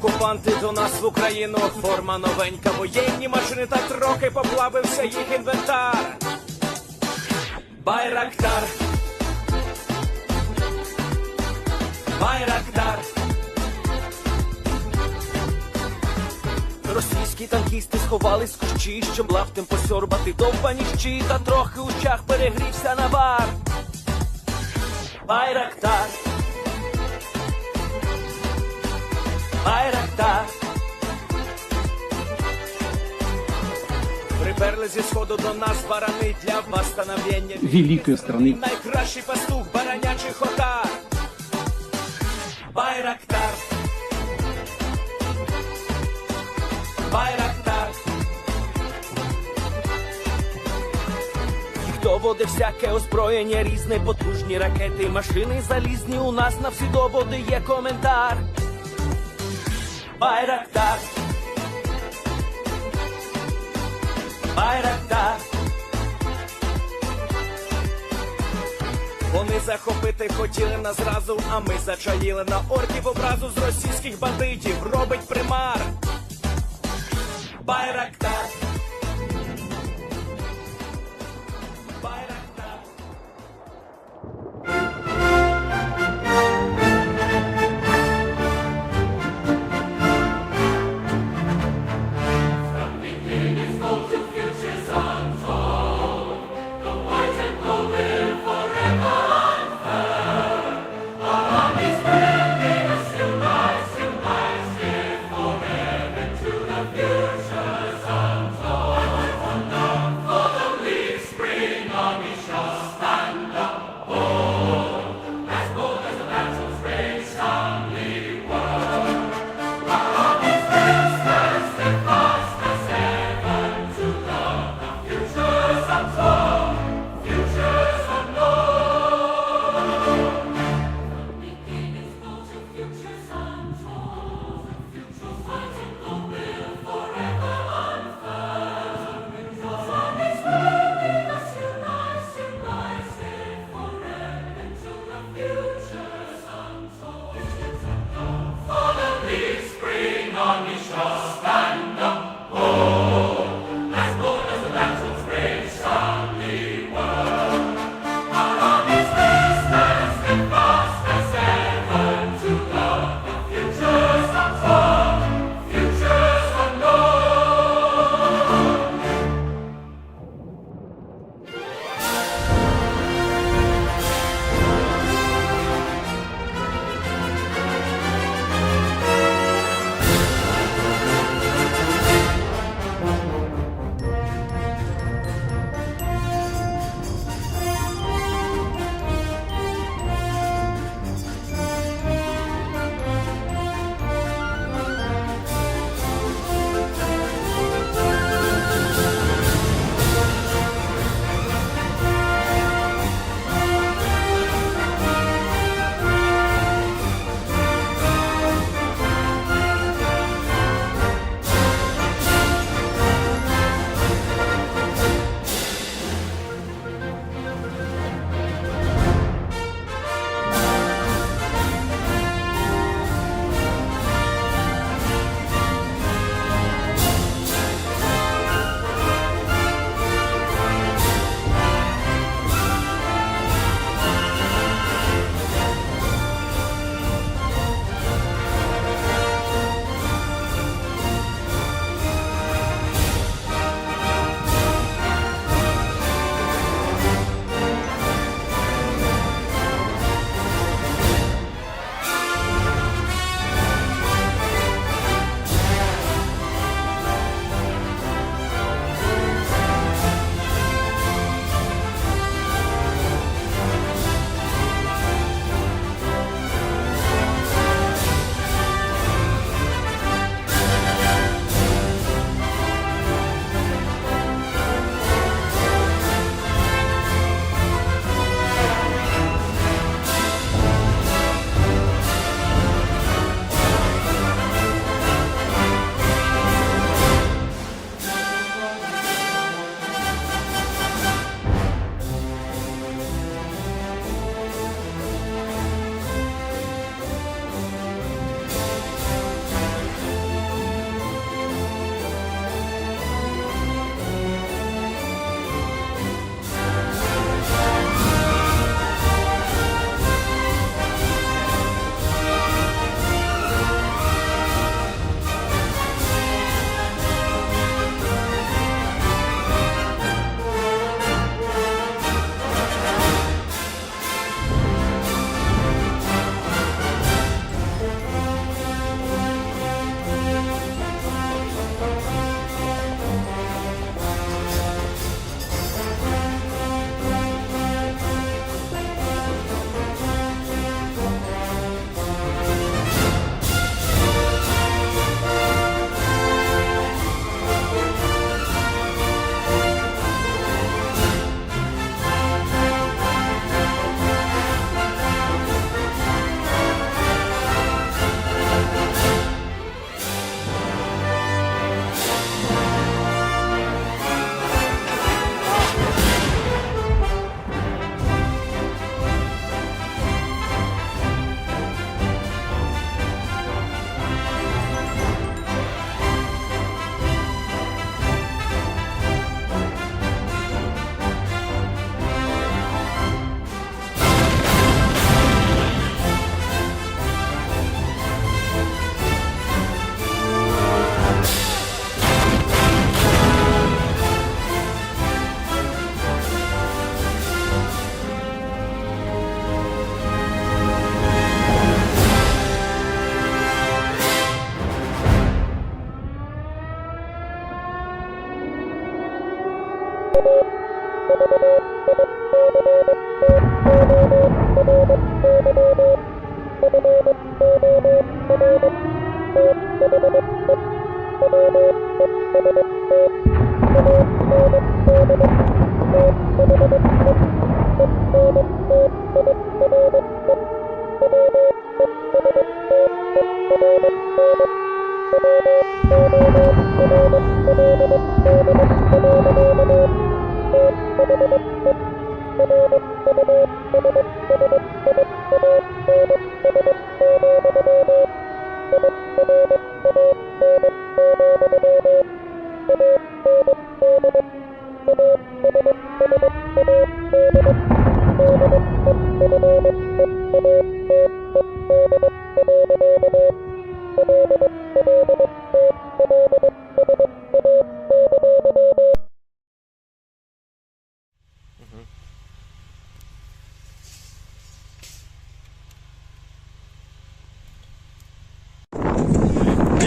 окупанти до нас в Україну. Форма новенька, воєнні машини, та трохи поплавився їх інвентар. Байрактар. Байрактар. Російські танкісти сховались в кущі, щоб лаптем посьорбати довбані щі, та трохи у чах перегрівся навар. Байрактар. Байрактар. Приперли зі сходу до нас барани для восстановлення великої страни. Найкращий пастух баранячих отар. Байрактар. Байрактар. Їх доводи всяке озброєння різне, потужні ракети, машини залізні, у нас на всі доводи є коментар. Байрактар. Байрактар. Вони захопити хотіли нас зразу, а ми зачаїли на орків образу з російських бандитів, робить примар. Байрактар. Байрактар. Future's untold.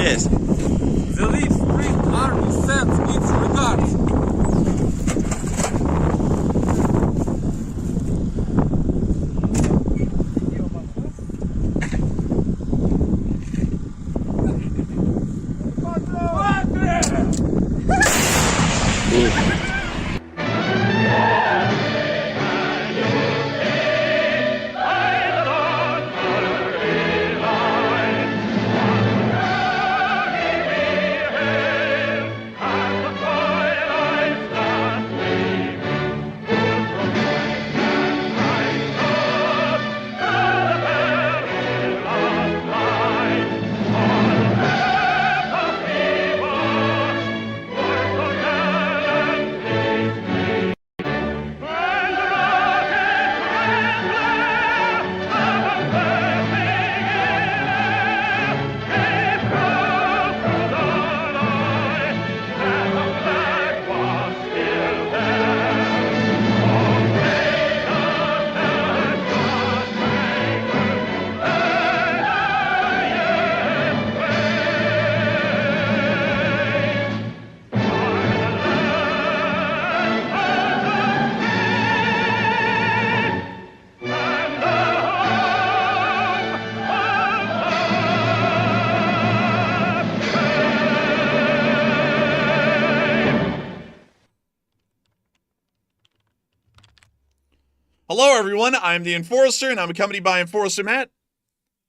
Yes. The Leaf Spring Army sends its regards. Hello, everyone. I'm the Enforcer, and I'm accompanied by Enforcer Matt.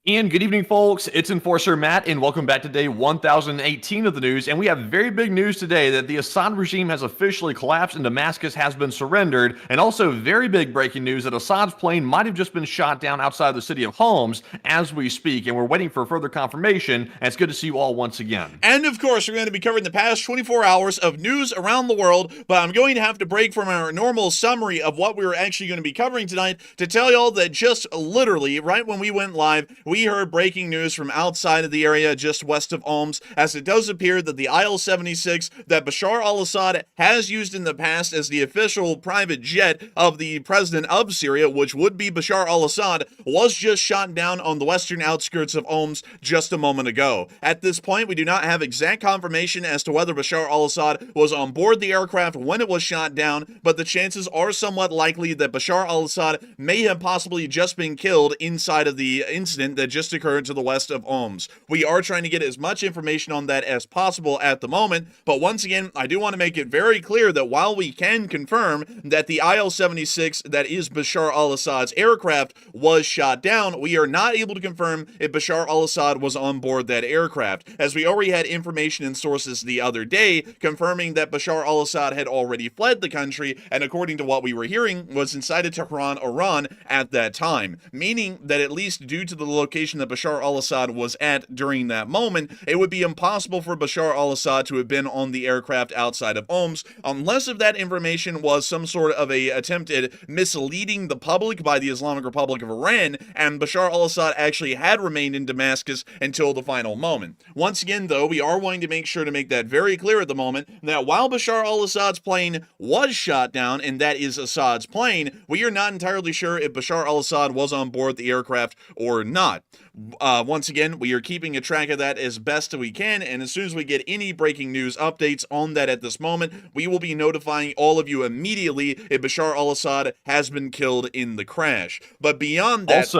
And good evening, folks. It's Enforcer Matt, and welcome back to day 1018 of the news. And we have very big news today that the Assad regime has officially collapsed and Damascus has been surrendered. And also very big breaking news that Assad's plane might have just been shot down outside the city of Homs as we speak. And we're waiting for further confirmation. And it's good to see you all once again. And of course, we're going to be covering the past 24 hours of news around the world. But I'm going to have to break from our normal summary of what we were actually going to be covering tonight to tell y'all that just literally right when we went live, we heard breaking news from outside of the area just west of Homs, as it does appear that the Il-76 that Bashar al-Assad has used in the past as the official private jet of the president of Syria, which would be Bashar al-Assad, was just shot down on the western outskirts of Homs just a moment ago. At this point, we do not have exact confirmation as to whether Bashar al-Assad was on board the aircraft when it was shot down, but the chances are somewhat likely that Bashar al-Assad may have possibly just been killed inside of the incident that just occurred to the west of Homs. We are trying to get as much information on that as possible at the moment, but once again, I do want to make it very clear that while we can confirm that the Il-76 that is Bashar al-Assad's aircraft was shot down, we are not able to confirm if Bashar al-Assad was on board that aircraft, as we already had information and sources the other day confirming that Bashar al-Assad had already fled the country, and according to what we were hearing, was inside of Tehran, Iran at that time, meaning that at least due to the location that Bashar al-Assad was at during that moment, it would be impossible for Bashar al-Assad to have been on the aircraft outside of Homs, unless if that information was some sort of a attempt at misleading the public by the Islamic Republic of Iran, and Bashar al-Assad actually had remained in Damascus until the final moment. Once again, though, we are wanting to make sure to make that very clear at the moment that while Bashar al-Assad's plane was shot down, and that is Assad's plane, we are not entirely sure if Bashar al-Assad was on board the aircraft or not. But once again, we are keeping a track of that as best we can, and as soon as we get any breaking news updates on that at this moment, we will be notifying all of you immediately if Bashar al-Assad has been killed in the crash. But beyond that...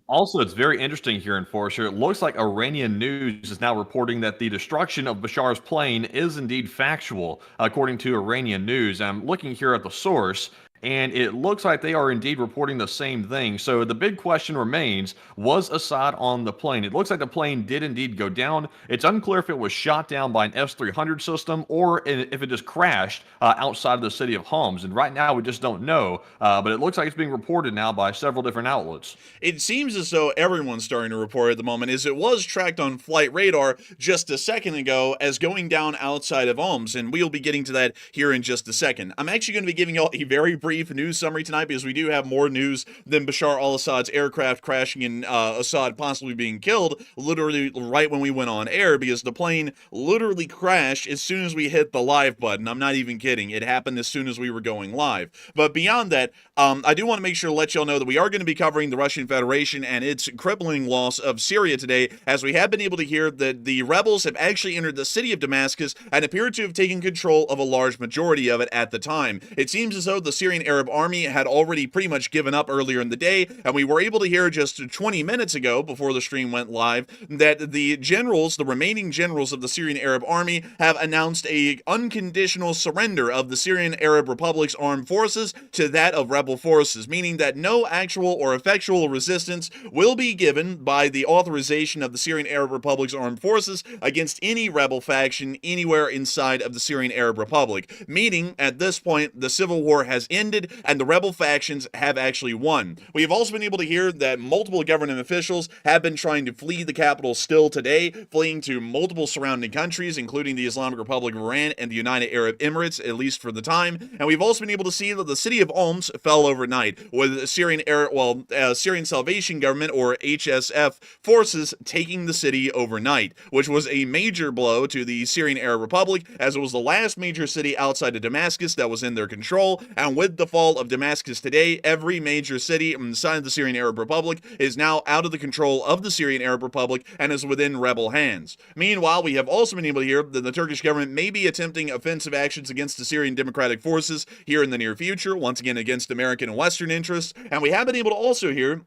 Also, it's very interesting here, Enforcer. It looks like Iranian news is now reporting that the destruction of Bashar's plane is indeed factual, according to Iranian news. I'm looking here at the source, and it looks like they are indeed reporting the same thing. So the big question remains, was Assad on the plane? It looks like the plane did indeed go down. It's unclear if it was shot down by an S-300 system or if it just crashed outside of the city of Homs. And right now we just don't know, but it looks like it's being reported now by several different outlets. It seems as though everyone's starting to report at the moment, as it was tracked on flight radar just a second ago as going down outside of Homs, and we'll be getting to that here in just a second. I'm actually going to be giving you all a very brief news summary tonight because we do have more news than Bashar al-Assad's aircraft crashing and Assad possibly being killed literally right when we went on air, because the plane literally crashed as soon as we hit the live button. I'm not even kidding. It happened as soon as we were going live. But beyond that, I do want to make sure to let y'all know that we are going to be covering the Russian Federation and its crippling loss of Syria today, as we have been able to hear that the rebels have actually entered the city of Damascus and appear to have taken control of a large majority of it at the time. It seems as though the Syrian Arab Army had already pretty much given up earlier in the day, and we were able to hear just 20 minutes ago, before the stream went live, that the generals, the remaining generals of the Syrian Arab Army, have announced a unconditional surrender of the Syrian Arab Republic's armed forces to that of rebel forces, meaning that no actual or effectual resistance will be given by the authorization of the Syrian Arab Republic's armed forces against any rebel faction anywhere inside of the Syrian Arab Republic, meaning at this point the civil war has ended and the rebel factions have actually won. We have also been able to hear that multiple government officials have been trying to flee the capital still today, fleeing to multiple surrounding countries, including the Islamic Republic of Iran and the United Arab Emirates, at least for the time. And we've also been able to see that the city of Homs fell overnight, with Syrian Salvation Government, or HSF, forces taking the city overnight, which was a major blow to the Syrian Arab Republic, as it was the last major city outside of Damascus that was in their control. And with the fall of Damascus today, every major city inside of the Syrian Arab Republic is now out of the control of the Syrian Arab Republic and is within rebel hands. Meanwhile, we have also been able to hear that the Turkish government may be attempting offensive actions against the Syrian Democratic Forces here in the near future, once again against American and Western interests. And we have been able to also hear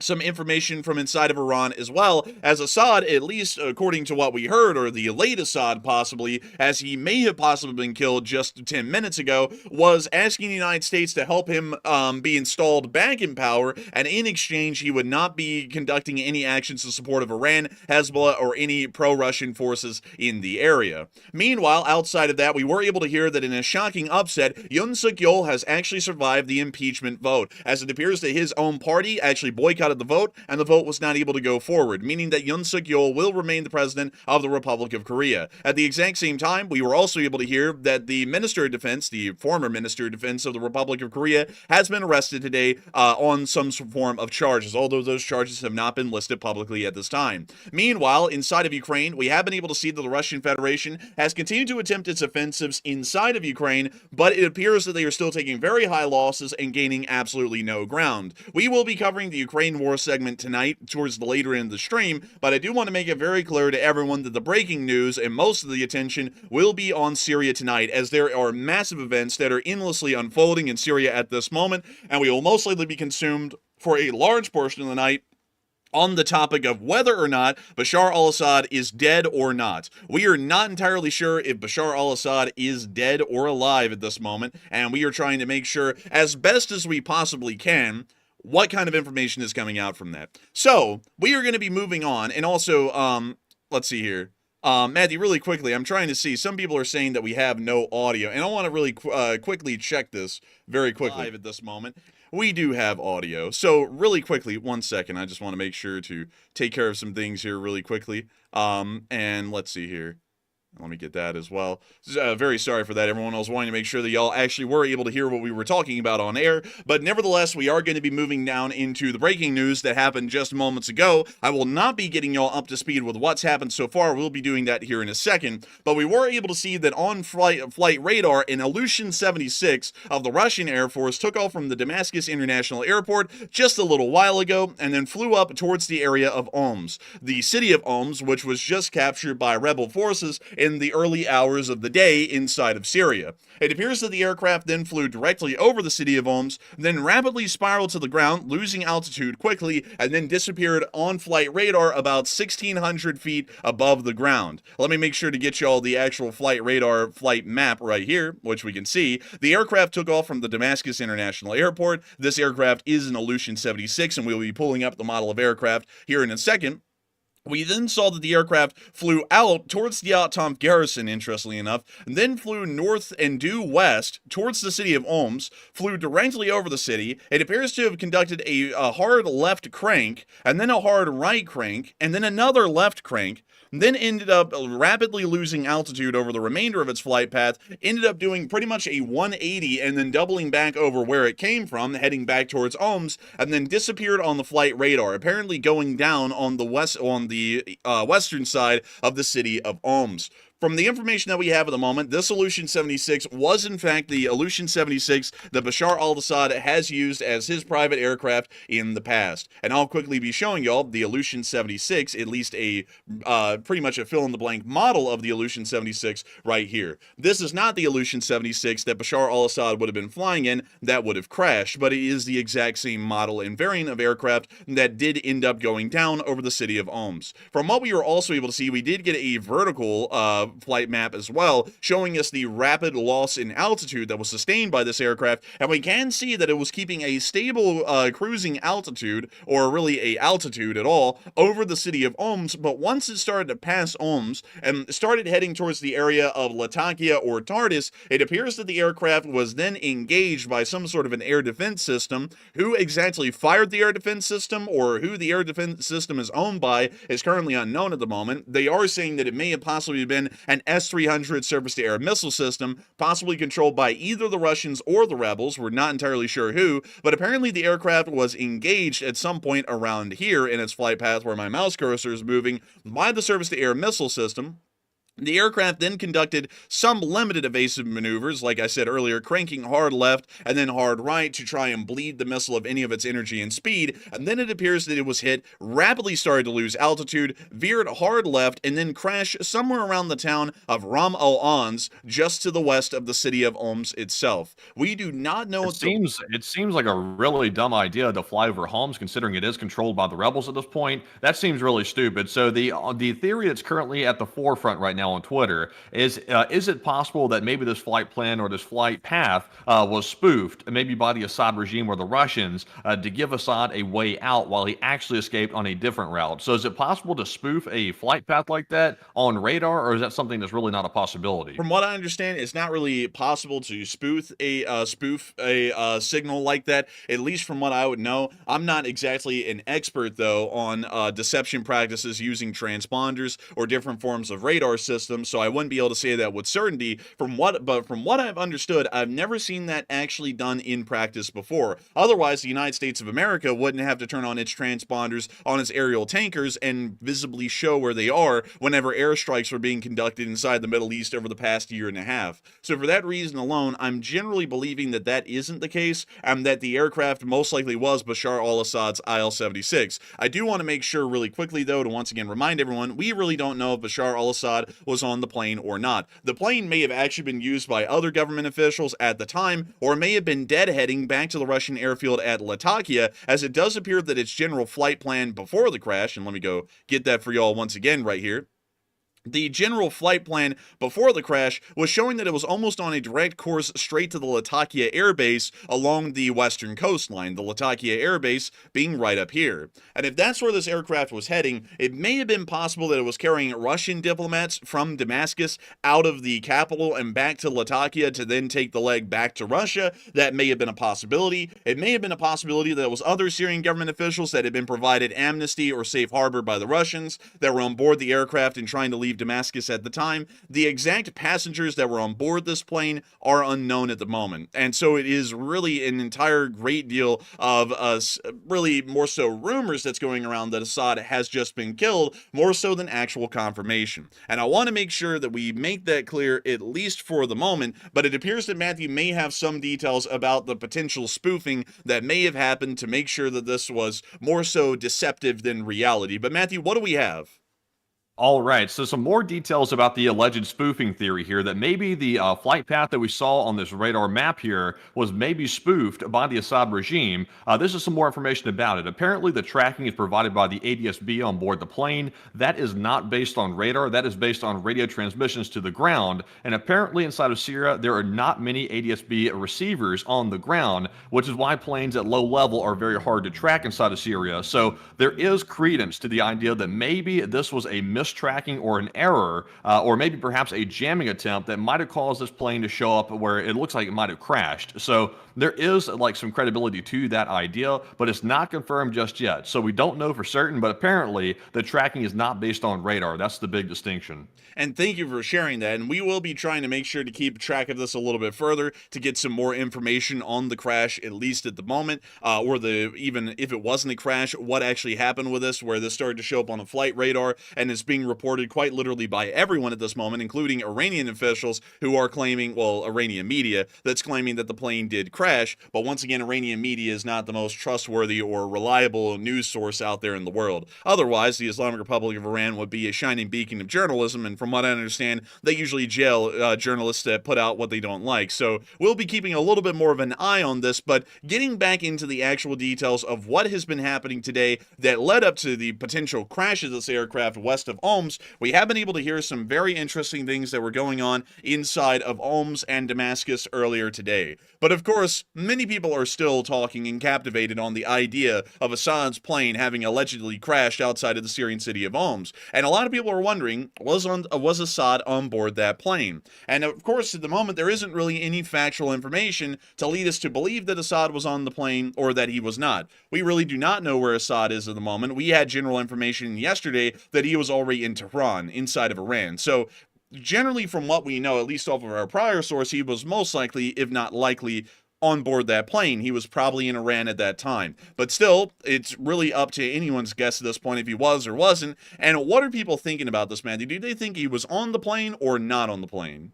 some information from inside of Iran as well, as Assad, at least according to what we heard, or the late Assad possibly, as he may have possibly been killed just 10 minutes ago, was asking the United States to help him be installed back in power, and in exchange he would not be conducting any actions in support of Iran, Hezbollah, or any pro-Russian forces in the area. Meanwhile, outside of that, we were able to hear that in a shocking upset, Yoon Suk Yeol has actually survived the impeachment vote, as it appears that his own party actually boycotted the vote, and the vote was not able to go forward, meaning that Yoon Suk Yeol will remain the president of the Republic of Korea. At the exact same time, we were also able to hear that the Minister of Defense, the former Minister of Defense of the Republic of Korea, has been arrested today on some form of charges, although those charges have not been listed publicly at this time. Meanwhile, inside of Ukraine, we have been able to see that the Russian Federation has continued to attempt its offensives inside of Ukraine, but it appears that they are still taking very high losses and gaining absolutely no ground. We will be covering the Ukraine war segment tonight towards the later end of the stream, but I do want to make it very clear to everyone that the breaking news and most of the attention will be on Syria tonight, as there are massive events that are endlessly unfolding in Syria at this moment, and we will most likely be consumed for a large portion of the night on the topic of whether or not Bashar al-Assad is dead or not. We are not entirely sure if Bashar al-Assad is dead or alive at this moment, and we are trying to make sure, as best as we possibly can, what kind of information is coming out from that. So, we are going to be moving on, and also, let's see here. Matthew, really quickly, I'm trying to see, some people are saying that we have no audio, and I want to really quickly check this very quickly live at this moment. We do have audio. So really quickly, 1 second, I just want to make sure to take care of some things here really quickly. And let's see here. Let me get that as well. Very sorry for that, everyone. I was wanting to make sure that y'all actually were able to hear what we were talking about on air. But nevertheless, we are going to be moving down into the breaking news that happened just moments ago. I will not be getting y'all up to speed with what's happened so far. We'll be doing that here in a second. But we were able to see that on flight radar, an Ilyushin 76 of the Russian Air Force took off from the Damascus International Airport just a little while ago and then flew up towards the area of Homs, the city of Homs, which was just captured by rebel forces in the early hours of the day inside of Syria. It appears that the aircraft then flew directly over the city of Homs, then rapidly spiraled to the ground, losing altitude quickly, and then disappeared on flight radar about 1,600 feet above the ground. Let me make sure to get y'all the actual flight radar flight map right here, which we can see. The aircraft took off from the Damascus International Airport. This aircraft is an Ilyushin 76, and we'll be pulling up the model of aircraft here in a second. We then saw that the aircraft flew out towards the Altamp garrison, interestingly enough, and then flew north and due west towards the city of Homs, flew directly over the city. It appears to have conducted a hard left crank, and then a hard right crank, and then another left crank, and then ended up rapidly losing altitude over the remainder of its flight path, ended up doing pretty much a 180 and then doubling back over where it came from, heading back towards Homs, and then disappeared on the flight radar, apparently going down on the western side of the city of Homs. From the information that we have at the moment, this Ilyushin 76 was in fact the Ilyushin 76 that Bashar al-Assad has used as his private aircraft in the past. And I'll quickly be showing y'all the Ilyushin 76, at least a pretty much a fill-in-the-blank model of the Ilyushin 76 right here. This is not the Ilyushin 76 that Bashar al-Assad would have been flying in that would have crashed, but it is the exact same model and variant of aircraft that did end up going down over the city of Homs. From what we were also able to see, we did get a vertical flight map as well, showing us the rapid loss in altitude that was sustained by this aircraft, and we can see that it was keeping a stable cruising altitude, or really a altitude at all, over the city of Homs. But once it started to pass Homs and started heading towards the area of Latakia or Tartus, it appears that the aircraft was then engaged by some sort of an air defense system. Who exactly fired the air defense system, or who the air defense system is owned by, is currently unknown at the moment. They are saying that it may have possibly been an S-300 surface-to-air missile system, possibly controlled by either the Russians or the rebels. We're not entirely sure who, but apparently the aircraft was engaged at some point around here in its flight path where my mouse cursor is moving by the surface-to-air missile system. The aircraft then conducted some limited evasive maneuvers, like I said earlier, cranking hard left and then hard right to try and bleed the missile of any of its energy and speed, and then it appears that it was hit, rapidly started to lose altitude, veered hard left, and then crashed somewhere around the town of Ram al-Ans, just to the west of the city of Homs itself. We do not know... It seems like a really dumb idea to fly over Homs, considering it is controlled by the rebels at this point. That seems really stupid. So the theory that's currently at the forefront right now on Twitter is it possible that maybe this flight plan or this flight path was spoofed, maybe by the Assad regime or the Russians, to give Assad a way out while he actually escaped on a different route? So is it possible to spoof a flight path like that on radar, or is that something that's really not a possibility? From what I understand, it's not really possible to spoof a signal like that, at least from what I would know. I'm not exactly an expert, though, on deception practices using transponders or different forms of radar systems, so I wouldn't be able to say that with certainty. From what I've understood, I've never seen that actually done in practice before. Otherwise, the United States of America wouldn't have to turn on its transponders on its aerial tankers and visibly show where they are whenever airstrikes were being conducted inside the Middle East over the past year and a half. So for that reason alone, I'm generally believing that that isn't the case, and that the aircraft most likely was Bashar al-Assad's IL-76. I do want to make sure really quickly, though, to once again remind everyone, we really don't know if Bashar al-Assad was on the plane or not. The plane may have actually been used by other government officials at the time, or may have been deadheading back to the Russian airfield at Latakia, as it does appear that its general flight plan before the crash, and let me go get that for y'all once again right here. The general flight plan before the crash was showing that it was almost on a direct course straight to the Latakia Air Base along the western coastline, the Latakia Air Base being right up here. And if that's where this aircraft was heading, it may have been possible that it was carrying Russian diplomats from Damascus out of the capital and back to Latakia to then take the leg back to Russia. That may have been a possibility. It may have been a possibility that it was other Syrian government officials that had been provided amnesty or safe harbor by the Russians that were on board the aircraft and trying to leave Damascus at the time. The exact passengers that were on board this plane are unknown at the moment. And so it is really an entire great deal of really more so rumors that's going around that Assad has just been killed, more so than actual confirmation. And I want to make sure that we make that clear, at least for the moment, but it appears that Matthew may have some details about the potential spoofing that may have happened to make sure that this was more so deceptive than reality. But Matthew, what do we have? All right, so some more details about the alleged spoofing theory here, that maybe the flight path that we saw on this radar map here was maybe spoofed by the Assad regime. This is some more information about it. Apparently, the tracking is provided by the ADS-B on board the plane. That is not based on radar. That is based on radio transmissions to the ground. And apparently, inside of Syria, there are not many ADS-B receivers on the ground, which is why planes at low level are very hard to track inside of Syria. So there is credence to the idea that maybe this was a tracking or an error, or maybe perhaps a jamming attempt that might have caused this plane to show up where it looks like it might have crashed. So there is like some credibility to that idea, but it's not confirmed just yet. So we don't know for certain, but apparently the tracking is not based on radar. That's the big distinction. And thank you for sharing that. And we will be trying to make sure to keep track of this a little bit further to get some more information on the crash, at least at the moment, or even if it wasn't a crash, what actually happened with this, where this started to show up on a flight radar and is being reported quite literally by everyone at this moment, including Iranian officials who are claiming, well, Iranian media that's claiming that the plane did crash. But once again, Iranian media is not the most trustworthy or reliable news source out there in the world. Otherwise, the Islamic Republic of Iran would be a shining beacon of journalism, and from what I understand, they usually jail journalists that put out what they don't like. So we'll be keeping a little bit more of an eye on this, but getting back into the actual details of what has been happening today that led up to the potential crash of this aircraft west of Homs, we have been able to hear some very interesting things that were going on inside of Homs and Damascus earlier today. But of course, many people are still talking and captivated on the idea of Assad's plane having allegedly crashed outside of the Syrian city of Homs. And a lot of people are wondering, was Assad on board that plane? And of course, at the moment, there isn't really any factual information to lead us to believe that Assad was on the plane or that he was not. We really do not know where Assad is at the moment. We had general information yesterday that he was already in Tehran, inside of Iran. So generally, from what we know, at least off of our prior source, he was most likely, if not likely, on board that plane. He was probably in Iran at that time. But still, it's really up to anyone's guess at this point if he was or wasn't. And what are people thinking about this, Matthew? Do they think he was on the plane or not on the plane?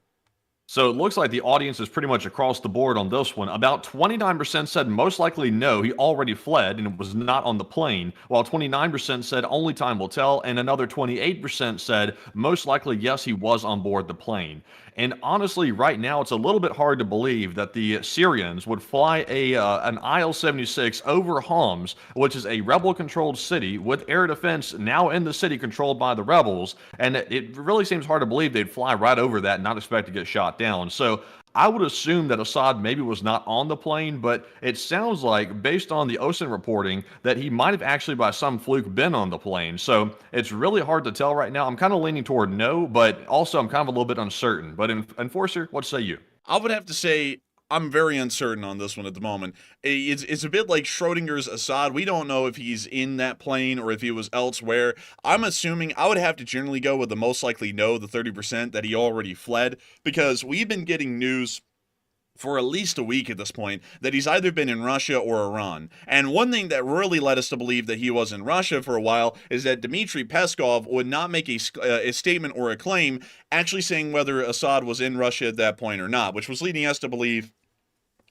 So it looks like the audience is pretty much across the board on this one. About 29% said most likely no, he already fled and was not on the plane, while 29% said only time will tell, and another 28% said most likely yes, he was on board the plane. And honestly, right now, it's a little bit hard to believe that the Syrians would fly an IL-76 over Homs, which is a rebel-controlled city with air defense now in the city controlled by the rebels. And it really seems hard to believe they'd fly right over that and not expect to get shot down. So I would assume that Assad maybe was not on the plane, but it sounds like, based on the OSINT reporting, that he might have actually by some fluke been on the plane. So it's really hard to tell right now. I'm kind of leaning toward no, but also I'm kind of a little bit uncertain. But Enforcer, what say you? I would have to say I'm very uncertain on this one at the moment. It's a bit like Schrodinger's Assad. We don't know if he's in that plane or if he was elsewhere. I'm assuming I would have to generally go with the most likely no, the 30%, that he already fled, because we've been getting news for at least a week at this point that he's either been in Russia or Iran. And one thing that really led us to believe that he was in Russia for a while is that Dmitry Peskov would not make a statement or a claim actually saying whether Assad was in Russia at that point or not, which was leading us to believe,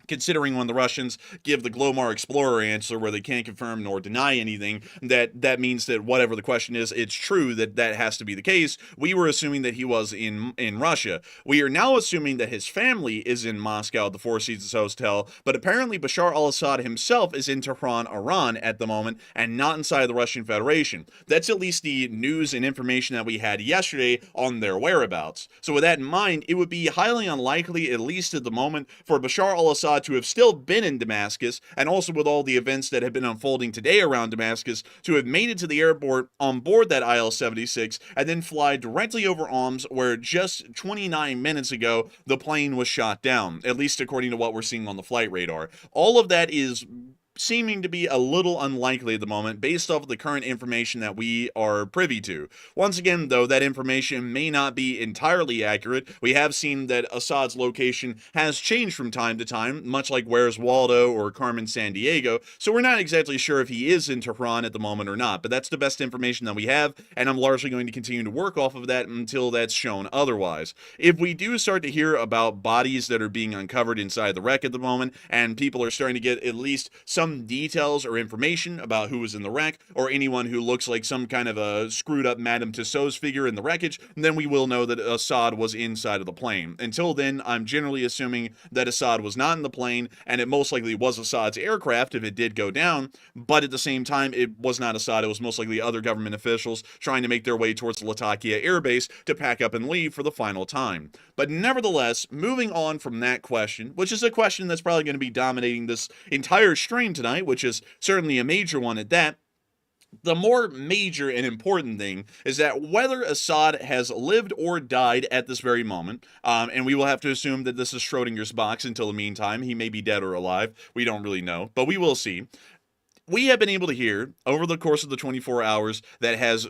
considering when the Russians give the Glomar Explorer answer where they can't confirm nor deny anything, that means that whatever the question is, it's true that has to be the case. We were assuming that he was in Russia. We are now assuming that his family is in Moscow at the Four Seasons Hotel, but apparently Bashar al-Assad himself is in Tehran, Iran at the moment, and not inside the Russian Federation. That's at least the news and information that we had yesterday on their whereabouts. So with that in mind, it would be highly unlikely, at least at the moment, for Bashar al-Assad to have still been in Damascus, and also with all the events that have been unfolding today around Damascus, to have made it to the airport on board that IL-76 and then fly directly over Homs, where just 29 minutes ago the plane was shot down, at least according to what we're seeing on the flight radar. All of that is seeming to be a little unlikely at the moment based off of the current information that we are privy to. Once again, though, that information may not be entirely accurate. We have seen that Assad's location has changed from time to time, much like Where's Waldo or Carmen Sandiego, so we're not exactly sure if he is in Tehran at the moment or not, but that's the best information that we have, and I'm largely going to continue to work off of that until that's shown otherwise. If we do start to hear about bodies that are being uncovered inside the wreck at the moment, and people are starting to get at least some details or information about who was in the wreck, or anyone who looks like some kind of a screwed up Madame Tussauds figure in the wreckage, then we will know that Assad was inside of the plane. Until then, I'm generally assuming that Assad was not in the plane, and it most likely was Assad's aircraft if it did go down, but at the same time, it was not Assad, it was most likely other government officials trying to make their way towards Latakia Air Base to pack up and leave for the final time. But nevertheless, moving on from that question, which is a question that's probably going to be dominating this entire stream tonight, which is certainly a major one at that, the more major and important thing is that whether Assad has lived or died at this very moment, and we will have to assume that this is Schrodinger's box until the meantime, he may be dead or alive, we don't really know, but we will see. We have been able to hear over the course of the 24 hours that has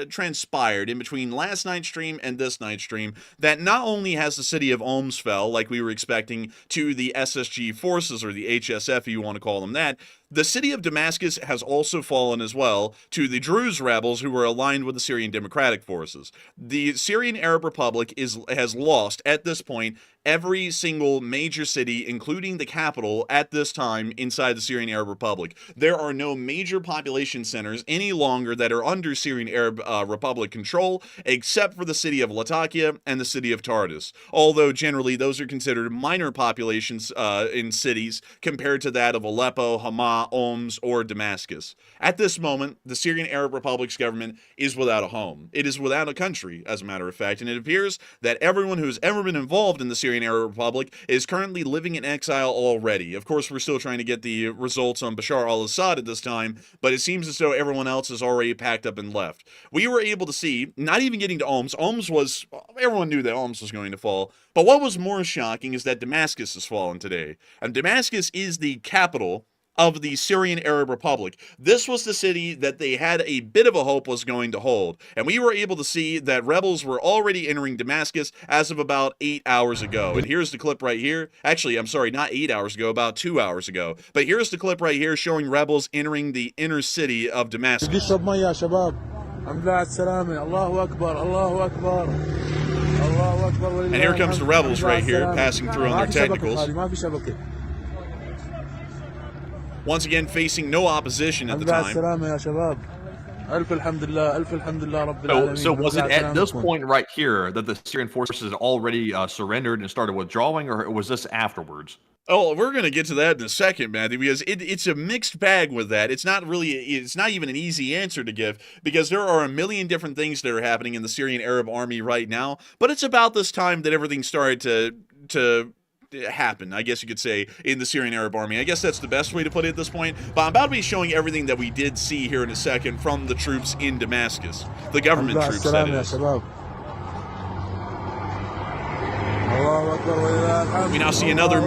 transpired in between last night's stream and this night's stream that not only has the city of Homs fell, like we were expecting, to the SSG forces, or the HSF if you want to call them that, the city of Damascus has also fallen as well to the Druze rebels who were aligned with the Syrian Democratic Forces. The Syrian Arab Republic has lost, at this point, every single major city, including the capital, at this time inside the Syrian Arab Republic. There are no major population centers any longer that are under Syrian Arab Republic control, except for the city of Latakia and the city of Tartus. Although generally those are considered minor populations in cities compared to that of Aleppo, Hama, Homs, or Damascus. At this moment, the Syrian Arab Republic's government is without a home. It is without a country, as a matter of fact, and it appears that everyone who's ever been involved in the Syrian Arab Republic is currently living in exile already. Of course, we're still trying to get the results on Bashar al-Assad at this time, but it seems as though everyone else has already packed up and left. We were able to see, not even getting to Homs, everyone knew that Homs was going to fall, but what was more shocking is that Damascus has fallen today. And Damascus is the capital of the Syrian Arab Republic. This was the city that they had a bit of a hope was going to hold. And we were able to see that rebels were already entering Damascus as of about 8 hours ago. And here's the clip right here. Actually, I'm sorry, not 8 hours ago, about 2 hours ago. But here's the clip right here showing rebels entering the inner city of Damascus. And here comes the rebels right here, passing through on their technicals. Once again, facing no opposition at the time. So was it at this point right here that the Syrian forces already surrendered and started withdrawing, or was this afterwards? Oh, we're going to get to that in a second, Matthew, because it's a mixed bag with that. It's not even an easy answer to give, because there are a million different things that are happening in the Syrian Arab Army right now, but it's about this time that everything started to happen, I guess you could say, in the Syrian Arab Army. I guess that's the best way to put it at this point, but I'm about to be showing everything that we did see here in a second from the troops in Damascus. The government troops, that is. We now see another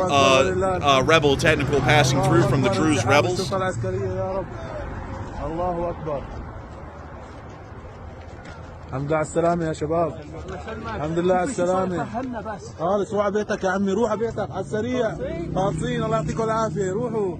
rebel technical passing through from the Druze rebels. الحمد لله على السلامة يا شباب. الحمد لله على السلامة. خالص روح على بيتك يا عمي، روح على بيتك على السريع. خالصين الله يعطيكم العافية، روحوا.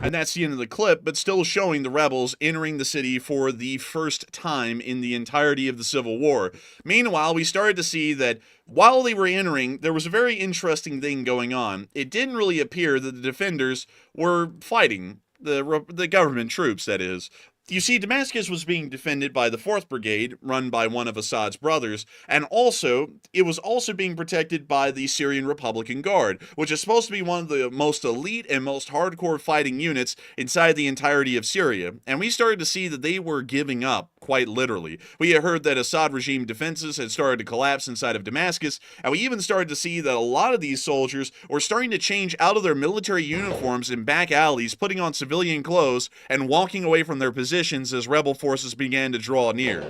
And that's the end of the clip, but still showing the rebels entering the city for the first time in the entirety of the Civil War. Meanwhile, we started to see that while they were entering, there was a very interesting thing going on. It didn't really appear that the defenders were fighting, the government troops, that is. You see, Damascus was being defended by the 4th Brigade, run by one of Assad's brothers, and it was also being protected by the Syrian Republican Guard, which is supposed to be one of the most elite and most hardcore fighting units inside the entirety of Syria. And we started to see that they were giving up, quite literally. We had heard that Assad regime defenses had started to collapse inside of Damascus, and we even started to see that a lot of these soldiers were starting to change out of their military uniforms in back alleys, putting on civilian clothes, and walking away from their positions as rebel forces began to draw near.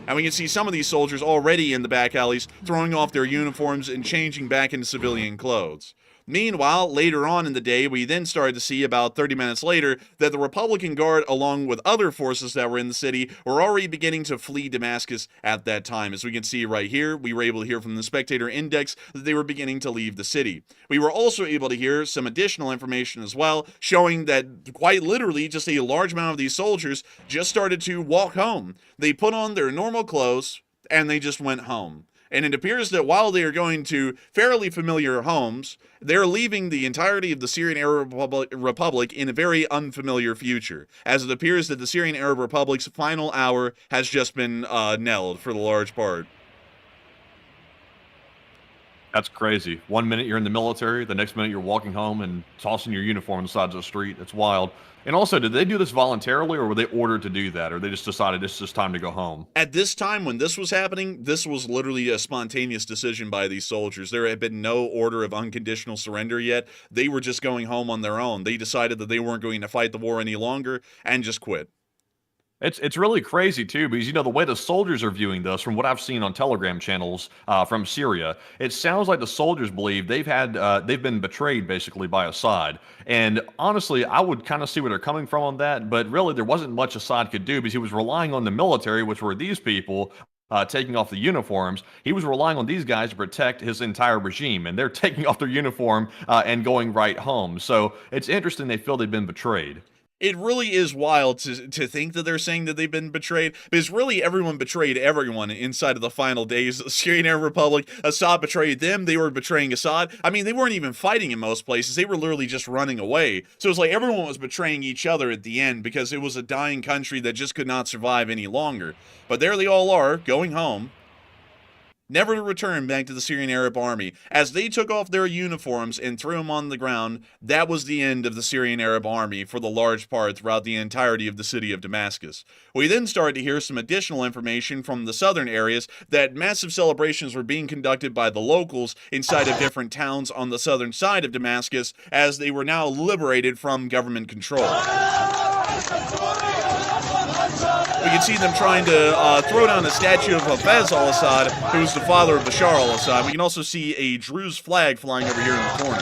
And we can see some of these soldiers already in the back alleys throwing off their uniforms and changing back into civilian clothes. Meanwhile, later on in the day, we then started to see about 30 minutes later that the Republican Guard, along with other forces that were in the city, were already beginning to flee Damascus at that time. As we can see right here, we were able to hear from the Spectator Index that they were beginning to leave the city. We were also able to hear some additional information as well, showing that quite literally just a large amount of these soldiers just started to walk home. They put on their normal clothes and they just went home. And it appears that while they are going to fairly familiar homes, they're leaving the entirety of the Syrian Arab Republic in a very unfamiliar future, as it appears that the Syrian Arab Republic's final hour has just been knelled for the large part. That's crazy. 1 minute you're in the military, the next minute you're walking home and tossing your uniform on the sides of the street. It's wild. And also, did they do this voluntarily, or were they ordered to do that, or they just decided it's just time to go home? At this time, when this was happening, this was literally a spontaneous decision by these soldiers. There had been no order of unconditional surrender yet. They were just going home on their own. They decided that they weren't going to fight the war any longer and just quit. It's really crazy too, because the way the soldiers are viewing this, from what I've seen on Telegram channels from Syria, it sounds like the soldiers believe they've been betrayed basically by Assad. And honestly, I would kind of see where they're coming from on that, but really there wasn't much Assad could do because he was relying on the military, which were these people. Taking off the uniforms, he was relying on these guys to protect his entire regime, and they're taking off their uniform and going right home. So it's interesting they feel they've been betrayed. It really is wild to think that they're saying that they've been betrayed, because really everyone betrayed everyone inside of the final days of the Syrian Arab Republic. Assad betrayed them. They were betraying Assad. I mean, they weren't even fighting in most places. They were literally just running away. So it's like everyone was betraying each other at the end because it was a dying country that just could not survive any longer. But there they all are, going home, never to return back to the Syrian Arab Army. As they took off their uniforms and threw them on the ground, that was the end of the Syrian Arab Army for the large part throughout the entirety of the city of Damascus. We then started to hear some additional information from the southern areas that massive celebrations were being conducted by the locals inside of different towns on the southern side of Damascus as they were now liberated from government control. We can see them trying to throw down a statue of Hafez al-Assad, who's the father of Bashar al-Assad. We can also see a Druze flag flying over here in the corner.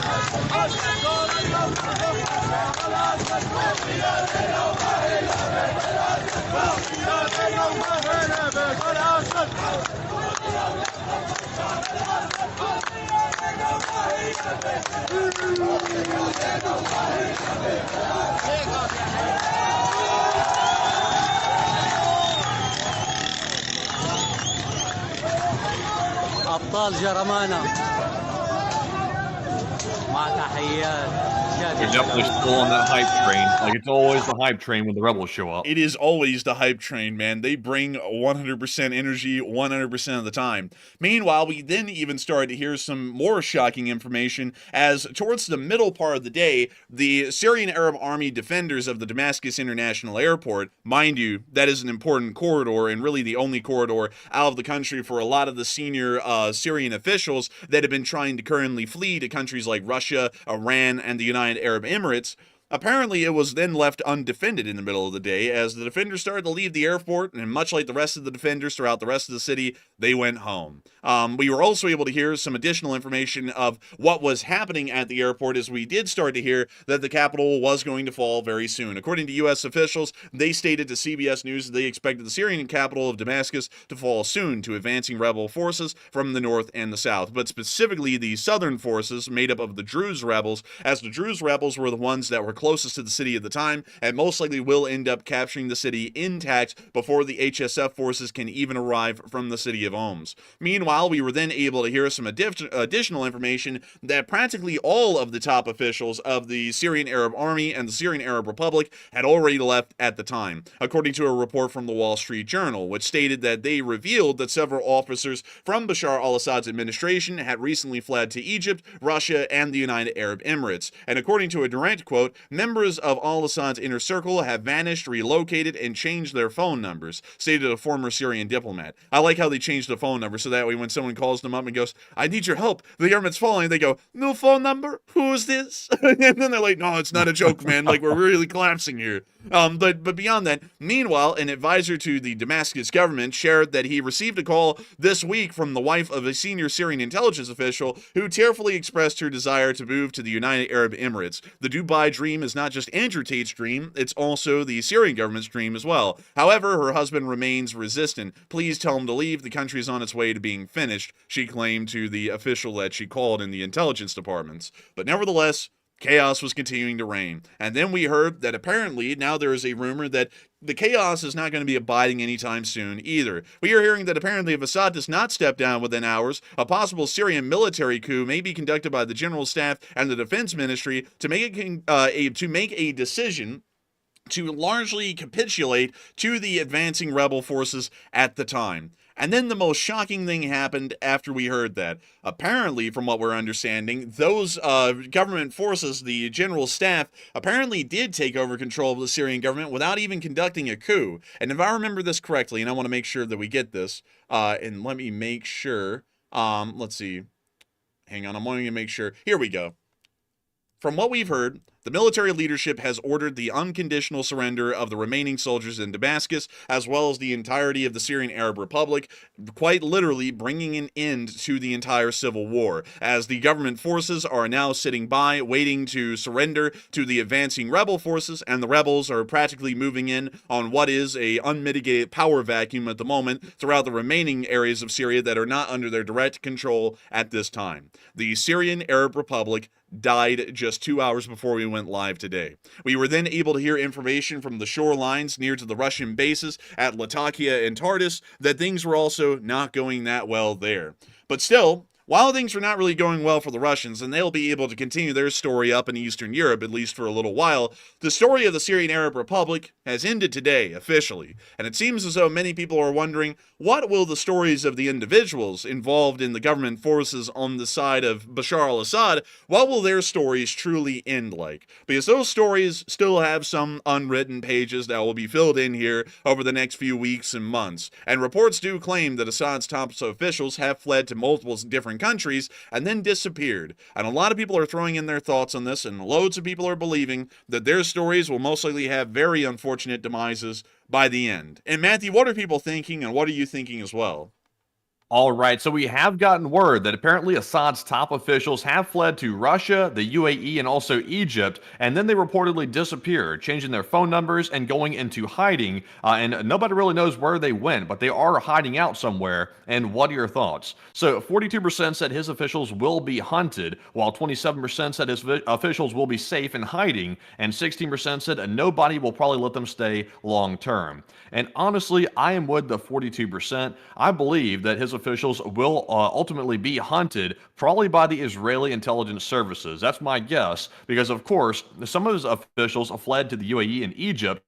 أبطال جرمانة مع تحيات. They're definitely still on that hype train. Like, it's always the hype train when the rebels show up. It is always the hype train, man. They bring 100% energy 100% of the time. Meanwhile, we then even started to hear some more shocking information as towards the middle part of the day, the Syrian Arab Army defenders of the Damascus International Airport, mind you, that is an important corridor and really the only corridor out of the country for a lot of the senior Syrian officials that have been trying to currently flee to countries like Russia, Iran, and the United Arab Emirates. Apparently, it was then left undefended in the middle of the day as the defenders started to leave the airport, and much like the rest of the defenders throughout the rest of the city, they went home. We were also able to hear some additional information of what was happening at the airport as we did start to hear that the capital was going to fall very soon. According to U.S. officials, they stated to CBS News that they expected the Syrian capital of Damascus to fall soon to advancing rebel forces from the north and the south, but specifically the southern forces made up of the Druze rebels, as the Druze rebels were the ones that were closest to the city at the time and most likely will end up capturing the city intact before the HSF forces can even arrive from the city of Homs. Meanwhile, we were then able to hear some additional information that practically all of the top officials of the Syrian Arab Army and the Syrian Arab Republic had already left at the time, according to a report from the Wall Street Journal, which stated that they revealed that several officers from Bashar al-Assad's administration had recently fled to Egypt, Russia, and the United Arab Emirates. And according to a direct quote, members of al-Assad's inner circle have vanished, relocated, and changed their phone numbers, stated a former Syrian diplomat. I like how they changed the phone number so that way when someone calls them up and goes, I need your help, the government's falling, they go, new phone number? Who's this? And then they're like, no, it's not a joke, man. Like, we're really collapsing here. But beyond that, meanwhile, an advisor to the Damascus government shared that he received a call this week from the wife of a senior Syrian intelligence official who tearfully expressed her desire to move to the United Arab Emirates. The Dubai dream is not just Andrew Tate's dream, it's also the Syrian government's dream as well. However, her husband remains resistant. Please tell him to leave. The country is on its way to being finished, she claimed to the official that she called in the intelligence departments. But nevertheless, chaos was continuing to reign. And then we heard that apparently now there is a rumor that the chaos is not going to be abiding anytime soon either. We are hearing that apparently if Assad does not step down within hours, a possible Syrian military coup may be conducted by the General Staff and the Defense Ministry to make a decision to largely capitulate to the advancing rebel forces at the time. And then the most shocking thing happened after we heard that. Apparently, from what we're understanding, those government forces, the general staff, apparently did take over control of the Syrian government without even conducting a coup. And if I remember this correctly, and I want to make sure that we get this, and let me make sure, let's see. Hang on, I'm wanting to make sure. Here we go. From what we've heard, the military leadership has ordered the unconditional surrender of the remaining soldiers in Damascus, as well as the entirety of the Syrian Arab Republic, quite literally bringing an end to the entire civil war, as the government forces are now sitting by, waiting to surrender to the advancing rebel forces, and the rebels are practically moving in on what is a unmitigated power vacuum at the moment throughout the remaining areas of Syria that are not under their direct control at this time. The Syrian Arab Republic died just 2 hours before we went live today. We were then able to hear information from the shorelines near to the Russian bases at Latakia and Tartus that things were also not going that well there. But still, while things were not really going well for the Russians, and they'll be able to continue their story up in Eastern Europe, at least for a little while, the story of the Syrian Arab Republic has ended today, officially. And it seems as though many people are wondering, what will the stories of the individuals involved in the government forces on the side of Bashar al-Assad, what will their stories truly end like? Because those stories still have some unwritten pages that will be filled in here over the next few weeks and months. And reports do claim that Assad's top officials have fled to multiple different countries and then disappeared. And a lot of people are throwing in their thoughts on this, and loads of people are believing that their stories will most likely have very unfortunate demises by the end. And Matthew, what are people thinking, and what are you thinking as well? All right, so we have gotten word that apparently Assad's top officials have fled to Russia, the UAE, and also Egypt, and then they reportedly disappeared, changing their phone numbers and going into hiding, and nobody really knows where they went, but they are hiding out somewhere. And what are your thoughts? So 42% said his officials will be hunted, while 27% said his officials will be safe in hiding, and 16% said nobody will probably let them stay long term. And honestly, I am with the 42%. I believe that his officials will ultimately be hunted, probably by the Israeli intelligence services. That's my guess, because of course, some of his officials fled to the UAE and Egypt,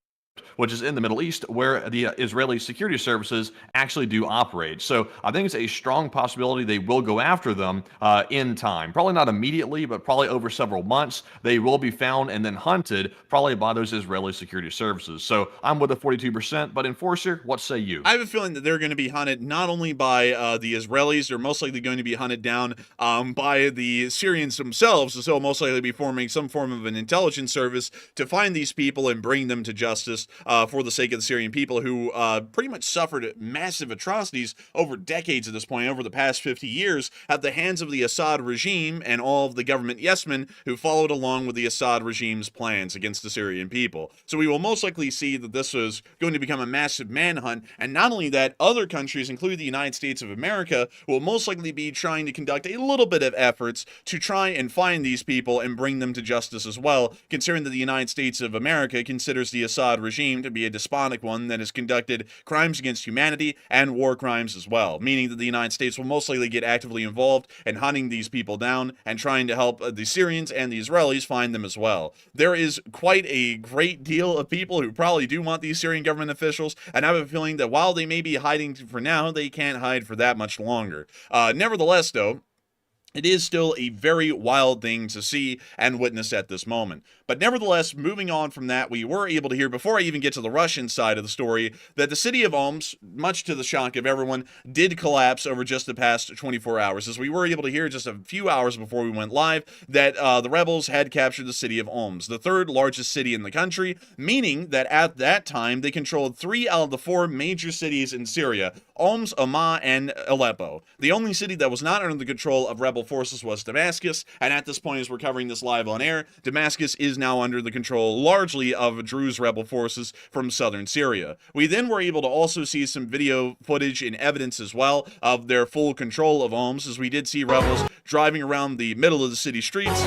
which is in the Middle East, where the Israeli security services actually do operate. So I think it's a strong possibility they will go after them in time. Probably not immediately, but probably over several months, they will be found and then hunted, probably by those Israeli security services. So I'm with the 42%, but Enforcer, what say you? I have a feeling that they're going to be hunted not only by the Israelis, they're most likely going to be hunted down by the Syrians themselves, so most likely be forming some form of an intelligence service to find these people and bring them to justice for the sake of the Syrian people who pretty much suffered massive atrocities over decades at this point, over the past 50 years, at the hands of the Assad regime and all of the government yes-men who followed along with the Assad regime's plans against the Syrian people. So we will most likely see that this is going to become a massive manhunt, and not only that, other countries, including the United States of America, will most likely be trying to conduct a little bit of efforts to try and find these people and bring them to justice as well, considering that the United States of America considers the Assad regime to be a despotic one that has conducted crimes against humanity and war crimes as well, meaning that the United States will most likely get actively involved in hunting these people down and trying to help the Syrians and the Israelis find them as well. There is quite a great deal of people who probably do want these Syrian government officials, and I have a feeling that while they may be hiding for now, they can't hide for that much longer. Nevertheless, though, It is still a very wild thing to see and witness at this moment. But nevertheless, moving on from that, we were able to hear, before I even get to the Russian side of the story, that the city of Homs, much to the shock of everyone, did collapse over just the past 24 hours. As we were able to hear just a few hours before we went live, that the rebels had captured the city of Homs, the third largest city in the country, meaning that at that time they controlled 3 out of the 4 major cities in Syria: Homs, Hama, and Aleppo. The only city that was not under the control of rebel forces was Damascus, and at this point, as we're covering this live on air, Damascus is now under the control largely of Druze rebel forces from southern Syria. We then were able to also see some video footage and evidence as well of their full control of Homs, as we did see rebels driving around the middle of the city streets.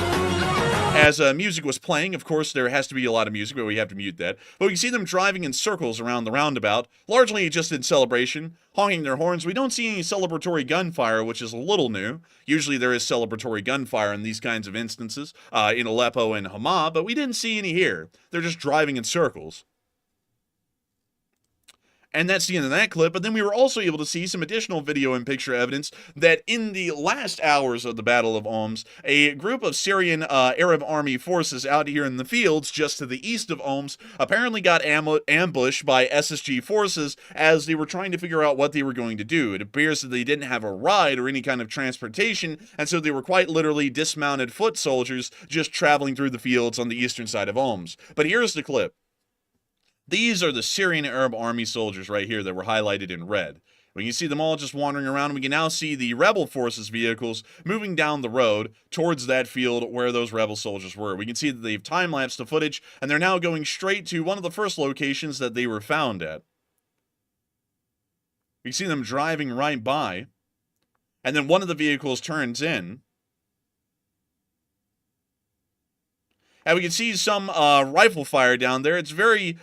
As music was playing, of course, there has to be a lot of music, but we have to mute that. But we can see them driving in circles around the roundabout, largely just in celebration, honking their horns. We don't see any celebratory gunfire, which is a little new. Usually there is celebratory gunfire in these kinds of instances, in Aleppo and Hama, but we didn't see any here. They're just driving in circles. And that's the end of that clip, but then we were also able to see some additional video and picture evidence that in the last hours of the Battle of Homs, a group of Syrian Arab Army forces out here in the fields just to the east of Homs apparently got ambushed by SSG forces as they were trying to figure out what they were going to do. It appears that they didn't have a ride or any kind of transportation, and so they were quite literally dismounted foot soldiers just traveling through the fields on the eastern side of Homs. But here's the clip. These are the Syrian Arab Army soldiers right here that were highlighted in red. We can see them all just wandering around. We can now see the rebel forces vehicles moving down the road towards that field where those rebel soldiers were. We can see that they've time-lapsed the footage, and they're now going straight to one of the first locations that they were found at. We see them driving right by, and then one of the vehicles turns in. And we can see some rifle fire down there. It's very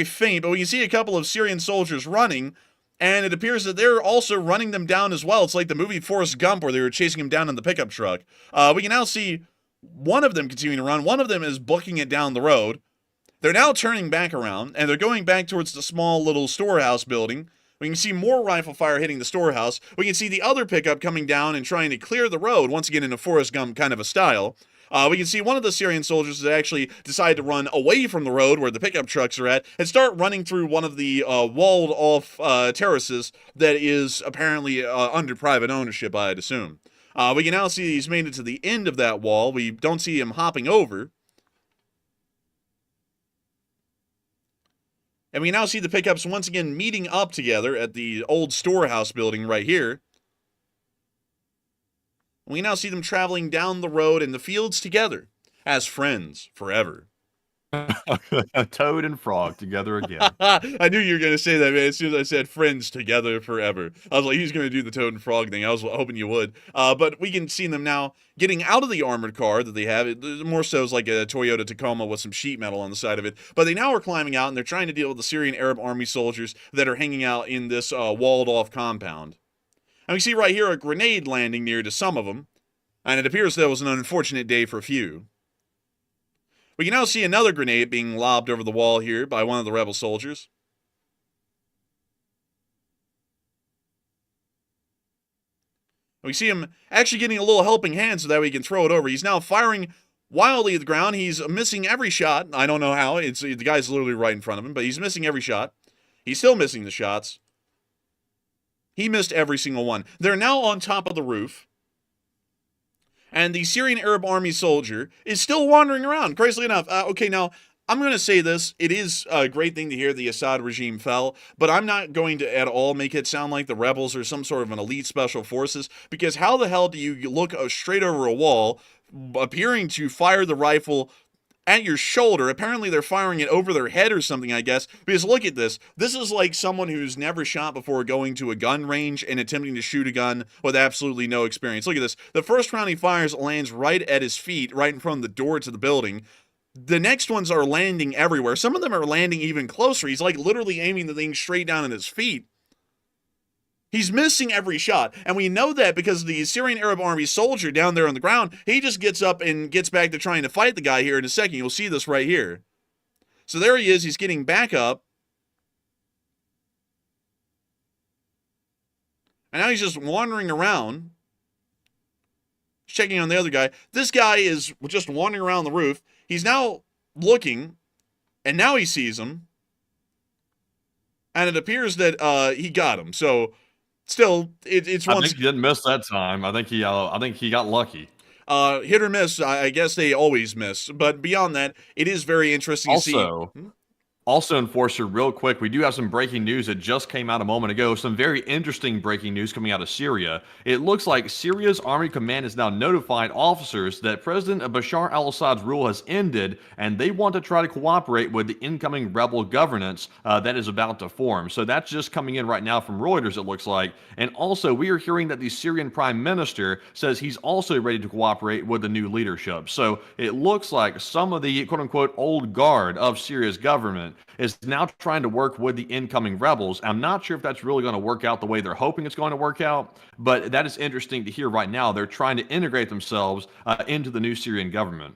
faint, but we can see a couple of Syrian soldiers running, and it appears that they're also running them down as well. It's like the movie Forrest Gump where they were chasing him down in the pickup truck. We can now see one of them continuing to run. One of them is booking it down the road. They're now turning back around, and they're going back towards the small little storehouse building. We can see more rifle fire hitting the storehouse. We can see the other pickup coming down and trying to clear the road, once again in a Forrest Gump kind of a style. We can see one of the Syrian soldiers that actually decided to run away from the road where the pickup trucks are at and start running through one of the walled-off terraces that is apparently under private ownership, I'd assume. We can now see he's made it to the end of that wall. We don't see him hopping over. And we can now see the pickups once again meeting up together at the old storehouse building right here. We now see them traveling down the road in the fields together as friends forever. Toad and frog together again. I knew you were going to say that, man. As soon as I said friends together forever, I was like, he's going to do the toad and frog thing. I was hoping you would. But we can see them now getting out of the armored car that they have. It more so is like a Toyota Tacoma with some sheet metal on the side of it. But they now are climbing out, and they're trying to deal with the Syrian Arab Army soldiers that are hanging out in this walled-off compound. And we see right here a grenade landing near to some of them, and it appears that was an unfortunate day for a few. We can now see another grenade being lobbed over the wall here by one of the rebel soldiers. We see him actually getting a little helping hand so that way he can throw it over. He's now firing wildly at the ground. He's missing every shot. I don't know how. The guy's literally right in front of him, but he's missing every shot. He's still missing the shots. He missed every single one. They're now on top of the roof. And the Syrian Arab Army soldier is still wandering around, crazily enough. Okay, now, I'm going to say this. It is a great thing to hear the Assad regime fell, but I'm not going to at all make it sound like the rebels are some sort of an elite special forces, because how the hell do you look straight over a wall, appearing to fire the rifle at your shoulder? Apparently they're firing it over their head or something, I guess, because look at this. This is like someone who's never shot before going to a gun range and attempting to shoot a gun with absolutely no experience. Look at this. The first round he fires lands right at his feet, right in front of the door to the building. The next ones are landing everywhere. Some of them are landing even closer. He's like literally aiming the thing straight down at his feet. He's missing every shot, and we know that because the Syrian Arab Army soldier down there on the ground, he just gets up and gets back to trying to fight the guy here in a second. You'll see this right here. So there he is. He's getting back up. And now he's just wandering around, checking on the other guy. This guy is just wandering around the roof. He's now looking, and now he sees him. And it appears that he got him. So, still, it's I once think he didn't miss that time. I think he got lucky. hit or miss. I guess they always miss. But beyond that, it is very interesting to see. Also, Enforcer, real quick, we do have some breaking news that just came out a moment ago. Some very interesting breaking news coming out of Syria. It looks like Syria's army command has now notified officers that President Bashar al-Assad's rule has ended, and they want to try to cooperate with the incoming rebel governance that is about to form. So that's just coming in right now from Reuters, it looks like. And also, we are hearing that the Syrian prime minister says he's also ready to cooperate with the new leadership. So it looks like some of the quote-unquote old guard of Syria's government is now trying to work with the incoming rebels. I'm not sure if that's really going to work out the way they're hoping it's going to work out, but that is interesting to hear right now. They're trying to integrate themselves into the new Syrian government.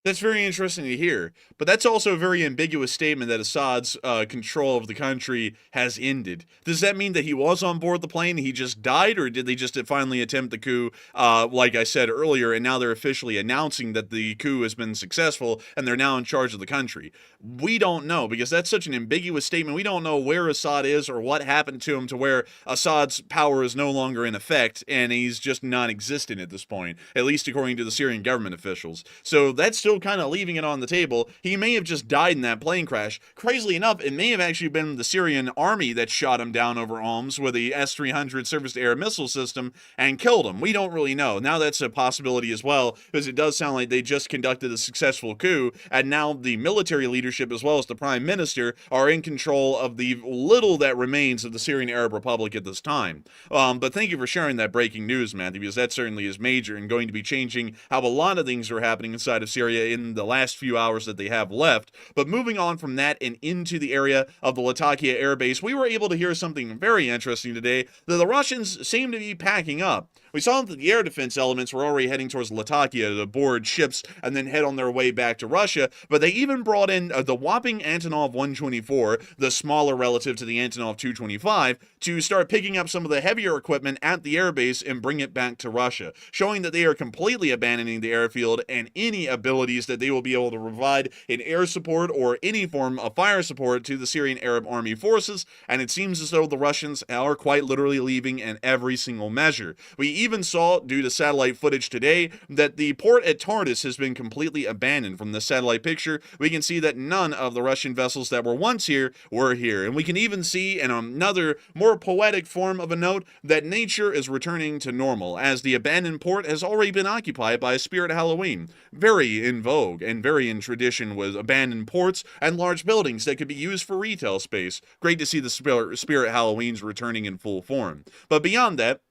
That's very interesting to hear, but that's also a very ambiguous statement that Assad's control of the country has ended. Does that mean that he was on board the plane, he just died, or did they just finally attempt the coup, like I said earlier, and now they're officially announcing that the coup has been successful, and they're now in charge of the country? We don't know, because that's such an ambiguous statement. We don't know where Assad is or what happened to him to where Assad's power is no longer in effect, and he's just non-existent at this point, at least according to the Syrian government officials. So that's still kind of leaving it on the table. He may have just died in that plane crash. Crazily enough, it may have actually been the Syrian army that shot him down over Homs with the S-300 surface-to-air missile system and killed him. We don't really know. Now that's a possibility as well, because it does sound like they just conducted a successful coup, and now the military leadership as well as the prime minister are in control of the little that remains of the Syrian Arab Republic at this time. But thank you for sharing that breaking news, Matthew, because that certainly is major and going to be changing how a lot of things are happening inside of Syria in the last few hours that they have left. But moving on from that and into the area of the Latakia air base, we were able to hear something very interesting today, that the Russians seem to be packing up. We saw that the air defense elements were already heading towards Latakia to board ships and then head on their way back to Russia, but they even brought in the whopping Antonov 124, the smaller relative to the Antonov 225, to start picking up some of the heavier equipment at the airbase and bring it back to Russia, showing that they are completely abandoning the airfield and any abilities that they will be able to provide in air support or any form of fire support to the Syrian Arab Army forces, and it seems as though the Russians are quite literally leaving in every single measure. We even saw, due to satellite footage today, that the port at Tartus has been completely abandoned. From the satellite picture, we can see that none of the Russian vessels that were once here were here. And we can even see, in another more poetic form of a note, that nature is returning to normal, as the abandoned port has already been occupied by a Spirit Halloween. Very in vogue and very in tradition with abandoned ports and large buildings that could be used for retail space. Great to see the Spirit Halloweens returning in full form. But beyond that,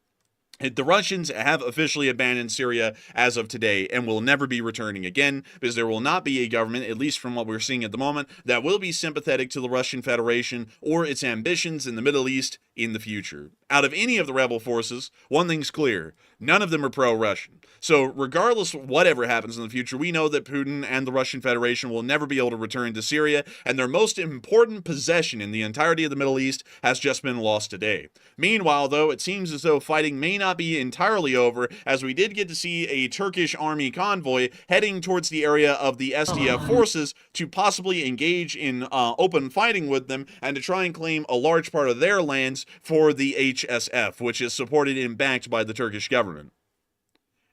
the Russians have officially abandoned Syria as of today and will never be returning again, because there will not be a government, at least from what we're seeing at the moment, that will be sympathetic to the Russian Federation or its ambitions in the Middle East in the future. Out of any of the rebel forces, one thing's clear: none of them are pro-Russian. So regardless of whatever happens in the future, we know that Putin and the Russian Federation will never be able to return to Syria, and their most important possession in the entirety of the Middle East has just been lost today. Meanwhile, though, it seems as though fighting may not be entirely over, as we did get to see a Turkish army convoy heading towards the area of the SDF forces to possibly engage in open fighting with them and to try and claim a large part of their lands for the HSF, which is supported and backed by the Turkish government.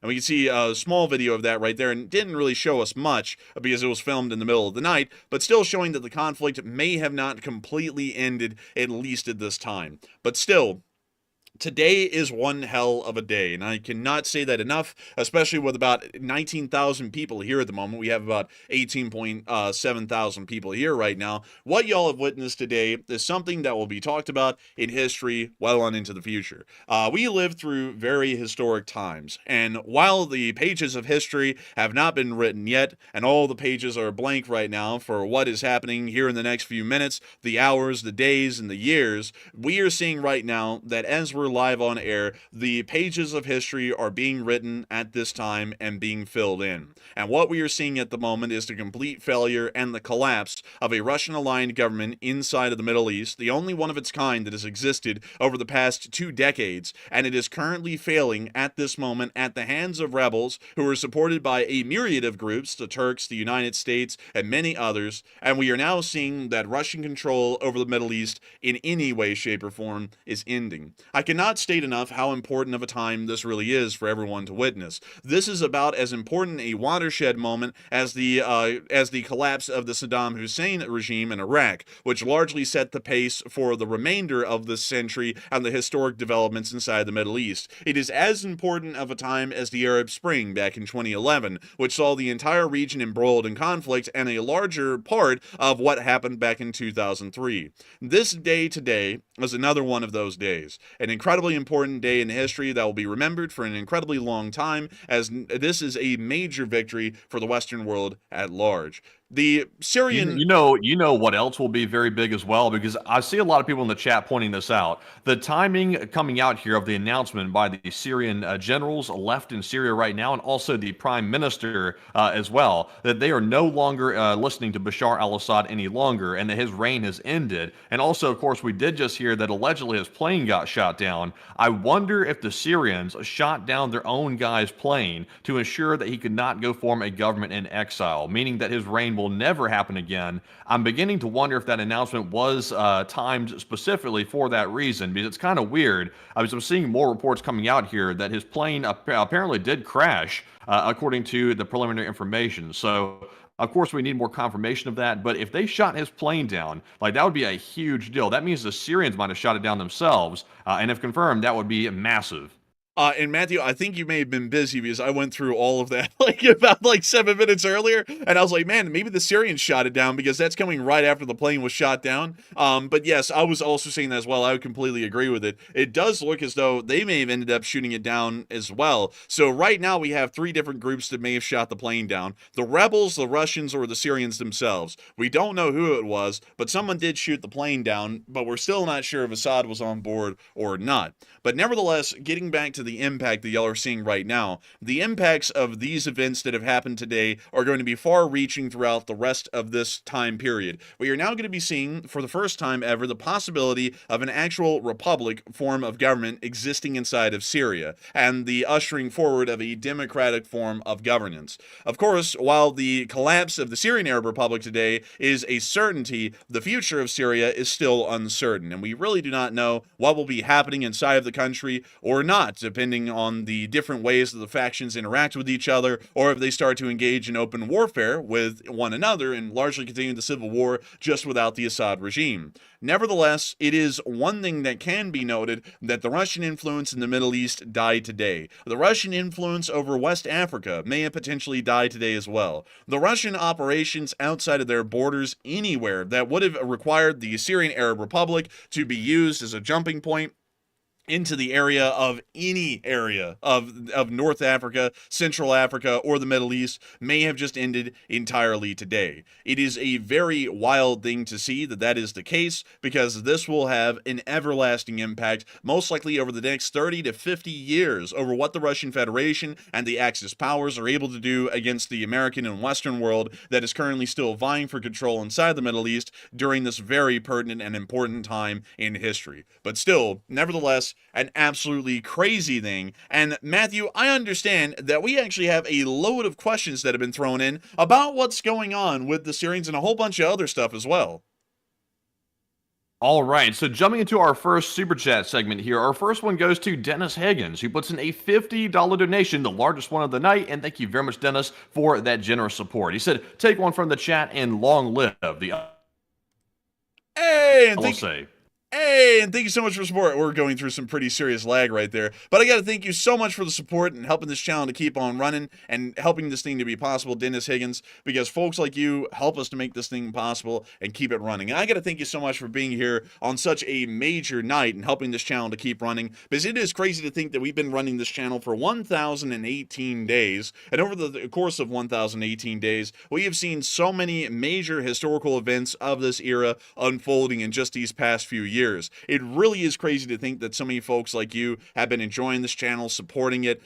And we can see a small video of that right there, and it didn't really show us much because it was filmed in the middle of the night, but still showing that the conflict may have not completely ended, at least at this time. But still, today is one hell of a day, and I cannot say that enough, especially with about 19,000 people here at the moment. We have about 18.7 thousand people here right now. What y'all have witnessed today is something that will be talked about in history well on into the future. We live through very historic times, and while the pages of history have not been written yet, and all the pages are blank right now for what is happening here in the next few minutes, the hours, the days, and the years, we are seeing right now that as we're live on air, the pages of history are being written at this time and being filled in. And what we are seeing at the moment is the complete failure and the collapse of a Russian-aligned government inside of the Middle East, the only one of its kind that has existed over the past 2 decades, and it is currently failing at this moment at the hands of rebels who are supported by a myriad of groups, the Turks, the United States, and many others, and we are now seeing that Russian control over the Middle East in any way, shape, or form is ending. I cannot state enough how important of a time this really is for everyone to witness. This is about as important a watershed moment as the collapse of the Saddam Hussein regime in Iraq, which largely set the pace for the remainder of this century and the historic developments inside the Middle East. It is as important of a time as the Arab Spring back in 2011, which saw the entire region embroiled in conflict and a larger part of what happened back in 2003. This day today was another one of those days, an incredibly important day in history that will be remembered for an incredibly long time, as this is a major victory for the Western world at large. The Syrian... You know what else will be very big as well, because I see a lot of people in the chat pointing this out. The timing coming out here of the announcement by the Syrian generals left in Syria right now, and also the prime minister as well, that they are no longer listening to Bashar al-Assad any longer, and that his reign has ended. And also, of course, we did just hear that allegedly his plane got shot down. I wonder if the Syrians shot down their own guy's plane to ensure that he could not go form a government in exile, meaning that his reign will never happen again. I'm beginning to wonder if that announcement was timed specifically for that reason, because it's kind of weird. I'm seeing more reports coming out here that his plane apparently did crash, according to the preliminary information. So, of course, we need more confirmation of that, but if they shot his plane down, like, that would be a huge deal. That means the Syrians might have shot it down themselves, and if confirmed, that would be massive. And Matthew, I think you may have been busy because I went through all of that about 7 minutes earlier, and I was like, man, maybe the Syrians shot it down because that's coming right after the plane was shot down. But yes, I was also saying that as well. I would completely agree with it. It does look as though they may have ended up shooting it down as well. So right now we have 3 different groups that may have shot the plane down: the rebels, the Russians, or the Syrians themselves. We don't know who it was, but someone did shoot the plane down, but we're still not sure if Assad was on board or not. But nevertheless, getting back to the impact that y'all are seeing right now, the impacts of these events that have happened today are going to be far-reaching throughout the rest of this time period. We are now going to be seeing, for the first time ever, the possibility of an actual republic form of government existing inside of Syria, and the ushering forward of a democratic form of governance. Of course, while the collapse of the Syrian Arab Republic today is a certainty, the future of Syria is still uncertain, and we really do not know what will be happening inside of the country or not, depending on the different ways that the factions interact with each other, or if they start to engage in open warfare with one another and largely continue the civil war just without the Assad regime. Nevertheless, it is one thing that can be noted, that the Russian influence in the Middle East died today. The Russian influence over West Africa may have potentially died today as well. The Russian operations outside of their borders anywhere that would have required the Syrian Arab Republic to be used as a jumping point into the area of any area of North Africa, Central Africa, or the Middle East may have just ended entirely today. It is a very wild thing to see that that is the case, because this will have an everlasting impact, most likely over the next 30 to 50 years, over what the Russian Federation and the Axis powers are able to do against the American and Western world that is currently still vying for control inside the Middle East during this very pertinent and important time in history. But still, nevertheless, an absolutely crazy thing. And Matthew, I understand that we actually have a load of questions that have been thrown in about what's going on with the Syrians and a whole bunch of other stuff as well. All right, so jumping into our first Super Chat segment here, our first one goes to Dennis Higgins, who puts in a $50 donation, the largest one of the night, and thank you very much, Dennis, for that generous support. He said, take one from the chat and long live the... Hey, and Hey, and thank you so much for support. We're going through some pretty serious lag right there. But I got to thank you so much for the support and helping this channel to keep on running and helping this thing to be possible, Dennis Higgins, because folks like you help us to make this thing possible and keep it running. And I got to thank you so much for being here on such a major night and helping this channel to keep running, because it is crazy to think that we've been running this channel for 1,018 days. And over the course of 1,018 days, we have seen so many major historical events of this era unfolding in just these past few years. years. It really is crazy to think that so many folks like you have been enjoying this channel, supporting it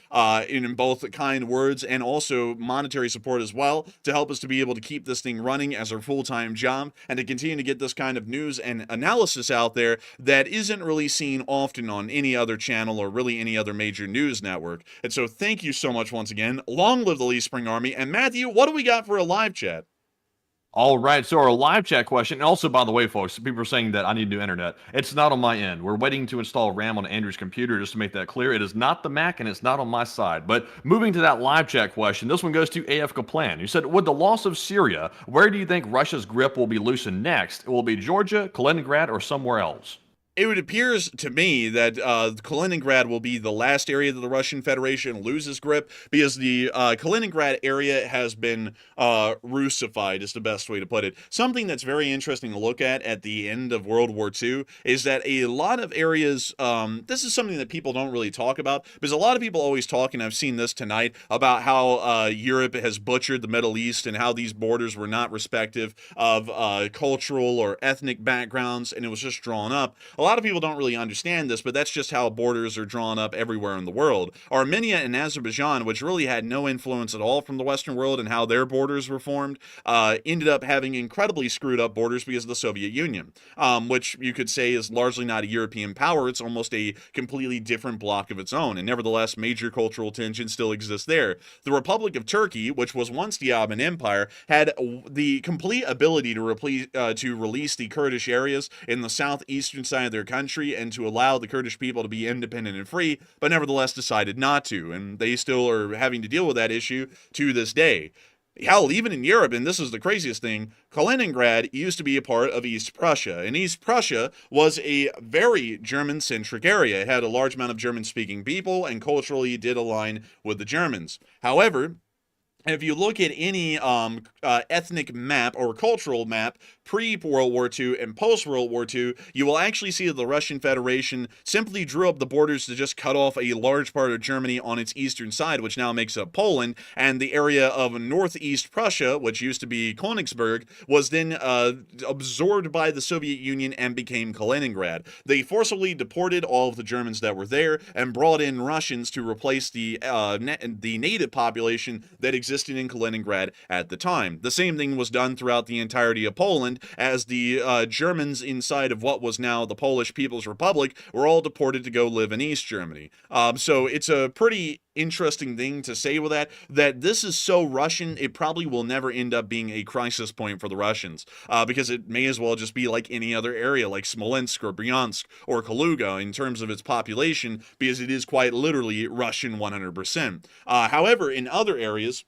in both kind words and also monetary support as well, to help us to be able to keep this thing running as our full-time job and to continue to get this kind of news and analysis out there that isn't really seen often on any other channel or really any other major news network. And so thank you so much once again. Long live the Lee Spring Army. And Matthew, what do we got for a live chat? All right, so our live chat question, and also, by the way, folks, people are saying that I need new internet. It's not on my end. We're waiting to install RAM on Andrew's computer, just to make that clear. It is not the Mac, and it's not on my side. But moving to that live chat question, this one goes to AF Kaplan. You said, with the loss of Syria, where do you think Russia's grip will be loosened next? Will it be Georgia, Kaliningrad, or somewhere else? It would appear to me that Kaliningrad will be the last area that the Russian Federation loses grip, because the Kaliningrad area has been Russified, is the best way to put it. Something that's very interesting to look at the end of World War II is that a lot of areas, this is something that people don't really talk about, because a lot of people always talk, and I've seen this tonight, about how Europe has butchered the Middle East and how these borders were not respective of cultural or ethnic backgrounds, and it was just drawn up. A lot of people don't really understand this, but that's just how borders are drawn up everywhere in the world. Armenia and Azerbaijan, which really had no influence at all from the Western world and how their borders were formed, ended up having incredibly screwed up borders because of the Soviet Union, which you could say is largely not a European power. It's almost a completely different block of its own, and nevertheless, major cultural tension still exists there. The Republic of Turkey, which was once the Ottoman Empire, had the complete ability to release the Kurdish areas in the southeastern side of their country and to allow the Kurdish people to be independent and free, but nevertheless decided not to, and they still are having to deal with that issue to this day. Hell, even in Europe, and this is the craziest thing, Kaliningrad used to be a part of East Prussia, and East Prussia was a very German-centric area. It had a large amount of German-speaking people, and culturally did align with the Germans. However, if you look at any ethnic map or cultural map pre-World War II and post-World War II, you will actually see that the Russian Federation simply drew up the borders to just cut off a large part of Germany on its eastern side, which now makes up Poland, and the area of northeast Prussia, which used to be Königsberg, was then absorbed by the Soviet Union and became Kaliningrad. They forcibly deported all of the Germans that were there and brought in Russians to replace the native population that existed in Kaliningrad at the time. The same thing was done throughout the entirety of Poland, as the Germans inside of what was now the Polish People's Republic were all deported to go live in East Germany. So it's a pretty interesting thing to say with that this is so Russian, it probably will never end up being a crisis point for the Russians, because it may as well just be like any other area, like Smolensk or Bryansk or Kaluga in terms of its population, because it is quite literally Russian 100%. However, in other areas,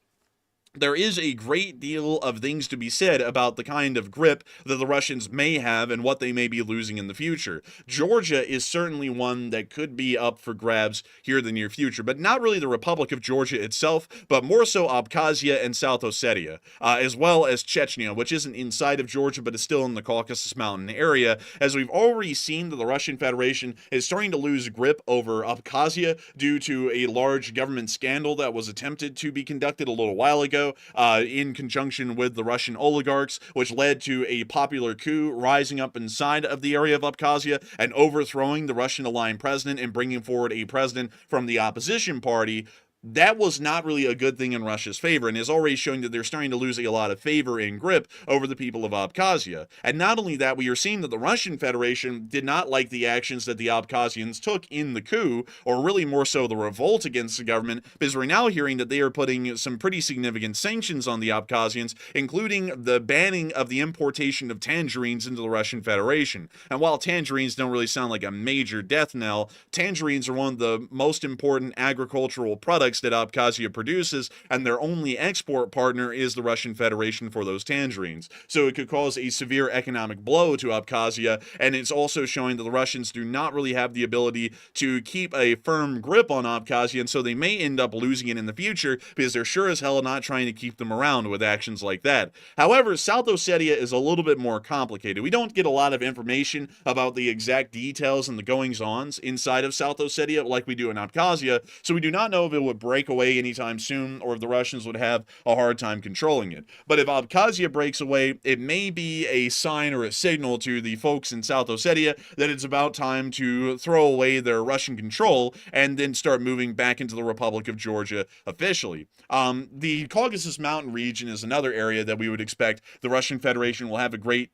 there is a great deal of things to be said about the kind of grip that the Russians may have and what they may be losing in the future. Georgia is certainly one that could be up for grabs here in the near future, but not really the Republic of Georgia itself, but more so Abkhazia and South Ossetia, as well as Chechnya, which isn't inside of Georgia, but is still in the Caucasus Mountain area, as we've already seen that the Russian Federation is starting to lose grip over Abkhazia due to a large government scandal that was attempted to be conducted a little while ago, in conjunction with the Russian oligarchs, which led to a popular coup rising up inside of the area of Abkhazia and overthrowing the Russian-aligned president and bringing forward a president from the opposition party. That was not really a good thing in Russia's favor, and is already showing that they're starting to lose a lot of favor and grip over the people of Abkhazia. And not only that, we are seeing that the Russian Federation did not like the actions that the Abkhazians took in the coup, or really more so the revolt against the government, because we're now hearing that they are putting some pretty significant sanctions on the Abkhazians, including the banning of the importation of tangerines into the Russian Federation. And while tangerines don't really sound like a major death knell, tangerines are one of the most important agricultural products that Abkhazia produces, and their only export partner is the Russian Federation for those tangerines. So it could cause a severe economic blow to Abkhazia, and it's also showing that the Russians do not really have the ability to keep a firm grip on Abkhazia, and so they may end up losing it in the future, because they're sure as hell not trying to keep them around with actions like that. However, South Ossetia is a little bit more complicated. We don't get a lot of information about the exact details and the goings-ons inside of South Ossetia like we do in Abkhazia, so we do not know if it would break away anytime soon, or if the Russians would have a hard time controlling it. But if Abkhazia breaks away, it may be a sign or a signal to the folks in South Ossetia that it's about time to throw away their Russian control and then start moving back into the Republic of Georgia officially. The Caucasus Mountain region is another area that we would expect the Russian Federation will have a great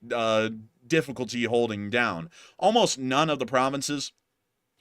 difficulty holding down. Almost none of the provinces,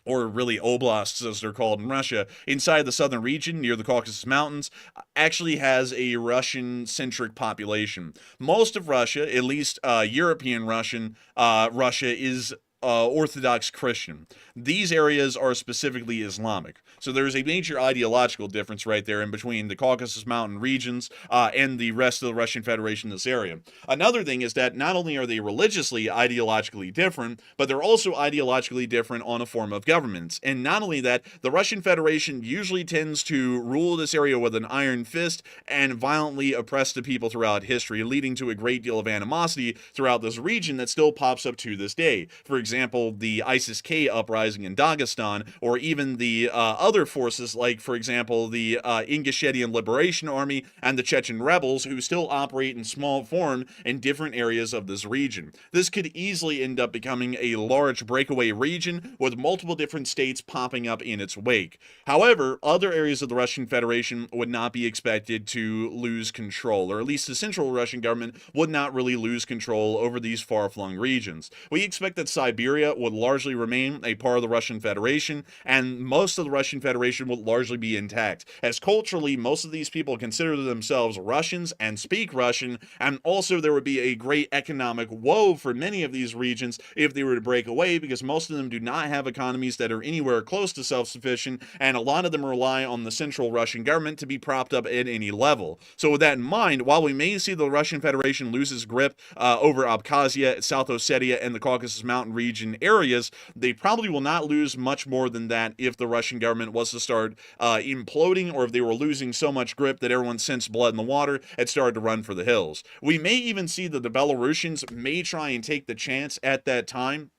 or really oblasts as they're called in Russia, inside the southern region near the Caucasus Mountains, actually has a Russian-centric population. Most of Russia, at least European Russia, is Orthodox Christian. These areas are specifically Islamic. So there's a major ideological difference right there in between the Caucasus Mountain regions and the rest of the Russian Federation in this area. Another thing is that not only are they religiously ideologically different, but they're also ideologically different on a form of governments. And not only that, the Russian Federation usually tends to rule this area with an iron fist and violently oppress the people throughout history, leading to a great deal of animosity throughout this region that still pops up to this day. For example, the ISIS-K uprising in Dagestan, or even the other forces like, for example, the Ingushetian Liberation Army and the Chechen rebels, who still operate in small form in different areas of this region. This could easily end up becoming a large breakaway region with multiple different states popping up in its wake. However, other areas of the Russian Federation would not be expected to lose control, or at least the central Russian government would not really lose control over these far-flung regions. We expect that Siberia would largely remain a part of the Russian Federation, and most of the Russian Federation would largely be intact, as culturally most of these people consider themselves Russians and speak Russian, and also there would be a great economic woe for many of these regions if they were to break away, because most of them do not have economies that are anywhere close to self-sufficient, and a lot of them rely on the central Russian government to be propped up at any level. So with that in mind, while we may see the Russian Federation lose its grip over Abkhazia, South Ossetia, and the Caucasus Mountain region areas, they probably will not lose much more than that if the Russian government was to start imploding, or if they were losing so much grip that everyone sensed blood in the water and started to run for the hills. We may even see that the Belarusians may try and take the chance at that time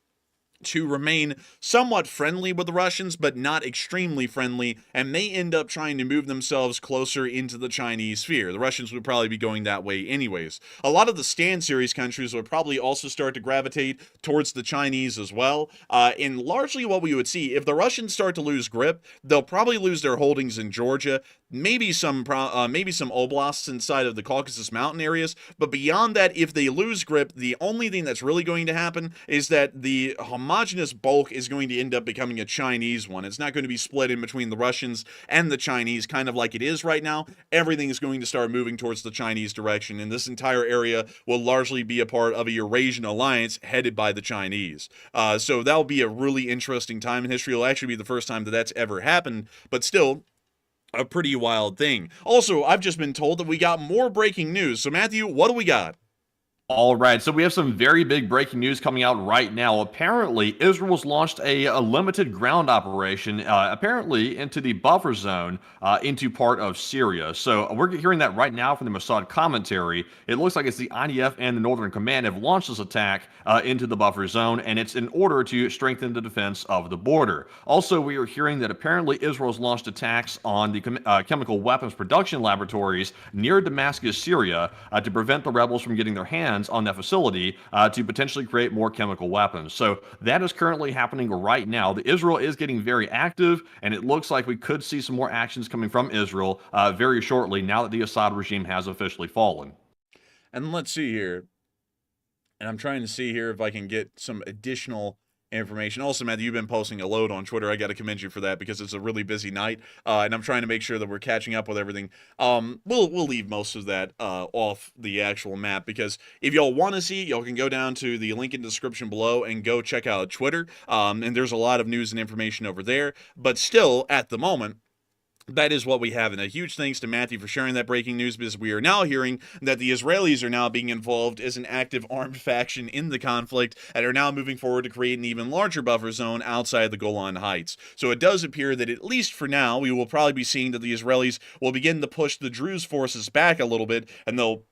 to remain somewhat friendly with the Russians, but not extremely friendly, and may end up trying to move themselves closer into the Chinese sphere. The Russians would probably be going that way anyways. A lot of the Stand series countries would probably also start to gravitate towards the Chinese as well, and largely what we would see, if the Russians start to lose grip, they'll probably lose their holdings in Georgia, maybe some oblasts inside of the Caucasus Mountain areas, but beyond that, if they lose grip, the only thing that's really going to happen is that the homogenous bulk is going to end up becoming a Chinese one. It's not going to be split in between the Russians and the Chinese, kind of like it is right now. Everything is going to start moving towards the Chinese direction, and this entire area will largely be a part of a Eurasian alliance headed by the Chinese. So that'll be a really interesting time in history. It'll actually be the first time that that's ever happened, but still, a pretty wild thing. Also, I've just been told that we got more breaking news. So, Matthew, what do we got? All right, so we have some very big breaking news coming out right now. Apparently, Israel's launched a limited ground operation, apparently into the buffer zone, into part of Syria. So we're hearing that right now from the Mossad commentary. It looks like it's the IDF and the Northern Command have launched this attack into the buffer zone, and it's in order to strengthen the defense of the border. Also, we are hearing that apparently Israel's launched attacks on the chemical weapons production laboratories near Damascus, Syria, to prevent the rebels from getting their hands on that facility to potentially create more chemical weapons. So that is currently happening right now. The Israel is getting very active, and it looks like we could see some more actions coming from Israel very shortly now that the Assad regime has officially fallen. And let's see here. And I'm trying to see here if I can get some additional information. Also, Matthew, you've been posting a load on Twitter. I got to commend you for that because it's a really busy night, and I'm trying to make sure that we're catching up with everything. We'll leave most of that off the actual map, because if y'all want to see, y'all can go down to the link in the description below and go check out Twitter, and there's a lot of news and information over there. But still, at the moment, that is what we have, and a huge thanks to Matthew for sharing that breaking news, because we are now hearing that the Israelis are now being involved as an active armed faction in the conflict and are now moving forward to create an even larger buffer zone outside the Golan Heights. So it does appear that, at least for now, we will probably be seeing that the Israelis will begin to push the Druze forces back a little bit, and they'll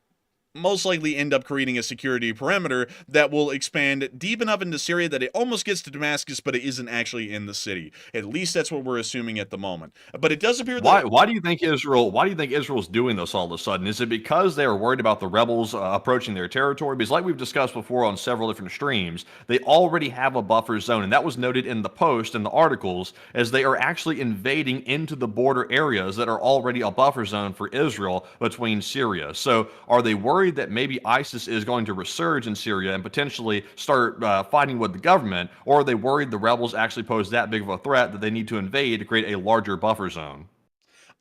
most likely end up creating a security perimeter that will expand deep enough into Syria that it almost gets to Damascus, but it isn't actually in the city. At least that's what we're assuming at the moment. But it does appear that Why do you think Israel's doing this all of a sudden? Is it because they are worried about the rebels approaching their territory? Because like we've discussed before on several different streams, they already have a buffer zone, and that was noted in the post and the articles as they are actually invading into the border areas that are already a buffer zone for Israel between Syria. So are they worried that maybe ISIS is going to resurge in Syria and potentially start fighting with the government, or are they worried the rebels actually pose that big of a threat that they need to invade to create a larger buffer zone?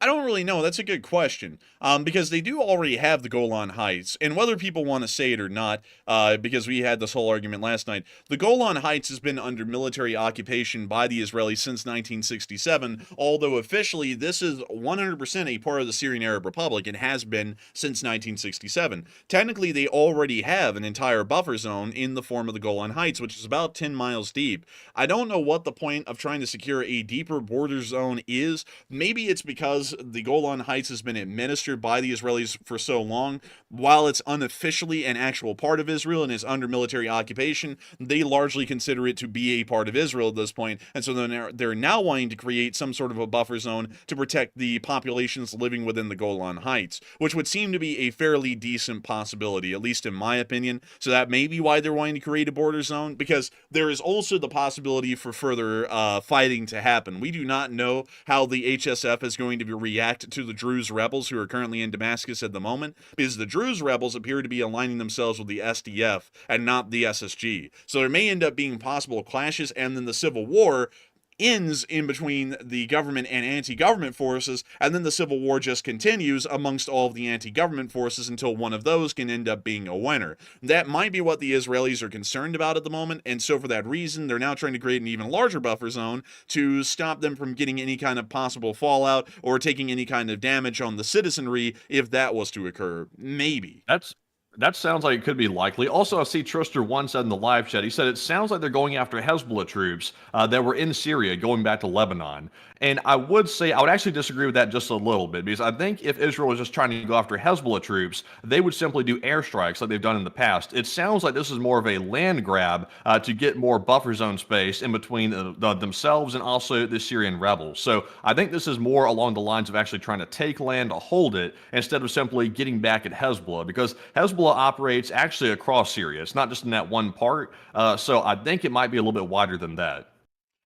I don't really know. That's a good question. Because they do already have the Golan Heights, and whether people want to say it or not, because we had this whole argument last night, the Golan Heights has been under military occupation by the Israelis since 1967, although officially this is 100% a part of the Syrian Arab Republic and has been since 1967. Technically, they already have an entire buffer zone in the form of the Golan Heights, which is about 10 miles deep. I don't know what the point of trying to secure a deeper border zone is. Maybe it's because the Golan Heights has been administered by the Israelis for so long. While it's unofficially an actual part of Israel and is under military occupation, they largely consider it to be a part of Israel at this point, and so they're now wanting to create some sort of a buffer zone to protect the populations living within the Golan Heights, which would seem to be a fairly decent possibility, at least in my opinion. So that may be why they're wanting to create a border zone, because there is also the possibility for further fighting to happen. We do not know how the HSF is going to react to the Druze rebels who are currently in Damascus at the moment, because the Druze rebels appear to be aligning themselves with the SDF and not the SSG. So there may end up being possible clashes, and then the civil war ends in between the government and anti-government forces, and then the civil war just continues amongst all of the anti-government forces until one of those can end up being a winner. That might be what the Israelis are concerned about at the moment, and so for that reason, they're now trying to create an even larger buffer zone to stop them from getting any kind of possible fallout or taking any kind of damage on the citizenry if that was to occur. Maybe. That sounds like it could be likely. Also, I see Trister1 said in the live chat, he said it sounds like they're going after Hezbollah troops that were in Syria going back to Lebanon. And I would say, I would actually disagree with that just a little bit, because I think if Israel was just trying to go after Hezbollah troops, they would simply do airstrikes like they've done in the past. It sounds like this is more of a land grab to get more buffer zone space in between themselves and also the Syrian rebels. So I think this is more along the lines of actually trying to take land to hold it instead of simply getting back at Hezbollah, because Hezbollah operates actually across Syria. It's not just in that one part. So I think it might be a little bit wider than that.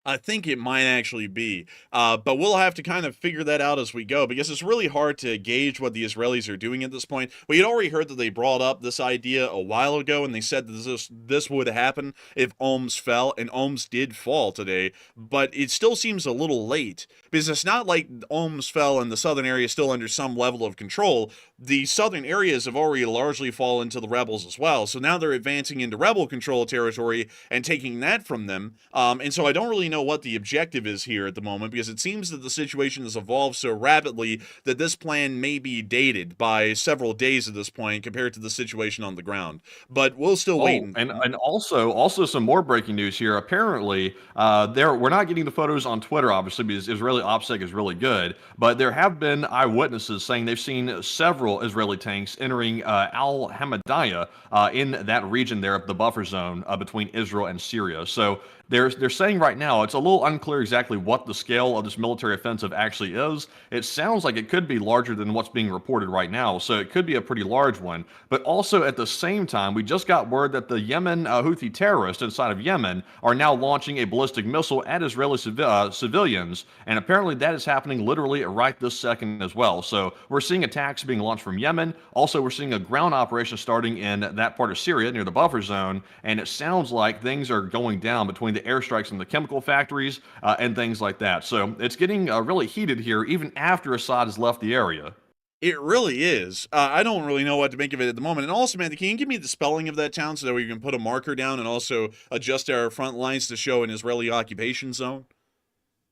I think it might actually be, but we'll have to kind of figure that out as we go, because it's really hard to gauge what the Israelis are doing at this point. We had already heard that they brought up this idea a while ago, and they said that this would happen if Homs fell, and Homs did fall today, but it still seems a little late, because it's not like Homs fell and the southern area is still under some level of control. The southern areas have already largely fallen to the rebels as well, so now they're advancing into rebel control territory and taking that from them, and so I don't really know what the objective is here at the moment, because it seems that the situation has evolved so rapidly that this plan may be dated by several days at this point compared to the situation on the ground. But we'll still wait. And also some more breaking news here. Apparently, we're not getting the photos on Twitter, obviously, because Israeli OPSEC is really good, but there have been eyewitnesses saying they've seen several Israeli tanks entering Al Hamadiyah in that region there of the buffer zone between Israel and Syria. So they're saying right now it's a little unclear exactly what the scale of this military offensive actually is. It sounds like it could be larger than what's being reported right now, so it could be a pretty large one. But also at the same time, we just got word that the Yemen Houthi terrorists inside of Yemen are now launching a ballistic missile at Israeli civilians, and apparently that is happening literally right this second as well. So we're seeing attacks being launched from Yemen. Also, we're seeing a ground operation starting in that part of Syria near the buffer zone, and it sounds like things are going down between the airstrikes in the chemical factories and things like that. So it's getting really heated here even after Assad has left the area. It really is. I don't really know what to make of it at the moment. And also, Samantha, can you give me the spelling of that town so that we can put a marker down and also adjust our front lines to show an Israeli occupation zone?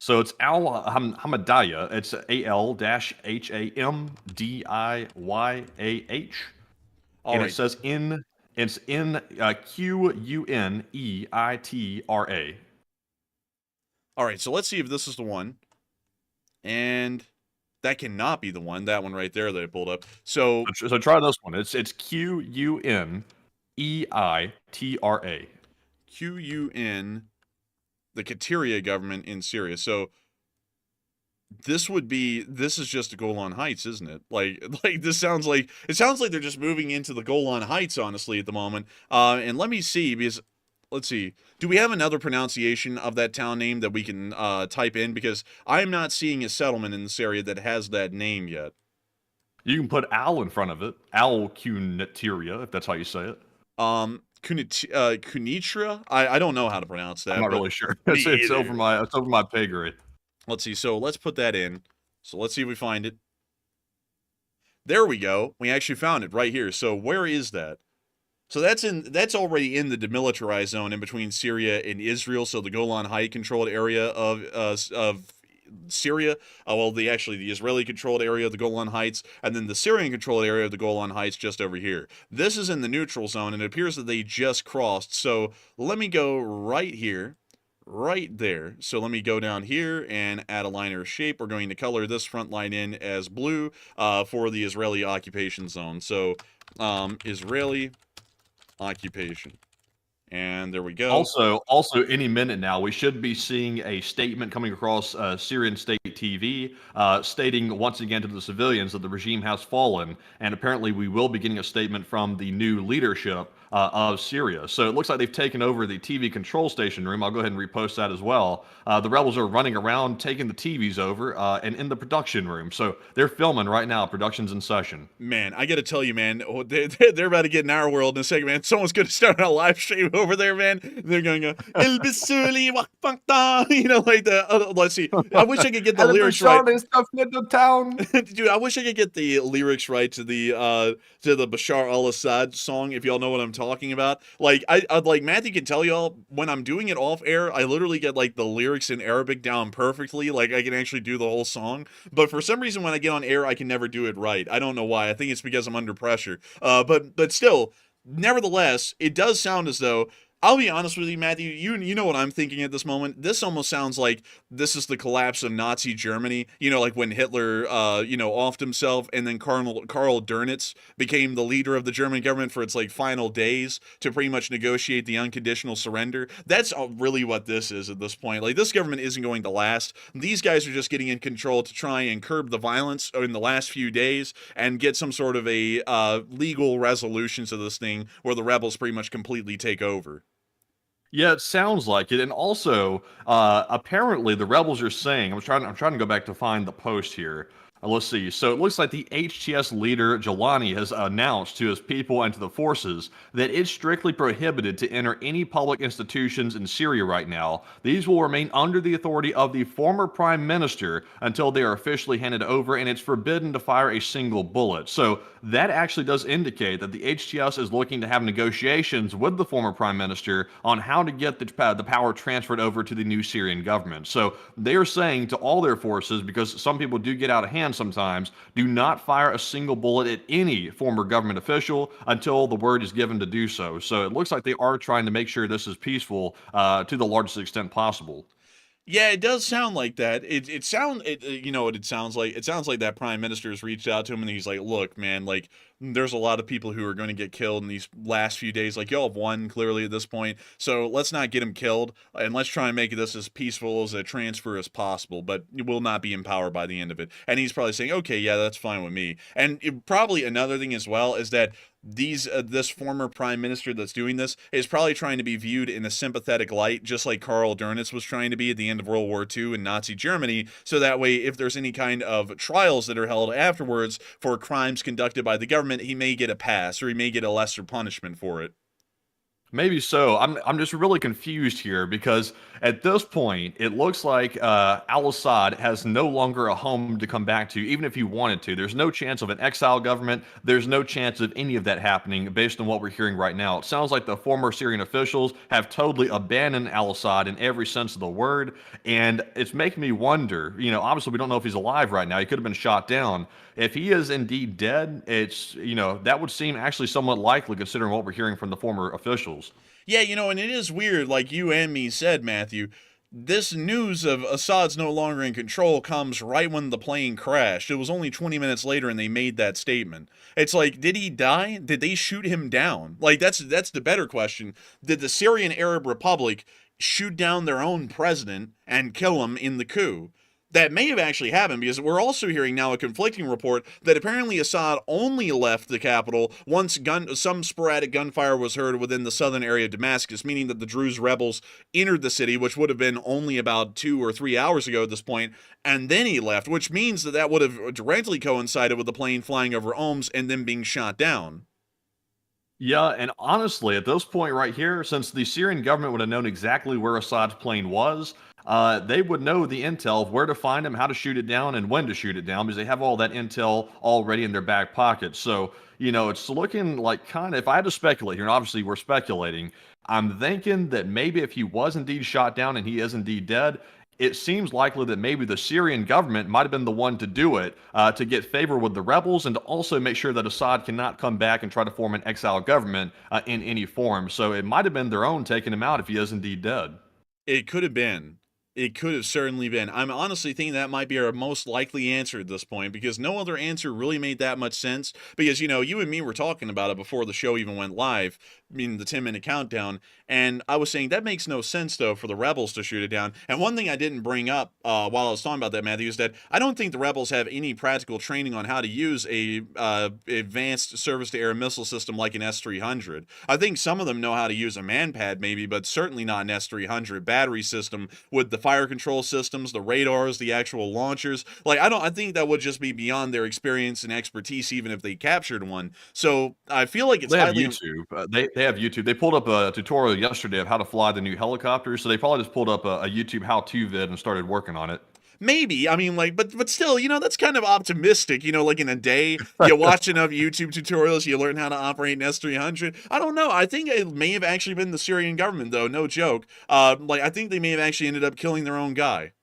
So it's Al Hamadiyah. It's Al-Hamadiyah. All and right. it says it's in Quneitra. All right, so let's see if this is the one. And That cannot be the one. That one right there that I pulled up. So So try this one. It's Quneitra. QUN, the Qatar government in Syria. So this is just Golan Heights, isn't it? Like this sounds like they're just moving into the Golan Heights, honestly, at the moment. And let me see, because let's see, do we have another pronunciation of that town name that we can type in? Because I'm not seeing a settlement in this area that has that name yet. You can put Al in front of it. Al Quneitra, if that's how you say it. Kunitra? I don't know how to pronounce that. I'm not but really sure. me It's either. over my pay grade. Let's see. So let's put that in. So let's see if we find it. There we go. We actually found it right here. So where is that? So that's already in the demilitarized zone in between Syria and Israel. So the Golan Heights controlled area of Syria. Well, the Israeli controlled area of the Golan Heights, and then the Syrian controlled area of the Golan Heights just over here. This is in the neutral zone, and it appears that they just crossed. So let me go right here. Right there. So let me go down here and add a line or shape. We're going to color this front line in as blue for the Israeli occupation zone. So Israeli occupation. And there we go. Also, any minute now, we should be seeing a statement coming across Syrian state TV stating once again to the civilians that the regime has fallen. And apparently we will be getting a statement from the new leadership of Syria. So it looks like they've taken over the TV control station room. I'll go ahead and repost that as well. The rebels are running around, taking the TVs over and in the production room. So they're filming right now. Production's in session. Man, I got to tell you, man, they're about to get in our world in a second, man. Someone's going to start a live stream over there, man. They're going to go, El Bisuli Wakfakta, like the, let's see. I wish I could get the lyrics right. Dude, I wish I could get the lyrics right to the Bashar al-Assad song, if y'all know what I'm talking about. Like, I'd like, Matthew can tell y'all, when I'm doing it off air, I literally get, like, the lyrics in Arabic down perfectly. Like, I can actually do the whole song. But for some reason, when I get on air, I can never do it right. I don't know why. I think it's because I'm under pressure. But still, nevertheless, it does sound as though, I'll be honest with you, Matthew, you know what I'm thinking at this moment? This almost sounds like this is the collapse of Nazi Germany, like when Hitler, offed himself, and then Karl Dönitz became the leader of the German government for its, like, final days to pretty much negotiate the unconditional surrender. That's really what this is at this point. Like, this government isn't going to last. These guys are just getting in control to try and curb the violence in the last few days and get some sort of a legal resolution to this thing where the rebels pretty much completely take over. Yeah, it sounds like it. And also, apparently the rebels are saying, I'm trying to go back to find the post here. Let's see. So it looks like the HTS leader, Jelani, has announced to his people and to the forces that it's strictly prohibited to enter any public institutions in Syria right now. These will remain under the authority of the former prime minister until they are officially handed over, and it's forbidden to fire a single bullet. So that actually does indicate that the HTS is looking to have negotiations with the former prime minister on how to get the power transferred over to the new Syrian government. So they are saying to all their forces, because some people do get out of hand sometimes, do not fire a single bullet at any former government official until the word is given to do so. So it looks like they are trying to make sure this is peaceful to the largest extent possible. Yeah, it does sound like that. You know what it sounds like? It sounds like that prime minister has reached out to him and he's like, look, man, like, there's a lot of people who are going to get killed in these last few days. Like, y'all have won clearly at this point. So let's not get them killed, and let's try and make this as peaceful as a transfer as possible, but you will not be in power by the end of it. And he's probably saying, okay, yeah, that's fine with me. And probably another thing as well is that this former prime minister that's doing this is probably trying to be viewed in a sympathetic light, just like Karl Dönitz was trying to be at the end of World War II in Nazi Germany. So that way, if there's any kind of trials that are held afterwards for crimes conducted by the government, he may get a pass, or he may get a lesser punishment for it. Maybe so. I'm just really confused here because at this point, it looks like al-Assad has no longer a home to come back to, even if he wanted to. There's no chance of an exile government. There's no chance of any of that happening based on what we're hearing right now. It sounds like the former Syrian officials have totally abandoned al-Assad in every sense of the word, and it's making me wonder, obviously we don't know if he's alive right now. He could have been shot down. If he is indeed dead, it's, that would seem actually somewhat likely considering what we're hearing from the former officials. Yeah, and it is weird, like you and me said, Matthew, this news of Assad's no longer in control comes right when the plane crashed. It was only 20 minutes later and they made that statement. It's like, did he die? Did they shoot him down? Like, that's the better question. Did the Syrian Arab Republic shoot down their own president and kill him in the coup? That may have actually happened, because we're also hearing now a conflicting report that apparently Assad only left the capital once some sporadic gunfire was heard within the southern area of Damascus, meaning that the Druze rebels entered the city, which would have been only about 2 or 3 hours ago at this point, and then he left, which means that that would have directly coincided with the plane flying over Homs and then being shot down. Yeah, and honestly, at this point right here, since the Syrian government would have known exactly where Assad's plane was, they would know the intel of where to find him, how to shoot it down, and when to shoot it down, because they have all that intel already in their back pocket. So, it's looking like kind of, if I had to speculate here, and obviously we're speculating, I'm thinking that maybe if he was indeed shot down and he is indeed dead, it seems likely that maybe the Syrian government might have been the one to do it, to get favor with the rebels and to also make sure that Assad cannot come back and try to form an exile government in any form. So it might have been their own taking him out if he is indeed dead. It could have been. It could have certainly been. I'm honestly thinking that might be our most likely answer at this point, because no other answer really made that much sense. Because, you and me were talking about it before the show even went live, meaning the 10-minute countdown, and I was saying that makes no sense, though, for the rebels to shoot it down. And one thing I didn't bring up while I was talking about that, Matthew, is that I don't think the rebels have any practical training on how to use a advanced surface-to-air missile system like an S-300. I think some of them know how to use a manpad, maybe, but certainly not an S-300 battery system with the fire control systems, the radars, the actual launchers. Like, I think that would just be beyond their experience and expertise, even if they captured one. So I feel like it's They have highly... YouTube. They have YouTube. They pulled up a tutorial yesterday of how to fly the new helicopters, so they probably just pulled up a YouTube how-to vid and started working on it. Maybe. I mean, like, but still, that's kind of optimistic. Like in a day, you watch enough YouTube tutorials, you learn how to operate an S-300. I don't know. I think it may have actually been the Syrian government, though. No joke. I think they may have actually ended up killing their own guy.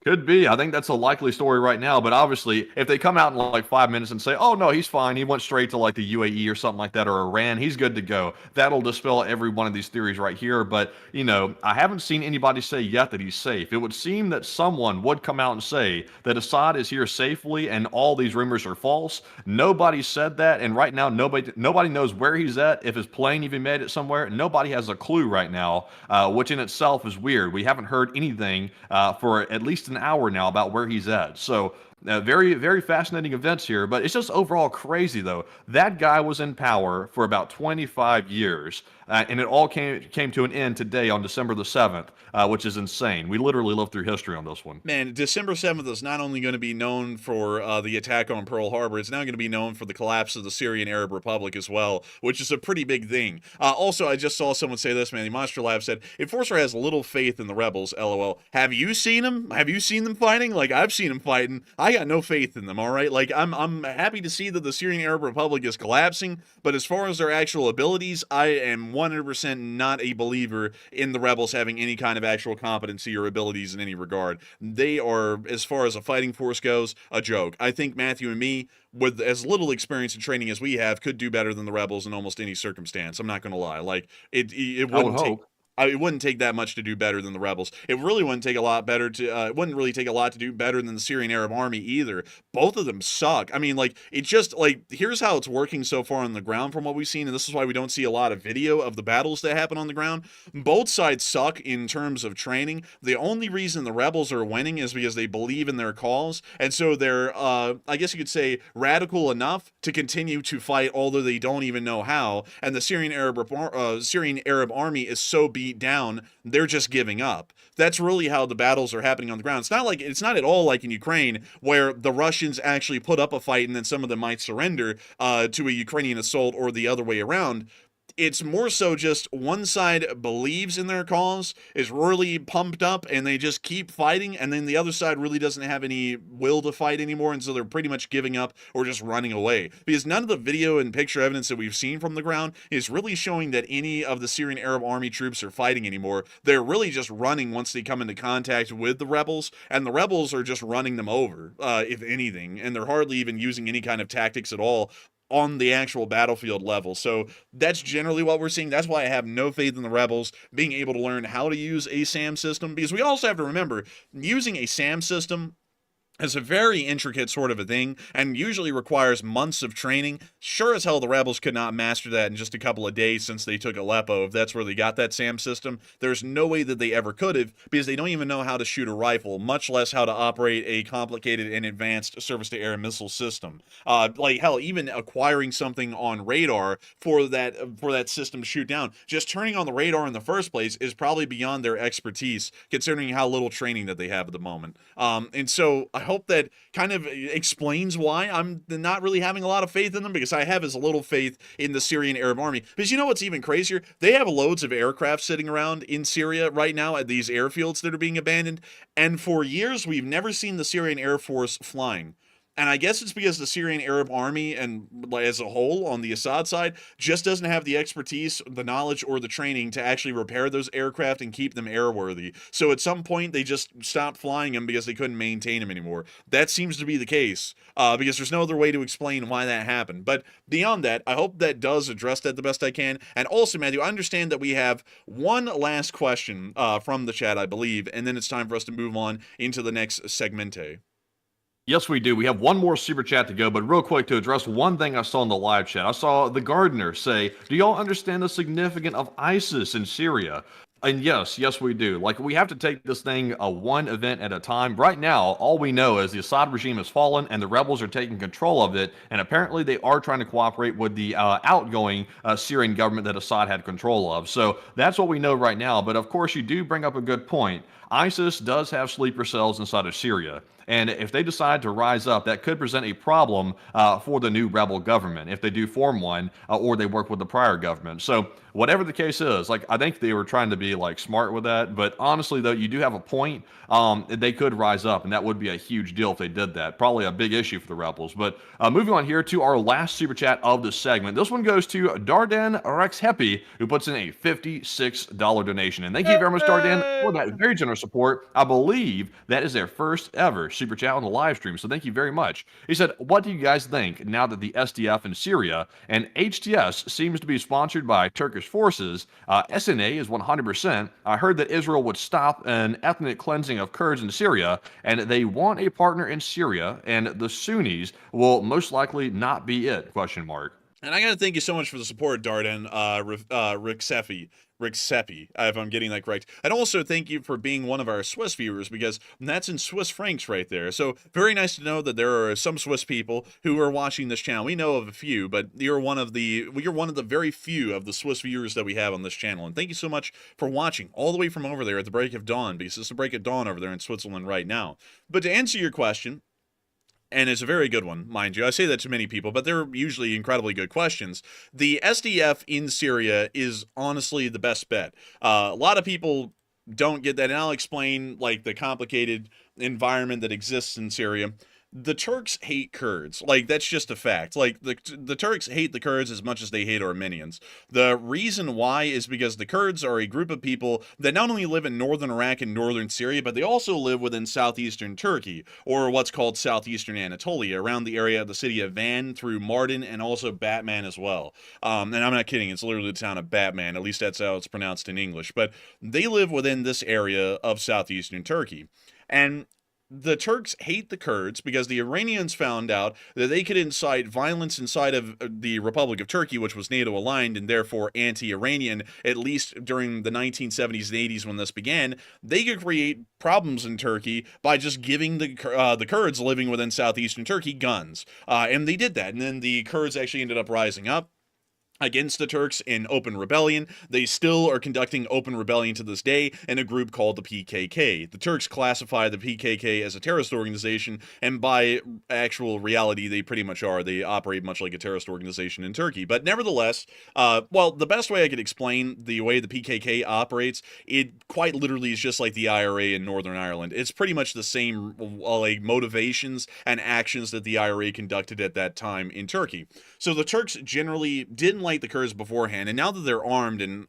Could be. I think that's a likely story right now. But obviously, if they come out in like 5 minutes and say, "Oh no, he's fine. He went straight to like the UAE or something like that, or Iran. He's good to go," that'll dispel every one of these theories right here. But I haven't seen anybody say yet that he's safe. It would seem that someone would come out and say that Assad is here safely, and all these rumors are false. Nobody said that, and right now nobody knows where he's at. If his plane even made it somewhere, nobody has a clue right now, which in itself is weird. We haven't heard anything for at least an hour now about where he's at. So very, very fascinating events here, but it's just overall crazy, though. That guy was in power for about 25 years, and it all came to an end today on December the 7th, which is insane. We literally lived through history on this one. Man, December 7th is not only going to be known for the attack on Pearl Harbor, it's now going to be known for the collapse of the Syrian Arab Republic as well, which is a pretty big thing. Also, I just saw someone say this, man. The Monster Lab said, Enforcer has little faith in the rebels, LOL. Have you seen them? Have you seen them fighting? Like, I've seen them fighting. I got no faith in them, all right? Like, I'm happy to see that the Syrian Arab Republic is collapsing, but as far as their actual abilities, I am 100% not a believer in the rebels having any kind of actual competency or abilities in any regard. They are, as far as a fighting force goes, a joke. I think Matthew and me, with as little experience and training as we have, could do better than the rebels in almost any circumstance. I'm not going to lie. Like, it wouldn't take... it wouldn't take that much to do better than the rebels. It really wouldn't take a lot better to. It wouldn't really take a lot to do better than the Syrian Arab Army either. Both of them suck. I mean, like, it's just like, here's how it's working so far on the ground from what we've seen, and this is why we don't see a lot of video of the battles that happen on the ground. Both sides suck in terms of training. The only reason the rebels are winning is because they believe in their cause, and so they're, I guess you could say, radical enough to continue to fight, although they don't even know how. And the Syrian Arab Army is so beat down, they're just giving up. That's really how the battles are happening on the ground. It's not at all like in Ukraine, where the Russians actually put up a fight and then some of them might surrender to a Ukrainian assault, or the other way around. It's more so just one side believes in their cause, is really pumped up, and they just keep fighting, and then the other side really doesn't have any will to fight anymore, and so they're pretty much giving up or just running away. Because none of the video and picture evidence that we've seen from the ground is really showing that any of the Syrian Arab Army troops are fighting anymore. They're really just running once they come into contact with the rebels, and the rebels are just running them over, if anything, and they're hardly even using any kind of tactics at all. on the actual battlefield level. So that's generally what we're seeing. That's why I have no faith in the rebels being able to learn how to use a SAM system, because we also have to remember using a SAM system is a very intricate sort of a thing and usually requires months of training. Sure as hell the rebels could not master that in just a couple of days since they took Aleppo, if that's where they got that SAM system. There's no way that they ever could have, because they don't even know how to shoot a rifle, much less how to operate a complicated and advanced surface-to-air missile system. Like hell, even acquiring something on radar for that system to shoot down, just turning on the radar in the first place is probably beyond their expertise, considering how little training that they have at the moment. And so I hope that kind of explains why I'm not really having a lot of faith in them, because I have as little faith in the Syrian Arab Army. Because you know what's even crazier? They have loads of aircraft sitting around in Syria right now at these airfields that are being abandoned, and for years we've never seen the Syrian Air Force flying. And I guess it's because the Syrian Arab Army and as a whole on the Assad side just doesn't have the expertise, the knowledge, or the training to actually repair those aircraft and keep them airworthy. So at some point they just stopped flying them because they couldn't maintain them anymore. That seems to be the case, because there's no other way to explain why that happened. But beyond that, I hope that does address that the best I can. And also, Matthew, I understand that we have one last question from the chat, I believe, and then it's time for us to move on into the next segmente. Yes, we do. We have one more super chat to go, but real quick to address one thing I saw in the live chat. I saw the gardener say, do y'all understand the significance of ISIS in Syria? And yes, we do. Like, we have to take this thing one event at a time. Right now, all we know is the Assad regime has fallen and the rebels are taking control of it. And apparently they are trying to cooperate with the outgoing Syrian government that Assad had control of. So that's what we know right now. But of course, you do bring up a good point. ISIS does have sleeper cells inside of Syria. And if they decide to rise up, that could present a problem for the new rebel government if they do form one or they work with the prior government. So whatever the case is, like, I think they were trying to be like smart with that. But honestly, though, you do have a point. They could rise up, and that would be a huge deal if they did that. Probably a big issue for the rebels. But moving on here to our last super chat of the segment. This one goes to Darden Rex Heppy, who puts in a $56 donation. And thank you very much, Darden, for that very generous support. I believe that is their first ever super chat on the live stream, so thank you very much. He said, what do you guys think now that the SDF in Syria and HTS seems to be sponsored by Turkish forces? SNA is 100%. I heard that Israel would stop an ethnic cleansing of Kurds in Syria, and they want a partner in Syria, and the Sunnis will most likely not be it, question mark. And I got to thank you so much for the support, Darden, Rick Seppi, if I'm getting that correct. And also thank you for being one of our Swiss viewers, because that's in Swiss francs right there. So very nice to know that there are some Swiss people who are watching this channel. We know of a few, but you're one of the very few of the Swiss viewers that we have on this channel. And thank you so much for watching all the way from over there at the break of dawn, because it's the break of dawn over there in Switzerland right now. But to answer your question, and it's a very good one, mind you. I say that to many people, but they're usually incredibly good questions. The SDF in Syria is honestly the best bet. A lot of people don't get that, and I'll explain like the complicated environment that exists in Syria. The Turks hate Kurds. Like, that's just a fact. Like, the Turks hate the Kurds as much as they hate Armenians. The reason why is because the Kurds are a group of people that not only live in northern Iraq and northern Syria, but they also live within southeastern Turkey, or what's called southeastern Anatolia, around the area of the city of Van through Mardin and also Batman as well. And I'm not kidding, it's literally the town of Batman, at least that's how it's pronounced in English. But they live within this area of southeastern Turkey. And the Turks hate the Kurds because the Iranians found out that they could incite violence inside of the Republic of Turkey, which was NATO aligned and therefore anti-Iranian, at least during the 1970s and 80s when this began. They could create problems in Turkey by just giving the Kurds living within southeastern Turkey guns. And they did that. And then the Kurds actually ended up rising up against the Turks in open rebellion. They still are conducting open rebellion to this day in a group called the PKK. The Turks classify the PKK as a terrorist organization, and by actual reality, they pretty much are. They operate much like a terrorist organization in Turkey. But nevertheless, well, the best way I could explain the way the PKK operates, it quite literally is just like the IRA in Northern Ireland. It's pretty much the same like motivations and actions that the IRA conducted at that time in Turkey. So the Turks generally didn't like like the Kurds beforehand, and now that they're armed and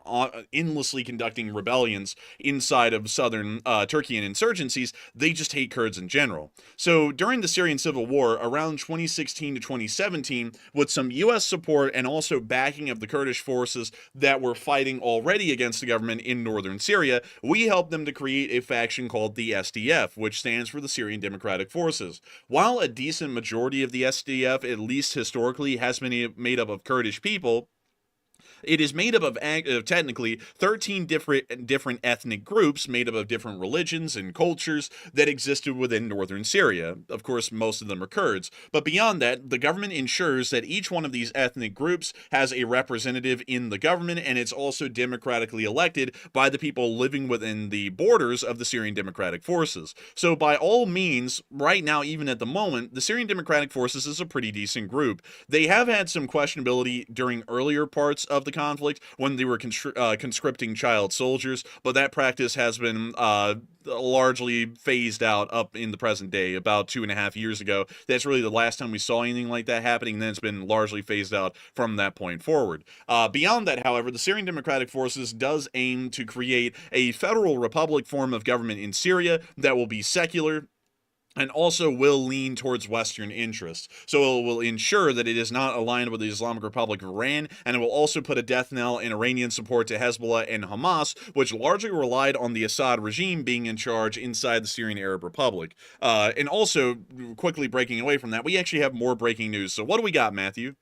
endlessly conducting rebellions inside of southern Turkey and insurgencies, they just hate Kurds in general. So during the Syrian civil war, around 2016 to 2017, with some U.S. support and also backing of the Kurdish forces that were fighting already against the government in northern Syria, we helped them to create a faction called the SDF, which stands for the Syrian Democratic Forces. While a decent majority of the SDF, at least historically, has been made up of Kurdish people, it is made up of technically 13 different ethnic groups made up of different religions and cultures that existed within northern Syria. Of course, most of them are Kurds. But beyond that, the government ensures that each one of these ethnic groups has a representative in the government, and it's also democratically elected by the people living within the borders of the Syrian Democratic Forces. So by all means, right now, even at the moment, the Syrian Democratic Forces is a pretty decent group. They have had some questionability during earlier parts of the conflict when they were conscripting child soldiers, but that practice has been largely phased out up in the present day. About 2.5 years ago, that's really the last time we saw anything like that happening, and then it's been largely phased out from that point forward. Beyond that, however, the Syrian Democratic Forces does aim to create a federal republic form of government in Syria that will be secular, and also will lean towards Western interests. So it will ensure that it is not aligned with the Islamic Republic of Iran, and it will also put a death knell in Iranian support to Hezbollah and Hamas, which largely relied on the Assad regime being in charge inside the Syrian Arab Republic. And also, quickly breaking away from that, we actually have more breaking news. So what do we got, Matthew?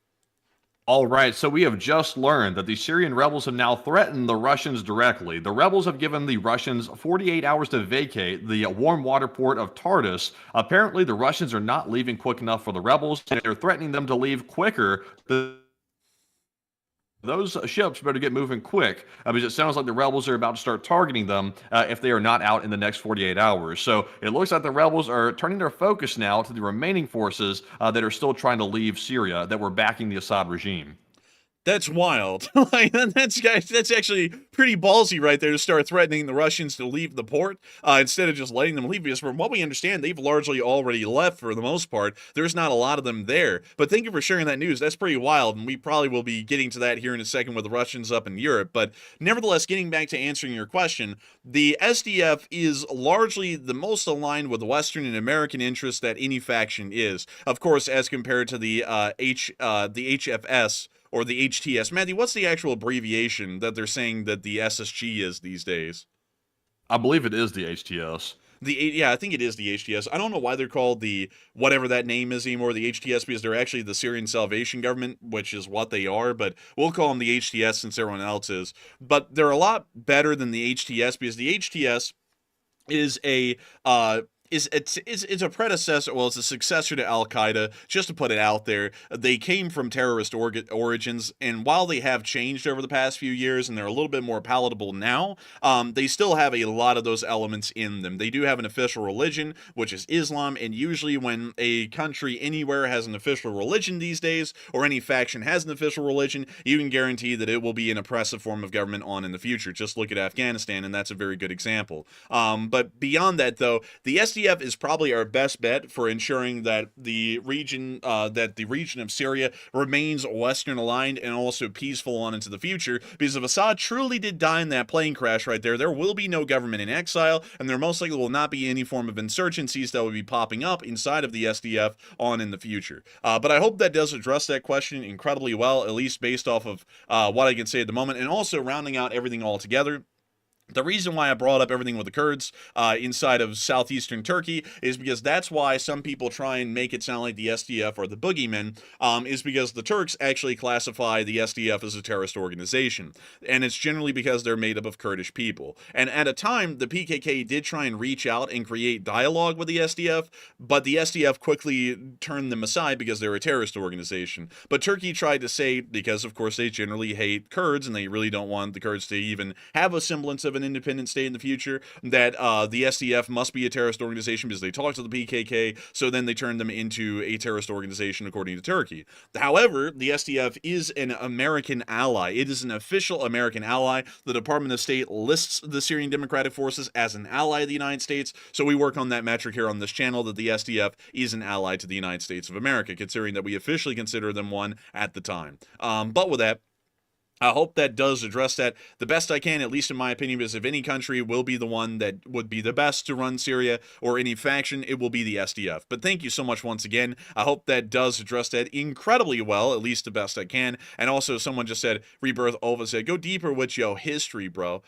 All right, so we have just learned that the Syrian rebels have now threatened the Russians directly. The rebels have given the Russians 48 hours to vacate the warm water port of Tartus. Apparently, the Russians are not leaving quick enough for the rebels, and they're threatening them to leave quicker. Those ships better get moving quick, because it sounds like the rebels are about to start targeting them if they are not out in the next 48 hours. So it looks like the rebels are turning their focus now to the remaining forces that are still trying to leave Syria, that were backing the Assad regime. That's wild. Like, that's actually pretty ballsy right there to start threatening the Russians to leave the port instead of just letting them leave. Because from what we understand, they've largely already left for the most part. There's not a lot of them there. But thank you for sharing that news. That's pretty wild, and we probably will be getting to that here in a second with the Russians up in Europe. But nevertheless, getting back to answering your question, the SDF is largely the most aligned with Western and American interests that any faction is. Of course, as compared to the HFS, or the HTS. Matthew, what's the actual abbreviation that they're saying that the SSG is these days? I believe it is the HTS. Yeah, I think it is the HTS. I don't know why they're called the whatever that name is anymore, the HTS, because they're actually the Syrian Salvation Government, which is what they are, but we'll call them the HTS since everyone else is. But they're a lot better than the HTS, because the HTS is it's a predecessor, well, it's a successor to Al-Qaeda, just to put it out there. They came from terrorist origins, and while they have changed over the past few years, and they're a little bit more palatable now, they still have a lot of those elements in them. They do have an official religion, which is Islam, and usually when a country anywhere has an official religion these days, or any faction has an official religion, you can guarantee that it will be an oppressive form of government on in the future. Just look at Afghanistan, and that's a very good example. But beyond that, though, the SDF is probably our best bet for ensuring that the region of Syria remains Western aligned and also peaceful on into the future. Because if Assad truly did die in that plane crash right there will be no government in exile, and there most likely will not be any form of insurgencies that will be popping up inside of the SDF on in the future. But I hope that does address that question incredibly well, at least based off of what I can say at the moment, and also rounding out everything all together. The reason why I brought up everything with the Kurds inside of southeastern Turkey is because that's why some people try and make it sound like the SDF are the boogeymen, is because the Turks actually classify the SDF as a terrorist organization. And it's generally because they're made up of Kurdish people. And at a time, the PKK did try and reach out and create dialogue with the SDF, but the SDF quickly turned them aside because they're a terrorist organization. But Turkey tried to say, because of course they generally hate Kurds, and they really don't want the Kurds to even have a semblance of an independent state in the future, that the SDF must be a terrorist organization because they talked to the PKK, so then they turned them into a terrorist organization according to Turkey. However, the SDF is an American ally. It is an official American ally. The Department of State lists the Syrian Democratic Forces as an ally of the United States, so we work on that metric here on this channel, that the SDF is an ally to the United States of America, considering that we officially consider them one at the time. But with that, I hope that does address that the best I can, at least in my opinion, because if any country will be the one that would be the best to run Syria or any faction, it will be the SDF. But thank you so much once again. I hope that does address that incredibly well, at least the best I can. And also, someone just said, Rebirth Ova said, go deeper with your history, bro.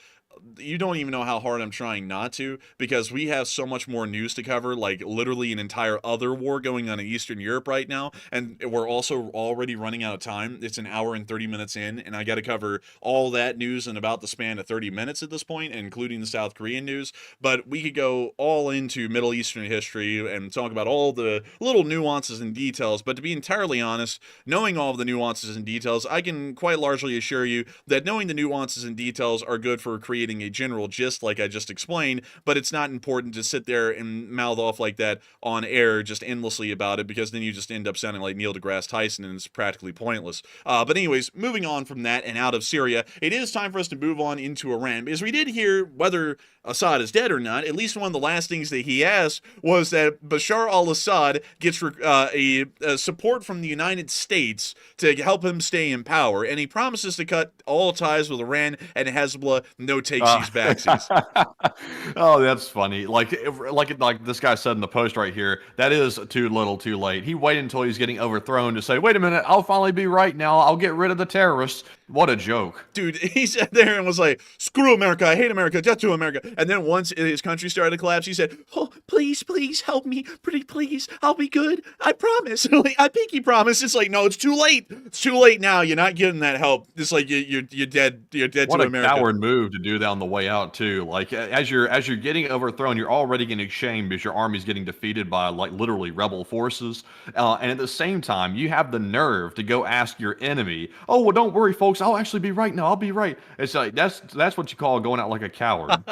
You don't even know how hard I'm trying not to, because we have so much more news to cover, like literally an entire other war going on in Eastern Europe right now, and we're also already running out of time. It's an hour and 30 minutes in, and I got to cover all that news in about the span of 30 minutes at this point, including the South Korean news. But we could go all into Middle Eastern history and talk about all the little nuances and details, but to be entirely honest, knowing all of the nuances and details, I can quite largely assure you that knowing the nuances and details are good for creating a general gist like I just explained, but it's not important to sit there and mouth off like that on air just endlessly about it, because then you just end up sounding like Neil deGrasse Tyson and it's practically pointless. But anyways, moving on from that and out of Syria, it is time for us to move on into Iran, because we did hear whether Assad is dead or not. At least one of the last things that he asked was that Bashar al-Assad gets a support from the United States to help him stay in power, and he promises to cut all ties with Iran and Hezbollah, no takesies backsies. Oh, that's funny. Like this guy said in the post right here, that is too little too late. He waited until he's getting overthrown to say, wait a minute, I'll finally be right now. I'll get rid of the terrorists. What a joke. Dude, he sat there and was like, screw America, I hate America, death to America. And then once his country started to collapse, he said, oh, please, please help me, pretty please, I'll be good, I promise. Like, I pinky promise. It's like, no, it's too late. It's too late now. You're not getting that help. It's like you're dead. You're dead what to America. What a coward move to do that on the way out too. Like as you're getting overthrown, you're already getting shamed because your army's getting defeated by like literally rebel forces. And at the same time, you have the nerve to go ask your enemy, oh, well, don't worry, folks, I'll actually be right now. I'll be right. It's like that's what you call going out like a coward.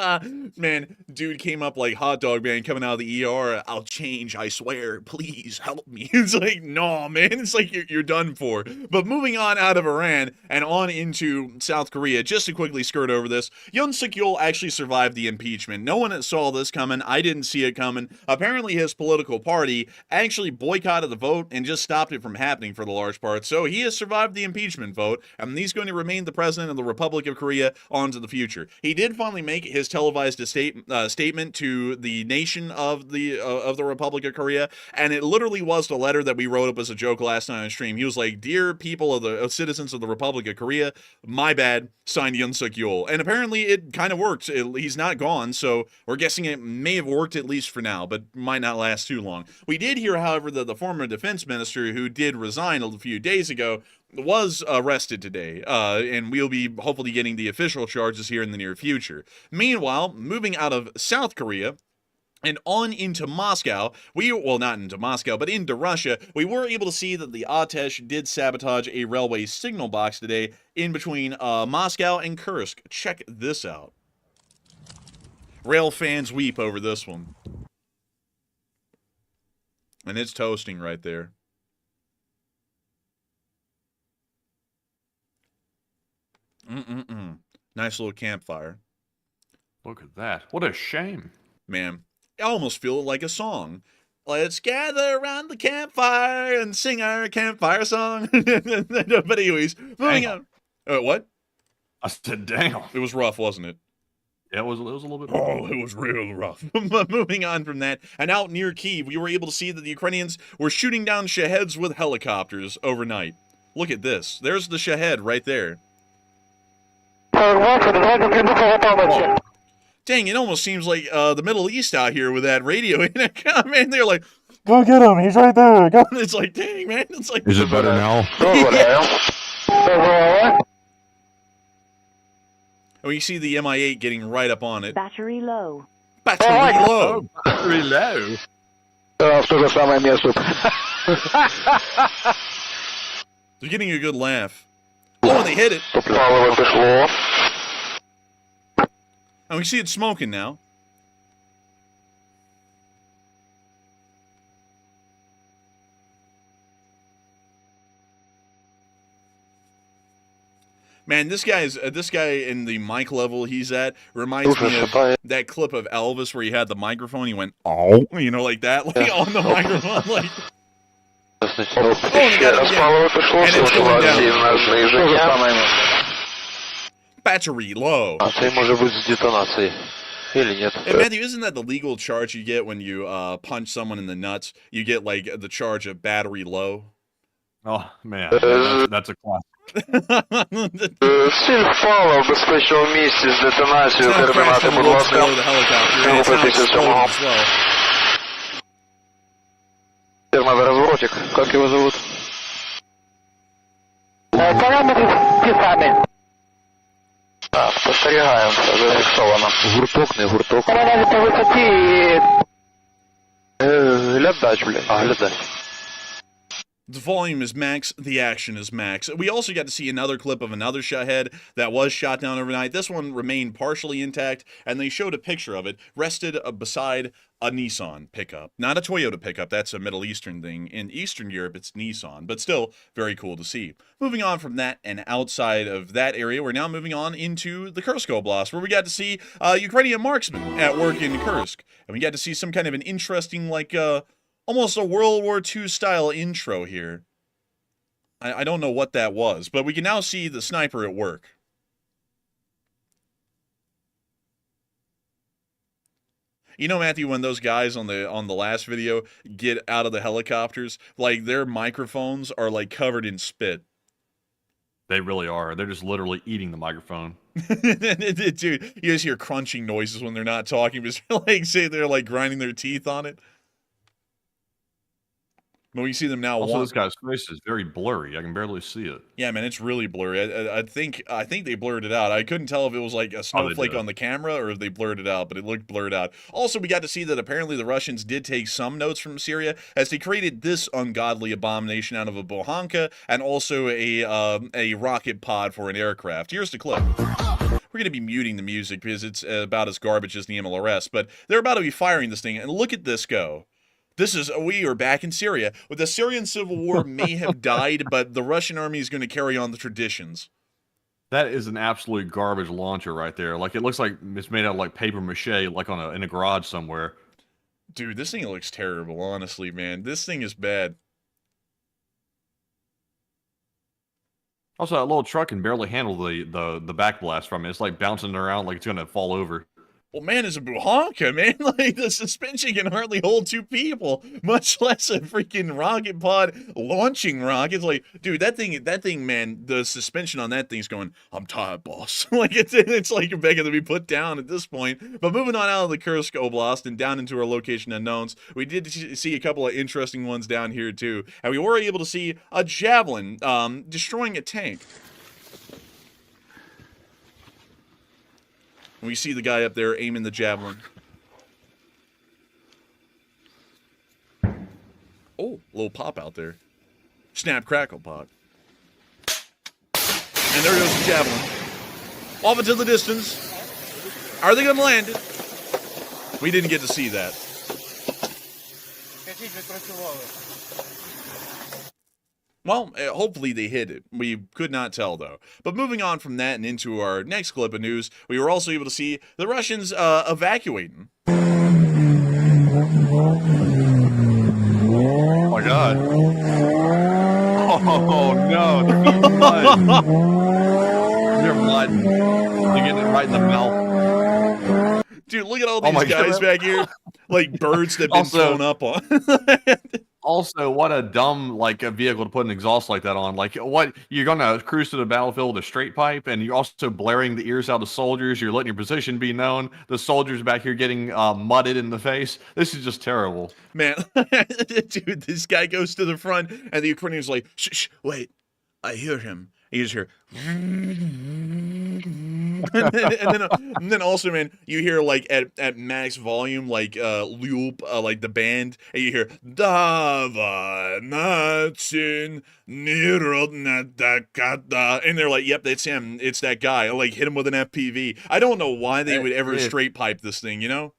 Man, dude came up like hot dog man coming out of the ER. I'll change, I swear. Please help me. It's like, no, man. It's like you're done for. But moving on out of Iran and on into South Korea, just to quickly skirt over this, Yoon Suk Yeol actually survived the impeachment. No one saw this coming. I didn't see it coming. Apparently, his political party actually boycotted the vote and just stopped it from happening for the large part. So he has survived the impeachment vote, and he's going to remain the president of the Republic of Korea on to the future. He did finally make his televised statement to the nation of the Republic of Korea, and it literally was the letter that we wrote up as a joke last night on stream. He was like, "Dear people of the citizens of the Republic of Korea, my bad, signed Yoon Suk Yeol." And apparently it kind of worked. He's not gone, so we're guessing it may have worked at least for now, but might not last too long. We did hear, however, that the former defense minister, who did resign a few days ago, was arrested today, and we'll be hopefully getting the official charges here in the near future. Meanwhile, moving out of South Korea and on into Moscow, not into Moscow, but into Russia, we were able to see that the ASSAD'S did sabotage a railway signal box today in between Moscow and Kursk. Check this out. Rail fans weep over this one. And it's toasting right there. Nice little campfire. Look at that. What a shame. Man, I almost feel like a song. Let's gather around the campfire and sing our campfire song. But anyways, moving on. What? I said, damn. It was rough, wasn't it? Yeah, it was a little bit. Oh, it was real rough. Moving on from that, and out near Kyiv, we were able to see that the Ukrainians were shooting down Shaheds with helicopters overnight. Look at this. There's the Shahed right there. Dang, it almost seems like the Middle East out here with that radio. Man, they're like, go get him, he's right there. It's like, dang, man. It's like, is it better now? And you see the Mi-8 getting right up on it. Battery low. Battery low. Battery low. They're getting a good laugh. Oh, and they hit it. And we see it smoking now. Man, this guy in the mic level he's at reminds me of that clip of Elvis where he had the microphone. He went, oh, you know, like that, like on the microphone, like. Oh, and they got it again. And it's going down. battery low. Це може бути з детонацией. Или нет? Hey, Matthew, isn't that the legal charge you get when you punch someone in the nuts? You get, like, the charge of battery low? Oh, man. That's a classic. Всі впало в безпечному місці з детонацією. It's not Координати, crashing будь below ласка. the helicopter. and It's not exploding as well. Надо разворотик. Как его зовут? Параметри ті самі. Так, спостерігаємо, все зафіксовано. Гурток, не гурток. Паралелі по висоті і... Глядач, блядь. А, глядач. The volume is max, the action is max. We also got to see another clip of another Shahed that was shot down overnight. This one remained partially intact, and they showed a picture of it rested beside a Nissan pickup. Not a Toyota pickup, that's a Middle Eastern thing. In Eastern Europe, it's Nissan, but still very cool to see. Moving on from that and outside of that area, we're now moving on into the Kursk Oblast, where we got to see Ukrainian marksmen at work in Kursk. And we got to see some kind of an interesting, like, almost a World War II style intro here. I don't know what that was, but we can now see the sniper at work. You know, Matthew, when those guys on the last video get out of the helicopters, like their microphones are like covered in spit. They really are. They're just literally eating the microphone. Dude, you just hear crunching noises when they're not talking, but like say they're like grinding their teeth on it. But we see them now. Also, this guy's face is very blurry. I can barely see it. Yeah, man, it's really blurry. I think they blurred it out. I couldn't tell if it was like a snowflake on the camera or if they blurred it out, but it looked blurred out. Also, we got to see that apparently the Russians did take some notes from Syria as they created this ungodly abomination out of a bohanka and also a rocket pod for an aircraft. Here's the clip. We're going to be muting the music because it's about as garbage as the MLRS, but they're about to be firing this thing, and look at this go. We are back in Syria. Well, the Syrian civil war may have died, but the Russian army is going to carry on the traditions. That is an absolute garbage launcher right there. Like, it looks like it's made out of, like, paper mache, like in a garage somewhere. Dude, this thing looks terrible, honestly, man. This thing is bad. Also, that little truck can barely handle the backblast from it. It's, like, bouncing around like it's going to fall over. Well, man, it's a buhanka, man. Like, the suspension can hardly hold two people, much less a freaking rocket pod launching rockets. Like, dude, that thing, man, the suspension on that thing's going, I'm tired, boss. Like, it's like begging to be put down at this point. But moving on out of the Kursk Oblast and down into our location unknowns, we did see a couple of interesting ones down here, too. And we were able to see a javelin destroying a tank. And we see the guy up there aiming the javelin. Oh, a little pop out there. Snap, crackle, pop. And there goes the javelin. Off into the distance. Are they going to land it? We didn't get to see that. Well, hopefully they hit it. We could not tell, though. But moving on from that and into our next clip of news, we were also able to see the Russians evacuating. Oh, my God. Oh, no. They're mud. They're getting it right in the mouth. Dude, look at all these guys back here. Like birds that have been thrown up on. Also, what a dumb, like, a vehicle to put an exhaust like that on. Like, what, you're going to cruise to the battlefield with a straight pipe, and you're also blaring the ears out of soldiers. You're letting your position be known. The soldiers back here getting mudded in the face. This is just terrible. Man, dude, this guy goes to the front, and the Ukrainian's like, shh, wait, I hear him. You just hear, and then also, man, you hear like at max volume, like loop, like the band, and you hear Dava Natsin Nirodnatakata, and they're like, yep, that's him, it's that guy. I like hit him with an FPV. I don't know why they would ever straight pipe this thing, you know?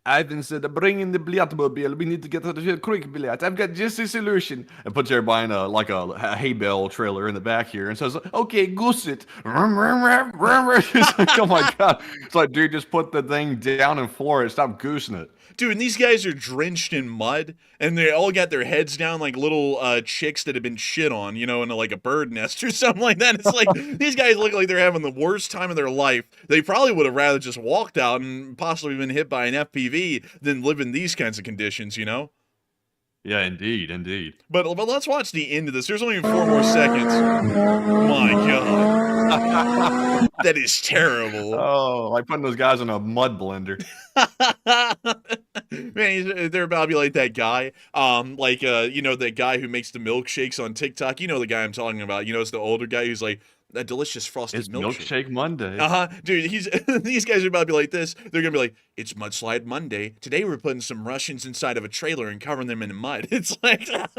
Ivan said, bring in the Bliatmobile. We need to get to the quick Bliat. I've got just a solution. And puts everybody in a hay bale trailer in the back here and says, okay, goose it. Oh my God. It's like, dude, just put the thing down and floor it. Stop goosing it. Dude, and these guys are drenched in mud, and they all got their heads down like little chicks that have been shit on, you know, in like a bird nest or something like that. It's like, these guys look like they're having the worst time of their life. They probably would have rather just walked out and possibly been hit by an FPV than live in these kinds of conditions, you know? Yeah, indeed, indeed. But let's watch the end of this. There's only 4 more seconds. My God. That is terrible. Oh, like putting those guys in a mud blender. Man, they're about to be like that guy. You know, that guy who makes the milkshakes on TikTok. You know the guy I'm talking about. You know, it's the older guy who's like, that delicious frosted It's milkshake. Milkshake Monday. Dude, these guys are about to be like this. They're gonna be like, it's Mudslide Monday. Today we're putting some Russians inside of a trailer and covering them in mud. It's like, dude,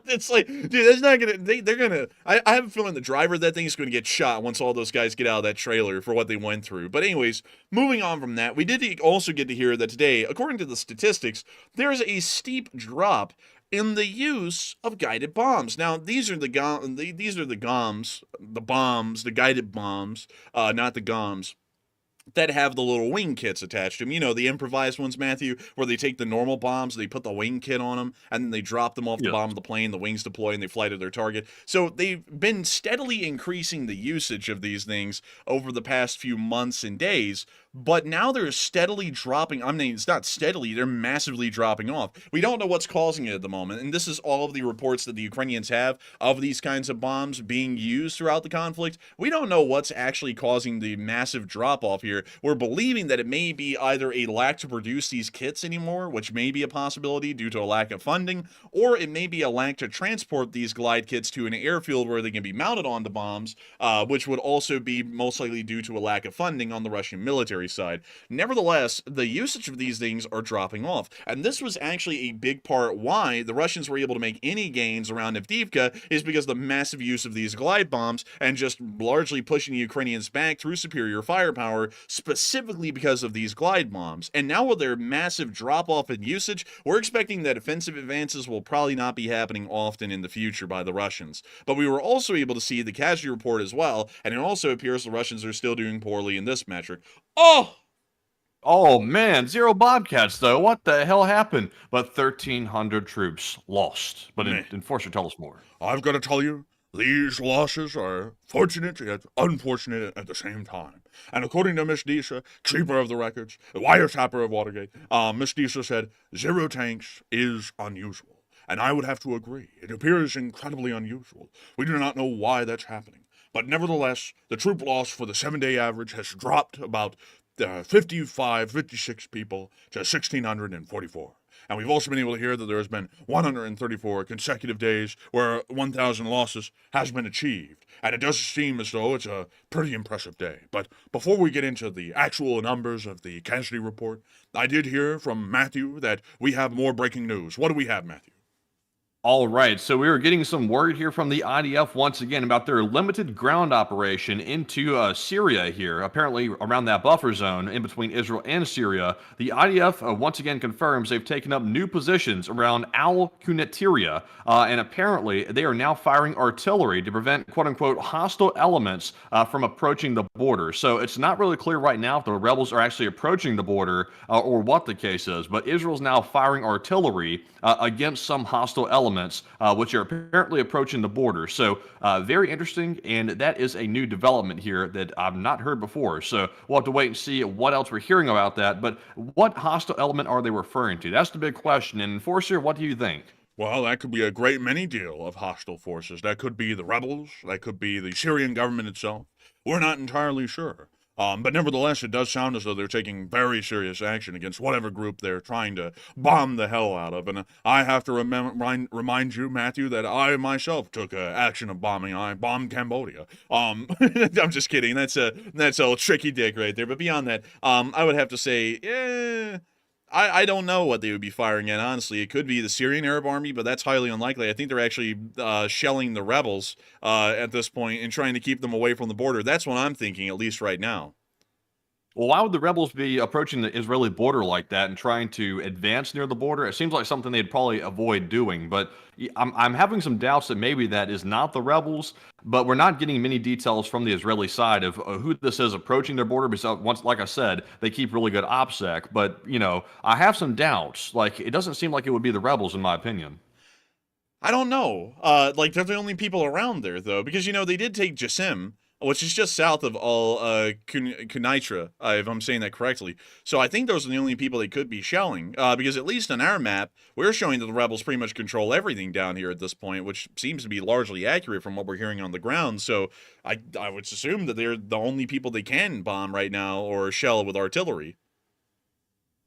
that's not gonna. They're gonna. I have a feeling the driver of that thing is gonna get shot once all those guys get out of that trailer for what they went through. But anyways, moving on from that, we did also get to hear that today, according to the statistics, there's a steep drop in the use of guided bombs. Now, these are the bombs, the guided bombs, not the GOMs, that have the little wing kits attached to them. You know, the improvised ones, Matthew, where they take the normal bombs, they put the wing kit on them, and then they drop them off the bottom of the plane, the wings deploy, and they fly to their target. So they've been steadily increasing the usage of these things over the past few months and days, but now they're steadily dropping. I mean, it's not steadily, they're massively dropping off. We don't know what's causing it at the moment, and this is all of the reports that the Ukrainians have of these kinds of bombs being used throughout the conflict. We don't know what's actually causing the massive drop-off here. We're believing that it may be either a lack to produce these kits anymore, which may be a possibility due to a lack of funding, or it may be a lack to transport these glide kits to an airfield where they can be mounted onto bombs, which would also be most likely due to a lack of funding on the Russian military side. Nevertheless, the usage of these things are dropping off, and this was actually a big part why the Russians were able to make any gains around Avdiivka, is because the massive use of these glide bombs and just largely pushing the Ukrainians back through superior firepower, specifically because of these glide bombs. And now with their massive drop-off in usage, we're expecting that offensive advances will probably not be happening often in the future by the Russians. But we were also able to see the casualty report as well, and it also appears the Russians are still doing poorly in this metric. Oh man, 0 Bobcats though. What the hell happened? But 1,300 troops lost. But Enforcer, tell us more. I've got to tell you, these losses are fortunate yet unfortunate at the same time. And according to Miss Disha, keeper of the records, the wiretapper of Watergate, Miss Disha said, 0 tanks is unusual. And I would have to agree. It appears incredibly unusual. We do not know why that's happening. But nevertheless, the troop loss for the 7-day average has dropped about 56 people to 1,644. And we've also been able to hear that there has been 134 consecutive days where 1,000 losses has been achieved. And it does seem as though it's a pretty impressive day. But before we get into the actual numbers of the casualty report, I did hear from Matthew that we have more breaking news. What do we have, Matthew? All right, so we were getting some word here from the IDF once again about their limited ground operation into Syria here, apparently around that buffer zone in between Israel and Syria. The IDF once again confirms they've taken up new positions around Al-Qunaytiriyah, and apparently they are now firing artillery to prevent quote-unquote hostile elements from approaching the border. So it's not really clear right now if the rebels are actually approaching the border or what the case is, but Israel's now firing artillery against some hostile elements which are apparently approaching the border. So very interesting, and that is a new development here that I've not heard before. So we'll have to wait and see what else we're hearing about that. But what hostile element are they referring to? That's the big question. And Enforcer, what do you think? Well, that could be a great many deal of hostile forces. That could be the rebels. That could be the Syrian government itself. We're not entirely sure. But nevertheless, it does sound as though they're taking very serious action against whatever group they're trying to bomb the hell out of. And I have to remind you, Matthew, that I myself took action of bombing. I bombed Cambodia. I'm just kidding. That's a tricky dick right there. But beyond that, I would have to say, I don't know what they would be firing at, honestly. It could be the Syrian Arab Army, but that's highly unlikely. I think they're actually shelling the rebels at this point and trying to keep them away from the border. That's what I'm thinking, at least right now. Well, why would the rebels be approaching the Israeli border like that and trying to advance near the border? It seems like something they'd probably avoid doing. But I'm having some doubts that maybe that is not the rebels. But we're not getting many details from the Israeli side of who this is approaching their border. Because once, like I said, they keep really good OPSEC. But I have some doubts. Like it doesn't seem like it would be the rebels, in my opinion. I don't know. Like they're the only people around there though, because they did take Jassim, which is just south of all Kunitra, if I'm saying that correctly. So I think those are the only people they could be shelling. Because at least on our map, we're showing that the rebels pretty much control everything down here at this point, which seems to be largely accurate from what we're hearing on the ground. So I would assume that they're the only people they can bomb right now or shell with artillery.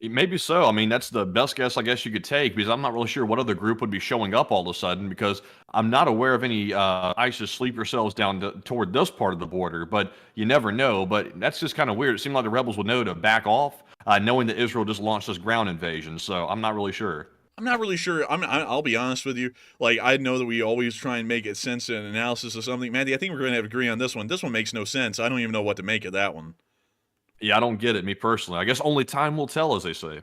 Maybe so. I mean, that's the best guess I guess you could take because I'm not really sure what other group would be showing up all of a sudden because I'm not aware of any ISIS sleeper cells down toward this part of the border, but you never know. But that's just kind of weird. It seemed like the rebels would know to back off, knowing that Israel just launched this ground invasion. So I'm not really sure. I'm not really sure. I'll be honest with you. Like, I know that we always try and make it sense in an analysis of something. Mandy, I think we're going to have to agree on this one. This one makes no sense. I don't even know what to make of that one. Yeah, I don't get it, me personally. I guess only time will tell, as they say.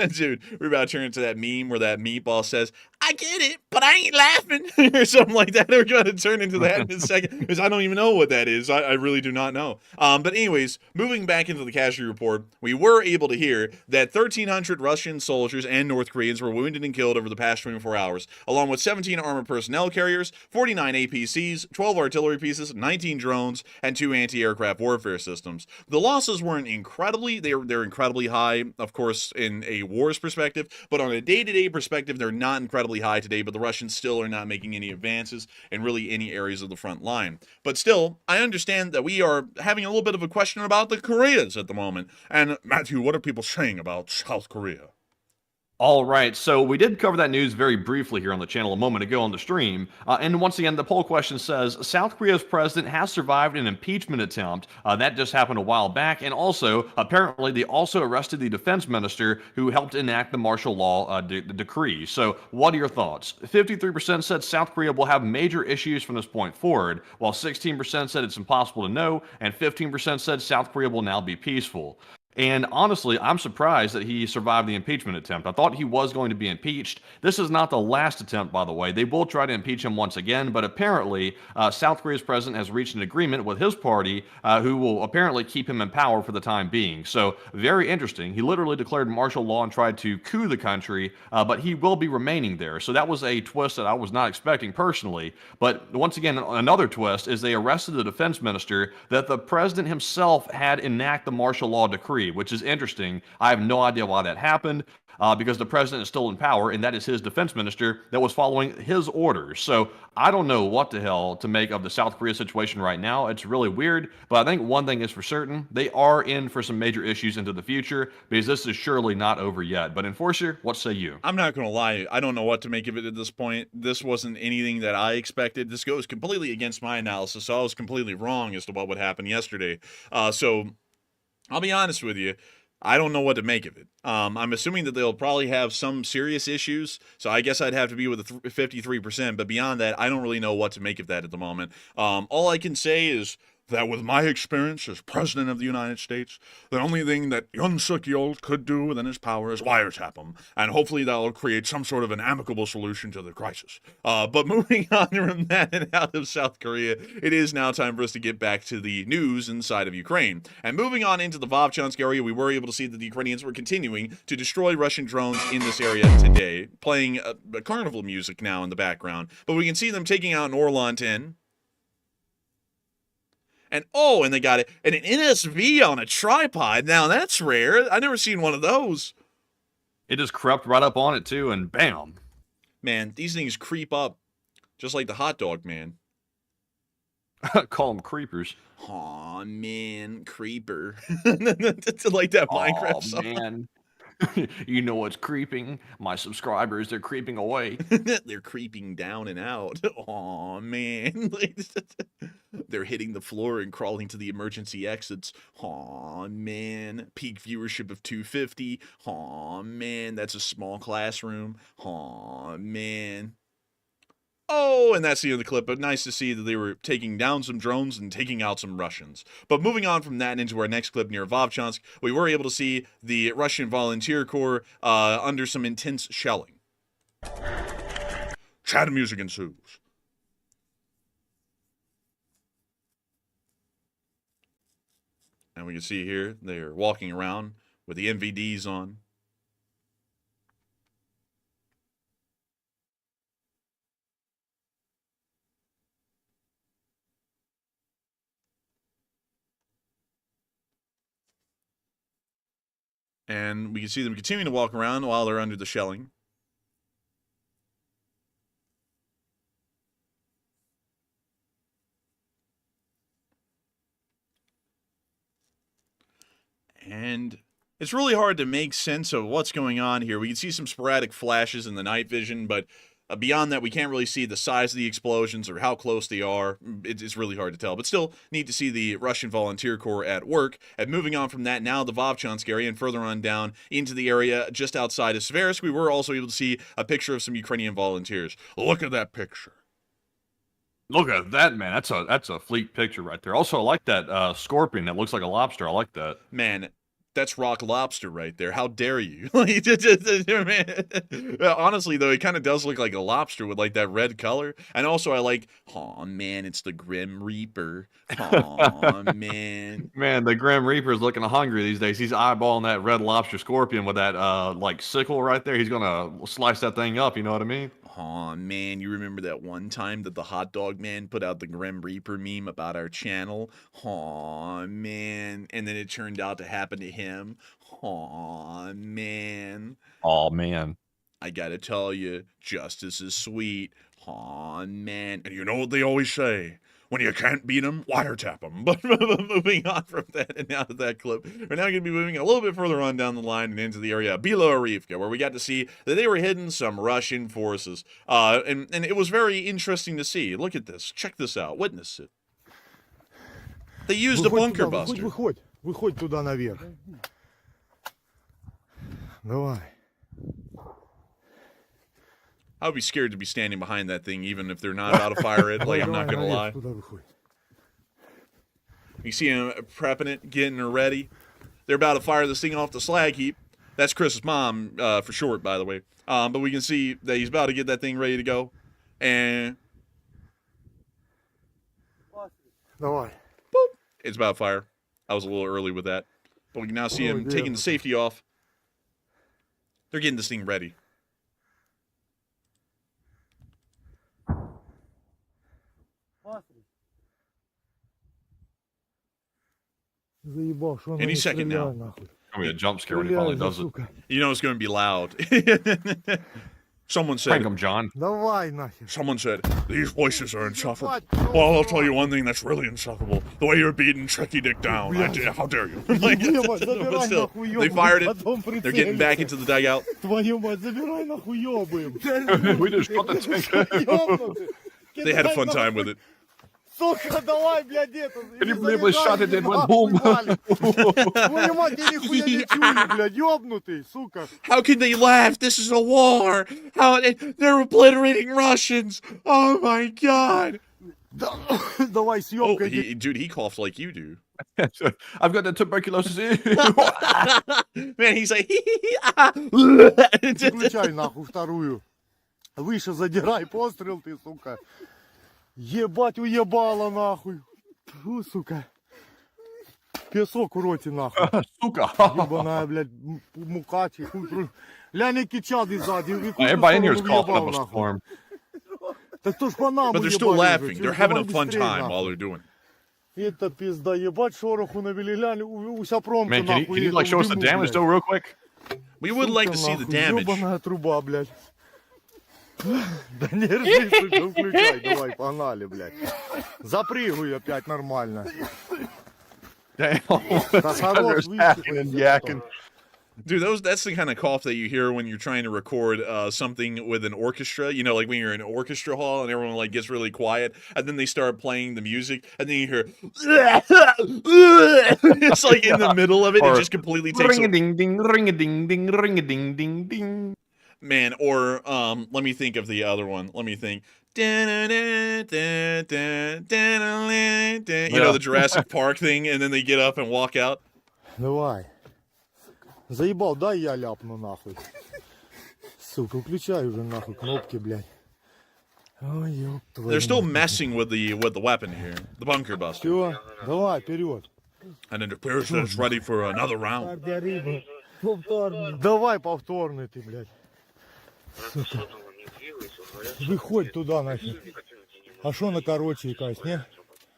Dude, we're about to turn into that meme where that meatball says, I get it, but I ain't laughing, or something like that. We're going to turn into that in a second, because I don't even know what that is. I really do not know. But anyways, moving back into the casualty report, we were able to hear that 1,300 Russian soldiers and North Koreans were wounded and killed over the past 24 hours, along with 17 armored personnel carriers, 49 APCs, 12 artillery pieces, 19 drones, and 2 anti-aircraft warfare systems. The losses weren't they're incredibly high, of course, in a war's perspective, but on a day-to-day perspective, they're not incredibly high today, but the Russians still are not making any advances in really any areas of the front line. But still, I understand that we are having a little bit of a question about the Koreas at the moment. And Matthew, what are people saying about South Korea? All right, so we did cover that news very briefly here on the channel a moment ago on the stream. And once again, the poll question says, South Korea's president has survived an impeachment attempt. That just happened a while back. And also, apparently, they also arrested the defense minister who helped enact the martial law decree. So what are your thoughts? 53% said South Korea will have major issues from this point forward, while 16% said it's impossible to know, and 15% said South Korea will now be peaceful. And honestly, I'm surprised that he survived the impeachment attempt. I thought he was going to be impeached. This is not the last attempt, by the way. They will try to impeach him once again, but apparently, South Korea's president has reached an agreement with his party, who will apparently keep him in power for the time being. So, very interesting. He literally declared martial law and tried to coup the country, but he will be remaining there. So that was a twist that I was not expecting personally. But once again, another twist is they arrested the defense minister that the president himself had enact the martial law decree, which is interesting. I have no idea why that happened. Because the president is still in power, and that is his defense minister that was following his orders. So I don't know what the hell to make of the South Korea situation right now. It's really weird, but I think one thing is for certain. They are in for some major issues into the future, because this is surely not over yet. But Enforcer, what say you? I'm not going to lie. I don't know what to make of it at this point. This wasn't anything that I expected. This goes completely against my analysis, so I was completely wrong as to what would happen yesterday. So I'll be honest with you. I don't know what to make of it. I'm assuming that they'll probably have some serious issues, so I guess I'd have to be with the 53%, but beyond that, I don't really know what to make of that at the moment. All I can say is that with my experience as President of the United States, the only thing that Yoon Suk Yeol could do within his power is wiretap him, and hopefully that'll create some sort of an amicable solution to the crisis. But moving on from that and out of South Korea, it is now time for us to get back to the news inside of Ukraine. And moving on into the Vovchansk area, we were able to see that the Ukrainians were continuing to destroy Russian drones in this area today, playing carnival music now in the background. But we can see them taking out an Orlan 10. And they got it. And an NSV on a tripod. Now that's rare. I've never seen one of those. It just crept right up on it too, and bam. Man, these things creep up just like the hot dog man. Call them creepers. Aw, man, creeper. It's like that Minecraft song. Man. You know what's creeping? My subscribers, they're creeping away. They're creeping down and out. Aw, man. They're hitting the floor and crawling to the emergency exits. Aw, man. Peak viewership of 250. Aw, man. That's a small classroom. Aw, man. Oh, and that's the end of the clip, but nice to see that they were taking down some drones and taking out some Russians. But moving on from that into our next clip near Vovchansk, we were able to see the Russian Volunteer Corps under some intense shelling. Chat music ensues. And we can see here, they're walking around with the MVDs on. And we can see them continuing to walk around while they're under the shelling. And it's really hard to make sense of what's going on here. We can see some sporadic flashes in the night vision, but beyond that, we can't really see the size of the explosions or how close they are. It's really hard to tell, but still need to see the Russian Volunteer Corps at work. And moving on from that, now the Vovchansk area and further on down into the area just outside of Seversk, we were also able to see a picture of some Ukrainian volunteers. Look at that picture. Look at that, man. That's a fleet picture right there. Also, I like that scorpion that looks like a lobster. I like that. Man, that's rock lobster right there. How dare you? Man. Honestly, though, it kind of does look like a lobster with like that red color. And also, I like, oh man, it's the Grim Reaper. Oh man, man, the Grim Reaper is looking hungry these days. He's eyeballing that red lobster scorpion with that like sickle right there. He's gonna slice that thing up. You know what I mean? Oh man, you remember that one time that the hot dog man put out the Grim Reaper meme about our channel? Oh man, and then it turned out to happen to him. Oh man. Oh man. I gotta tell you, justice is sweet. Oh man. And you know what they always say? When you can't beat them, wiretap them. But moving on from that and out of that clip, we're now going to be moving a little bit further on down the line and into the area of Biloarivka, where we got to see that they were hidden some Russian forces. And it was very interesting to see. Look at this. Check this out. Witness it. They used a bunker buster. Выходь туда наверх. Давай. I would be scared to be standing behind that thing, even if they're not about to fire it. Like, I'm not going to lie. You see him prepping it, getting her ready. They're about to fire this thing off the slag heap. That's Chris's mom, for short, by the way. But we can see that he's about to get that thing ready to go. And Давай. boop, it's about to fire. I was a little early with that. But we can now see him taking the safety off. They're getting this thing ready. Any second now. Gonna be a jump scare when he finally does it. You know it's going to be loud. Someone Prank said, him, John. Давай нахер. someone said, these voices are insufferable. Well, I'll tell you one thing that's really insufferable. The way you're beating Tricky Dick down. How dare you? Like, but still, they fired it. They're getting back into the dugout. Твою мать, забирай нахуй ёбаем. We just shot the tank. They had a fun time with it. Сука, давай, блядь, это. Can you believe we shot it and went boom? Твою мать, я нихуя не чую, блядь, ёбнутый, сука. How can they laugh? This is a war. They're obliterating Russians. Oh my God. Давай, Oh, съёмка. dude, he coughed like you do. I've got the tuberculosis. Man, he's like, Включай нахуй вторую. Выше задирай, пострел ты, сука. Ебать, уебала нахуй. Фу, сука. Песок в роте нахуй. Сука. Ебаная, блядь, мукачи. Ля кичады сзади. Everybody in here is coughing up a storm. Так кто ж по нам but they're still laughing. They're having a fun time while they're doing it. Это пизда, ебать, шороху навели, глянь, уся промка Man, нахуй. can you like show us the damage though real quick? We would like to see the damage. Ебаная труба, блядь. Да не ржи, сука, включай, давай, погнали, блядь. Запрыгивай опять нормально. Damn. Да хорош, Yakking. выйти. Dude, that's the kind of cough that you hear when you're trying to record something with an orchestra. You know, like when you're in an orchestra hall and everyone like gets really quiet, and then they start playing the music, and then you hear, it's like in the middle of it, it just completely takes. Ring a ding ding, ring a ding ding, ring a ding ding ding. Man, or let me think of the other one. Let me think. the Jurassic Park thing, and then they get up and walk out. Давай. Заебал, дай я ляпну нахуй. Сука, включай уже нахуй кнопки, блядь. Ой, ёб твою They're still мать. messing with the weapon here, the bunker buster. Всё, давай, вперед. And it appears that it's ready for another round. Давай повторный ты, блядь. Сука. Выходь туда нахер. А шо на короче икась, не?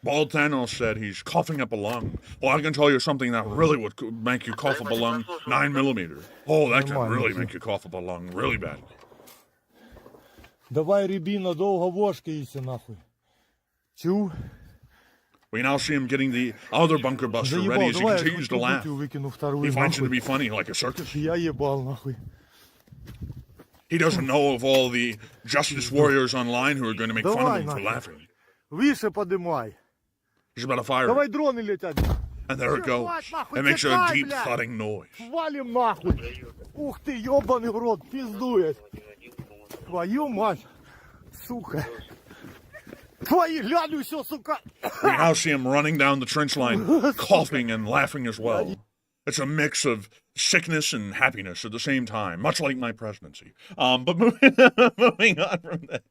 Bald Thanos said he's coughing up a lung. Well, I can tell you something that really would make you cough up a lung. 9mm. Oh, that can really make you cough up a lung really bad. Давай, рябина, долго вошкаешься нахуй. Чу? We now see him getting the other bunker buster ready Заебал, as he давай я continues to laugh. выкину He вторую finds it to нахуй. be funny, like a circus. Я ебал нахуй. He doesn't know of all the justice warriors online who are going to make fun of Давай him for нахуй. laughing. Выше подымай. He's about to fire Давай it, дроны летят. and there it goes. It makes a deep thudding noise. Валим нахуй. Ух ты, ебаный в рот, пиздует. Твою мать, сука. Твои гляну все, сука. We now see him running down the trench line, coughing and laughing as well. It's a mix of sickness and happiness at the same time, much like my presidency. But moving on from that,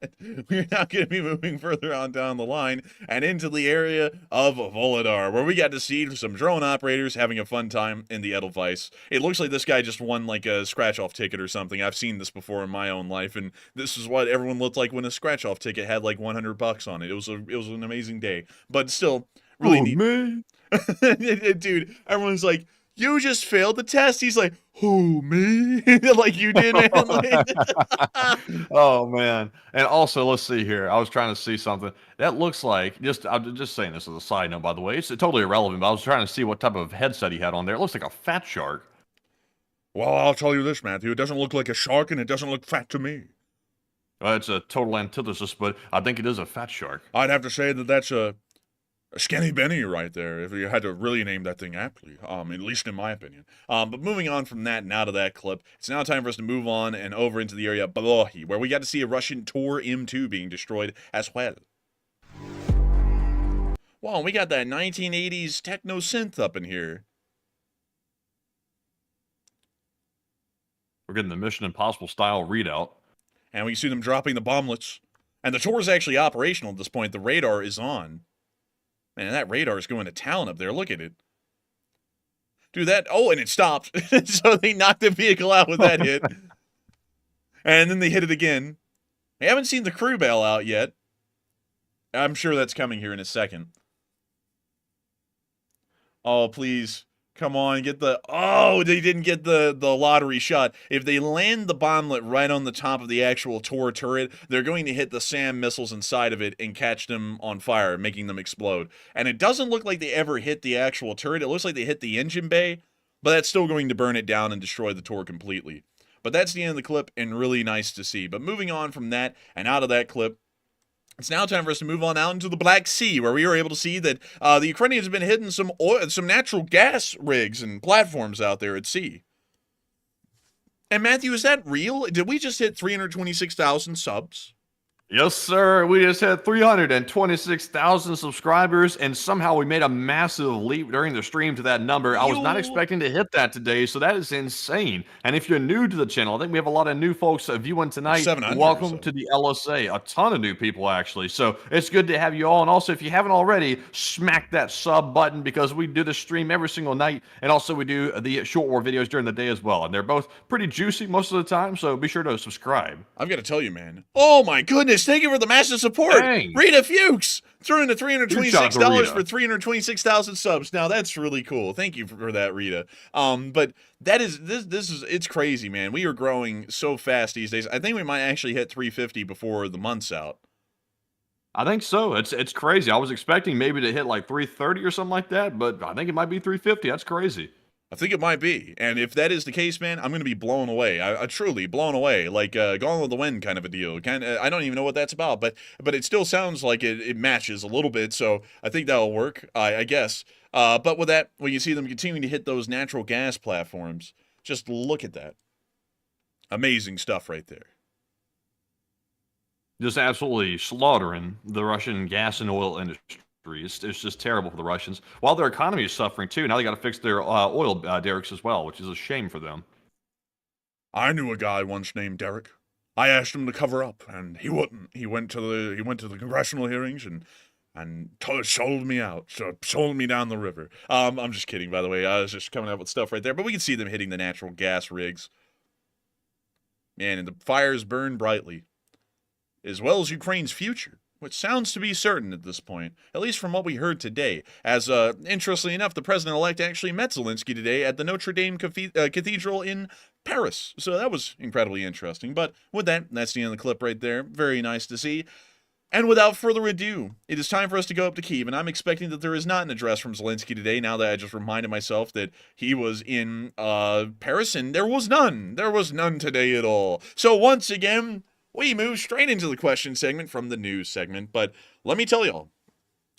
we're now going to be moving further on down the line and into the area of Volodar, where we got to see some drone operators having a fun time in the Edelweiss. It looks like this guy just won like a scratch-off ticket or something. I've seen this before in my own life, and this is what everyone looked like when a scratch-off ticket had like $100 on it. It was an amazing day, but still really neat. Man. Dude, everyone's like, you just failed the test. He's like, who, me? Like you did, man. Like, Oh man. And also, let's see here. I was trying to see something. That looks like I'm just saying this as a side note, by the way. It's totally irrelevant, but I was trying to see what type of headset he had on there. It looks like a fat shark. well, I'll tell you this, Matthew. It doesn't look like a shark, and it doesn't look fat to me. It's a total antithesis, but I think it is a fat shark. I'd have to say that that's a skinny Benny right there, if you had to really name that thing aptly, at least in my opinion. But moving on from that and out of that clip, it's now time for us to move on and over into the area of Balohi, where we got to see a Russian Tor M2 being destroyed as well. Wow, and we got that 1980s techno synth up in here. We're getting the Mission Impossible style readout. And we see them dropping the bomblets. And the Tor is actually operational at this point. The radar is on. Man, that radar is going to town up there. Look at it. Dude, oh, and it stopped. So they knocked the vehicle out with that hit. And then they hit it again. We haven't seen the crew bail out yet. I'm sure that's coming here in a second. Oh, please. Come on, get the... Oh, they didn't get the lottery shot. If they land the bomblet right on the top of the actual Tor turret, they're going to hit the SAM missiles inside of it and catch them on fire, making them explode. And it doesn't look like they ever hit the actual turret. It looks like they hit the engine bay, but that's still going to burn it down and destroy the Tor completely. But that's the end of the clip, and really nice to see. But moving on from that and out of that clip, it's now time for us to move on out into the Black Sea, where we were able to see that the Ukrainians have been hitting some natural gas rigs and platforms out there at sea. And Matthew, is that real? Did we just hit 326,000 subs? Yes, sir. We just had 326,000 subscribers, and somehow we made a massive leap during the stream to that number. I was not expecting to hit that today, so that is insane. And if you're new to the channel, I think we have a lot of new folks viewing tonight. 700 Welcome to the LSA. A ton of new people, actually. So it's good to have you all. And also, if you haven't already, smack that sub button, because we do the stream every single night. And also, we do the short war videos during the day as well. And they're both pretty juicy most of the time, so be sure to subscribe. I've got to tell you, man. Oh, my goodness. Thank you for the massive support. Dang. Rita Fuchs threw in the $326 Rita. for 326,000 subs. Now, that's really cool. Thank you for that, Rita. But that is, it's crazy, man. We are growing so fast these days. I think we might actually hit 350 before the month's out. I think so. It's crazy. I was expecting maybe to hit like 330 or something like that, but I think it might be 350. That's crazy. I think it might be. And if that is the case, man, I'm going to be blown away. I truly blown away. Like Gone with the Wind kind of a deal. I don't even know what that's about, but it still sounds like it matches a little bit. So I think that'll work, I guess. But with that, when you see them continuing to hit those natural gas platforms, just look at that. Amazing stuff right there. just absolutely slaughtering the Russian gas and oil industry. It's just terrible for the Russians. While their economy is suffering too, now they got to fix their oil derricks as well, which is a shame for them. I knew a guy once named Derek. I asked him to cover up, and he wouldn't. He went to the congressional hearings and sold me out, sold me down the river. I'm just kidding, by the way. I was just coming up with stuff right there, but we can see them hitting the natural gas rigs. Man, and the fires burn brightly, as well as Ukraine's future, which sounds to be certain at this point, at least from what we heard today. As, interestingly enough, the president-elect actually met Zelensky today at the Notre Dame Cathedral in Paris. So that was incredibly interesting. But with that, that's the end of the clip right there. Very nice to see. And without further ado, it is time for us to go up to Kyiv, and I'm expecting that there is not an address from Zelensky today, now that I just reminded myself that he was in Paris, and there was none. There was none today at all. So once again, we move straight into the question segment from the news segment, but let me tell y'all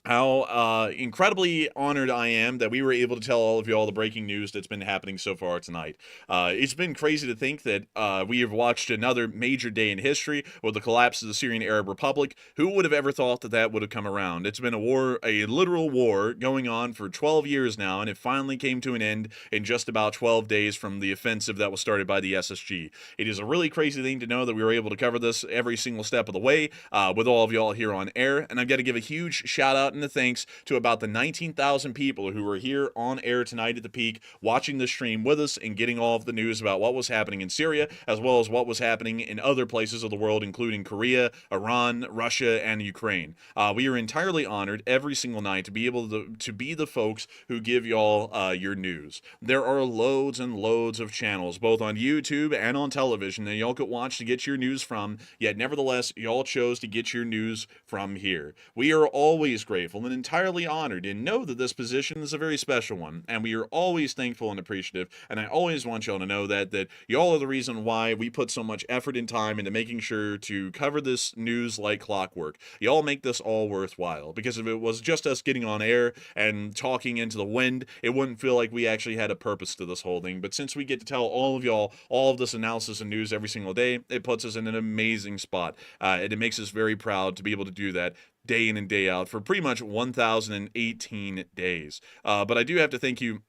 how incredibly honored I am that we were able to tell all of you all the breaking news that's been happening so far tonight. It's been crazy to think that we have watched another major day in history with the collapse of the Syrian Arab Republic. Who would have ever thought that that would have come around? It's been a war, a literal war, going on for 12 years now, and it finally came to an end in just about 12 days from the offensive that was started by the SSG. It is a really crazy thing to know that we were able to cover this every single step of the way with all of y'all here on air, and I've got to give a huge shout out and a thanks to about the 19,000 people who were here on air tonight at the peak watching the stream with us and getting all of the news about what was happening in Syria as well as what was happening in other places of the world, including Korea, Iran, Russia, and Ukraine. We are entirely honored every single night to be able to be the folks who give y'all your news. There are loads and loads of channels both on YouTube and on television that y'all could watch to get your news from, yet nevertheless y'all chose to get your news from here. We are always grateful and entirely honored, and know that this position is a very special one, and we are always thankful and appreciative, and I always want y'all to know that y'all are the reason why we put so much effort and time into making sure to cover this news like clockwork. Y'all make this all worthwhile, because if it was just us getting on air and talking into the wind, it wouldn't feel like we actually had a purpose to this whole thing. But since we get to tell all of y'all all of this analysis and news every single day, it puts us in an amazing spot, and it makes us very proud to be able to do that day in and day out for pretty much 1,018 days. But I do have to thank you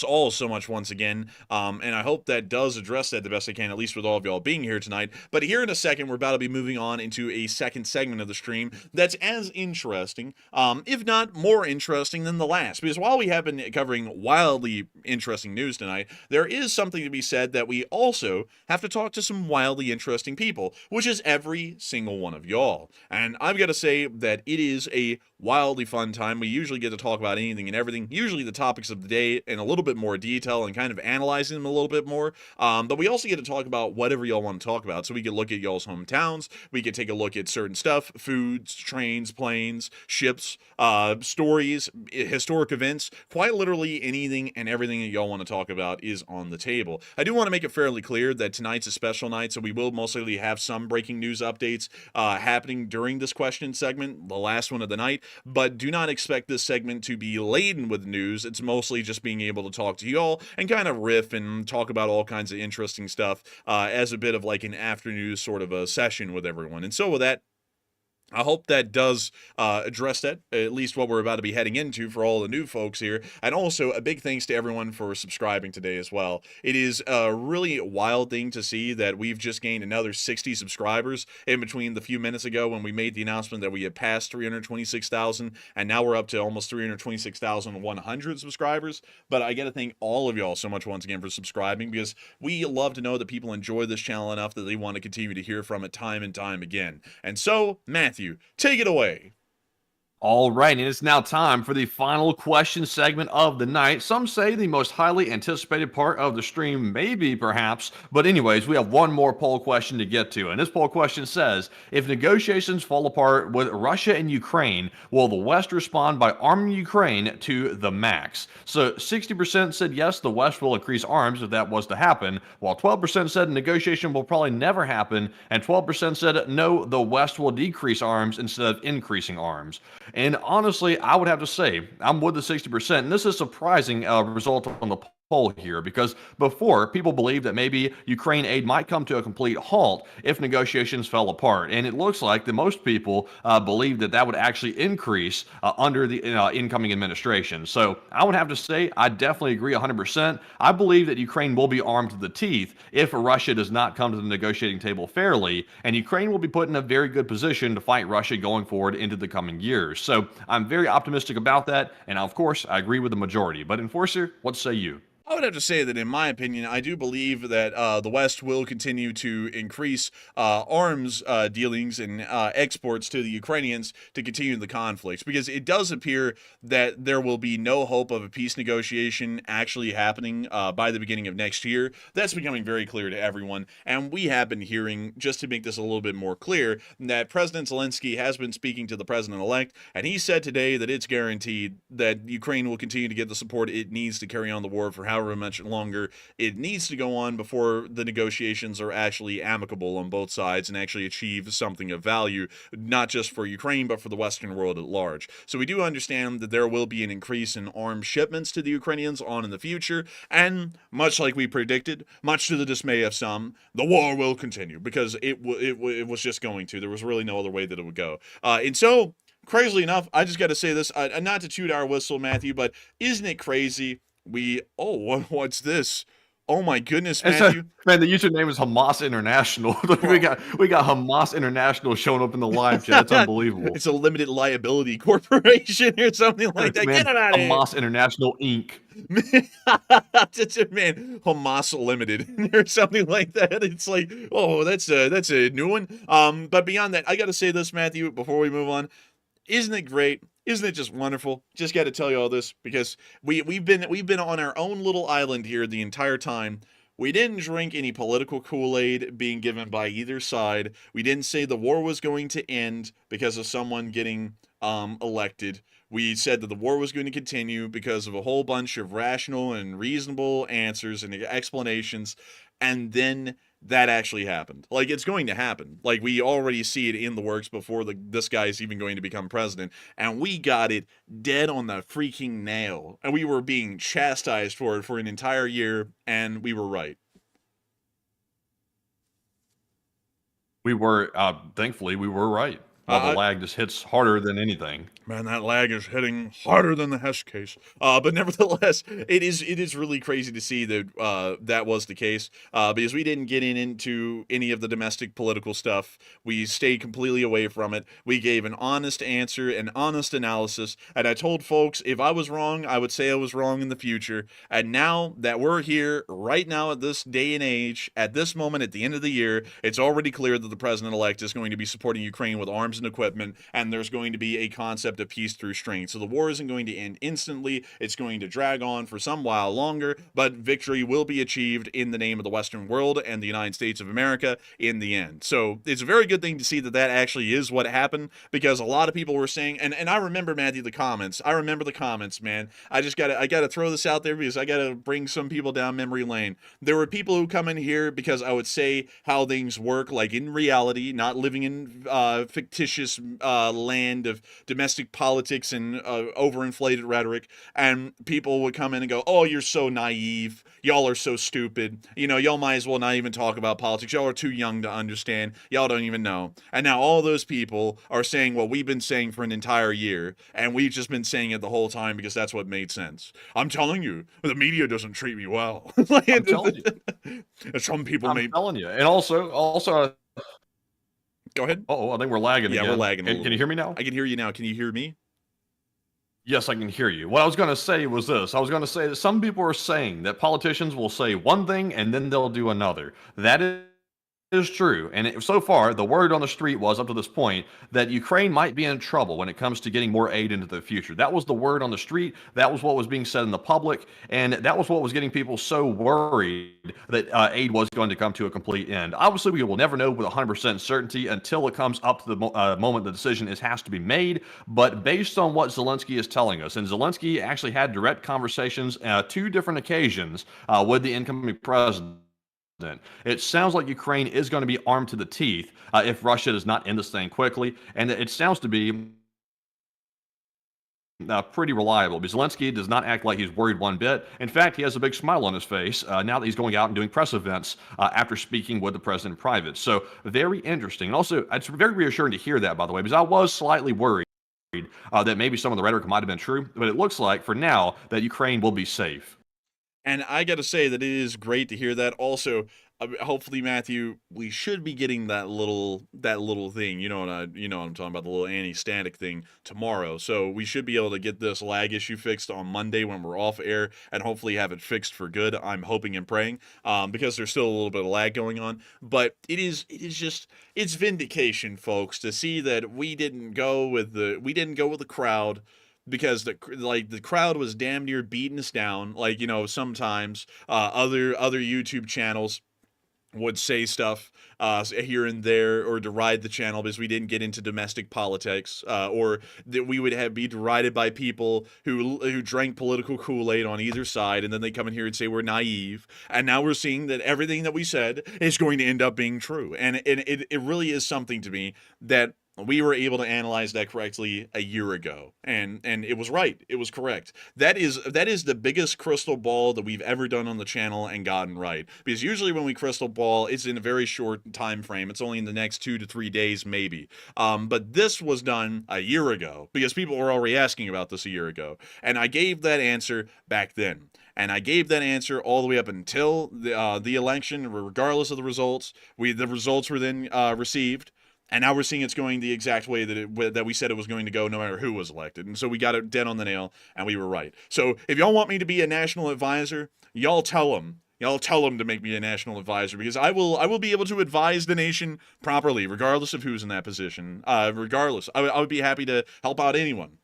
all so much once again, and I hope that does address that the best I can, at least with all of y'all being here tonight. But here in a second, we're about to be moving on into a second segment of the stream that's as interesting, if not more interesting than the last, because while we have been covering wildly interesting news tonight, there is something to be said that we also have to talk to some wildly interesting people, which is every single one of y'all. And I've got to say that it is a wildly fun time. We usually get to talk about anything and everything, usually the topics of the day in a little bit more detail and kind of analyzing them a little bit more, but we also get to talk about whatever y'all want to talk about. So we can look at y'all's hometowns, we can take a look at certain stuff, foods, trains, planes, ships, stories, historic events, quite literally anything and everything that y'all want to talk about is on the table. I do want to make it fairly clear that tonight's a special night, so we will most likely have some breaking news updates happening during this question segment, the last one of the night, but do not expect this segment to be laden with news. It's mostly just being able to talk to y'all and kind of riff and talk about all kinds of interesting stuff as a bit of like an after news sort of a session with everyone. And so with that, I hope that does address that, at least what we're about to be heading into for all the new folks here. And also, a big thanks to everyone for subscribing today as well. It is a really wild thing to see that we've just gained another 60 subscribers in between the few minutes ago when we made the announcement that we had passed 326,000, and now we're up to almost 326,100 subscribers. But I got to thank all of y'all so much once again for subscribing, because we love to know that people enjoy this channel enough that they want to continue to hear from it time and time again. And so, Matthew, take it away. All right, and it's now time for the final question segment of the night. Some say the most highly anticipated part of the stream, maybe, perhaps. But anyways, we have one more poll question to get to. And this poll question says, if negotiations fall apart with Russia and Ukraine, will the West respond by arming Ukraine to the max? So 60% said yes, the West will increase arms if that was to happen, while 12% said negotiation will probably never happen, and 12% said no, the West will decrease arms instead of increasing arms. And honestly, I would have to say I'm with the 60%, and this is a surprising result on the poll here, because before, people believed that maybe Ukraine aid might come to a complete halt if negotiations fell apart. And it looks like that most people believe that that would actually increase under the incoming administration. So I would have to say I definitely agree 100%. I believe that Ukraine will be armed to the teeth if Russia does not come to the negotiating table fairly, and Ukraine will be put in a very good position to fight Russia going forward into the coming years. So I'm very optimistic about that, and of course, I agree with the majority. But Enforcer, what say you? I would have to say that, in my opinion, I do believe that the West will continue to increase arms dealings and exports to the Ukrainians to continue the conflicts, because it does appear that there will be no hope of a peace negotiation actually happening by the beginning of next year. That's becoming very clear to everyone, and we have been hearing, just to make this a little bit more clear, that President Zelensky has been speaking to the president-elect, and he said today that it's guaranteed that Ukraine will continue to get the support it needs to carry on the war for however much longer it needs to go on before the negotiations are actually amicable on both sides and actually achieve something of value, not just for Ukraine, but for the Western world at large. So we do understand that there will be an increase in arms shipments to the Ukrainians on in the future, and much like we predicted, much to the dismay of some, the war will continue, because it was just going to. There was really no other way that it would go. And so, crazily enough, I just got to say this, not to toot our whistle, Matthew, but isn't it crazy? What's this? Oh my goodness, Matthew. Man, the username is Hamas International. we got Hamas International showing up in the live chat. That's unbelievable. It's a limited liability corporation or something like that. Man, get it out of here. Hamas International Inc. Man, Hamas Limited or something like that. It's like, oh, that's a new one. But beyond that, I got to say this, Matthew, before we move on. Isn't it great? Isn't it just wonderful? Just got to tell you all this, because we've been on our own little island here the entire time. We didn't drink any political Kool-Aid being given by either side. We didn't say the war was going to end because of someone getting elected. We said that the war was going to continue because of a whole bunch of rational and reasonable answers and explanations, and then that actually happened. Like, it's going to happen. Like, we already see it in the works before this guy's even going to become president, and we got it dead on the freaking nail, and we were being chastised for it for an entire year, and we were right. We were, thankfully, we were right. Well, the lag just hits harder than anything. Man, that lag is hitting harder than the Hess case. But nevertheless, it is really crazy to see that that was the case. Because we didn't get into any of the domestic political stuff. We stayed completely away from it. We gave an honest answer, an honest analysis. And I told folks, if I was wrong, I would say I was wrong in the future. And now that we're here, right now at this day and age, at this moment, at the end of the year, it's already clear that the president-elect is going to be supporting Ukraine with arms and equipment, and there's going to be a concept of peace through strength. So the war isn't going to end instantly. It's going to drag on for some while longer, but victory will be achieved in the name of the Western world and the United States of America in the end. So it's a very good thing to see that that actually is what happened, because a lot of people were saying, and I remember, Matthew, the comments. I remember the comments, man. I gotta throw this out there because I gotta bring some people down memory lane. There were people who come in here because I would say how things work, like in reality, not living in fictitious land of domestic politics and overinflated rhetoric, and people would come in and go, oh, you're so naive, y'all are so stupid, y'all might as well not even talk about politics, y'all are too young to understand, y'all don't even know. And now all those people are saying what we've been saying for an entire year, and we've just been saying it the whole time because that's what made sense. I'm telling you, the media doesn't treat me well. I'm telling you. Some people I'm telling you. And also go ahead. Oh, I think we're lagging again. Yeah, we're lagging. Can you hear me now? I can hear you now. Can you hear me? Yes, I can hear you. What I was going to say was this. I was going to say that some people are saying that politicians will say one thing and then they'll do another. That is true. And so far, the word on the street was, up to this point, that Ukraine might be in trouble when it comes to getting more aid into the future. That was the word on the street. That was what was being said in the public. And that was what was getting people so worried that aid was going to come to a complete end. Obviously, we will never know with 100% certainty until it comes up to the moment the decision has to be made. But based on what Zelensky is telling us, and Zelensky actually had direct conversations 2 different occasions with the incoming president, it sounds like Ukraine is going to be armed to the teeth if Russia does not end this thing quickly. And it sounds to be Pretty reliable. But Zelensky does not act like he's worried one bit. In fact, he has a big smile on his face now that he's going out and doing press events after speaking with the president in private. So very interesting. And also, it's very reassuring to hear that, by the way, because I was slightly worried that maybe some of the rhetoric might have been true. But it looks like, for now, that Ukraine will be safe. And I got to say that it is great to hear that. Also, hopefully, Matthew, we should be getting that little thing. You know what I'm talking about, the little anti-static thing tomorrow. So we should be able to get this lag issue fixed on Monday when we're off air, and hopefully have it fixed for good. I'm hoping and praying, because there's still a little bit of lag going on. But it's vindication, folks, to see that we didn't go with the crowd. Because the crowd was damn near beating us down. Like, sometimes other YouTube channels would say stuff here and there, or deride the channel because we didn't get into domestic politics, or that we would be derided by people who drank political Kool-Aid on either side, and then they come in here and say we're naive. And now we're seeing that everything that we said is going to end up being true, and it really is something to me that we were able to analyze that correctly a year ago, and it was right. It was correct. That is the biggest crystal ball that we've ever done on the channel and gotten right. Because usually when we crystal ball, it's in a very short time frame. It's only in the next 2 to 3 days, maybe. But this was done a year ago because people were already asking about this a year ago, and I gave that answer back then. And I gave that answer all the way up until the election, regardless of the results. The results were then received. And now we're seeing it's going the exact way that we said it was going to go, no matter who was elected. And so we got it dead on the nail, and we were right. So if y'all want me to be a national advisor, y'all tell them. Y'all tell them to make me a national advisor, because I will be able to advise the nation properly, regardless of who's in that position. Regardless, I would be happy to help out anyone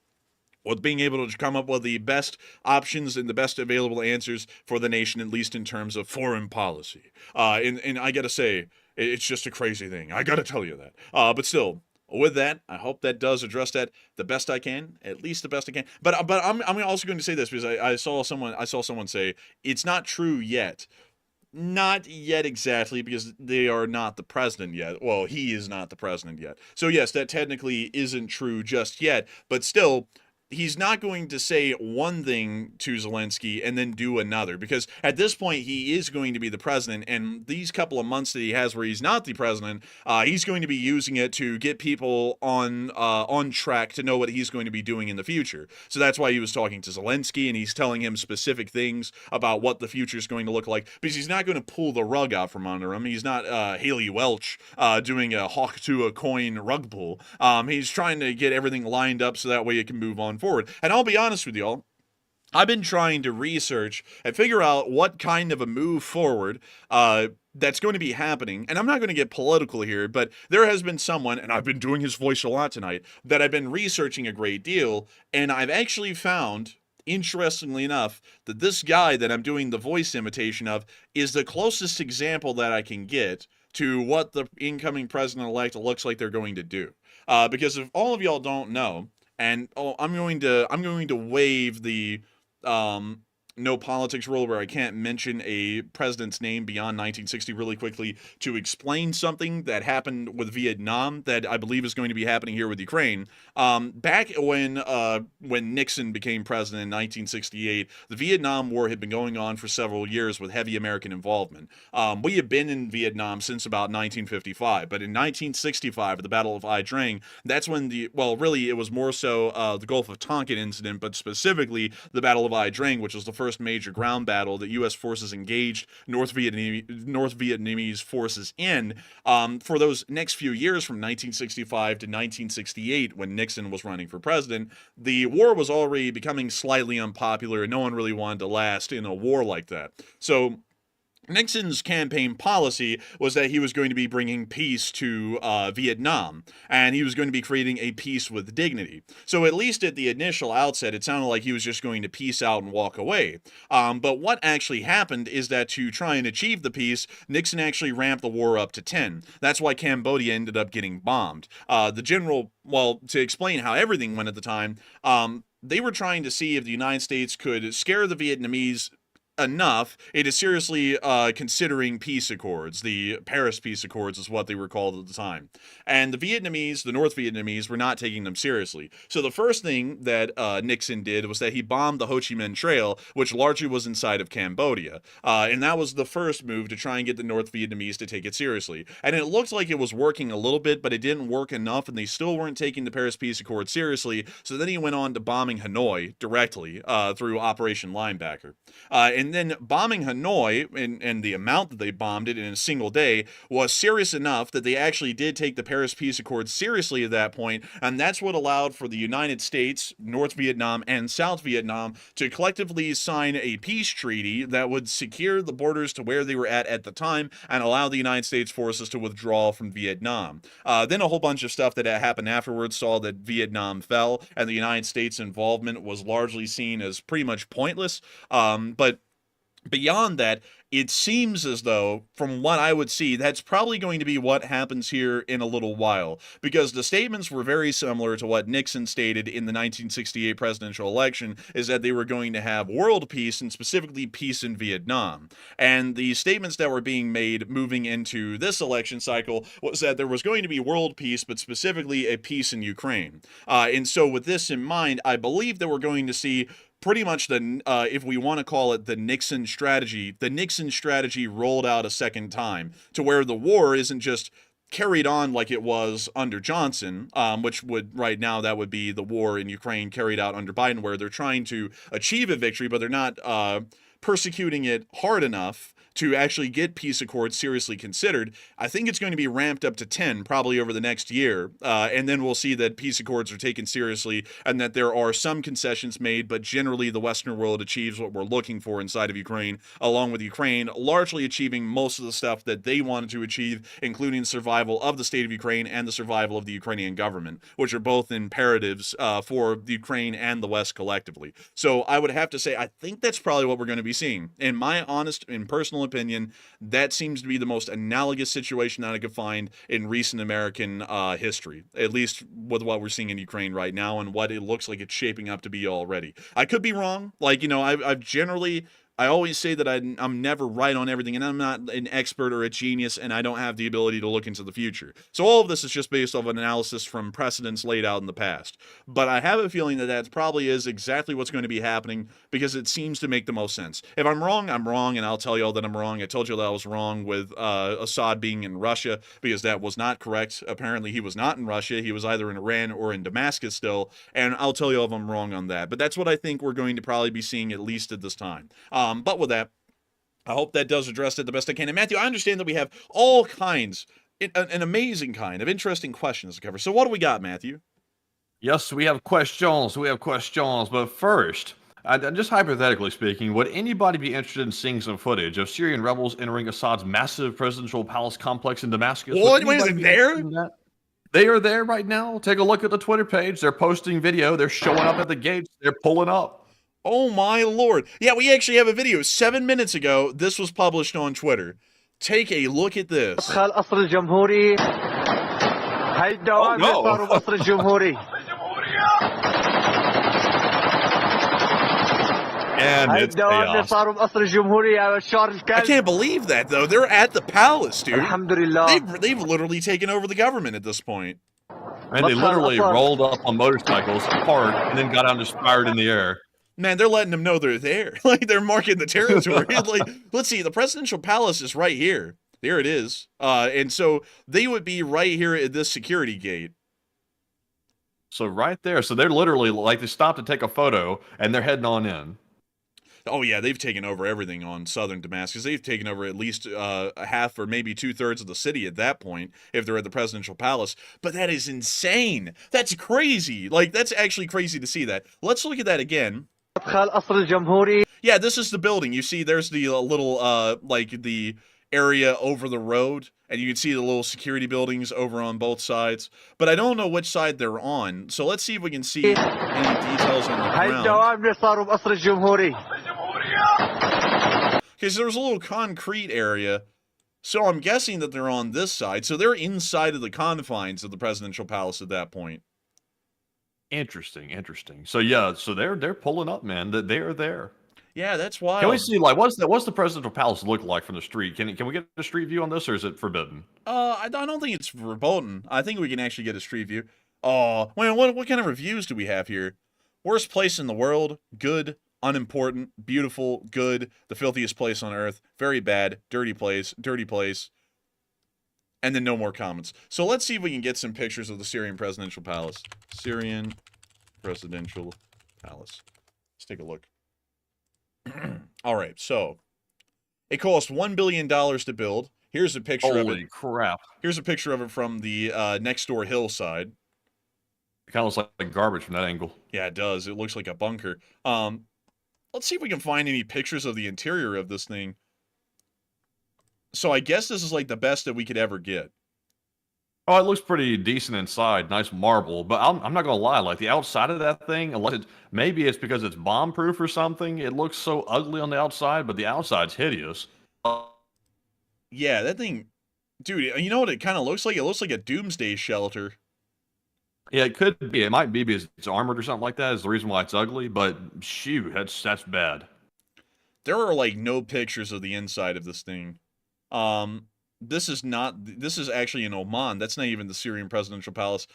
with being able to come up with the best options and the best available answers for the nation, at least in terms of foreign policy. And I gotta say, it's just a crazy thing. I gotta tell you that. But still, with that, I hope that does address that the best I can, at least the best I can. But I'm also going to say this, because I saw someone say it's not true yet. Not yet exactly, because they are not the president yet. Well, he is not the president yet. So yes, that technically isn't true just yet. But still, he's not going to say one thing to Zelensky and then do another, because at this point he is going to be the president, and these couple of months that he has where he's not the president, he's going to be using it to get people on track to know what he's going to be doing in the future. So that's why he was talking to Zelensky, and he's telling him specific things about what the future is going to look like, because he's not going to pull the rug out from under him. He's not Haley Welch doing a hawk to a coin rug pull. He's trying to get everything lined up so that way it can move on forward. And I'll be honest with y'all, I've been trying to research and figure out what kind of a move forward that's going to be happening. And I'm not going to get political here, but there has been someone, and I've been doing his voice a lot tonight, that I've been researching a great deal, and I've actually found, interestingly enough, that this guy that I'm doing the voice imitation of is the closest example that I can get to what the incoming president-elect looks like they're going to do. Because if all of y'all don't know, and I'm going to waive the no politics rule where I can't mention a president's name beyond 1960 really quickly to explain something that happened with Vietnam that I believe is going to be happening here with Ukraine. Back when Nixon became president in 1968, the Vietnam War had been going on for several years with heavy American involvement. We had been in Vietnam since about 1955, but in 1965, at the Battle of Ai Drang, that's when really it was more so the Gulf of Tonkin incident, but specifically the Battle of Ai Drang, which was the first major ground battle that U.S. forces engaged North Vietnamese forces in for those next few years from 1965 to 1968 when Nixon was running for president. The war was already becoming slightly unpopular, and no one really wanted to last in a war like that. So Nixon's campaign policy was that he was going to be bringing peace to Vietnam, and he was going to be creating a peace with dignity. So at least at the initial outset, it sounded like he was just going to peace out and walk away. But what actually happened is that to try and achieve the peace, Nixon actually ramped the war up to 10. That's why Cambodia ended up getting bombed. To explain how everything went at the time, they were trying to see if the United States could scare the Vietnamese enough, it is seriously considering peace accords. The Paris Peace Accords is what they were called at the time. And the North Vietnamese, were not taking them seriously. So the first thing that Nixon did was that he bombed the Ho Chi Minh Trail, which largely was inside of Cambodia. And that was the first move to try and get the North Vietnamese to take it seriously. And it looked like it was working a little bit, but it didn't work enough, and they still weren't taking the Paris Peace Accord seriously. So then he went on to bombing Hanoi directly through Operation Linebacker. And then bombing Hanoi, and the amount that they bombed it in a single day, was serious enough that they actually did take the Paris Peace Accord seriously at that point, and that's what allowed for the United States, North Vietnam, and South Vietnam to collectively sign a peace treaty that would secure the borders to where they were at the time and allow the United States forces to withdraw from Vietnam. Then a whole bunch of stuff that happened afterwards saw that Vietnam fell, and the United States involvement was largely seen as pretty much pointless. But beyond that, it seems as though, from what I would see, that's probably going to be what happens here in a little while, because the statements were very similar to what Nixon stated in the 1968 presidential election, is that they were going to have world peace, and specifically peace in Vietnam. And the statements that were being made moving into this election cycle was that there was going to be world peace, but specifically a peace in Ukraine. And so with this in mind, I believe that we're going to see pretty much if we want to call it the Nixon strategy rolled out a second time, to where the war isn't just carried on like it was under Johnson, which would, right now, that would be the war in Ukraine carried out under Biden, where they're trying to achieve a victory, but they're not persecuting it hard enough to actually get peace accords seriously considered. I think it's going to be ramped up to 10 probably over the next year, and then we'll see that peace accords are taken seriously and that there are some concessions made, but generally the Western world achieves what we're looking for inside of Ukraine, along with Ukraine largely achieving most of the stuff that they wanted to achieve, including survival of the state of Ukraine and the survival of the Ukrainian government, which are both imperatives for the Ukraine and the West collectively. So I would have to say, I think that's probably what we're going to be seeing. In my honest and personal opinion, that seems to be the most analogous situation that I could find in recent American history, at least with what we're seeing in Ukraine right now and what it looks like it's shaping up to be already. I could be wrong. Like, I always say that I'm never right on everything, and I'm not an expert or a genius, and I don't have the ability to look into the future. So all of this is just based off an analysis from precedents laid out in the past. But I have a feeling that that probably is exactly what's going to be happening, because it seems to make the most sense. If I'm wrong, I'm wrong, and I'll tell you all that I'm wrong. I told you that I was wrong with Assad being in Russia, because that was not correct. Apparently, he was not in Russia. He was either in Iran or in Damascus still, and I'll tell you if I'm wrong on that. But that's what I think we're going to probably be seeing, at least at this time. But with that, I hope that does address it the best I can. And Matthew, I understand that we have all kinds, an amazing kind of interesting questions to cover. So what do we got, Matthew? Yes, we have questions. But first, just hypothetically speaking, would anybody be interested in seeing some footage of Syrian rebels entering Assad's massive presidential palace complex in Damascus? What? Is it there? They are there right now. Take a look at the Twitter page. They're posting video. They're showing up at the gates. They're pulling up. Oh my Lord. Yeah, we actually have a video 7 minutes ago. This was published on Twitter. Take a look at this. And it's chaos. I can't believe that, though. They're at the palace, dude. They've literally taken over the government at this point. And they literally rolled up on motorcycles, parked, and then got out and just fired in the air. Man, they're letting them know they're there. Like, they're marking the territory. Like, let's see, the presidential palace is right here. There it is. And so they would be right here at this security gate. So right there. So they're literally, like, they stopped to take a photo, and they're heading on in. Oh, yeah, they've taken over everything on southern Damascus. They've taken over at least a half or maybe 2/3 of the city at that point, if they're at the presidential palace. But that is insane. That's crazy. Like, that's actually crazy to see that. Let's look at that again. Yeah, this is the building. You see, there's the little, like, the area over the road, and you can see the little security buildings over on both sides. But I don't know which side they're on, so let's see if we can see any details on the ground. Okay, so there's a little concrete area, so I'm guessing that they're on this side. So they're inside of the confines of the presidential palace at that point. Interesting. So yeah, so they're pulling up, man. They are there. Yeah, that's wild. Can we see, like, what's the presidential palace look like from the street? Can we get a street view on this, or is it forbidden? I don't think it's verboten. I think we can actually get a street view. Oh, wait, what kind of reviews do we have here? Worst place in the world, good, unimportant, beautiful, good, the filthiest place on earth, very bad, dirty place, and then no more comments. So let's see if we can get some pictures of the Syrian presidential palace. Syrian presidential palace. Let's take a look. All right, so it cost $1 billion to build. Here's a picture of it. Holy crap. Here's a picture of it from the next door hillside. It kind of looks like garbage from that angle. Yeah, it does. It looks like a bunker. Let's see if we can find any pictures of the interior of this thing. So I guess this is like the best that we could ever get. Oh, it looks pretty decent inside. Nice marble. But I'm not going to lie. Like, the outside of that thing, unless maybe it's because it's bomb-proof or something, it looks so ugly on the outside, but the outside's hideous. Yeah, that thing... Dude, you know what it kind of looks like? It looks like a doomsday shelter. Yeah, it could be. It might be because it's armored or something like that is the reason why it's ugly, but shoot, that's bad. There are, like, no pictures of the inside of this thing. This is actually in Oman. That's not even the Syrian presidential palace.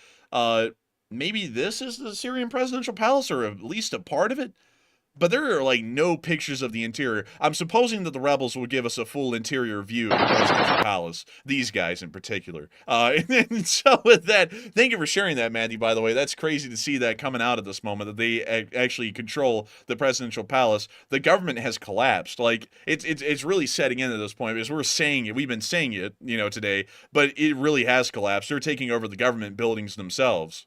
Maybe this is the Syrian presidential palace, or at least a part of it? But there are, like, no pictures of the interior. I'm supposing that the rebels will give us a full interior view of the presidential palace. These guys in particular. And so with that, thank you for sharing that, Matthew, by the way. That's crazy to see that coming out at this moment, that they actually control the presidential palace. The government has collapsed. Like, it's really setting in at this point, because we're saying it. We've been saying it, you know, today. But it really has collapsed. They're taking over the government buildings themselves.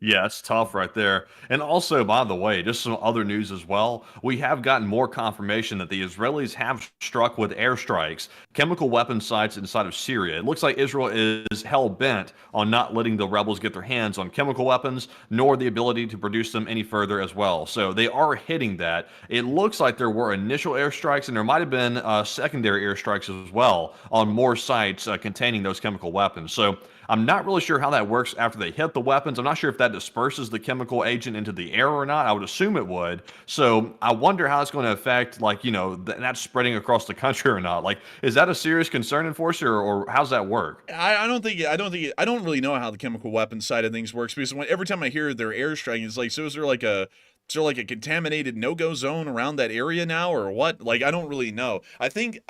Yeah, it's tough right there. And also, by the way, just some other news as well. We have gotten more confirmation that the Israelis have struck with airstrikes chemical weapon sites inside of Syria. It looks like Israel is hell-bent on not letting the rebels get their hands on chemical weapons, nor the ability to produce them any further as well. So they are hitting that. It looks like there were initial airstrikes, and there might have been secondary airstrikes as well on more sites containing those chemical weapons. So I'm not really sure how that works after they hit the weapons. I'm not sure if that disperses the chemical agent into the air or not. I would assume it would. So I wonder how it's going to affect, like, you know, that's spreading across the country or not. Like, is that a serious concern, Enforcer, or how's that work? I don't really know how the chemical weapons side of things works, because every time I hear their airstrike, it's like, so is there like a contaminated no-go zone around that area now, or what? Like, I don't really know. I think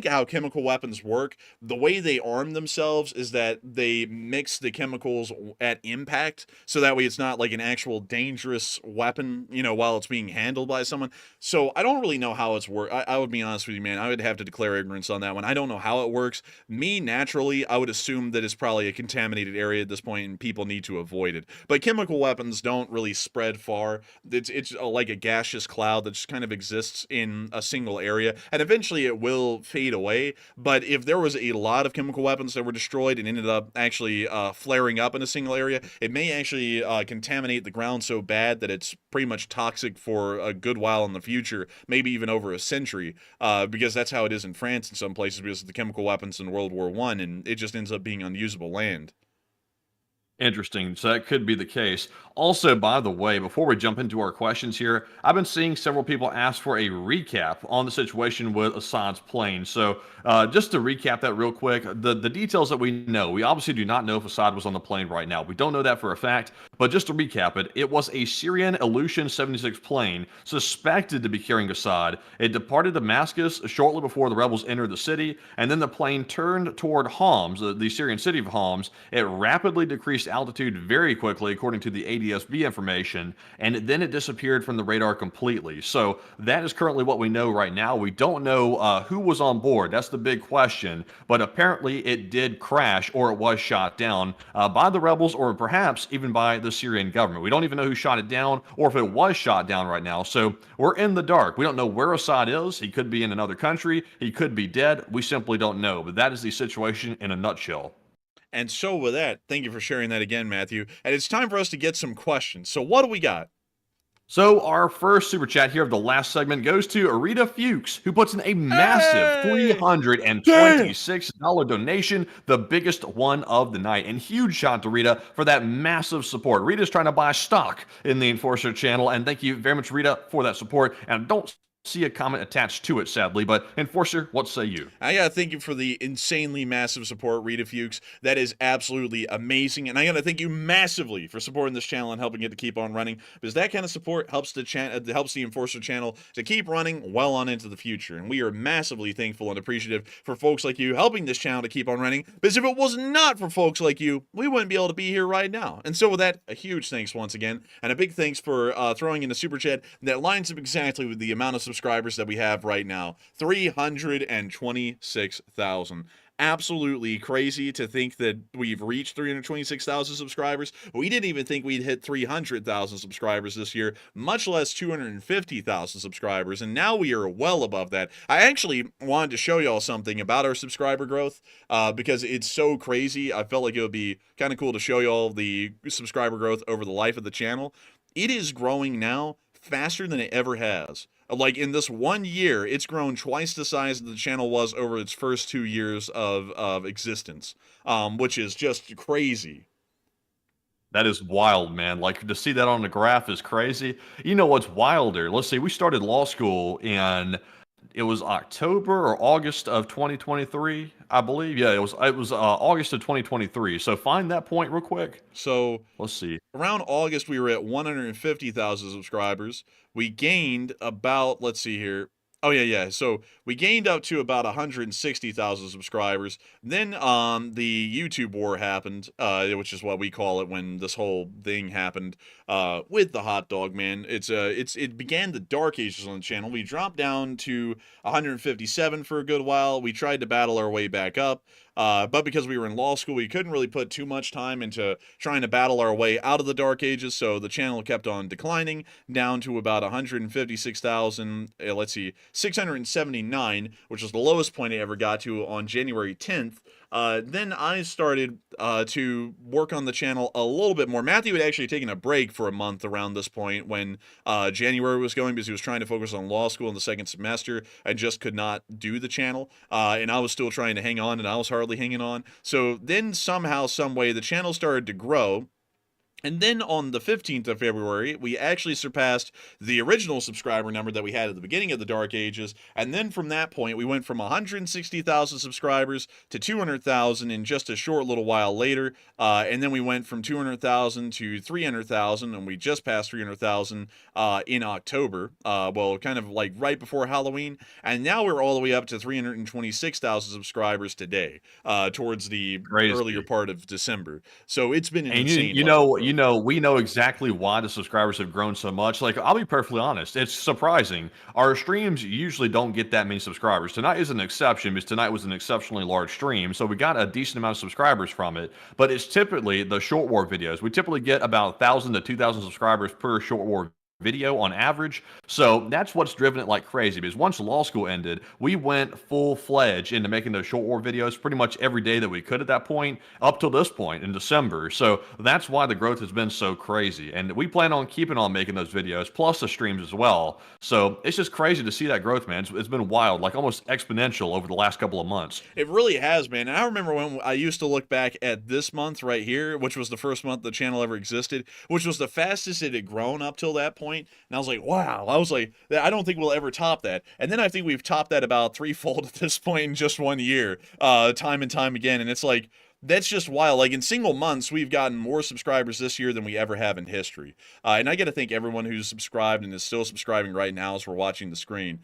how chemical weapons work, the way they arm themselves is that they mix the chemicals at impact, so that way it's not like an actual dangerous weapon, you know, while it's being handled by someone. So I don't really know how it's work. I would be honest with you, man. I would have to declare ignorance on that one. I don't know how it works. Me, naturally, I would assume that it's probably a contaminated area at this point, and people need to avoid it. But chemical weapons don't really spread far. It's like a gaseous cloud that just kind of exists in a single area, and eventually it will fade away. But if there was a lot of chemical weapons that were destroyed and ended up actually flaring up in a single area, it may actually contaminate the ground so bad that it's pretty much toxic for a good while in the future, maybe even over a century, because that's how it is in France in some places, because of the chemical weapons in World War I, and it just ends up being unusable land. Interesting. So that could be the case. Also, by the way, before we jump into our questions here, I've been seeing several people ask for a recap on the situation with Assad's plane. So just to recap that real quick, the details that we know, we obviously do not know if Assad was on the plane right now. We don't know that for a fact, but just to recap it, it was a Syrian Ilyushin 76 plane suspected to be carrying Assad. It departed Damascus shortly before the rebels entered the city, and then the plane turned toward Homs, the Syrian city of Homs. It rapidly decreased altitude very quickly, according to the ADSB information, and then it disappeared from the radar completely. So that is currently what we know right now. We don't know who was on board. That's the big question, but apparently it did crash, or it was shot down by the rebels, or perhaps even by the Syrian government. We don't even know who shot it down, or if it was shot down right now. So we're in the dark. We don't know where Assad is. He could be in another country. He could be dead. We simply don't know, but that is the situation in a nutshell. And so with that, thank you for sharing that again, Matthew. And it's time for us to get some questions. So what do we got? So our first super chat here of the last segment goes to Arita Fuchs, who puts in a massive $326 donation, the biggest one of the night. And huge shout to Rita for that massive support. Rita's trying to buy stock in the Enforcer channel, and thank you very much, Rita, for that support. And don't see a comment attached to it, sadly. But Enforcer, what say you? I gotta thank you for the insanely massive support, Rita Fuchs. That is absolutely amazing, and I gotta thank you massively for supporting this channel and helping it to keep on running, because that kind of support helps the Enforcer channel to keep running well on into the future. And we are massively thankful and appreciative for folks like you helping this channel to keep on running. Because if it was not for folks like you, we wouldn't be able to be here right now. And so with that, a huge thanks once again, and a big thanks for throwing in a super chat that lines up exactly with the amount of subscribers that we have right now. 326,000. Absolutely crazy to think that we've reached 326,000 subscribers. We didn't even think we'd hit 300,000 subscribers this year, much less 250,000 subscribers, and now we are well above that. I actually wanted to show y'all something about our subscriber growth because it's so crazy. I felt like it would be kind of cool to show y'all the subscriber growth over the life of the channel. It is growing now faster than it ever has. Like, in this 1 year, it's grown twice the size that the channel was over its first 2 years of existence, which is just crazy. That is wild, man. Like, to see that on the graph is crazy. You know what's wilder? Let's see, we started law school in, it was October or August of 2023, I believe. Yeah, it was August of 2023. So find that point real quick. So let's see. Around August, we were at 150,000 subscribers. We gained about, let's see here. Oh, yeah. So we gained up to about 160,000 subscribers. Then the YouTube war happened, which is what we call it when this whole thing happened with the hot dog man. It began the dark ages on the channel. We dropped down to 157 for a good while. We tried to battle our way back up. But because we were in law school, we couldn't really put too much time into trying to battle our way out of the dark ages, so the channel kept on declining down to about 156,000, let's see, 679, which was the lowest point it ever got to on January 10th. Then I started to work on the channel a little bit more. Matthew had actually taken a break for a month around this point when January was going, because he was trying to focus on law school in the second semester and just could not do the channel. And I was still trying to hang on, and I was hardly hanging on. So then somehow, some way, the channel started to grow. And then on the 15th of February, we actually surpassed the original subscriber number that we had at the beginning of the Dark Ages. And then from that point, we went from 160,000 subscribers to 200,000 in just a short little while later. And then we went from 200,000 to 300,000, and we just passed 300,000 in October. Well, kind of like right before Halloween. And now we're all the way up to 326,000 subscribers today, towards the earlier part of December. So it's been an insane. We know exactly why the subscribers have grown so much. Like, I'll be perfectly honest, it's surprising. Our streams usually don't get that many subscribers. Tonight is an exception because tonight was an exceptionally large stream, so we got a decent amount of subscribers from it. But it's typically the short war videos. We typically get about 1,000 to 2,000 subscribers per short war video on average. So that's what's driven it like crazy, because once law school ended, we went full-fledged into making those short war videos pretty much every day that we could at that point, up till this point in December. So that's why the growth has been so crazy, and we plan on keeping on making those videos, plus the streams as well. So it's just crazy to see that growth, man. It's been wild, like almost exponential over the last couple of months. It really has, man. And I remember when I used to look back at this month right here, which was the first month the channel ever existed, which was the fastest it had grown up till that point. And I was like, wow. I was like, I don't think we'll ever top that. And then I think we've topped that about threefold at this point in just 1 year, time and time again. And it's like, that's just wild. Like, in single months, we've gotten more subscribers this year than we ever have in history. And I got to thank everyone who's subscribed and is still subscribing right now as we're watching the screen,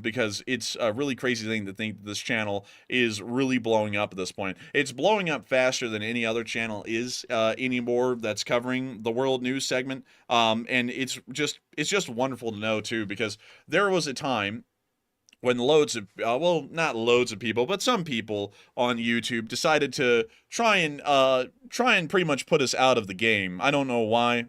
because it's a really crazy thing to think that this channel is really blowing up at this point. It's blowing up faster than any other channel is anymore that's covering the world news segment. And it's just wonderful to know, too, because there was a time when loads of, well, not loads of people, but some people on YouTube decided to try and pretty much put us out of the game. I don't know why,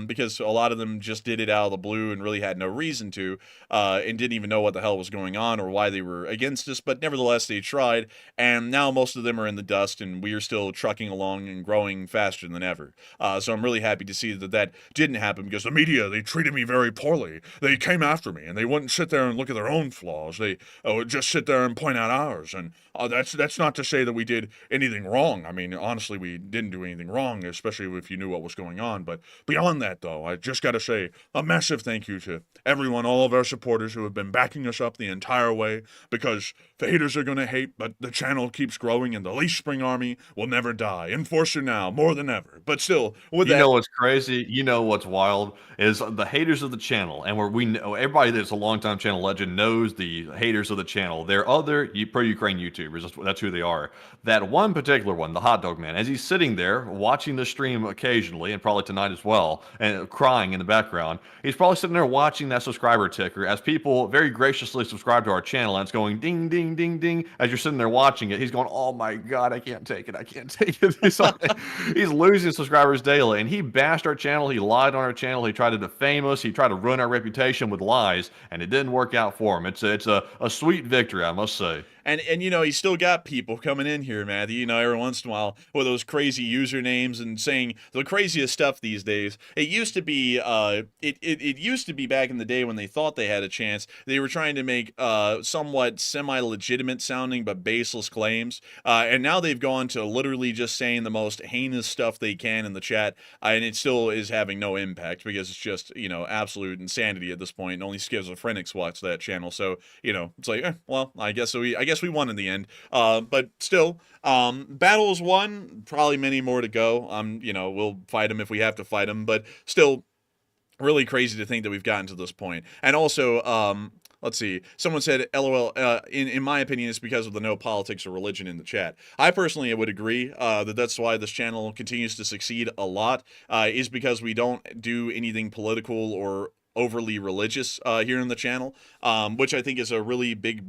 because a lot of them just did it out of the blue and really had no reason to, and didn't even know what the hell was going on or why they were against us, but nevertheless, they tried, and now most of them are in the dust, and we are still trucking along and growing faster than ever. So I'm really happy to see that that didn't happen, because the media, they treated me very poorly. They came after me, and they wouldn't sit there and look at their own flaws. they just sit there and point out ours. And that's not to say that we did anything wrong. I mean, honestly, we didn't do anything wrong, especially if you knew what was going on. But beyond that, though, I just got to say a massive thank you to everyone, all of our supporters who have been backing us up the entire way, because the haters are going to hate, but the channel keeps growing and the Leaf Spring Army will never die. Enforcer now, more than ever. But still, with that... You know what's crazy? You know what's wild is the haters of the channel, and where we know everybody that's a longtime channel legend knows the haters of the channel. They're other pro-Ukraine YouTubers. That's who they are. That one particular one, the hot dog man, as he's sitting there watching the stream occasionally, and probably tonight as well, and crying in the background, he's probably sitting there watching that subscriber ticker as people very graciously subscribe to our channel, and it's going ding, ding, ding, ding. As you're sitting there watching it, he's going, oh my God, I can't take it. I can't take it. He's losing subscribers daily, and he bashed our channel. He lied on our channel. He tried to defame us. He tried to ruin our reputation with lies, and it didn't work out for him. It's a sweet victory, I must say. And you know, he's still got people coming in here, Matthew, you know, every once in a while with those crazy usernames and saying the craziest stuff these days. It used to be it used to be back in the day when they thought they had a chance. They were trying to make somewhat semi-legitimate sounding but baseless claims. And now they've gone to literally just saying the most heinous stuff they can in the chat, and it still is having no impact because it's just, you know, absolute insanity at this point. And only schizophrenics watch that channel. So, you know, it's like, well, I guess we won in the end. But still, battles won, probably many more to go. You know, we'll fight them if we have to fight them, but still really crazy to think that we've gotten to this point. And also, let's see, someone said, LOL, in my opinion, it's because of the no politics or religion in the chat. I personally would agree that's why this channel continues to succeed a lot, is because we don't do anything political or overly religious here in the channel, which I think is a really big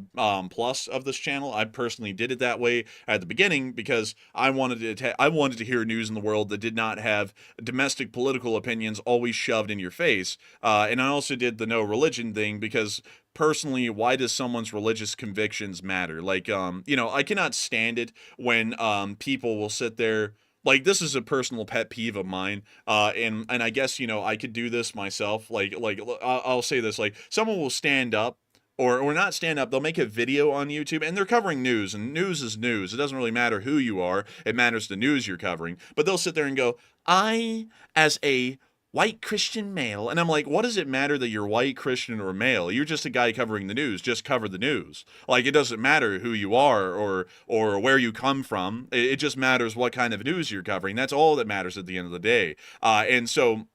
plus of this channel. I personally did it that way at the beginning because I wanted to hear news in the world that did not have domestic political opinions always shoved in your face. And I also did the no religion thing because personally, why does someone's religious convictions matter? Like, you know, I cannot stand it when people will sit there. Like, this is a personal pet peeve of mine, and I guess, you know, I could do this myself. Like I'll say this, like, someone will stand up, or not stand up, they'll make a video on YouTube, and they're covering news, and news is news. It doesn't really matter who you are, it matters the news you're covering. But they'll sit there and go, I, as a white Christian male, and I'm like, what does it matter that you're white, Christian, or male? You're just a guy covering the news. Just cover the news. Like, it doesn't matter who you are or where you come from. It just matters what kind of news you're covering. That's all that matters at the end of the day. And so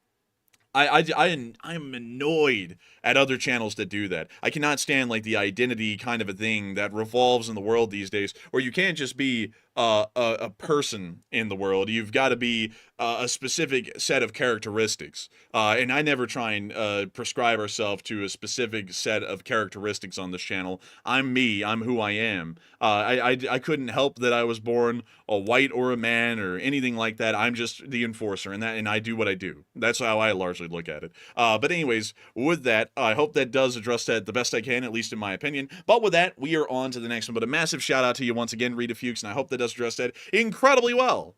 I'm annoyed at other channels that do that. I cannot stand, like, the identity kind of a thing that revolves in the world these days, where you can't just be a person in the world. You've got to be a specific set of characteristics. And I never try and prescribe ourselves to a specific set of characteristics on this channel. I'm me. I'm who I am. I couldn't help that I was born a white or a man or anything like that. I'm just the enforcer, and I do what I do. That's how I largely look at it. But anyways, with that, I hope that does address that the best I can, at least in my opinion. But with that, we are on to the next one. But a massive shout out to you once again, Rita Fuchs, and I hope that does address that incredibly well.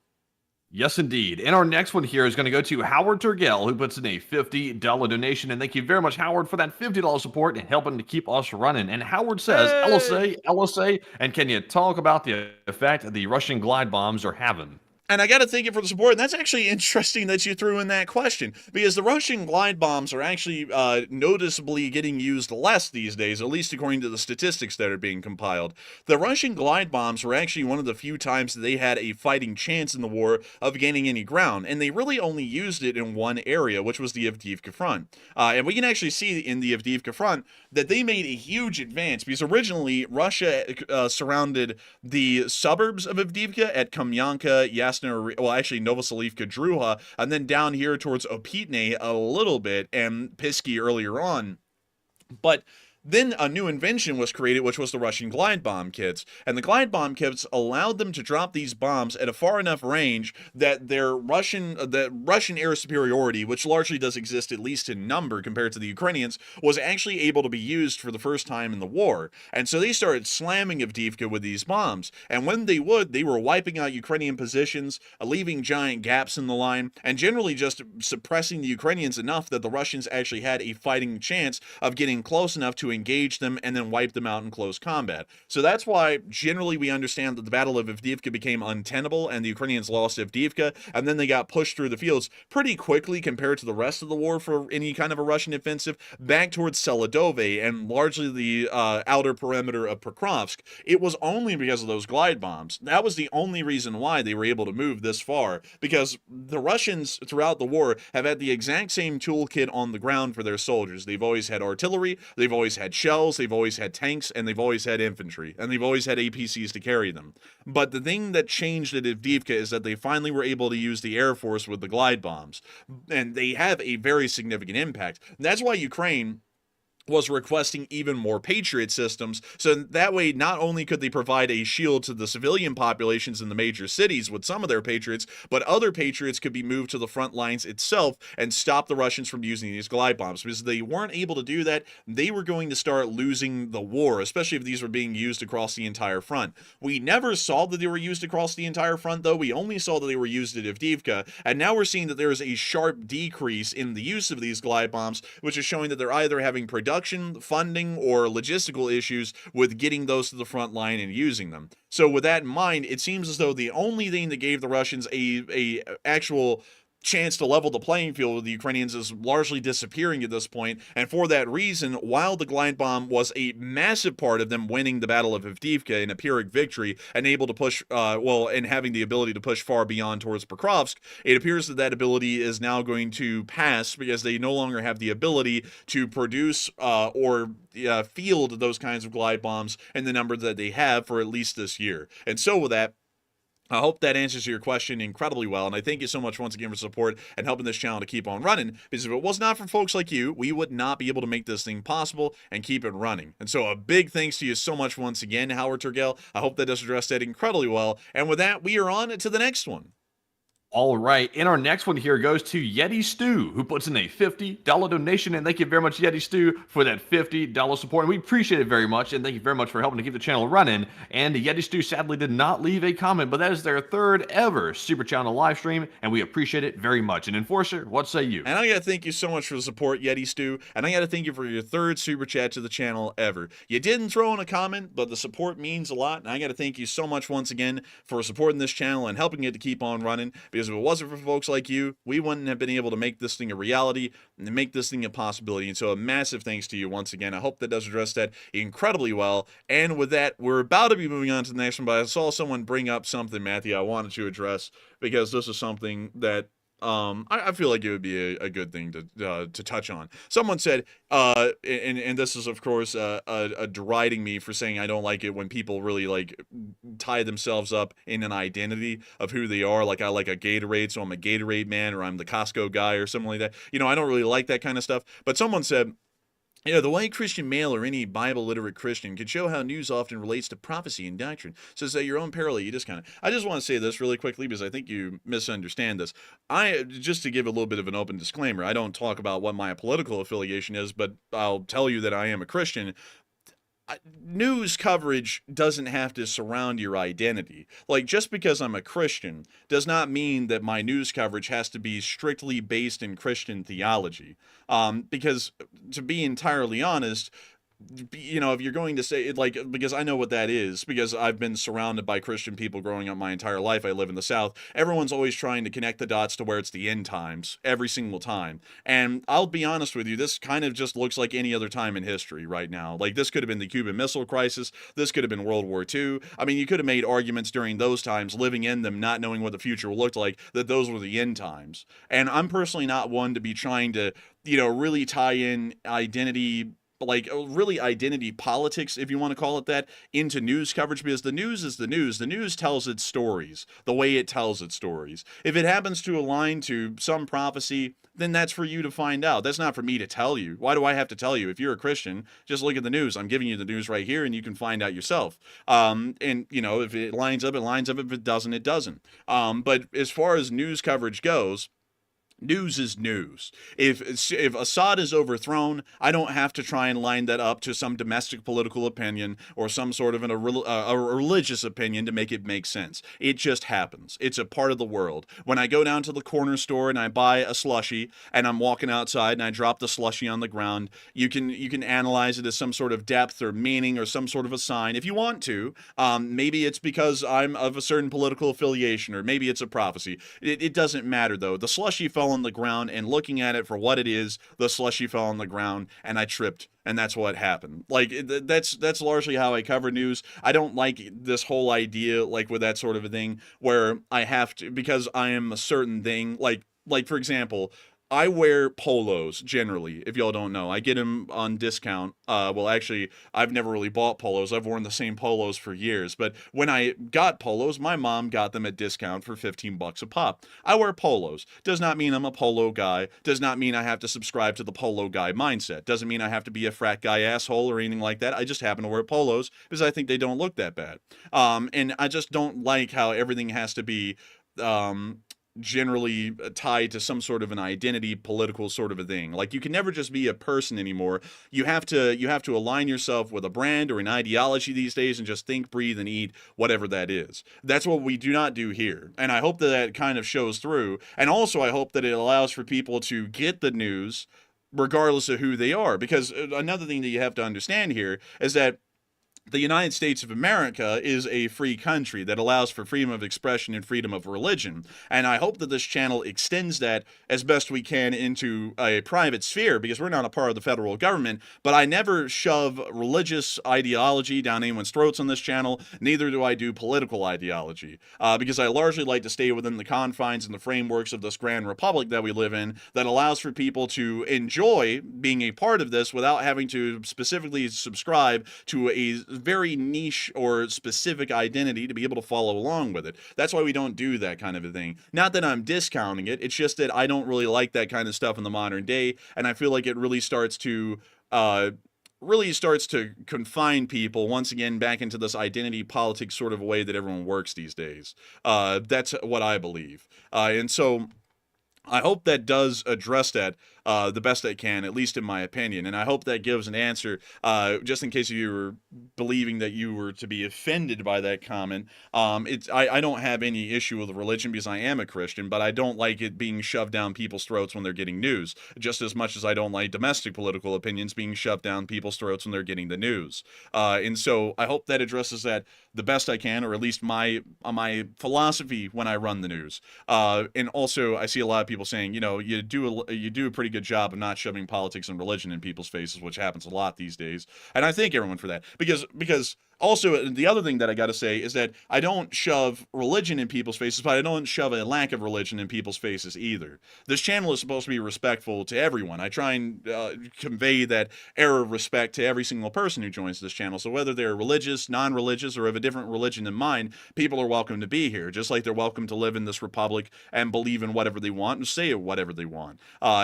Yes, indeed. And our next one here is going to go to Howard Turgell, who puts in a $50 donation. And thank you very much, Howard, for that $50 support and helping to keep us running. And Howard says, hey! LSA, and can you talk about the effect the Russian glide bombs are having? And I got to thank you for the support. And that's actually interesting that you threw in that question, because the Russian glide bombs are actually noticeably getting used less these days, at least according to the statistics that are being compiled. The Russian glide bombs were actually one of the few times that they had a fighting chance in the war of gaining any ground, and they really only used it in one area, which was the Avdiivka front. And we can actually see in the Avdiivka front that they made a huge advance, because originally Russia surrounded the suburbs of Avdiivka at Kamyanka, Yasna, well, actually Novoselivka, Druha, and then down here towards Opitne a little bit, and Pisky earlier on. But then a new invention was created, which was the Russian glide bomb kits. And the glide bomb kits allowed them to drop these bombs at a far enough range that the Russian air superiority, which largely does exist at least in number compared to the Ukrainians, was actually able to be used for the first time in the war. And so they started slamming Avdiivka with these bombs. And when they would, they were wiping out Ukrainian positions, leaving giant gaps in the line, and generally just suppressing the Ukrainians enough that the Russians actually had a fighting chance of getting close enough to to engage them and then wipe them out in close combat. So that's why generally we understand that the Battle of Avdiivka became untenable and the Ukrainians lost Avdiivka, and then they got pushed through the fields pretty quickly compared to the rest of the war for any kind of a Russian offensive back towards Seladove and largely the outer perimeter of Pokrovsk. It was only because of those glide bombs. That was the only reason why they were able to move this far, because the Russians throughout the war have had the exact same toolkit on the ground for their soldiers. They've always had artillery, they've always had shells, they've always had tanks, and they've always had infantry, and they've always had APCs to carry them. But the thing that changed at Avdiivka is that they finally were able to use the Air Force with the glide bombs, and they have a very significant impact. That's why Ukraine was requesting even more Patriot systems, so that way not only could they provide a shield to the civilian populations in the major cities with some of their Patriots, but other Patriots could be moved to the front lines itself and stop the Russians from using these glide bombs. Because if they weren't able to do that, they were going to start losing the war, especially if these were being used across the entire front. We never saw that they were used across the entire front, though. We only saw that they were used at Avdiivka, and now we're seeing that there is a sharp decrease in the use of these glide bombs, which is showing that they're either having production, funding, or logistical issues with getting those to the front line and using them. So with that in mind, it seems as though the only thing that gave the Russians a actual chance to level the playing field with the Ukrainians is largely disappearing at this point, and for that reason, while the glide bomb was a massive part of them winning the Battle of Avdiivka in a Pyrrhic victory and able to push, and having the ability to push far beyond towards Pokrovsk, it appears that that ability is now going to pass because they no longer have the ability to produce or field those kinds of glide bombs in the number that they have for at least this year. And so with that, I hope that answers your question incredibly well, and I thank you so much once again for support and helping this channel to keep on running, because if it was not for folks like you, we would not be able to make this thing possible and keep it running. And so a big thanks to you so much once again, Howard Turgell. I hope that does address that incredibly well, and with that, we are on to the next one. All right, and our next one here goes to Yeti Stew, who puts in a $50 donation, and thank you very much, Yeti Stew, for that $50 support, and we appreciate it very much, and thank you very much for helping to keep the channel running. And Yeti Stew sadly did not leave a comment, but that is their third ever Super Channel live stream, and we appreciate it very much. And Enforcer, what say you? And I gotta thank you so much for the support, Yeti Stew, and I gotta thank you for your third Super Chat to the channel ever. You didn't throw in a comment, but the support means a lot, and I gotta thank you so much once again for supporting this channel and helping it to keep on running, because if it wasn't for folks like you, we wouldn't have been able to make this thing a reality and make this thing a possibility. And so a massive thanks to you once again. I hope that does address that incredibly well. And with that, we're about to be moving on to the next one, but I saw someone bring up something, Matthew, I wanted to address, because this is something that I feel like it would be a good thing to touch on. Someone said, and this is of course deriding me for saying I don't like it when people really like tie themselves up in an identity of who they are. Like I like a Gatorade, so I'm a Gatorade man, or I'm the Costco guy, or something like that. You know, I don't really like that kind of stuff. But someone said, you know, the white Christian male or any Bible-literate Christian could show how news often relates to prophecy and doctrine. So it's at your own peril, you just kind of... I just want to say this really quickly because I think you misunderstand this. Just to give a little bit of an open disclaimer, I don't talk about what my political affiliation is, but I'll tell you that I am a Christian. News coverage doesn't have to surround your identity. Like, just because I'm a Christian does not mean that my news coverage has to be strictly based in Christian theology. Because, to be entirely honest, you know, if you're going to say it, like, because I know what that is, because I've been surrounded by Christian people growing up my entire life. I live in the South. Everyone's always trying to connect the dots to where it's the end times every single time. And I'll be honest with you, this kind of just looks like any other time in history right now. Like, this could have been the Cuban Missile Crisis. This could have been World War II. I mean, you could have made arguments during those times, living in them, not knowing what the future looked like, that those were the end times. And I'm personally not one to be trying to, you know, really tie in identity, like really identity politics, if you want to call it that, into news coverage, because the news is the news. The news tells its stories the way it tells its stories. If it happens to align to some prophecy, then that's for you to find out. That's not for me to tell you. Why do I have to tell you? If you're a Christian, just look at the news. I'm giving you the news right here, and you can find out yourself. And, you know, if it lines up, it lines up. If it doesn't, it doesn't. But as far as news coverage goes, News is news. If Assad is overthrown, I don't have to try and line that up to some domestic political opinion or some sort of a religious opinion to make it make sense. It just happens. It's a part of the world. When I go down to the corner store and I buy a slushie and I'm walking outside and I drop the slushie on the ground, you can analyze it as some sort of depth or meaning or some sort of a sign if you want to. Maybe it's because I'm of a certain political affiliation, or maybe it's a prophecy. It doesn't matter though. The slushie fell on the ground, and looking at it for what it is, the slushie fell on the ground and I tripped, and that's what happened. Like, that's largely how I cover news. I don't like this whole idea, like with that sort of a thing, where I have to, because I am a certain thing, like for example, I wear polos generally, if y'all don't know. I get them on discount. Well, actually, I've never really bought polos. I've worn the same polos for years. But when I got polos, my mom got them at discount for $15 a pop. I wear polos. Does not mean I'm a polo guy. Does not mean I have to subscribe to the polo guy mindset. Doesn't mean I have to be a frat guy asshole or anything like that. I just happen to wear polos because I think they don't look that bad. And I just don't like how everything has to be generally tied to some sort of an identity, political sort of a thing. Like, you can never just be a person anymore. You have to align yourself with a brand or an ideology these days and just think, breathe, and eat whatever that is. That's what we do not do here. And I hope that kind of shows through. And also I hope that it allows for people to get the news regardless of who they are. Because another thing that you have to understand here is that the United States of America is a free country that allows for freedom of expression and freedom of religion. And I hope that this channel extends that as best we can into a private sphere, because we're not a part of the federal government. But I never shove religious ideology down anyone's throats on this channel. Neither do I do political ideology, because I largely like to stay within the confines and the frameworks of this grand republic that we live in, that allows for people to enjoy being a part of this without having to specifically subscribe to a very niche or specific identity to be able to follow along with it. That's why we don't do that kind of a thing. Not that I'm discounting it, it's just that I don't really like that kind of stuff in the modern day, and I feel like it really starts to confine people once again back into this identity politics sort of way that everyone works these days. That's what I believe. And so I hope that does address that the best I can, at least in my opinion. And I hope that gives an answer, just in case you were believing that you were to be offended by that comment. I don't have any issue with religion because I am a Christian, but I don't like it being shoved down people's throats when they're getting news, just as much as I don't like domestic political opinions being shoved down people's throats when they're getting the news. And so I hope that addresses that the best I can, or at least my philosophy when I run the news. And also, I see a lot of people saying, you do a pretty good job of not shoving politics and religion in people's faces, which happens a lot these days. And I thank everyone for that, because also, the other thing that I got to say is that I don't shove religion in people's faces, but I don't shove a lack of religion in people's faces either. This channel is supposed to be respectful to everyone. I try and convey that air of respect to every single person who joins this channel. So whether they're religious, non-religious, or of a different religion than mine, people are welcome to be here, just like they're welcome to live in this republic and believe in whatever they want and say whatever they want.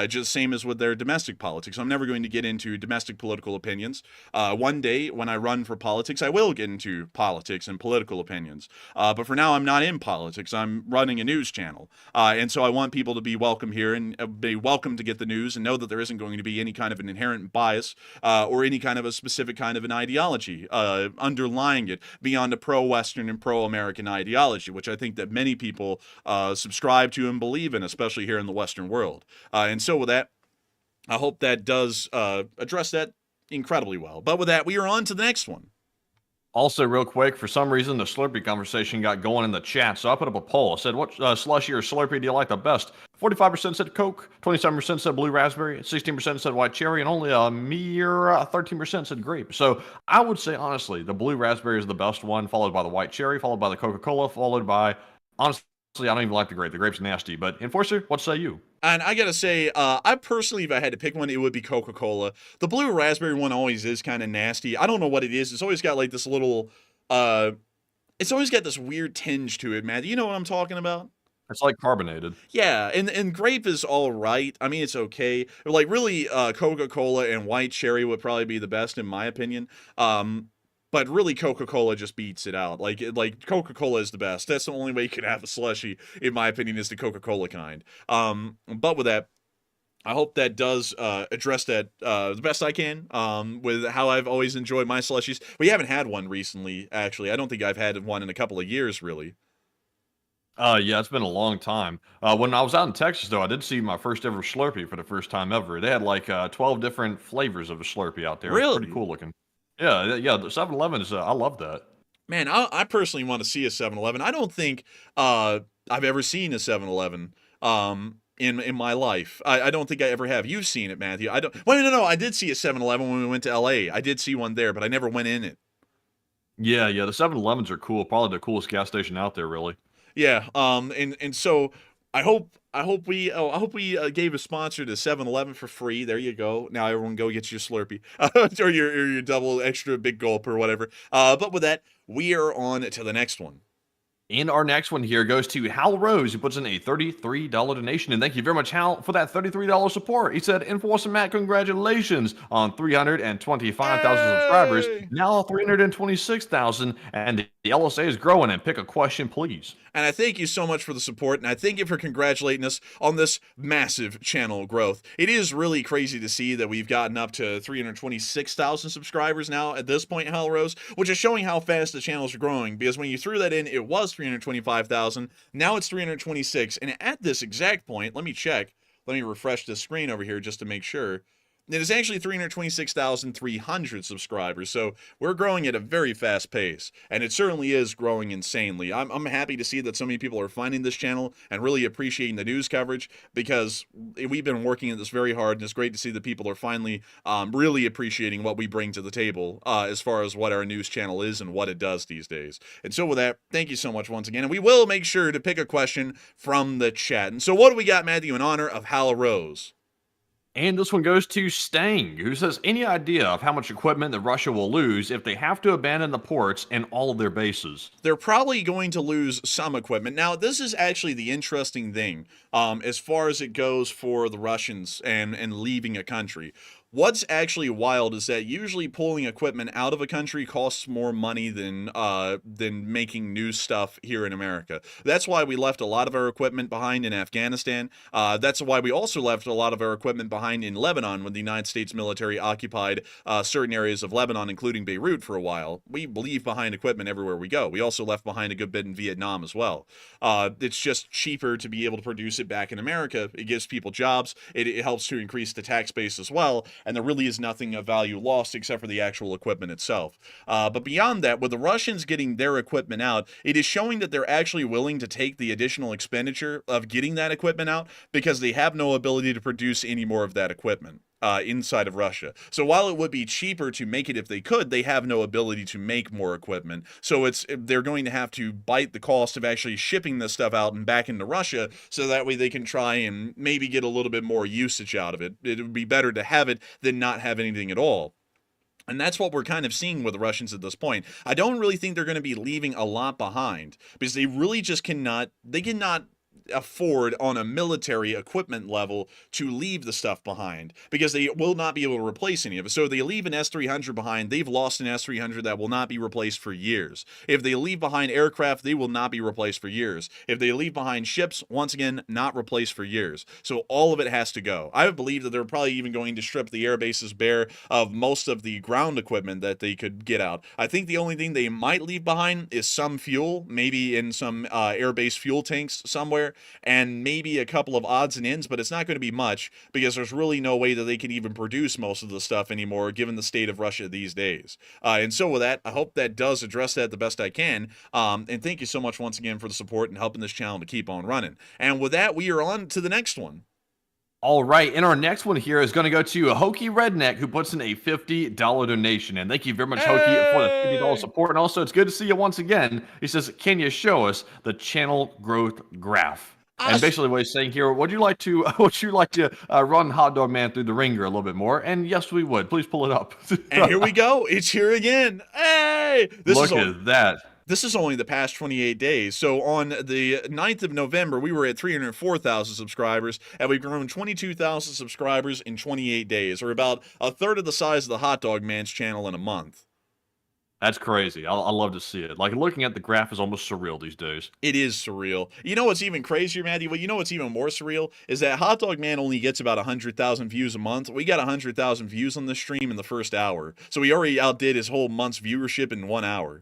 Just same as with their domestic politics. I'm never going to get into domestic political opinions. One day, when I run for politics, I will get into politics and political opinions. But for now, I'm not in politics. I'm running a news channel. And so I want people to be welcome here and be welcome to get the news and know that there isn't going to be any kind of an inherent bias or any kind of a specific kind of an ideology underlying it beyond a pro-Western and pro-American ideology, which I think that many people subscribe to and believe in, especially here in the Western world. And so with that, I hope that does address that incredibly well. But with that, we are on to the next one. Also, real quick, for some reason, the Slurpee conversation got going in the chat, so I put up a poll. I said, what slushy or Slurpee do you like the best? 45% said Coke, 27% said blue raspberry, 16% said white cherry, and only a mere 13% said grape. So I would say, honestly, the blue raspberry is the best one, followed by the white cherry, followed by the Coca-Cola, followed by, honestly, I don't even like the grape. The grape's nasty. But Enforcer, what say you? And I gotta say, I personally, if I had to pick one, it would be Coca-Cola. The blue raspberry one always is kind of nasty. I don't know what it is. It's always got like this little, it's always got this weird tinge to it, man. You know what I'm talking about? It's like carbonated. Yeah, and grape is all right. I mean, it's okay. Like, really, Coca-Cola and white cherry would probably be the best, in my opinion. But really, Coca-Cola just beats it out. Like Coca-Cola is the best. That's the only way you can have a slushy, in my opinion, is the Coca-Cola kind. But with that, I hope that does address that the best I can with how I've always enjoyed my slushies. We haven't had one recently, actually. I don't think I've had one in a couple of years, really. Yeah, it's been a long time. When I was out in Texas, though, I did see my first ever Slurpee for the first time ever. They had like 12 different flavors of a Slurpee out there. It was pretty Really? cool looking. Yeah, the 7-Eleven is, I love that. Man, I personally want to see a 7-Eleven. I don't think I've ever seen a 7-Eleven in my life. I don't think I ever have. You've seen it, Matthew. I don't. Well, no. I did see a 7-Eleven when we went to LA. I did see one there, but I never went in it. Yeah, the 7-Elevens are cool. Probably the coolest gas station out there, really. Yeah. And so I hope we gave a sponsor to 7-Eleven for free. There you go. Now everyone go get your Slurpee or your double extra big gulp or whatever. But with that, we are on to the next one. And our next one here goes to Hal Rose, who puts in a $33 donation. And thank you very much, Hal, for that $33 support. He said, Enforcer Matt, congratulations on 325,000 subscribers. Now 326,000. And the LSA is growing. And pick a question, please. And I thank you so much for the support, and I thank you for congratulating us on this massive channel growth. It is really crazy to see that we've gotten up to 326,000 subscribers now at this point, Hal Rose, which is showing how fast the channels are growing, because when you threw that in, it was 325,000. Now it's 326, and at this exact point, let me check. Let me refresh this screen over here just to make sure. It is actually 326,300 subscribers, so we're growing at a very fast pace, and it certainly is growing insanely. I'm happy to see that so many people are finding this channel and really appreciating the news coverage, because we've been working at this very hard, and it's great to see that people are finally really appreciating what we bring to the table as far as what our news channel is and what it does these days. And so with that, thank you so much once again, and we will make sure to pick a question from the chat. And so what do we got, Matthew, in honor of Hal Rose? And this one goes to Stang, who says, any idea of how much equipment that Russia will lose if they have to abandon the ports and all of their bases? They're probably going to lose some equipment. Now, this is actually the interesting thing as far as it goes for the Russians and leaving a country. What's actually wild is that usually pulling equipment out of a country costs more money than making new stuff here in America. That's why we left a lot of our equipment behind in Afghanistan. That's why we also left a lot of our equipment behind in Lebanon when the United States military occupied certain areas of Lebanon, including Beirut, for a while. We leave behind equipment everywhere we go. We also left behind a good bit in Vietnam as well. It's just cheaper to be able to produce it back in America. It gives people jobs. It helps to increase the tax base as well. And there really is nothing of value lost except for the actual equipment itself. But beyond that, with the Russians getting their equipment out, it is showing that they're actually willing to take the additional expenditure of getting that equipment out because they have no ability to produce any more of that equipment inside of Russia. So while it would be cheaper to make it if they could, they have no ability to make more equipment. So they're going to have to bite the cost of actually shipping this stuff out and back into Russia, so that way they can try and maybe get a little bit more usage out of it. It would be better to have it than not have anything at all. And that's what we're kind of seeing with the Russians at this point. I don't really think they're going to be leaving a lot behind, because they really just cannot afford on a military equipment level to leave the stuff behind, because they will not be able to replace any of it. So if they leave an S-300 behind, they've lost an S-300 that will not be replaced for years. If they leave behind aircraft, they will not be replaced for years. If they leave behind ships, once again, not replaced for years. So all of it has to go. I believe that they're probably even going to strip the air bases bare of most of the ground equipment that they could get out. I think the only thing they might leave behind is some fuel, maybe in some air-based fuel tanks somewhere, and maybe a couple of odds and ends, but it's not going to be much, because there's really no way that they can even produce most of the stuff anymore, given the state of Russia these days. And so with that, I hope that does address that the best I can. And thank you so much once again for the support and helping this channel to keep on running. And with that, we are on to the next one. All right, and our next one here is going to go to Hokey Redneck, who puts in a $50 donation. And thank you very much, Hokey, for the $50 support. And also, it's good to see you once again. He says, can you show us the channel growth graph? And basically what he's saying here, would you like to run Hot Dog Man through the ringer a little bit more? And yes, we would. Please pull it up. And here we go. It's here again. Hey! Look at that. This is only the past 28 days. So on the 9th of November, we were at 304,000 subscribers, and we've grown 22,000 subscribers in 28 days, or about a third of the size of the Hot Dog Man's channel in a month. That's crazy. I love to see it. Like, looking at the graph is almost surreal these days. It is surreal. You know what's even crazier, Matthew? Well, you know what's even more surreal is that Hot Dog Man only gets about 100,000 views a month. We got 100,000 views on this stream in the first hour, so we already outdid his whole month's viewership in 1 hour.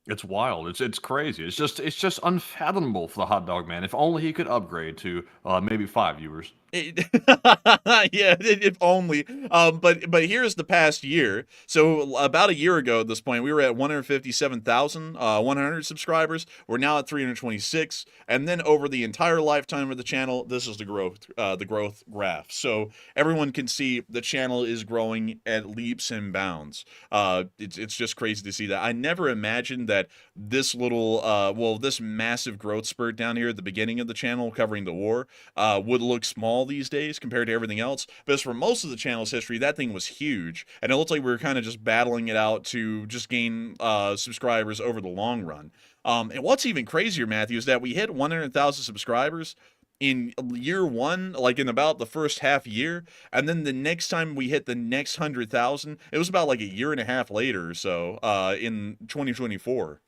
It's wild. It's crazy. It's just unfathomable for the Hot Dog Man. If only he could upgrade to maybe 5 viewers. Yeah, if only. But here's the past year. So about a year ago at this point, we were at 157,100 subscribers. We're now at 326, and then over the entire lifetime of the channel, this is the growth graph. So everyone can see the channel is growing at leaps and bounds. It's just crazy to see that. I never imagined that this this massive growth spurt down here at the beginning of the channel covering the war would look small these days compared to everything else. But as for most of the channel's history, that thing was huge, and it looked like we were kind of just battling it out to just gain subscribers over the long run. And what's even crazier, Matthew, is that we hit 100,000 subscribers in year one, like in about the first half year, and then the next time we hit the next 100,000, it was about like a year and a half later or so, in 2024.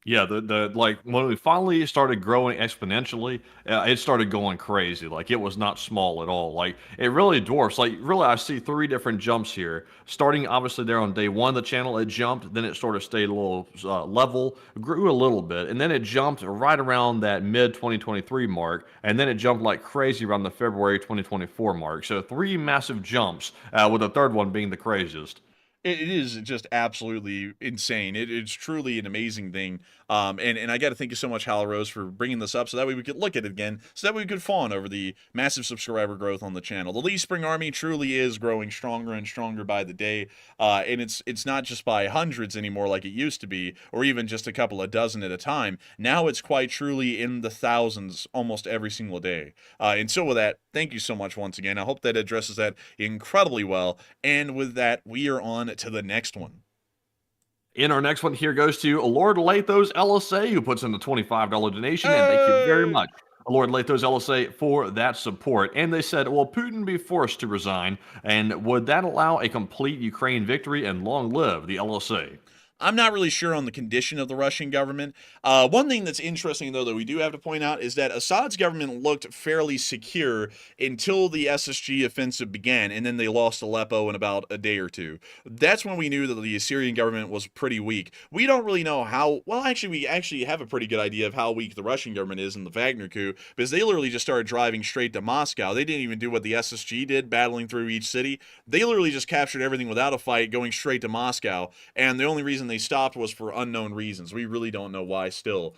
Yeah, like when we finally started growing exponentially, it started going crazy. Like, it was not small at all. Like, it really dwarfs. Like, really, I see 3 different jumps here. Starting obviously there on day 1 of the channel, it jumped. Then it sort of stayed a little level, grew a little bit, and then it jumped right around that mid 2023 mark, and then it jumped like crazy around the February 2024 mark. So 3 massive jumps, with the third one being the craziest. It is just absolutely insane. It's truly an amazing thing. And I got to thank you so much, Hal Rose, for bringing this up so that way we could look at it again, so that we could fawn over the massive subscriber growth on the channel. The Lee Spring Army truly is growing stronger and stronger by the day. And it's not just by hundreds anymore like it used to be, or even just a couple of dozen at a time. Now it's quite truly in the thousands almost every single day. And so with that, thank you so much once again. I hope that addresses that incredibly well. And with that, we are on to the next one. In our next one here goes to Lord Lathos LSA, who puts in a $25 donation, and thank you very much, Lord Lathos LSA, for that support. And they said, will Putin be forced to resign, and would that allow a complete Ukraine victory, and long live the LSA? I'm not really sure on the condition of the Russian government. One thing that's interesting, though, that we do have to point out is that Assad's government looked fairly secure until the SSG offensive began, and then they lost Aleppo in about a day or two. That's when we knew that the Syrian government was pretty weak. We don't really know how, well, actually, we actually have a pretty good idea of how weak the Russian government is in the Wagner coup, because they literally just started driving straight to Moscow. They didn't even do what the SSG did, battling through each city. They literally just captured everything without a fight, going straight to Moscow, and the only reason they stopped was for unknown reasons. We really don't know why still.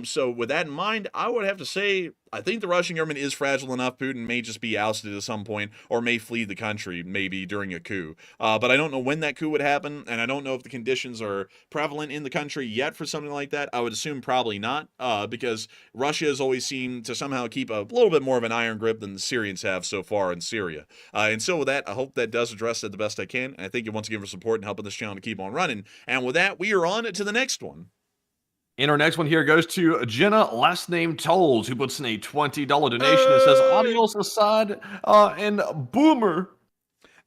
So with that in mind, I would have to say I think the Russian government is fragile enough. Putin may just be ousted at some point, or may flee the country, maybe during a coup. But I don't know when that coup would happen, and I don't know if the conditions are prevalent in the country yet for something like that. I would assume probably not, because Russia has always seemed to somehow keep a little bit more of an iron grip than the Syrians have so far in Syria. And so with that, I hope that does address that the best I can. And I thank you once again for support and helping this channel to keep on running. And with that, we are on to the next one. And our next one here goes to Jenna, last name Tolls, who puts in a $20 donation that says, adios, Assad, and Boomer.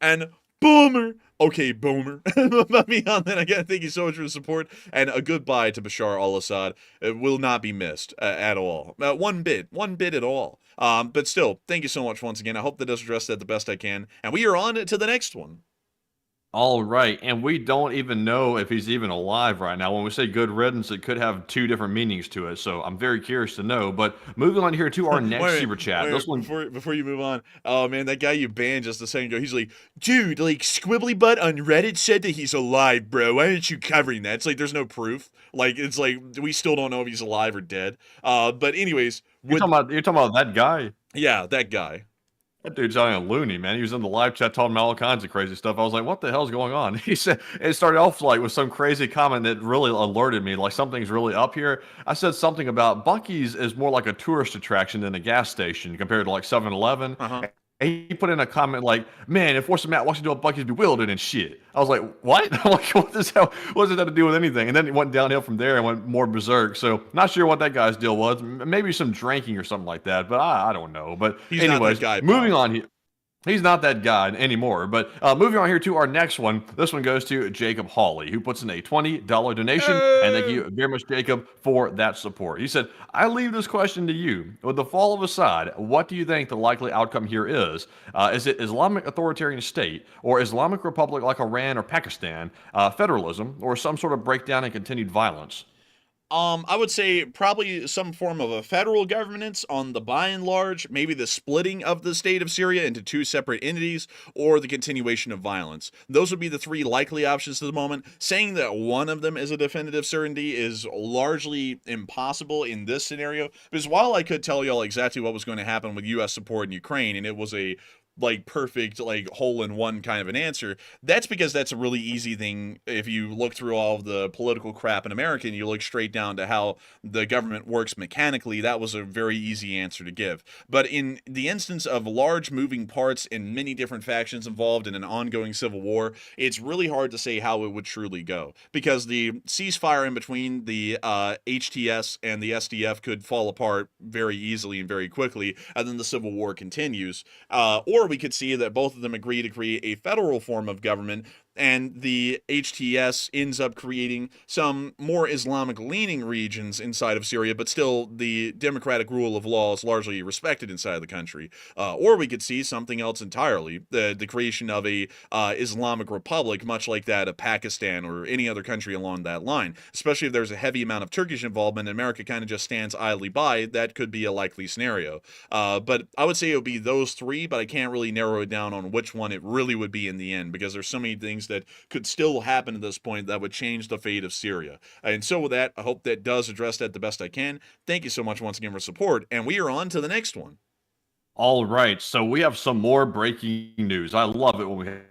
And Boomer. Okay, Boomer. But beyond that, again, thank you so much for the support, and a goodbye to Bashar al-Assad. It will not be missed at all. One bit at all. But still, thank you so much once again. I hope that does address that the best I can. And we are on to the next one. All right, and we don't even know if he's even alive right now. When we say good riddance, it could have 2 different meanings to it, so I'm very curious to know. But moving on here to our next super chat. Before you move on, oh man, that guy you banned just a second ago, he's like, dude, like, Squibbly Butt on Reddit said that he's alive, bro. Why aren't you covering that? It's like, there's no proof. Like, it's like, we still don't know if he's alive or dead. But anyways. You're talking about that guy? Yeah, that guy. That dude's sounding a loony, man. He was in the live chat talking about all kinds of crazy stuff. I was like, what the hell's going on? He said, it started off like with some crazy comment that really alerted me, like something's really up here. I said something about Buc-ee's is more like a tourist attraction than a gas station compared to like 7-Eleven. And he put in a comment like, man, Enforcer Matt walks into a Buc-ee's bewildered and shit. I was like, what? I'm like, what the hell? What does that have to do with anything? And then it went downhill from there and went more berserk. So not sure what that guy's deal was. Maybe some drinking or something like that, but I don't know. But anyways, moving on here. He's not that guy anymore. But moving on here to our next one. This one goes to Jacob Hawley, who puts in a $20 donation. And thank you very much, Jacob, for that support. He said, I leave this question to you. With the fall of Assad, what do you think the likely outcome here is? Is it Islamic authoritarian state, or Islamic republic like Iran or Pakistan, federalism, or some sort of breakdown and continued violence? I would say probably some form of a federal governance on the by and large, maybe the splitting of the state of Syria into two separate entities, or the continuation of violence. Those would be the three likely options at the moment. Saying that one of them is a definitive certainty is largely impossible in this scenario, because while I could tell y'all exactly what was going to happen with U.S. support in Ukraine, and it was a perfect hole-in-one kind of an answer, that's because that's a really easy thing. If you look through all of the political crap in America and you look straight down to how the government works mechanically, that was a very easy answer to give. But in the instance of large moving parts and many different factions involved in an ongoing civil war, it's really hard to say how it would truly go, because the ceasefire in between the HTS and the SDF could fall apart very easily and very quickly, and then the civil war continues. Or we could see that both of them agree to create a federal form of government, and the HTS ends up creating some more Islamic-leaning regions inside of Syria, but still the democratic rule of law is largely respected inside of the country. Or we could see something else entirely, the creation of a Islamic republic, much like that of Pakistan or any other country along that line. Especially if there's a heavy amount of Turkish involvement and America kind of just stands idly by, that could be a likely scenario. But I would say it would be those three, but I can't really narrow it down on which one it really would be in the end, because there's so many things that could still happen at this point that would change the fate of Syria. And so with that, I hope that does address that the best I can. Thank you so much once again for support, and we are on to the next one. All right, so we have some more breaking news. I love it when we have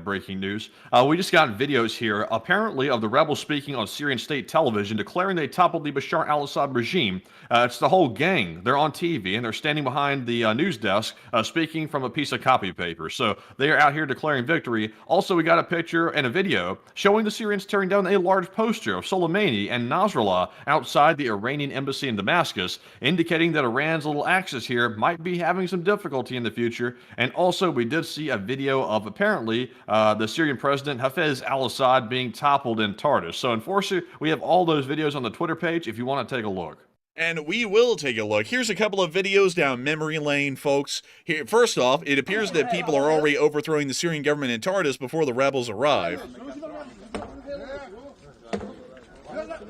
breaking news. We just got videos here, apparently, of the rebels speaking on Syrian state television, declaring they toppled the Bashar al-Assad regime. It's the whole gang. They're on TV, and they're standing behind the news desk, speaking from a piece of copy paper. So they are out here declaring victory. Also, we got a picture and a video showing the Syrians tearing down a large poster of Soleimani and Nasrallah outside the Iranian embassy in Damascus, indicating that Iran's little axis here might be having some difficulty in the future. And also, we did see a video of apparently the Syrian president Hafez al-Assad being toppled in Tartus. So, Enforcer, we have all those videos on the Twitter page if you want to take a look. And we will take a look. Here's a couple of videos down memory lane, folks. Here, first off, it appears that people are already overthrowing the Syrian government in Tartus before the rebels arrive.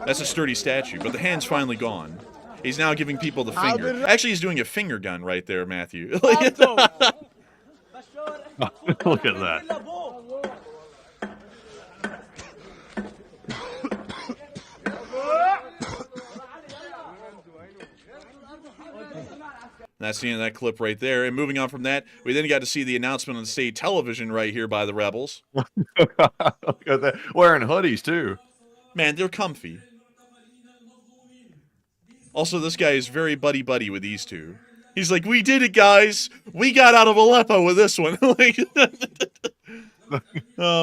That's a sturdy statue, but the hand's finally gone. He's now giving people the finger. Actually, he's doing a finger gun right there, Matthew. Look at that. That's the end of that clip right there. And moving on from that, we then got to see the announcement on state television right here by the rebels. Look at that. Wearing hoodies, too. Man, they're comfy. Also, this guy is very buddy-buddy with these two. He's like, we did it, guys. We got out of Aleppo with this one. Oh,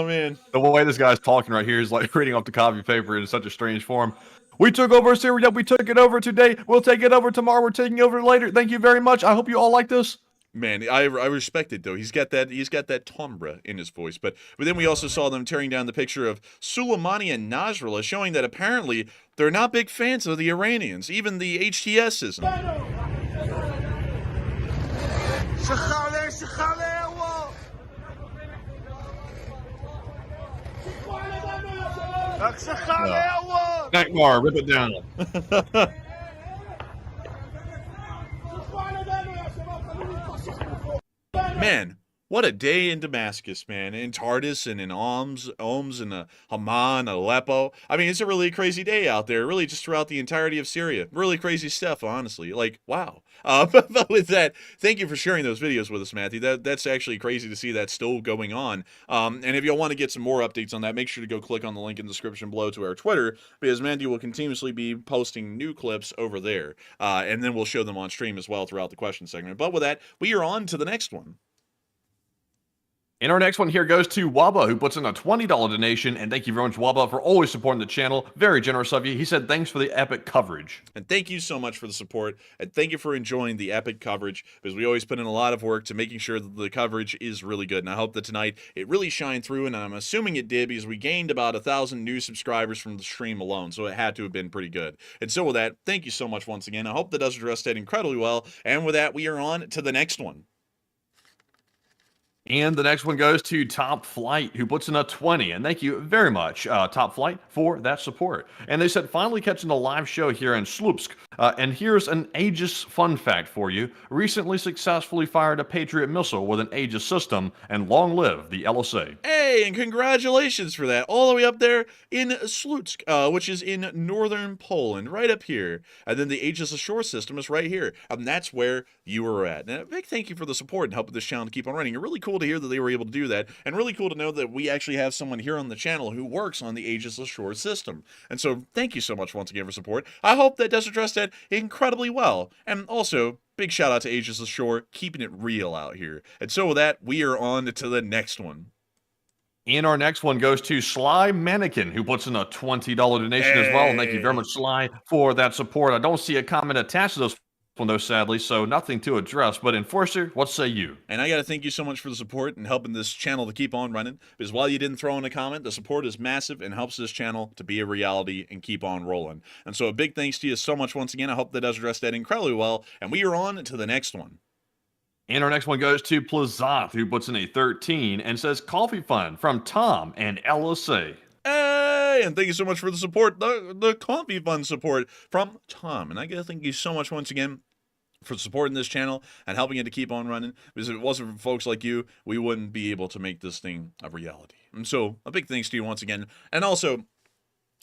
man. The way this guy's talking right here is like reading off the copy paper in such a strange form. We took over Syria. We took it over today. We'll take it over tomorrow. We're taking over later. Thank you very much. I hope you all like this. Man, I respect it though. He's got that timbre in his voice. But then we also saw them tearing down the picture of Soleimani and Nasrallah, showing that apparently they're not big fans of the Iranians. Even the HTS isn't. Nightmare, rip it down. Man, what a day in Damascus, man. In Tartus and in Oms and Haman, Aleppo. I mean, it's a really crazy day out there. Really just throughout the entirety of Syria. Really crazy stuff, honestly. Like, wow. But with that, thank you for sharing those videos with us, Matthew. That's actually crazy to see that still going on. And if y'all want to get some more updates on that, make sure to go click on the link in the description below to our Twitter, because Matthew will continuously be posting new clips over there. And then we'll show them on stream as well throughout the question segment. But with that, we are on to the next one. And our next one here goes to Waba, who puts in a $20 donation. And thank you very much, Waba, for always supporting the channel. Very generous of you. He said, thanks for the epic coverage. And thank you so much for the support. And thank you for enjoying the epic coverage, because we always put in a lot of work to making sure that the coverage is really good. And I hope that tonight it really shined through. And I'm assuming it did, because we gained about 1,000 new subscribers from the stream alone. So it had to have been pretty good. And so with that, thank you so much once again. I hope that does address that incredibly well. And with that, we are on to the next one. And the next one goes to Top Flight, who puts in a 20. And thank you very much, Top Flight, for that support. And they said, finally catching a live show here in Slupsk. And here's an Aegis fun fact for you. Recently successfully fired a Patriot missile with an Aegis system, and long live the LSA. Hey, and congratulations for that. All the way up there in Slutsk, which is in northern Poland, right up here. And then the Aegis Ashore system is right here. And that's where you were at. And a big thank you for the support and helping this channel to keep on running. It's really cool to hear that they were able to do that, and really cool to know that we actually have someone here on the channel who works on the Aegis Ashore system. And so thank you so much once again for support. I hope that does address that incredibly well. And also, big shout out to Aegis Ashore, keeping it real out here. And so with that, we are on to the next one. And our next one goes to Sly Mannequin, who puts in a $20 donation as well. And thank you very much, Sly, for that support. I don't see a comment attached to those one, though, sadly, so nothing to address. But Enforcer, what say you? And I got to thank you so much for the support and helping this channel to keep on running. Because while you didn't throw in a comment, the support is massive and helps this channel to be a reality and keep on rolling. And so a big thanks to you so much once again. I hope that does address that incredibly well. And we are on to the next one. And our next one goes to Plazoth, who puts in a 13 and says, Coffee Fund from Tom and LSA. Hey, and thank you so much for the support, the Coffee Fund support from Tom. And I got to thank you so much once again for supporting this channel and helping it to keep on running, because if it wasn't for folks like you, we wouldn't be able to make this thing a reality. And so a big thanks to you once again. And also,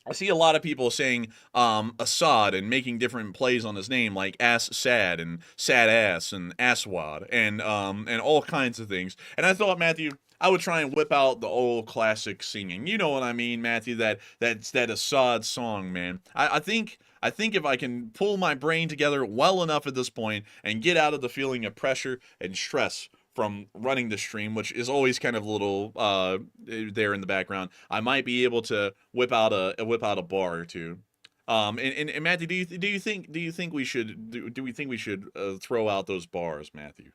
I see a lot of people saying Assad and making different plays on his name, like Ass-Sad and Sad Ass and Asswad and all kinds of things. And I thought, Matthew, I would try and whip out the old classic singing. You know what I mean, Matthew? That's that Assad song, man. I think if I can pull my brain together well enough at this point and get out of the feeling of pressure and stress from running the stream, which is always kind of a little there in the background, I might be able to whip out a bar or two. And Matthew, do you think we should throw out those bars, Matthew?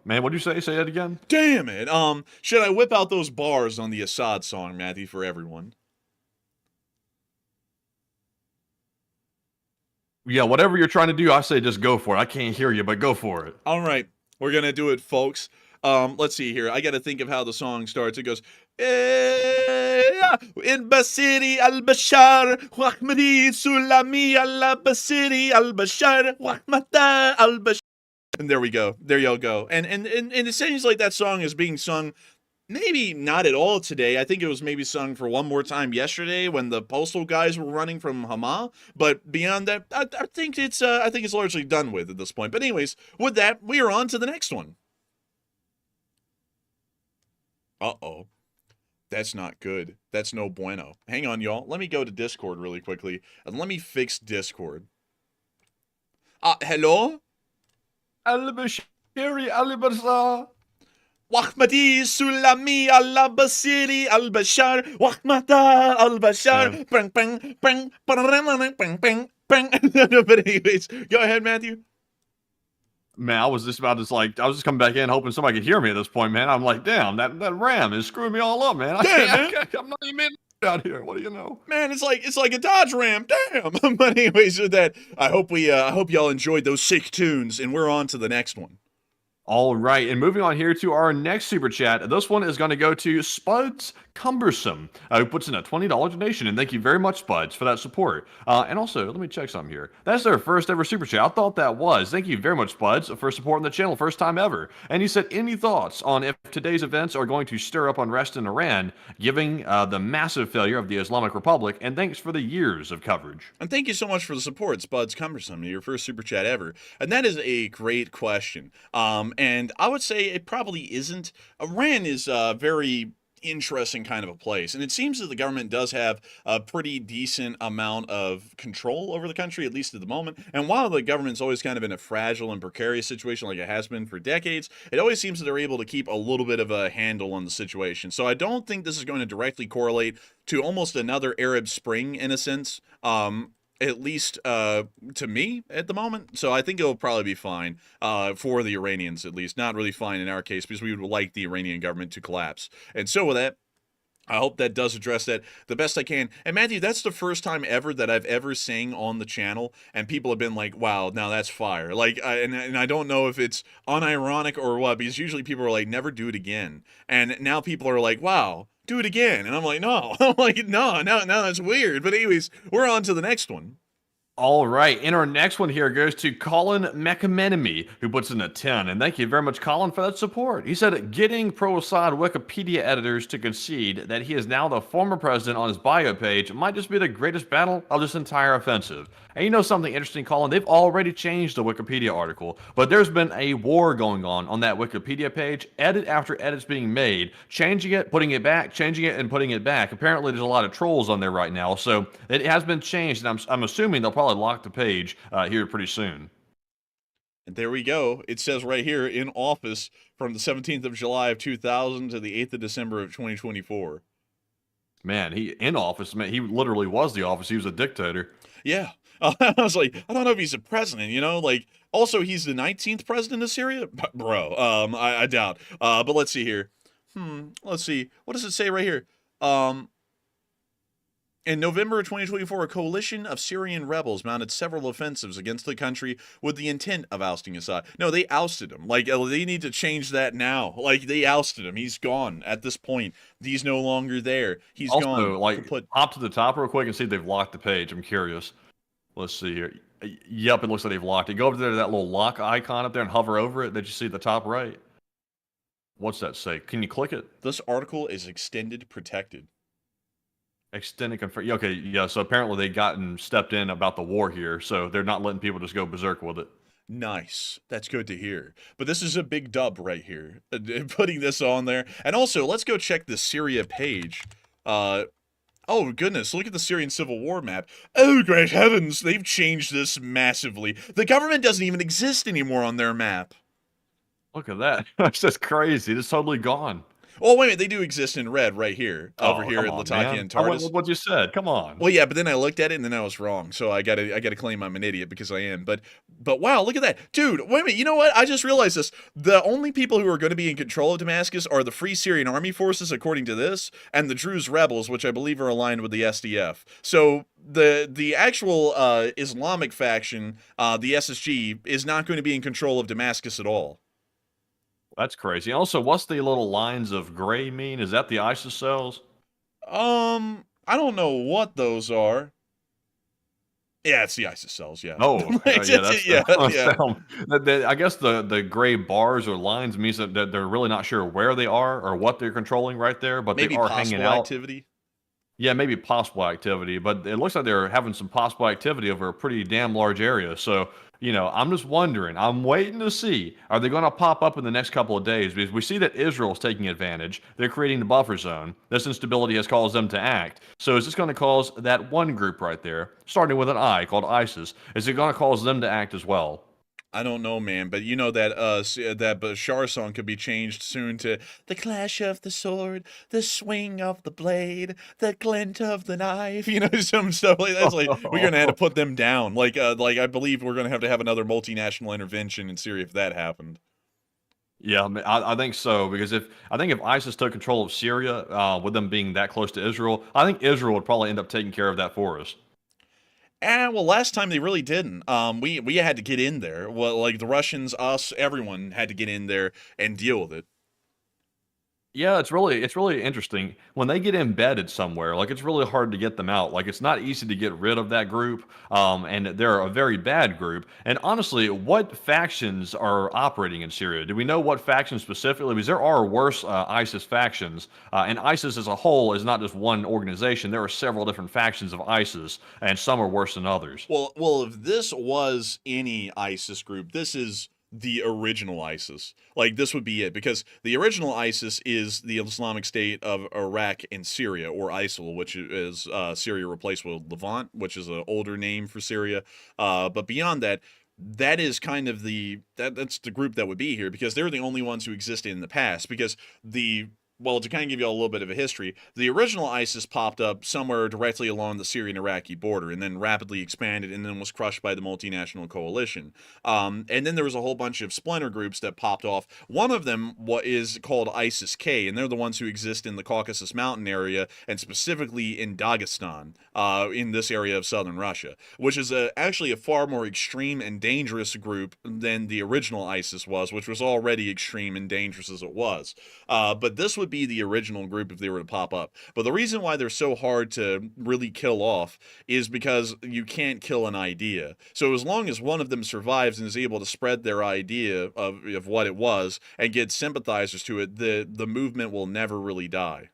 Man, what'd you say? Say that again? Damn it! Should I whip out those bars on the Assad song, Matthew, for everyone? Yeah, whatever you're trying to do, I say just go for it. I can't hear you, but go for it. All right, we're gonna do it, folks. Let's see here. I got to think of how the song starts. It goes, in Basiri al-Bashar, Wahmadi Sulami al-Basiri al-Bashar, Wahmata al-Bashar. And there we go. There y'all go. And it seems like that song is being sung, maybe not at all today. I think it was maybe sung for one more time yesterday when the postal guys were running from Hama. But beyond that, I think it's largely done with at this point. But anyways, with that, we are on to the next one. Uh-oh. That's not good. That's no bueno. Hang on, y'all. Let me go to Discord really quickly, and let me fix Discord. Hello? Al-Bashiri al-Barzah. Wahmadi Sulami al-Basiri al-Bashar. Wahmata al-Bashar. Bang, bang, bang, bang, bang, bang, bang. But anyways, go ahead, Matthew. Man, I was just coming back in hoping somebody could hear me at this point, man. I'm like, damn, that RAM is screwing me all up, man. I'm not even out here. What do you know? Man, it's like a Dodge Ram. Damn. But anyways, with that, I hope y'all enjoyed those sick tunes, and we're on to the next one. All right, and moving on here to our next super chat. This one is going to go to Spuds Cumbersome, who puts in a $20 donation, and thank you very much, Spuds, for that support. And also, let me check something here. That's their first ever super chat. I thought that was. Thank you very much, Spuds, for supporting the channel, first time ever. And he said, any thoughts on if today's events are going to stir up unrest in Iran, given the massive failure of the Islamic Republic, and thanks for the years of coverage. And thank you so much for the support, Spuds Cumbersome, your first super chat ever. And that is a great question. And I would say it probably isn't. Iran is very interesting kind of a place. And it seems that the government does have a pretty decent amount of control over the country, at least at the moment. And while the government's always kind of in a fragile and precarious situation like it has been for decades, it always seems that they're able to keep a little bit of a handle on the situation. So I don't think this is going to directly correlate to almost another Arab Spring in a sense. At least to me at the moment. So I think it'll probably be fine for the Iranians, at least. Not really fine in our case, because we would like the Iranian government to collapse. And so with that, I hope that does address that the best I can. And Matthew, that's the first time ever that I've ever sang on the channel, and people have been like, wow, now that's fire. Like, and I don't know if it's unironic or what, because usually people are like, never do it again. And now people are like, wow, do it again. And I'm like, no. I'm like, no, that's weird. But anyways, we're on to the next one. All right, and our next one here goes to Colin McAmenemy, who puts in a 10. And thank you very much, Colin, for that support. He said, getting pro-Assad Wikipedia editors to concede that he is now the former president on his bio page might just be the greatest battle of this entire offensive. And you know something interesting, Colin? They've already changed the Wikipedia article, but there's been a war going on that Wikipedia page, edit after edit's being made, changing it, putting it back, changing it, and putting it back. Apparently, there's a lot of trolls on there right now, so it has been changed, and I'm assuming they'll probably lock the page here pretty soon. And there we go. It says right here, in office from the 17th of July of 2000 to the 8th of December of 2024. Man, he in office, man, he literally was the office. He was a dictator. Yeah. I was like, I don't know if he's a president, you know? Like, also, he's the 19th president of Syria? Bro, I doubt. But let's see here. Let's see. What does it say right here? In November of 2024, a coalition of Syrian rebels mounted several offensives against the country with the intent of ousting Assad. No, they ousted him. Like, they need to change that now. Like, they ousted him. He's gone at this point. He's no longer there. He's also, gone. Like, hop to the top real quick and see if they've locked the page. I'm curious. Let's see here. Yep, it looks like they've locked it. Go over there to that little lock icon up there and hover over it that you see at the top right. What's that say? Can you click it? This article is extended protected. Extended confirm. Okay, yeah. So apparently they stepped in about the war here, so they're not letting people just go berserk with it. Nice. That's good to hear. But this is a big dub right here, putting this on there. And also, let's go check the Syria page. Oh, goodness, look at the Syrian civil war map. Oh, great heavens, they've changed this massively. The government doesn't even exist anymore on their map. Look at that. That's just crazy. It's totally gone. Oh, wait a minute, they do exist in red right here, over here at Latakia and Tartus. What you said, come on. Well, yeah, but then I looked at it and then I was wrong, so I gotta claim I'm an idiot because I am. But wow, look at that. Dude, wait a minute, you know what? I just realized this. The only people who are going to be in control of Damascus are the Free Syrian Army forces, according to this, and the Druze rebels, which I believe are aligned with the SDF. So the actual Islamic faction, the SSG, is not going to be in control of Damascus at all. That's crazy. Also, what's the little lines of gray mean? Is that the ISIS cells? I don't know what those are. Yeah, it's the ISIS cells, yeah. Oh, yeah. I guess the gray bars or lines means that they're really not sure where they are or what they're controlling right there, but maybe they are hanging out. Activity. Yeah, maybe possible activity, but it looks like they're having some possible activity over a pretty damn large area. So, you know, I'm just wondering, I'm waiting to see, are they going to pop up in the next couple of days? Because we see that Israel's taking advantage. They're creating the buffer zone. This instability has caused them to act. So is this going to cause that one group right there, starting with an I, called ISIS, is it going to cause them to act as well? I don't know, man, but you know that that Bashar song could be changed soon to the clash of the sword, the swing of the blade, the glint of the knife. You know, some stuff like that. It's like we're gonna have to put them down. Like I believe we're gonna have another multinational intervention in Syria if that happened. Yeah, I think so, because if ISIS took control of Syria, with them being that close to Israel, I think Israel would probably end up taking care of that for us. Well, last time they really didn't. We had to get in there. Well, like the Russians, us, everyone had to get in there and deal with it. Yeah, it's really interesting. When they get embedded somewhere, like it's really hard to get them out. Like it's not easy to get rid of that group, and they're a very bad group. And honestly, what factions are operating in Syria? Do we know what factions specifically? Because there are worse ISIS factions, and ISIS as a whole is not just one organization. There are several different factions of ISIS, and some are worse than others. Well, if this was any ISIS group, this is the original ISIS. Like, this would be it, because the original ISIS is the Islamic State of Iraq and Syria, or ISIL, which is Syria replaced with Levant, which is an older name for Syria. But beyond that, that is kind of that's the group that would be here, because they're the only ones who existed in the past. Because well, to kind of give you all a little bit of a history, the original ISIS popped up somewhere directly along the Syrian-Iraqi border, and then rapidly expanded, and then was crushed by the multinational coalition. And then there was a whole bunch of splinter groups that popped off. One of them is called ISIS-K, and they're the ones who exist in the Caucasus Mountain area, and specifically in Dagestan, in this area of southern Russia, which is actually a far more extreme and dangerous group than the original ISIS was, which was already extreme and dangerous as it was. But this would be the original group if they were to pop up. But the reason why they're so hard to really kill off is because you can't kill an idea. So as long as one of them survives and is able to spread their idea of what it was and get sympathizers to it, the movement will never really die.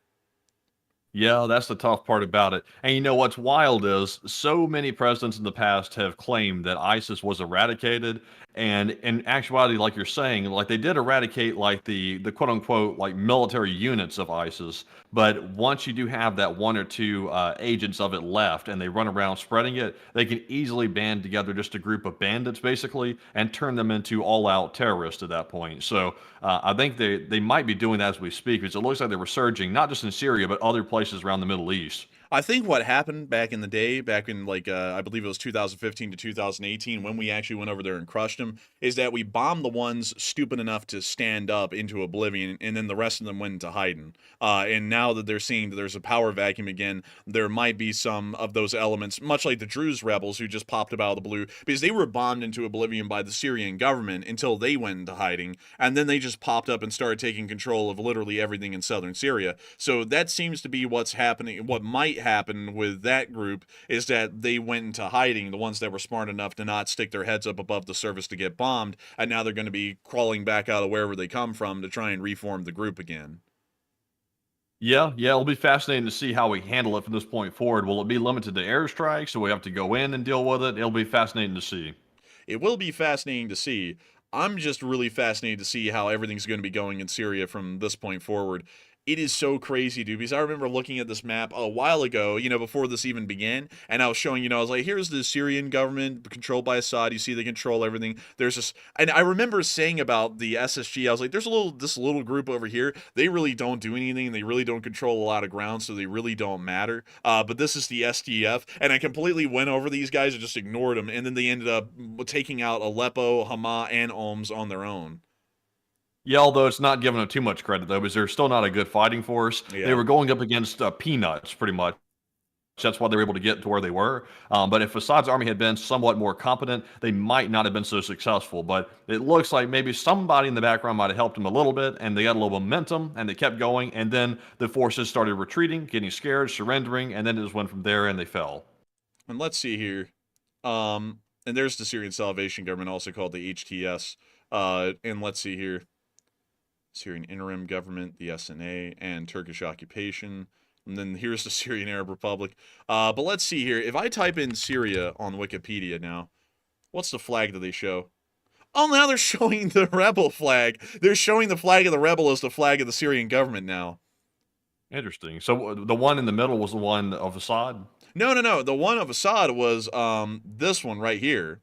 Yeah, that's the tough part about it. And you know what's wild is so many presidents in the past have claimed that ISIS was eradicated. And in actuality, like you're saying, like they did eradicate like the quote unquote like military units of ISIS. But once you do have that one or two agents of it left and they run around spreading it, they can easily band together just a group of bandits basically and turn them into all out terrorists at that point. So I think they might be doing that as we speak, because it looks like they're resurging, not just in Syria, but other places around the Middle East. I think what happened back in the day, back in like I believe it was 2015 to 2018, when we actually went over there and crushed them, is that we bombed the ones stupid enough to stand up into oblivion, and then the rest of them went into hiding. And now that they're seeing that there's a power vacuum again, there might be some of those elements, much like the Druze rebels who just popped up out of the blue, because they were bombed into oblivion by the Syrian government until they went into hiding, and then they just popped up and started taking control of literally everything in southern Syria. So that seems to be what's happening. What might happen with that group is that they went into hiding, the ones that were smart enough to not stick their heads up above the surface to get bombed, and now they're going to be crawling back out of wherever they come from to try and reform the group again. Yeah, it'll be fascinating to see how we handle it from this point forward. Will it be limited to airstrikes, so we have to go in and deal with it? It'll be fascinating to see. It will be fascinating to see. I'm just really fascinated to see how everything's going to be going in Syria from this point forward. It is so crazy, dude, because I remember looking at this map a while ago, before this even began, and I was showing, I was like, here's the Syrian government controlled by Assad. You see they control everything. There's this, and I remember saying about the SSG, I was like, there's this little group over here. They really don't do anything. They really don't control a lot of ground, so they really don't matter. But this is the SDF, and I completely went over these guys and just ignored them, and then they ended up taking out Aleppo, Hama, and Homs on their own. Yeah, although it's not giving them too much credit, though, because they're still not a good fighting force. Yeah. They were going up against peanuts, pretty much. That's why they were able to get to where they were. But if Assad's army had been somewhat more competent, they might not have been so successful. But it looks like maybe somebody in the background might have helped them a little bit, and they got a little momentum, and they kept going, and then the forces started retreating, getting scared, surrendering, and then it just went from there, and they fell. And let's see here. And there's the Syrian Salvation Government, also called the HTS. And let's see here. Syrian Interim Government, the SNA, and Turkish occupation. And then here's the Syrian Arab Republic. But let's see here. If I type in Syria on Wikipedia now, what's the flag that they show? Oh, now they're showing the rebel flag. They're showing the flag of the rebel as the flag of the Syrian government now. Interesting. So the one in the middle was the one of Assad? No. The one of Assad was this one right here.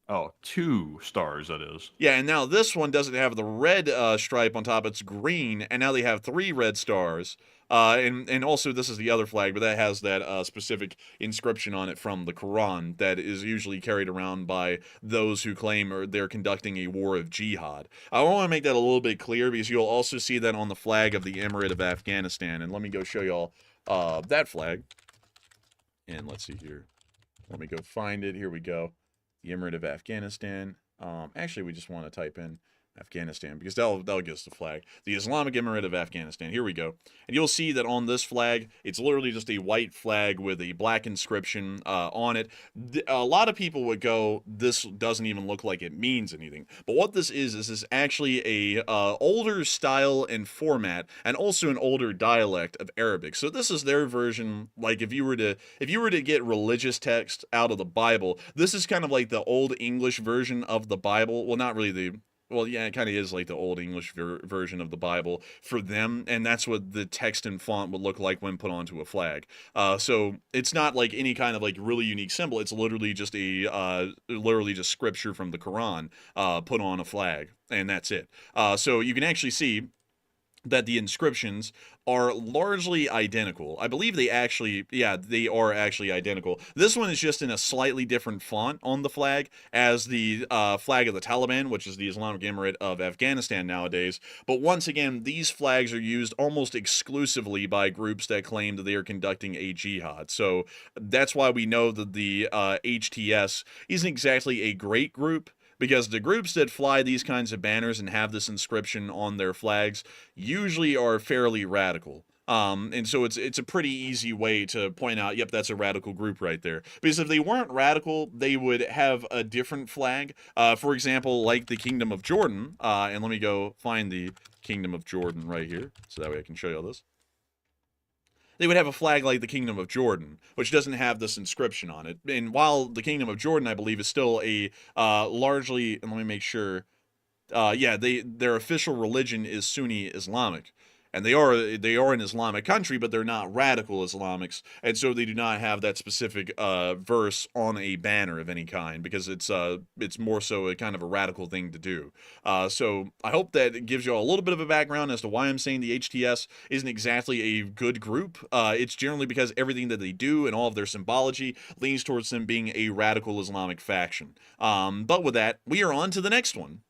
Oh, 2 stars, that is. Yeah, and now this one doesn't have the red stripe on top. It's green, and now they have 3 red stars. And also this is the other flag, but that has that specific inscription on it from the Quran that is usually carried around by those who claim they're conducting a war of jihad. I want to make that a little bit clear, because you'll also see that on the flag of the Emirate of Afghanistan. And let me go show y'all that flag. And let's see here. Let me go find it. Here we go. The Emirate of Afghanistan. Actually, we just want to type in Afghanistan, because that'll get us the flag. The Islamic Emirate of Afghanistan. Here we go. And you'll see that on this flag, it's literally just a white flag with a black inscription on it. A lot of people would go, this doesn't even look like it means anything. But what this is actually a older style and format, and also an older dialect of Arabic. So this is their version. Like if you were to get religious text out of the Bible, this is kind of like the old English version of the Bible. Well, not really the. Well, yeah, it kind of is like the old English version of the Bible for them, and that's what the text and font would look like when put onto a flag. So it's not like any kind of like really unique symbol. It's literally just scripture from the Quran put on a flag, and that's it. So you can actually see that the inscriptions are largely identical. I believe they are actually identical. This one is just in a slightly different font on the flag as the flag of the Taliban, which is the Islamic Emirate of Afghanistan nowadays. But once again, these flags are used almost exclusively by groups that claim that they are conducting a jihad. So that's why we know that the HTS isn't exactly a great group, because the groups that fly these kinds of banners and have this inscription on their flags usually are fairly radical. And so it's a pretty easy way to point out, yep, that's a radical group right there. Because if they weren't radical, they would have a different flag. For example, like the Kingdom of Jordan. And let me go find the Kingdom of Jordan right here, so that way I can show you all this. They would have a flag like the Kingdom of Jordan, which doesn't have this inscription on it. And while the Kingdom of Jordan, I believe, is still a largely, and let me make sure, their official religion is Sunni Islamic. And they are an Islamic country, but they're not radical Islamics, and so they do not have that specific verse on a banner of any kind, because it's more so a kind of a radical thing to do. So I hope that it gives you all a little bit of a background as to why I'm saying the HTS isn't exactly a good group. It's generally because everything that they do and all of their symbology leans towards them being a radical Islamic faction. But with that, we are on to the next one.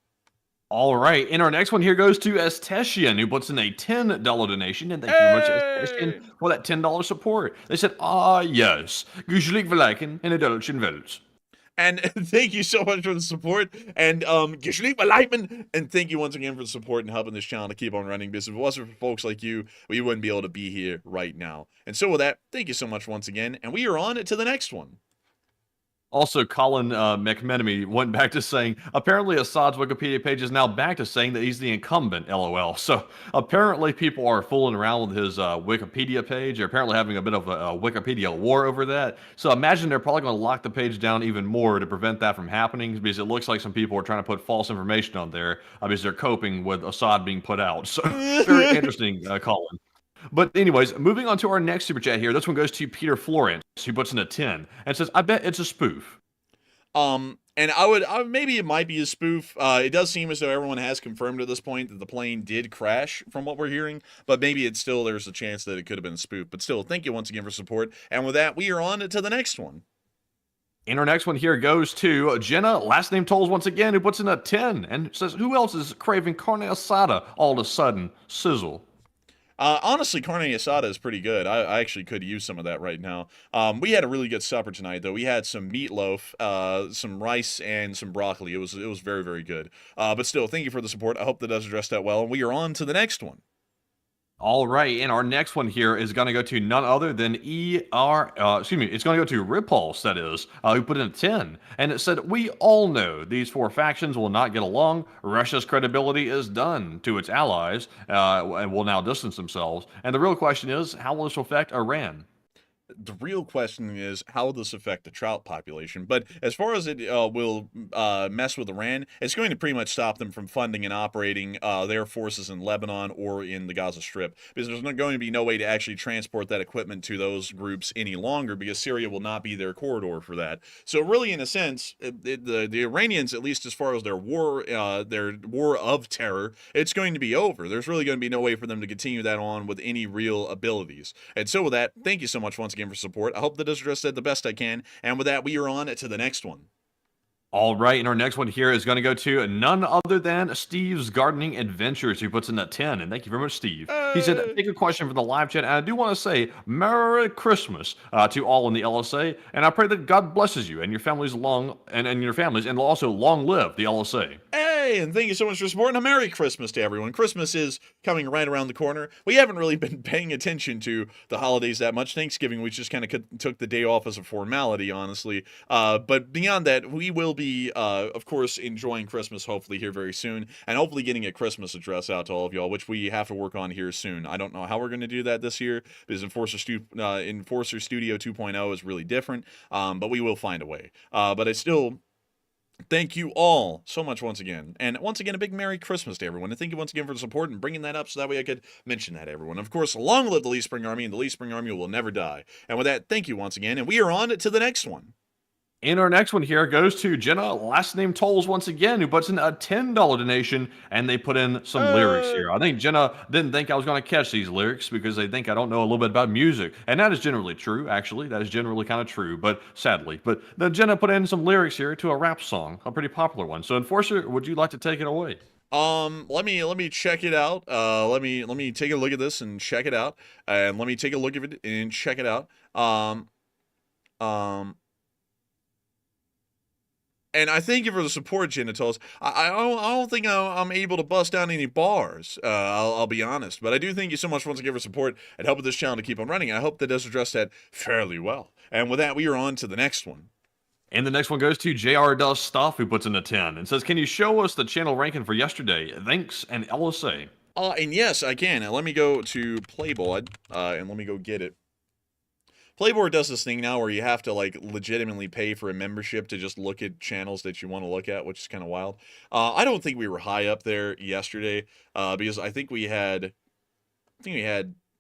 All right, and our next one here goes to Estetian, who puts in a $10 donation, and thank you very much, Estetian, for that $10 support. They said, yes, Gushlik Valakin and Adulchen Welt. And thank you so much for the support, and Geschlecht Leitman, and thank you once again for the support and helping this channel to keep on running, because if it wasn't for folks like you, we wouldn't be able to be here right now. And so with that, thank you so much once again, and we are on to the next one. Also, Colin McMenemy went back to saying, apparently Assad's Wikipedia page is now back to saying that he's the incumbent, LOL. So apparently people are fooling around with his Wikipedia page. They're apparently having a bit of a Wikipedia war over that. So imagine they're probably going to lock the page down even more to prevent that from happening, because it looks like some people are trying to put false information on there because they're coping with Assad being put out. So very interesting, Colin. But anyways, moving on to our next super chat here. This one goes to Peter Florence, who puts in a 10 and says, I bet it's a spoof. And I would maybe it might be a spoof. It does seem as though everyone has confirmed at this point that the plane did crash from what we're hearing, but maybe it's still, there's a chance that it could have been a spoof. But still, thank you once again for support. And with that, we are on to the next one. And our next one here goes to Jenna, last name Tolls once again, who puts in a 10 and says, who else is craving carne asada all of a sudden? Sizzle. Honestly, carne asada is pretty good. I actually could use some of that right now. We had a really good supper tonight, though. We had some meatloaf, some rice, and some broccoli. It was very, very good. But still, thank you for the support. I hope that does address that well. And we are on to the next one. All right, and our next one here is going to go to none other than it's going to go to Repulse, that is, who put in a 10, and it said, we all know these four factions will not get along. Russia's credibility is done to its allies, and will now distance themselves, and the real question is, how will this affect Iran? The real question is, how will this affect the trout population? But as far as it will mess with Iran, it's going to pretty much stop them from funding and operating their forces in Lebanon or in the Gaza Strip, because there's going to be no way to actually transport that equipment to those groups any longer, because Syria will not be their corridor for that. So really, in a sense, the Iranians, at least as far as their war of terror, it's going to be over. There's really going to be no way for them to continue that on with any real abilities. And so with that, thank you so much once again for support. I hope that does address that the best I can. And with that, we are on to the next one. All right, and our next one here is going to go to none other than Steve's Gardening Adventures, who puts in a 10, and thank you very much, Steve. He said, take a question from the live chat, and I do want to say Merry Christmas to all in the LSA, and I pray that God blesses you and your families and also long live the LSA. Hey! Yay! And thank you so much for supporting. A Merry Christmas to everyone. Christmas is coming right around the corner. We haven't really been paying attention to the holidays that much. Thanksgiving, we just kind of took the day off as a formality, honestly. But beyond that, we will be, of course, enjoying Christmas hopefully here very soon, and hopefully getting a Christmas address out to all of y'all, which we have to work on here soon. I don't know how we're going to do that this year, because Enforcer Studio 2.0 is really different, but we will find a way. But I still... Thank you all so much once again. And once again, a big Merry Christmas to everyone. And thank you once again for the support and bringing that up so that way I could mention that to everyone. Of course, long live the Lee Spring Army, and the Lee Spring Army will never die. And with that, thank you once again. And we are on to the next one. And our next one here goes to Jenna, last name Tolls once again, who puts in a $10 donation, and they put in some lyrics here. I think Jenna didn't think I was going to catch these lyrics because they think I don't know a little bit about music. And that is generally true, actually. That is generally kind of true, but sadly. But then Jenna put in some lyrics here to a rap song, a pretty popular one. So Enforcer, would you like to take it away? Let me check it out. Let me take a look at this and check it out. And let me take a look at it and check it out. And I thank you for the support, Genitals. I don't think I'm able to bust down any bars, I'll be honest. But I do thank you so much once again for support and helping this channel to keep on running. I hope that does address that fairly well. And with that, we are on to the next one. And the next one goes to JR Does Stuff, who puts in a 10 and says, can you show us the channel ranking for yesterday? Thanks, and LSA. And yes, I can. And let me go to Playboard, and let me go get it. Playboard does this thing now where you have to, like, legitimately pay for a membership to just look at channels that you want to look at, which is kind of wild. I don't think we were high up there yesterday, because I think we had,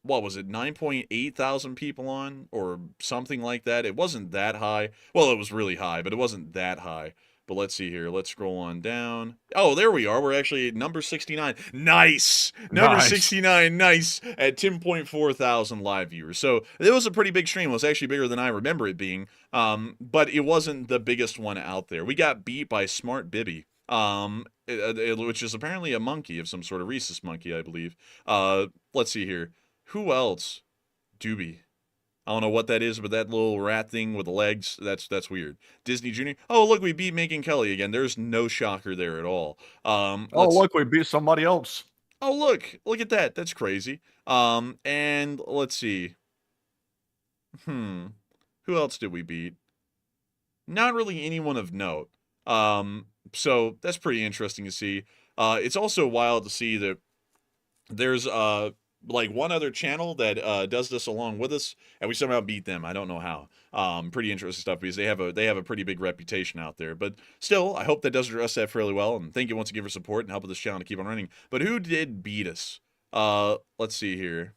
what was it, 9.8 thousand people on, or something like that. It wasn't that high. Well, it was really high, but it wasn't that high. But let's see here. Let's scroll on down. Oh, there we are. We're actually at number 69. Nice! Number 69, nice, at 10.4 thousand live viewers. So it was a pretty big stream. It was actually bigger than I remember it being. But it wasn't the biggest one out there. We got beat by Smart Bibby, which is apparently a monkey of some sort, of rhesus monkey, I believe. Let's see here. Who else? Doobie. I don't know what that is, but that little rat thing with the legs, that's weird. Disney Jr. Oh, look, we beat Macon Kelly again. There's no shocker there at all. Oh, look, we beat somebody else. Oh, look at that. That's crazy. And let's see. Who else did we beat? Not really anyone of note. So that's pretty interesting to see. It's also wild to see that there's like one other channel that does this along with us, and we somehow beat them. I don't know how. Pretty interesting stuff because they have a pretty big reputation out there. But still, I hope that does address that fairly well. And thank you once again for support and helping this channel to keep on running. But who did beat us? Let's see here.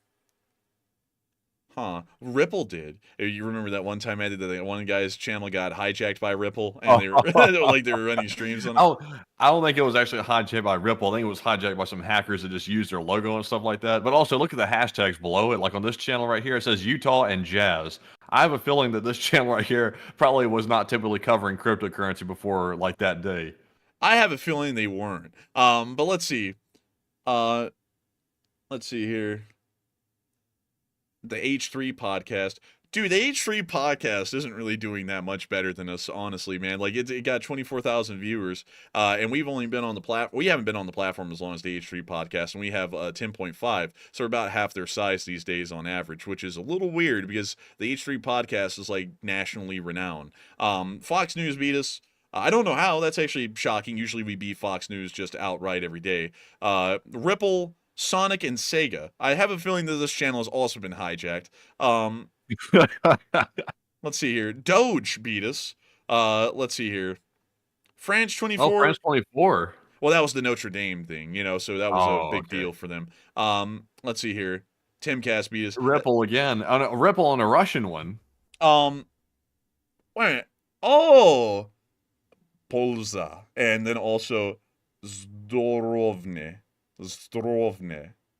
Ripple did. You remember that one time that one guy's channel got hijacked by Ripple, and they were like they were running streams on it? I don't think it was actually hijacked by Ripple. I think it was hijacked by some hackers that just used their logo and stuff like that. But also, look at the hashtags below it. Like on this channel right here, it says Utah and Jazz. I have a feeling that this channel right here probably was not typically covering cryptocurrency before like that day. I have a feeling they weren't. But let's see. Let's see here. The H3 podcast. Dude, the H3 podcast isn't really doing that much better than us, honestly, man. Like, it got 24,000 viewers, and we've only been on the platform. We haven't been on the platform as long as the H3 podcast, and we have 10.5, so we're about half their size these days on average, which is a little weird because the H3 podcast is, like, nationally renowned. Fox News beat us. I don't know how. That's actually shocking. Usually we beat Fox News just outright every day. Ripple, Sonic, and Sega. I have a feeling that this channel has also been hijacked. Let's see here. Doge beat us. Let's see here. France 24. Oh, France 24. Well, that was the Notre Dame thing, you know, so that was a big deal for them. Let's see here. Timcast beat us. Ripple again. Ripple on a Russian one. Wait. Oh. Polza. And then also Zdorovne,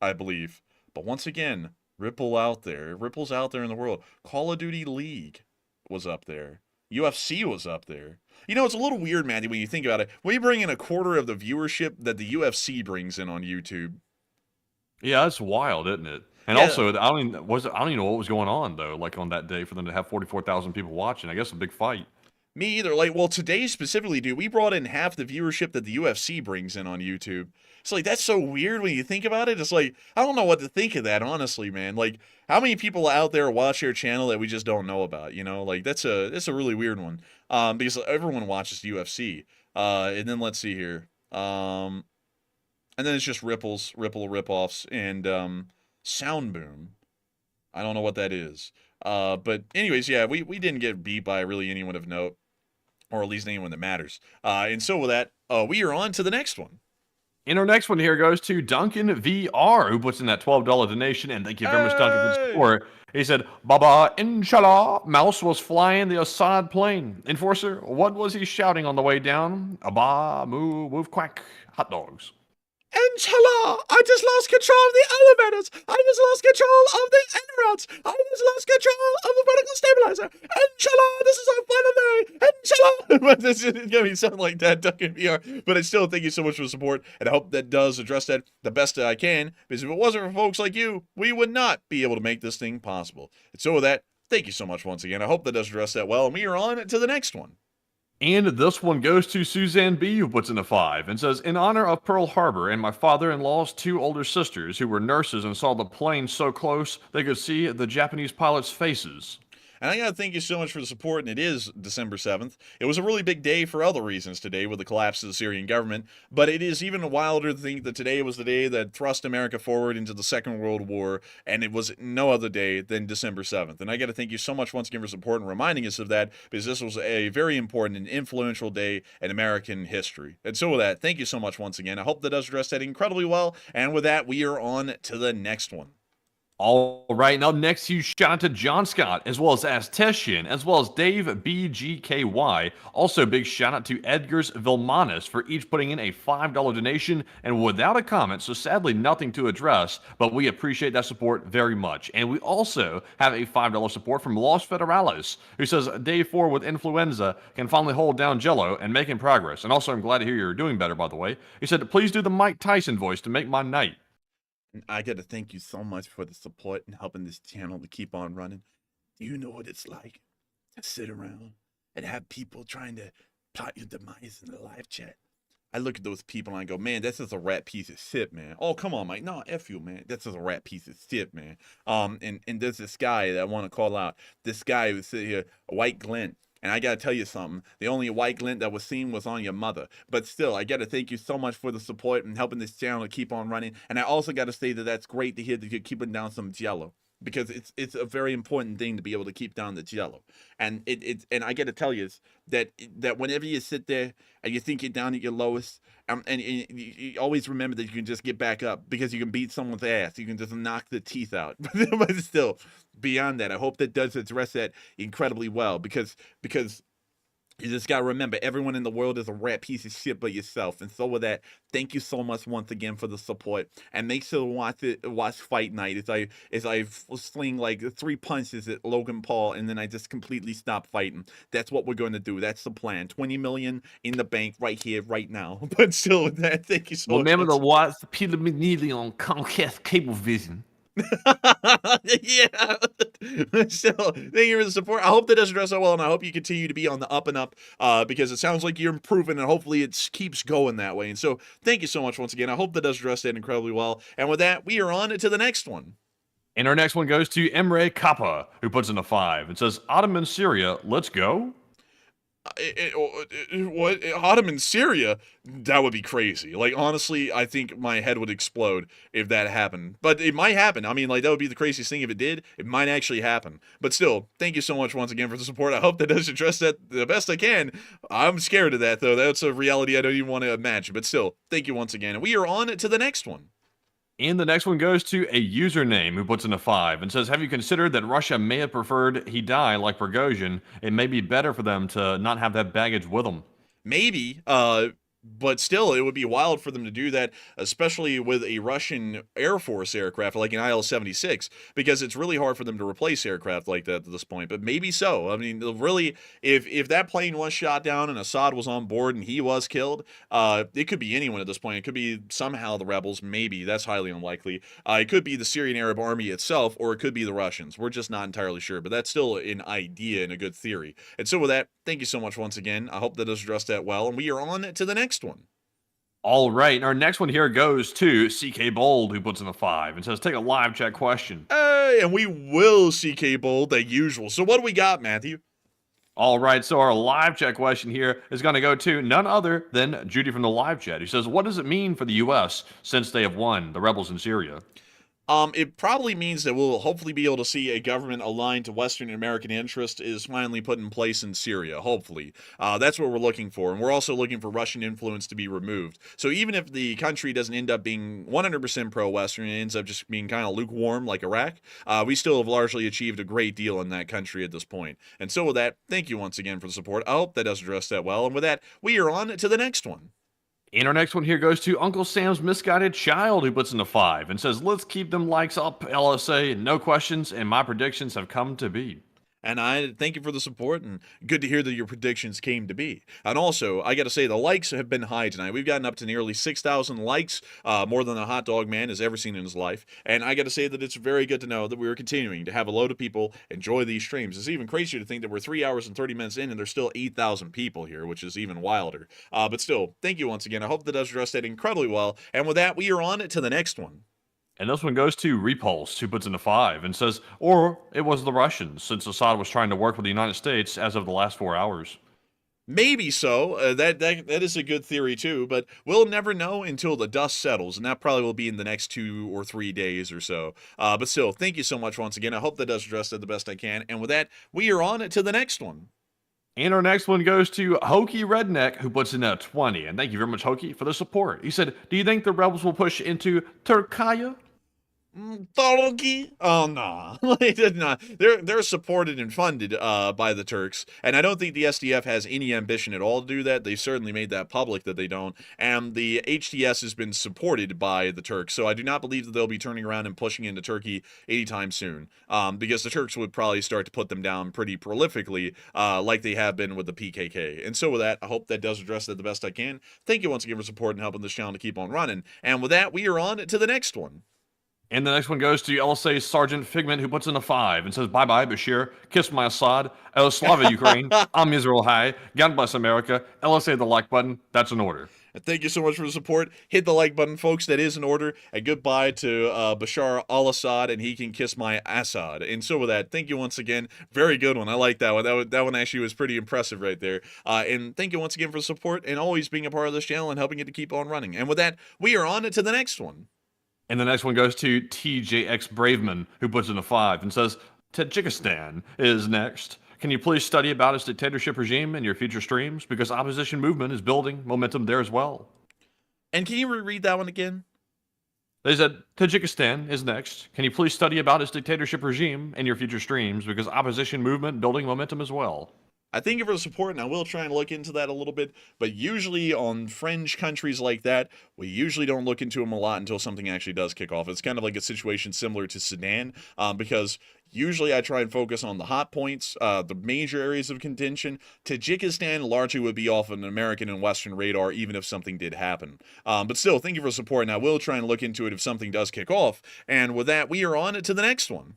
I believe. But once again, Ripple's out there in the world. Call of Duty League was up there. UFC was up there. You know, it's a little weird, Mandy, when you think about it. We bring in a quarter of the viewership that the UFC brings in on YouTube. Yeah, that's wild, isn't it? And also, I don't even know what was going on though. Like on that day, for them to have 44,000 people watching, I guess a big fight. Me either. Like, well, today specifically, dude, we brought in half the viewership that the UFC brings in on YouTube. It's like, that's so weird when you think about it. It's like, I don't know what to think of that, honestly, man. Like, how many people out there watch your channel that we just don't know about, you know? Like, that's a really weird one. Because everyone watches UFC. And then let's see here. And then it's just Ripple ripoffs, and Sound Boom. I don't know what that is. But anyways, yeah, we didn't get beat by really anyone of note, or at least anyone that matters. And so with that, we are on to the next one. And our next one here goes to Duncan VR, who puts in that $12 donation, and thank you very much, Duncan, for the support. He said, Baba, inshallah, Mouse was flying the Assad plane. Enforcer, what was he shouting on the way down? Abba, moo, woof, quack, hot dogs. Inshallah, I just lost control of the elevators. I just lost control of the end routes. I just lost control of the vertical stabilizer. Inshallah, this is our final day. Inshallah. This is going to be something like that, Duncan VR. But I still thank you so much for the support, and I hope that does address that the best that I can, because if it wasn't for folks like you, we would not be able to make this thing possible. And so with that, thank you so much once again. I hope that does address that well, and we are on to the next one. And this one goes to Suzanne B, who puts in a 5 and says, in honor of Pearl Harbor and my father-in-law's 2 older sisters who were nurses and saw the plane so close they could see the Japanese pilots' faces. And I gotta thank you so much for the support, and it is December 7th. It was a really big day for other reasons today with the collapse of the Syrian government, but it is even wilder to think that today was the day that thrust America forward into the Second World War, and it was no other day than December 7th. And I gotta thank you so much once again for support and reminding us of that, because this was a very important and influential day in American history. And so with that, thank you so much once again. I hope that does address that incredibly well, and with that, we are on to the next one. All right, now next, huge shout out to John Scott, as well as Astesian, as well as Dave BGKY. Also, big shout out to Edgar's Vilmanis for each putting in a $5 donation and without a comment, so sadly nothing to address, but we appreciate that support very much. And we also have a $5 support from Los Federales, who says day 4 with influenza can finally hold down Jello and making progress. And also, I'm glad to hear you're doing better, by the way. He said, please do the Mike Tyson voice to make my night. I got to thank you so much for the support and helping this channel to keep on running. Do you know what it's like to sit around and have people trying to plot your demise in the live chat? I look at those people and I go, man, that's just a rat piece of shit, man. Oh, come on, Mike. No, F you, man. That's just a rat piece of shit, man. And there's this guy that I want to call out. This guy who sitting here, White Glenn. And I got to tell you something. The only white glint that was seen was on your mother. But still, I got to thank you so much for the support and helping this channel to keep on running. And I also got to say that that's great to hear that you're keeping down some Jello. Because it's a very important thing to be able to keep down the Jello. And and I got to tell you that whenever you sit there and you think you're down at your lowest, and you always remember that you can just get back up, because you can beat someone's ass. You can just knock the teeth out. But still, beyond that, I hope that does address that incredibly well, because you just got to remember, everyone in the world is a rat piece of shit but yourself. And so with that, thank you so much once again for the support. And make sure to watch Fight Night as I sling like 3 punches at Logan Paul, and then I just completely stop fighting. That's what we're going to do. That's the plan. 20 million in the bank right here, right now. But still with that, thank you so much. Remember to watch Peter McNeely on Comcast Cablevision. Yeah. So thank you for the support. I hope that does address that well, and I hope you continue to be on the up and up, because it sounds like you're improving, and hopefully it keeps going that way. And so thank you so much once again. I hope that does address that incredibly well. And with that, we are on to the next one. And our next one goes to Emre Kappa, who puts in a 5 and says, Ottoman Syria, let's go. What? Ottoman Syria? That would be crazy. Like, honestly, I think my head would explode if that happened. But it might happen. I mean, like, that would be the craziest thing if it did. It might actually happen. But still, thank you so much once again for the support. I hope that does address that the best I can. I'm scared of that, though. That's a reality I don't even want to imagine. But still, thank you once again. And we are on to the next one. And the next one goes to a username who puts in a 5 and says, have you considered that Russia may have preferred he die like Prigozhin? It may be better for them to not have that baggage with them. Maybe, But still, it would be wild for them to do that, especially with a Russian Air Force aircraft like an IL-76, because it's really hard for them to replace aircraft like that at this point. But maybe so. I mean, really, if that plane was shot down and Assad was on board and he was killed, it could be anyone at this point. It could be somehow the rebels, maybe. That's highly unlikely. It could be the Syrian Arab Army itself, or it could be the Russians. We're just not entirely sure, but that's still an idea and a good theory. And so with that, thank you so much once again. I hope that does address that well, and we are on to the next one. All right, and our next one here goes to CK Bold, who puts in a 5 and says, take a live chat question. Hey, and we will CK Bold, the usual. So what do we got, Matthew? All right, so our live chat question here is going to go to none other than Judy from the live chat, who says, what does it mean for the U.S. since they have won the rebels in Syria? It probably means that we'll hopefully be able to see a government aligned to Western American interest is finally put in place in Syria, hopefully. That's what we're looking for, and we're also looking for Russian influence to be removed. So even if the country doesn't end up being 100% pro-Western, it ends up just being kind of lukewarm like Iraq, we still have largely achieved a great deal in that country at this point. And so with that, thank you once again for the support. I hope that does address that well, and with that, we are on to the next one. And our next one here goes to Uncle Sam's misguided child, who puts in a 5 and says, let's keep them likes up, LSA, no questions, and my predictions have come to be. And I thank you for the support, and good to hear that your predictions came to be. And also, I got to say, the likes have been high tonight. We've gotten up to nearly 6,000 likes, more than a hot dog man has ever seen in his life. And I got to say that it's very good to know that we are continuing to have a load of people enjoy these streams. It's even crazier to think that we're 3 hours and 30 minutes in, and there's still 8,000 people here, which is even wilder. But still, thank you once again. I hope that does address that incredibly well. And with that, we are on to the next one. And this one goes to Repulse, who puts in a 5 and says, or it was the Russians, since Assad was trying to work with the United States as of the last 4 hours. Maybe so. That is a good theory too, but we'll never know until the dust settles, and that probably will be in the next 2 or 3 days or so. But still, thank you so much once again. I hope that does address it the best I can. And with that, we are on to the next one. And our next one goes to Hokey Redneck, who puts in a 20. And thank you very much, Hokey, for the support. He said, do you think the rebels will push into Turkaya? Turkey? Oh no, they did not. They're supported and funded by the Turks, and I don't think the SDF has any ambition at all to do that. They certainly made that public that they don't, and the HTS has been supported by the Turks, so I do not believe that they'll be turning around and pushing into Turkey anytime soon, because the Turks would probably start to put them down pretty prolifically, like they have been with the PKK. And so with that, I hope that does address that the best I can. Thank you once again for support and helping this channel to keep on running. And with that, we are on to the next one. And the next one goes to LSA Sergeant Figment, who puts in a 5 and says, bye-bye, Bashir. Kiss my Assad. Slava Ukraine. I'm Israel High. God bless America. LSA the like button. That's an order. And thank you so much for the support. Hit the like button, folks. That is an order. And goodbye to Bashar al-Assad, and he can kiss my Assad. And so with that, thank you once again. Very good one. I like that one. That one actually was pretty impressive right there. And thank you once again for the support and always being a part of this channel and helping it to keep on running. And with that, we are on to the next one. And the next one goes to TJX Braveman, who puts in a 5 and says, Tajikistan is next. Can you please study about its dictatorship regime in your future streams? Because opposition movement is building momentum there as well. And can you reread that one again? They said, Tajikistan is next. Can you please study about its dictatorship regime in your future streams? Because opposition movement building momentum as well. I thank you for the support, and I will try and look into that a little bit, but usually on fringe countries like that, we usually don't look into them a lot until something actually does kick off. It's kind of like a situation similar to Sudan, because usually I try and focus on the hot points, the major areas of contention. Tajikistan largely would be off an American and Western radar, even if something did happen. But still, thank you for the support, and I will try and look into it if something does kick off. And with that, we are on to the next one.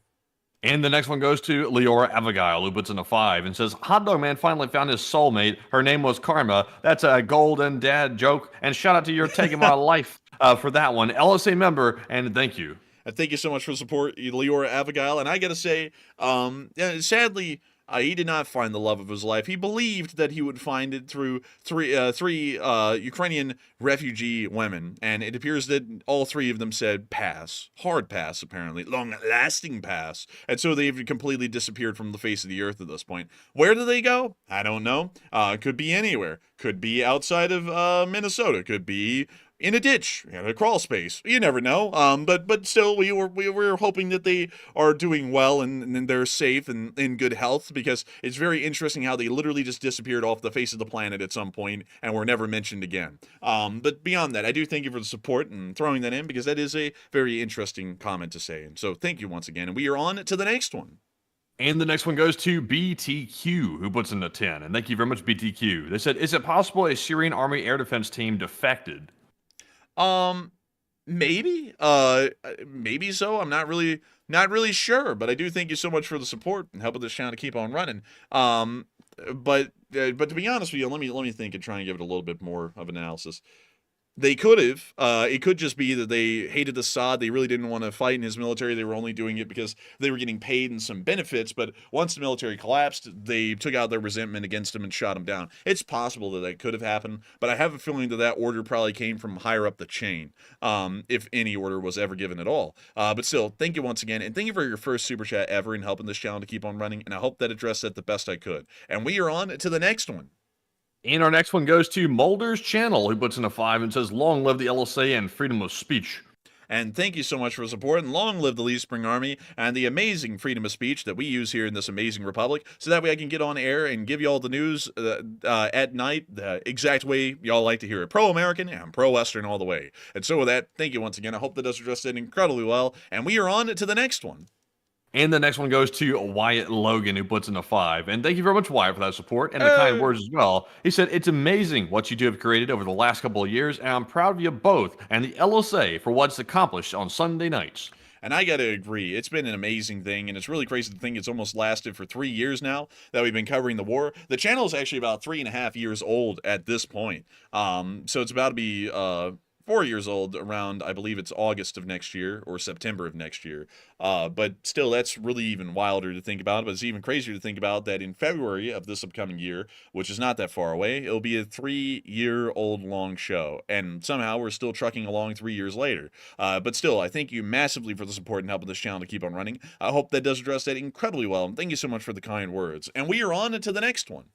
And the next one goes to Leora Abigail, who puts in a 5 and says, Hot Dog Man finally found his soulmate. Her name was Karma. That's a golden dad joke. And shout out to your taking my life for that one. LSA member, and thank you. And thank you so much for the support, Leora Abigail. And I got to say, sadly, he did not find the love of his life. He believed that he would find it through three Ukrainian refugee women, and it appears that all 3 of them said pass. Hard pass, apparently. Long-lasting pass. And so they've completely disappeared from the face of the earth at this point. Where do they go? I don't know. Could be anywhere. Could be outside of Minnesota. Could be in a ditch, in a crawl space. You never know. But still, we were hoping that they are doing well and they're safe and in good health, because it's very interesting how they literally just disappeared off the face of the planet at some point and were never mentioned again. But beyond that, I do thank you for the support and throwing that in, because that is a very interesting comment to say. And so thank you once again. And we are on to the next one. And the next one goes to BTQ, who puts in a 10. And thank you very much, BTQ. They said, is it possible a Syrian Army air defense team defected? Maybe so. I'm not really sure, but I do thank you so much for the support and helping this channel to keep on running. But to be honest with you, let me think and try and give it a little bit more of analysis. They could have. It could just be that they hated Assad. They really didn't want to fight in his military. They were only doing it because they were getting paid and some benefits. But once the military collapsed, they took out their resentment against him and shot him down. It's possible that could have happened, but I have a feeling that order probably came from higher up the chain, if any order was ever given at all. But still, thank you once again, and thank you for your first super chat ever in helping this channel to keep on running. And I hope that addressed that the best I could. And we are on to the next one. And our next one goes to Mulder's Channel, who puts in a 5 and says, long live the LSA and freedom of speech. And thank you so much for the support, and long live the Lee Spring Army and the amazing freedom of speech that we use here in this amazing republic, so that way I can get on air and give you all the news at night the exact way y'all like to hear it. Pro-American and pro-Western all the way. And so with that, thank you once again. I hope that does address it incredibly well, and we are on to the next one. And the next one goes to Wyatt Logan, who puts in a 5. And thank you very much, Wyatt, for that support and the kind words as well. He said, it's amazing what you two have created over the last couple of years, and I'm proud of you both and the LSA for what's accomplished on Sunday nights. And I gotta agree, it's been an amazing thing, and it's really crazy to think it's almost lasted for 3 years now that we've been covering the war. The channel is actually about 3.5 years old at this point. So it's about to be 4 years old around, I believe it's August of next year or September of next year. But still, that's really even wilder to think about. But it's even crazier to think about that in February of this upcoming year, which is not that far away, it'll be a 3-year-old long show. And somehow we're still trucking along 3 years later. But still, I thank you massively for the support and helping this channel to keep on running. I hope that does address that incredibly well. And thank you so much for the kind words. And we are on to the next one.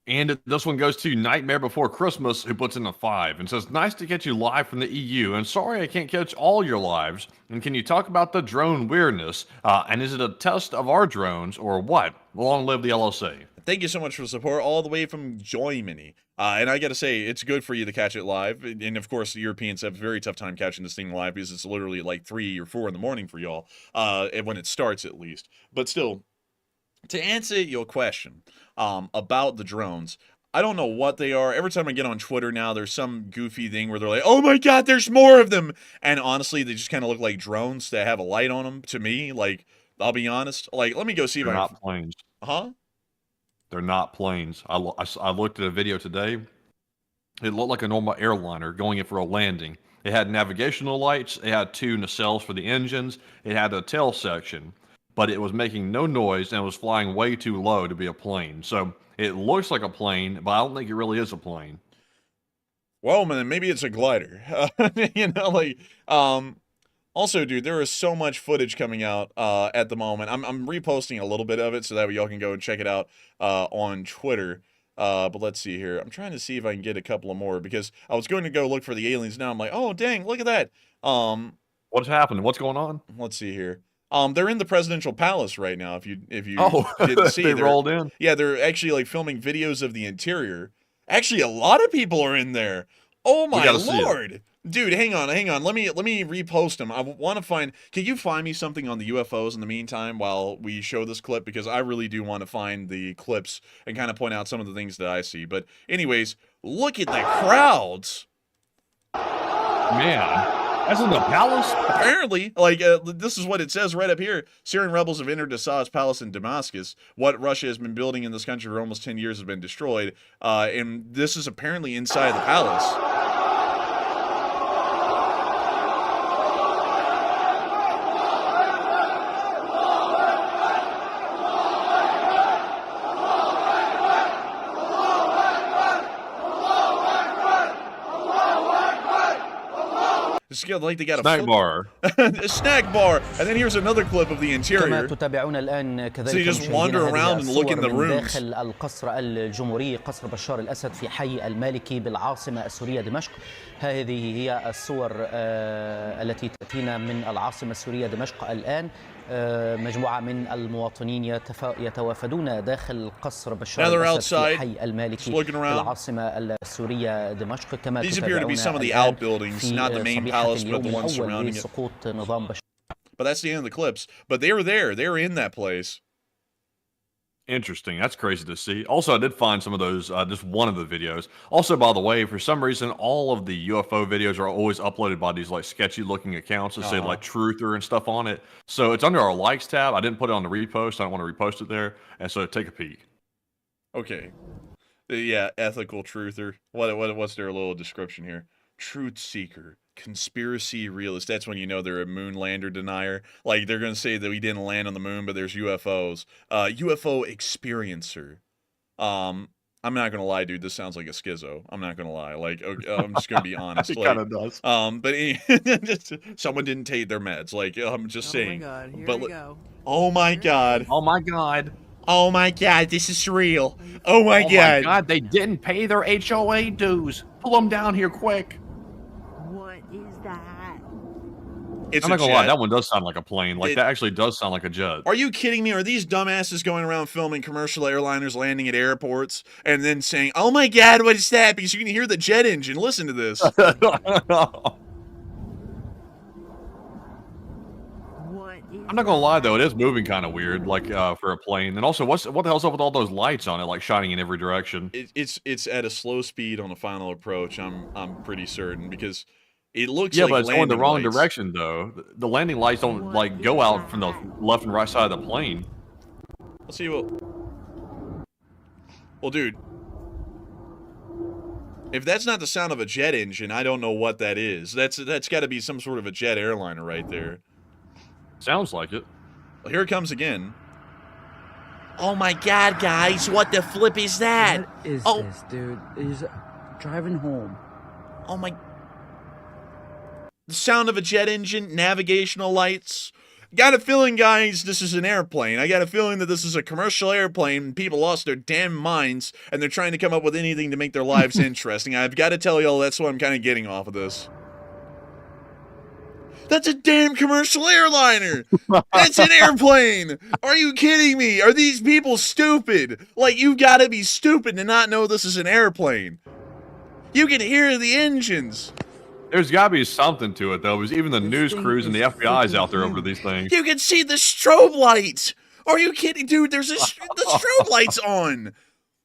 And this one goes to Nightmare Before Christmas, who puts in a 5 and says, nice to catch you live from the EU, and sorry I can't catch all your lives. And can you talk about the drone weirdness? And is it a test of our drones or what? Long live the LSA. Thank you so much for the support all the way from Germany. And I gotta say, it's good for you to catch it live. And of course, the Europeans have a very tough time catching this thing live because it's literally like 3 or 4 in the morning for y'all, when it starts at least. But still, to answer your question about the drones, I don't know what they are. Every time I get on Twitter now, there's some goofy thing where they're like, oh my god, there's more of them. And honestly, they just kind of look like drones that have a light on them to me. Like, I'll be honest. Like, let me go see if They're not planes. Huh? They're not planes. I looked at a video today. It looked like a normal airliner going in for a landing. It had navigational lights. It had 2 nacelles for the engines. It had a tail section. But it was making no noise and it was flying way too low to be a plane. So it looks like a plane, but I don't think it really is a plane. Well, man, maybe it's a glider. You know, like, also, dude, there is so much footage coming out at the moment. I'm reposting a little bit of it so that way y'all can go and check it out on Twitter. But let's see here. I'm trying to see if I can get a couple of more because I was going to go look for the aliens now. I'm like, oh, dang, look at that. What's happened? What's going on? Let's see here. They're in the presidential palace right now. If you didn't see, they rolled in. Yeah, they're actually like filming videos of the interior. Actually, a lot of people are in there. Oh my lord, dude! Hang on. Let me repost them. I want to find. Can you find me something on the UFOs in the meantime while we show this clip? Because I really do want to find the clips and kind of point out some of the things that I see. But anyways, look at the crowds. Man. That's in the palace? Apparently, like, this is what it says right up here. Syrian rebels have entered Assad's palace in Damascus. What Russia has been building in this country for almost 10 years has been destroyed. And this is apparently inside the palace. It's like they got Snack bar. a snack bar. And then here's another clip of the كما interior. تتابعون الآن So you كذلك just wander مشاهدينا around هذه and look in the الصور من rooms. داخل القصر الجمهوري قصر بشار الأسد في حي المالكي بالعاصمة السورية دمشق. هذه هي الصور التي تأتينا من العاصمة السورية دمشق الآن. مجموعة من المواطنين يتوافدون داخل قصر بشار الأسد في حي المالكي بالعاصمة السورية دمشق. كما تتابعون في صبيحة اليوم الأول لسقوط نظام بشار. But that's the end of the clips. But they were there. They were in that place. Interesting. That's crazy to see. Also, I did find some of those, just one of the videos. Also, by the way, for some reason, all of the UFO videos are always uploaded by these like sketchy looking accounts that say like truther and stuff on it. So it's under our likes tab. I didn't put it on the repost. I don't want to repost it there. And so take a peek. Okay. Yeah, ethical truther. What's their little description here? Truth seeker. Conspiracy realist. That's when you know they're a moon lander denier. Like, they're going to say that we didn't land on the moon, but there's UFOs. UFO experiencer. I'm not going to lie, dude. This sounds like a schizo. I'm not going to lie. Like, I'm just going to be honest. It like, kind of does. But someone didn't take their meds. Like, I'm just saying. Oh, my God. Here but, we go. Oh, my God. Oh, my God. Oh, my God. This is real. Oh, my God. Oh, my God. They didn't pay their HOA dues. Pull them down here quick. What is that? I'm not gonna lie, that one does sound like a plane. Like, that actually does sound like a jet. Are you kidding me? Are these dumbasses going around filming commercial airliners landing at airports and then saying, oh my God, what is that? Because you can hear the jet engine. Listen to this. I'm not gonna lie though, it is moving kind of weird, like for a plane. And also, what the hell's up with all those lights on it, like shining in every direction? It's at a slow speed on the final approach. I'm pretty certain because it looks yeah, like but it's going the wrong lights. direction though. The landing lights don't like go out from the left and right side of the plane. Let's see what. Well, dude, if that's not the sound of a jet engine, I don't know what that is. That's got to be some sort of a jet airliner right there. Sounds like it. Well, here it comes again. Oh my God, guys! What the flip is that? What is this, dude? He's driving home. Oh my. The sound of a jet engine, navigational lights. Got a feeling, guys, this is an airplane. I got a feeling that this is a commercial airplane and people lost their damn minds and they're trying to come up with anything to make their lives interesting. I've got to tell y'all that's what I'm kind of getting off of this. That's a damn commercial airliner. That's an airplane. Are you kidding me? Are these people stupid? Like, you've got to be stupid to not know this is an airplane. You can hear the engines. There's got to be something to it, though, because even the news crews and the FBI's out there over these things. You can see the strobe lights. Are you kidding? Dude, there's the strobe lights on.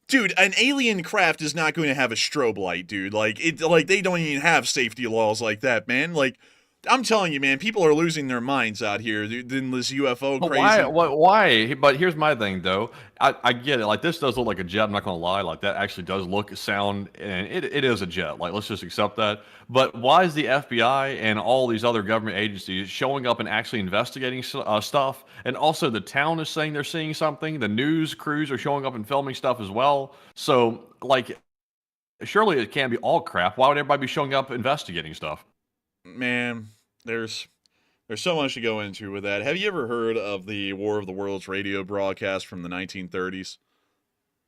Dude, an alien craft is not going to have a strobe light, dude. Like, they don't even have safety laws like that, man. Like, I'm telling you, man, people are losing their minds out here in this UFO crazy. Why? But here's my thing, though. I get it. Like, this does look like a jet. I'm not going to lie. Like, that actually does look, sound, and it is a jet. Like, let's just accept that. But why is the FBI and all these other government agencies showing up and actually investigating stuff? And also, the town is saying they're seeing something. The news crews are showing up and filming stuff as well. So, like, surely it can't be all crap. Why would everybody be showing up investigating stuff? Man, there's so much to go into with that. Have you ever heard of the War of the Worlds radio broadcast from the 1930s?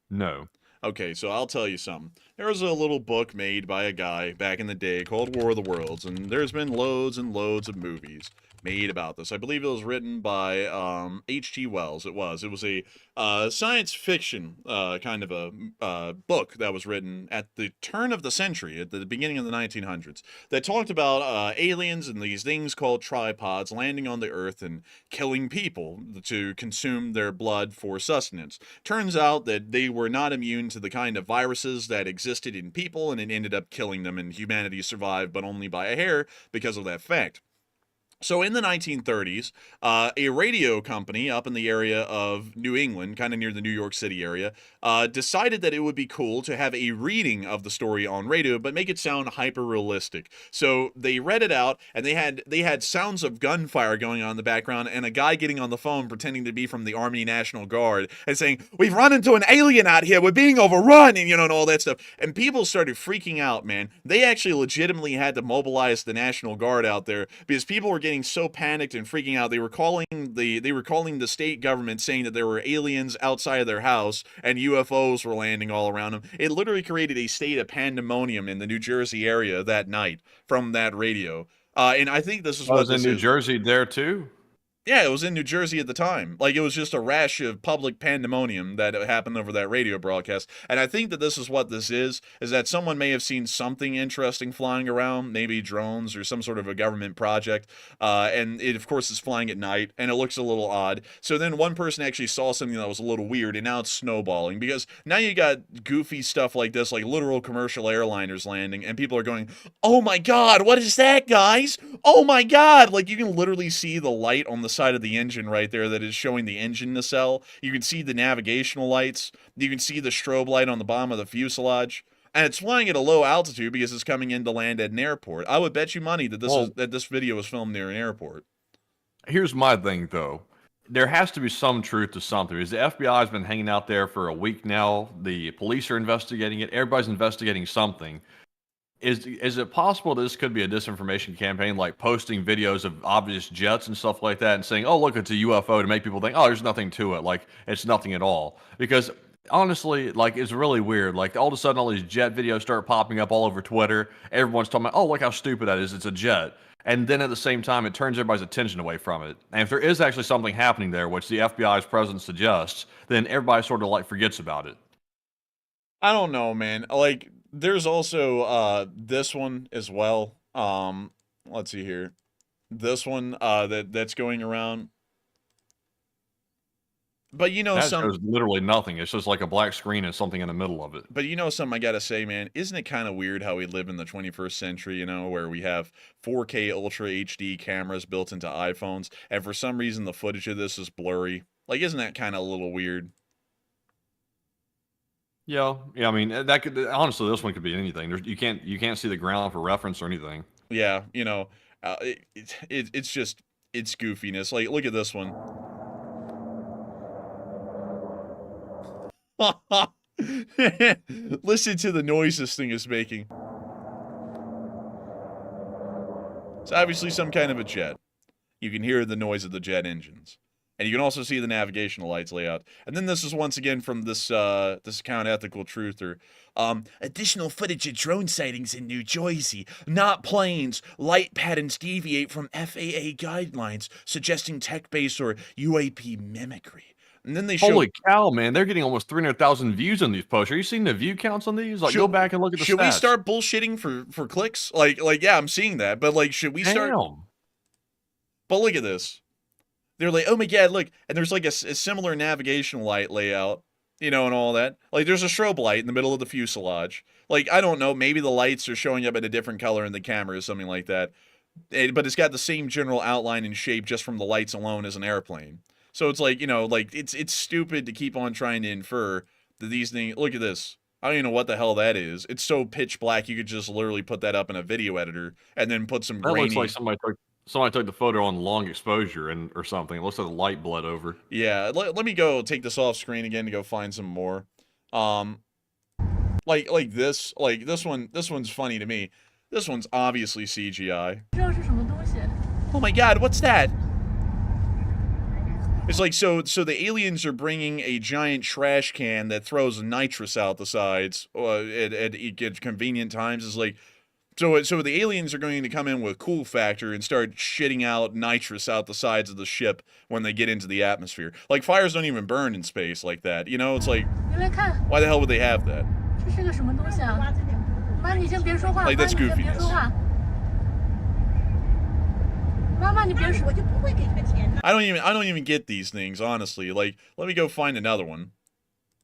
No. Okay, so I'll tell you something. There was a little book made by a guy back in the day called War of the Worlds, and there's been loads and loads of movies made about this. I believe it was written by H.G. Wells. It was a science fiction kind of a book that was written at the turn of the century, at the beginning of the 1900s, that talked about aliens and these things called tripods landing on the Earth and killing people to consume their blood for sustenance. Turns out that they were not immune to the kind of viruses that existed in people, and it ended up killing them, and humanity survived, but only by a hair because of that fact. So in the 1930s, a radio company up in the area of New England, kind of near the New York City area, decided that it would be cool to have a reading of the story on radio, but make it sound hyper-realistic. So they read it out, and they had sounds of gunfire going on in the background, and a guy getting on the phone pretending to be from the Army National Guard and saying, "We've run into an alien out here. We're being overrun," and and all that stuff. And people started freaking out, man. They actually legitimately had to mobilize the National Guard out there because people were getting so panicked and freaking out. They were calling the state government saying that there were aliens outside of their house and UFOs were landing all around them. It literally created a state of pandemonium in the New Jersey area that night from that radio. And I think this is what was in New Jersey there too. Yeah, it was in New Jersey at the time. Like, it was just a rash of public pandemonium that happened over that radio broadcast. And I think that this is what this is that someone may have seen something interesting flying around, maybe drones or some sort of a government project. And it, of course, is flying at night, and it looks a little odd. So then one person actually saw something that was a little weird, and now it's snowballing. Because now you got goofy stuff like this, like literal commercial airliners landing, and people are going, "Oh my God, what is that, guys? Oh my God!" Like, you can literally see the light on the side of the engine right there that is showing the engine nacelle. You can see the navigational lights. You can see the strobe light on the bottom of the fuselage. And it's flying at a low altitude because it's coming in to land at an airport. I would bet you money that this video was filmed near an airport. Here's my thing, though. There has to be some truth to something. Because the FBI has been hanging out there for a week now. The police are investigating it. Everybody's investigating something. Is it possible this could be a disinformation campaign, like posting videos of obvious jets and stuff like that and saying, "Oh, look, it's a UFO," to make people think, "Oh, there's nothing to it. Like, it's nothing at all." Because honestly, like, it's really weird. Like, all of a sudden, all these jet videos start popping up all over Twitter. Everyone's talking about, "Oh, look how stupid that is. It's a jet." And then at the same time, it turns everybody's attention away from it. And if there is actually something happening there, which the FBI's presence suggests, then everybody sort of like forgets about it. I don't know, man. Like, there's also this one as well. Let's see here. This one that's going around. But that shows literally nothing. It's just like a black screen and something in the middle of it. But something I gotta say, man, isn't it kind of weird how we live in the 21st century, where we have 4K Ultra HD cameras built into iPhones, and for some reason the footage of this is blurry? Like, isn't that kind of a little weird? Yeah. I mean, that could honestly, this one could be anything. You can't see the ground for reference or anything. Yeah, it's just goofiness. Like, look at this one. Listen to the noise this thing is making. It's obviously some kind of a jet. You can hear the noise of the jet engines. And you can also see the navigational lights layout. And then this is once again from this account, Ethical Truther. Additional footage of drone sightings in New Jersey. Not planes. Light patterns deviate from FAA guidelines, suggesting tech-based or UAP mimicry. And then they show... Holy cow, man. They're getting almost 300,000 views on these posts. Are you seeing the view counts on these? Like, go back and look at the stats. Should we start bullshitting for clicks? Like, yeah, I'm seeing that. But, like, should we start... Damn. But look at this. They're like, "Oh my God, look." And there's like a similar navigational light layout, and all that. Like, there's a strobe light in the middle of the fuselage. Like, I don't know, maybe the lights are showing up in a different color in the camera or something like that. But it's got the same general outline and shape just from the lights alone as an airplane. So it's like, like, it's stupid to keep on trying to infer that these things... Look at this. I don't even know what the hell that is. It's so pitch black, you could just literally put that up in a video editor and then put some grainy... That looks like somebody took the photo on long exposure or something. It looks like the light bled over. Yeah, let me go take this off screen again to go find some more. Like this one's funny to me. This one's obviously CGI. Oh my God, what's that? It's like, so the aliens are bringing a giant trash can that throws nitrous out the sides at convenient times. It's like, so the aliens are going to come in with cool factor and start shitting out nitrous out the sides of the ship when they get into the atmosphere. Like, fires don't even burn in space like that. It's like, why the hell would they have that? Like, that's goofiness. I don't even get these things, honestly. Like, let me go find another one.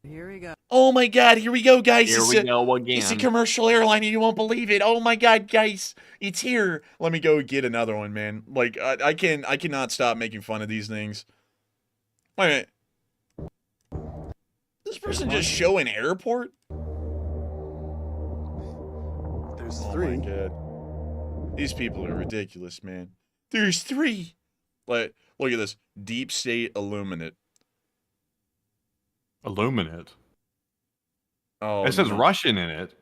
Here we go. Oh my God, here we go, guys. Here we go again. It's a commercial airline, and you won't believe it. Oh my God, guys, it's here. Let me go get another one, man. Like, I cannot stop making fun of these things. Wait a minute. This person just show an airport? There's Oh three. my God. These people are ridiculous, man. There's 3. Like, look at this. Deep State Illuminate. Illuminate. Oh, It says no. Russian in it.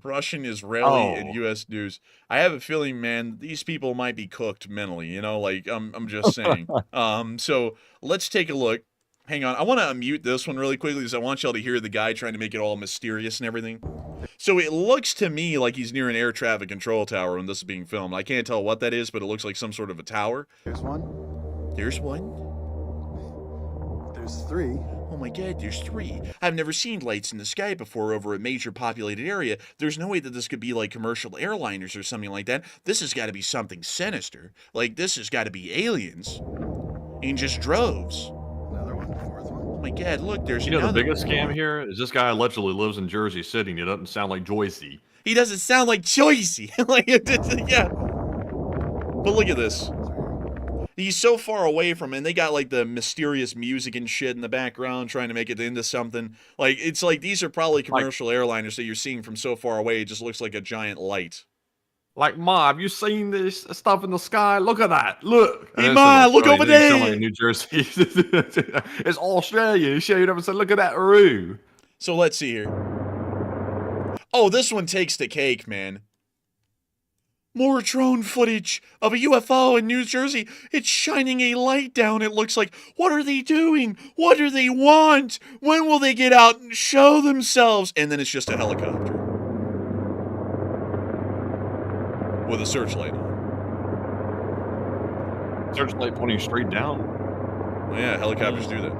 Russian, Israeli, and Oh. U.S. news. I have a feeling, man, these people might be cooked mentally. You know, like I'm just saying. So let's take a look. Hang on, I want to unmute this one really quickly because I want y'all to hear the guy trying to make it all mysterious and everything. So it looks to me like he's near an air traffic control tower when this is being filmed. I can't tell what that is, but it looks like some sort of a tower. There's one. There's one. There's 3. Oh my God, there's 3. I've never seen lights in the sky before over a major populated area. There's no way that this could be like commercial airliners or something like that. This has got to be something sinister. Like, this has got to be aliens in just droves. Another one. 4th one. Oh my God, look, there's You know, the another. biggest scam here is this guy allegedly lives in Jersey City, and he doesn't sound like Joycey. He doesn't sound like Joycey. Like, yeah. But look at this. He's so far away from it, and they got like the mysterious music and shit in the background trying to make it into something. Like, it's like these are probably commercial airliners that you're seeing from so far away. It just looks like a giant light. Like, Ma, have you seen this stuff in the sky? Look at that. Look. Hey, And Ma, it's look over Australia. They sound there. like New Jersey. It's Australia. You showed up and said, look at that roo. So let's see here. Oh, this one takes the cake, man. More drone footage of a UFO in New Jersey. It's shining a light down, it looks like. What are they doing? What do they want? When will they get out and show themselves? And then it's just a helicopter. With a searchlight on. Searchlight pointing straight down. Oh, yeah, helicopters do that.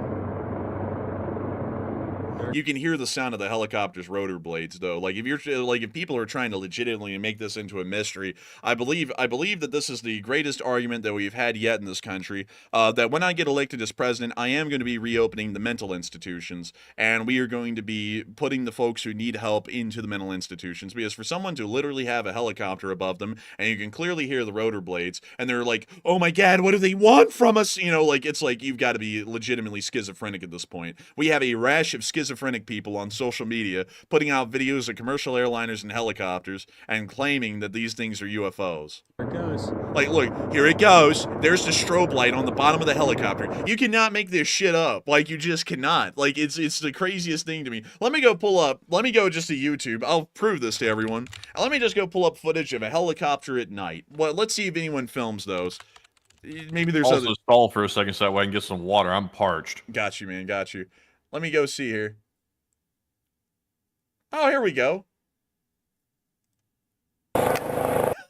You can hear the sound of the helicopter's rotor blades, though. Like, if people are trying to legitimately make this into a mystery, I believe that this is the greatest argument that we've had yet in this country. That when I get elected as president, I am going to be reopening the mental institutions, and we are going to be putting the folks who need help into the mental institutions. Because for someone to literally have a helicopter above them, and you can clearly hear the rotor blades, and they're like, "Oh my God, what do they want from us?" You know, like, it's like you've got to be legitimately schizophrenic at this point. We have a rash of schizophrenic people on social media putting out videos of commercial airliners and helicopters and claiming that these things are UFOs. There it goes. Like, look, here it goes. There's the strobe light on the bottom of the helicopter. You cannot make this shit up. Like, you just cannot. Like, it's the craziest thing to me. Let me go just to YouTube. I'll prove this to everyone. Let me just go pull up footage of a helicopter at night. Well, let's see if anyone films those. Maybe there's Also other... stall for a second so that way I can get some water. I'm parched. Got you, man. Got you. Let me go see here. Oh, here we go.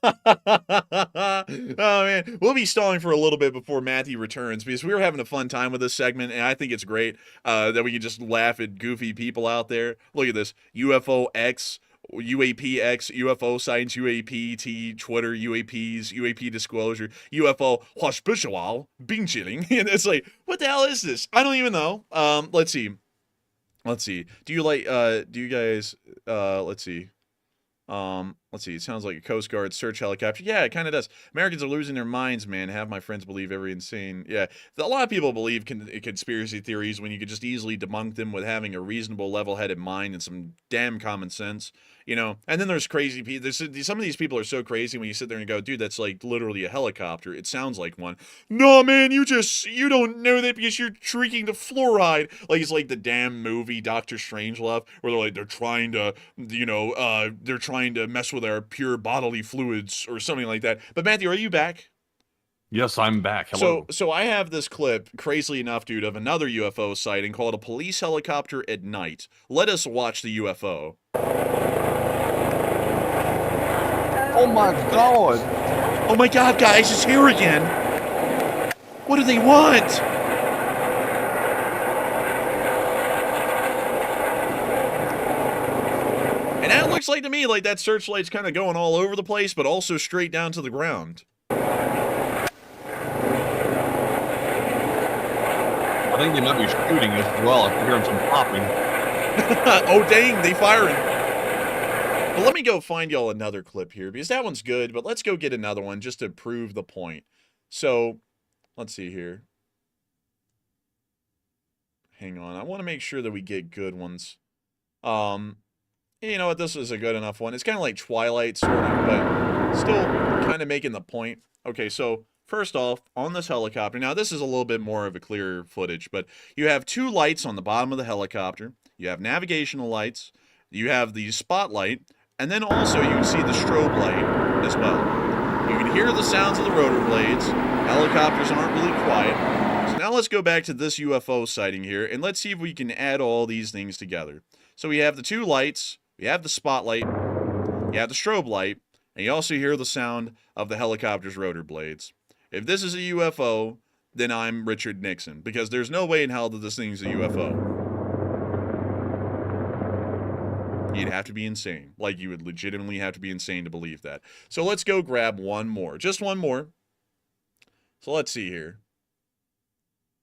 Oh, man. We'll be stalling for a little bit before Matthew returns because we were having a fun time with this segment, and I think it's great that we can just laugh at goofy people out there. Look at this. UFO X, UAP X, UFO sightings, UAP T, Twitter, UAPs, UAP disclosure, UFO hospital, Bing chilling. And it's like, what the hell is this? I don't even know. Let's see. Do you guys, let's see. It sounds like a Coast Guard search helicopter. Yeah, it kind of does. Americans are losing their minds, man. Have my friends believe every insane. Yeah, a lot of people believe conspiracy theories when you could just easily debunk them with having a reasonable, level-headed mind and some damn common sense. You know, and then there's crazy people. Some of these people are so crazy when you sit there and go, dude, that's like literally a helicopter. It sounds like one. No, man, you don't know that because you're drinking the fluoride. Like, it's like the damn movie Dr. Strangelove, where they're trying to, they're trying to mess with our pure bodily fluids or something like that. But Matthew, are you back? Yes, I'm back. Hello. So I have this clip, crazily enough, dude, of another UFO sighting called a police helicopter at night. Let us watch the UFO. Oh my God. Oh my God, guys, it's here again. What do they want? And that looks like to me like that searchlight's kind of going all over the place, but also straight down to the ground. I think they might be shooting as well. I can hear some popping. Oh, dang, they firing. But let me go find y'all another clip here, because that one's good, but let's go get another one just to prove the point. So, let's see here. Hang on, I want to make sure that we get good ones. You know what, this is a good enough one. It's kind of like Twilight, sort of, but still kind of making the point. Okay, so first off, on this helicopter, now this is a little bit more of a clearer footage, but you have two lights on the bottom of the helicopter. You have navigational lights. You have the spotlight, and then also you can see the strobe light as well. You can hear the sounds of the rotor blades. Helicopters aren't really quiet. So now let's go back to this UFO sighting here, and let's see if we can add all these things together. So we have the two lights, we have the spotlight, you have the strobe light, and you also hear the sound of the helicopter's rotor blades. If this is a UFO, then I'm Richard Nixon, because there's no way in hell that this thing's a UFO. You'd have to be insane. Like, you would legitimately have to be insane to believe that. So let's go grab one more. Just one more. So let's see here.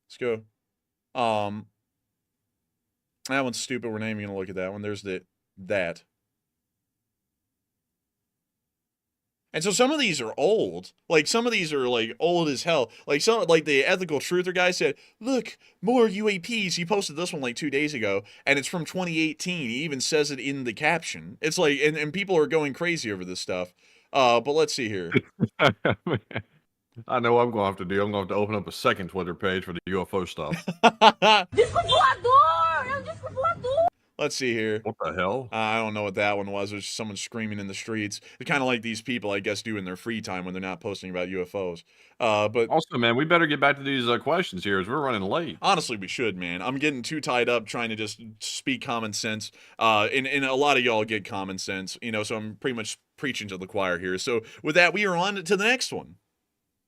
Let's go. That one's stupid. We're not even going to look at that one. There's that. And so some of these are old. Like, some of these are, like, old as hell. Like, some, like, the ethical truther guy said, look, more UAPs. He posted this one, like, 2 days ago, and it's from 2018. He even says it in the caption. It's like, and people are going crazy over this stuff. But let's see here. I know what I'm going to have to do. I'm going to have to open up a second Twitter page for the UFO stuff. Let's see here. What the hell? I don't know what that one was. It was just someone screaming in the streets. It's kind of like these people, I guess, do in their free time when they're not posting about UFOs. But also, man, we better get back to these questions here as we're running late. Honestly, we should, man. I'm getting too tied up trying to just speak common sense. And a lot of y'all get common sense, you know, so I'm pretty much preaching to the choir here. So with that, we are on to the next one.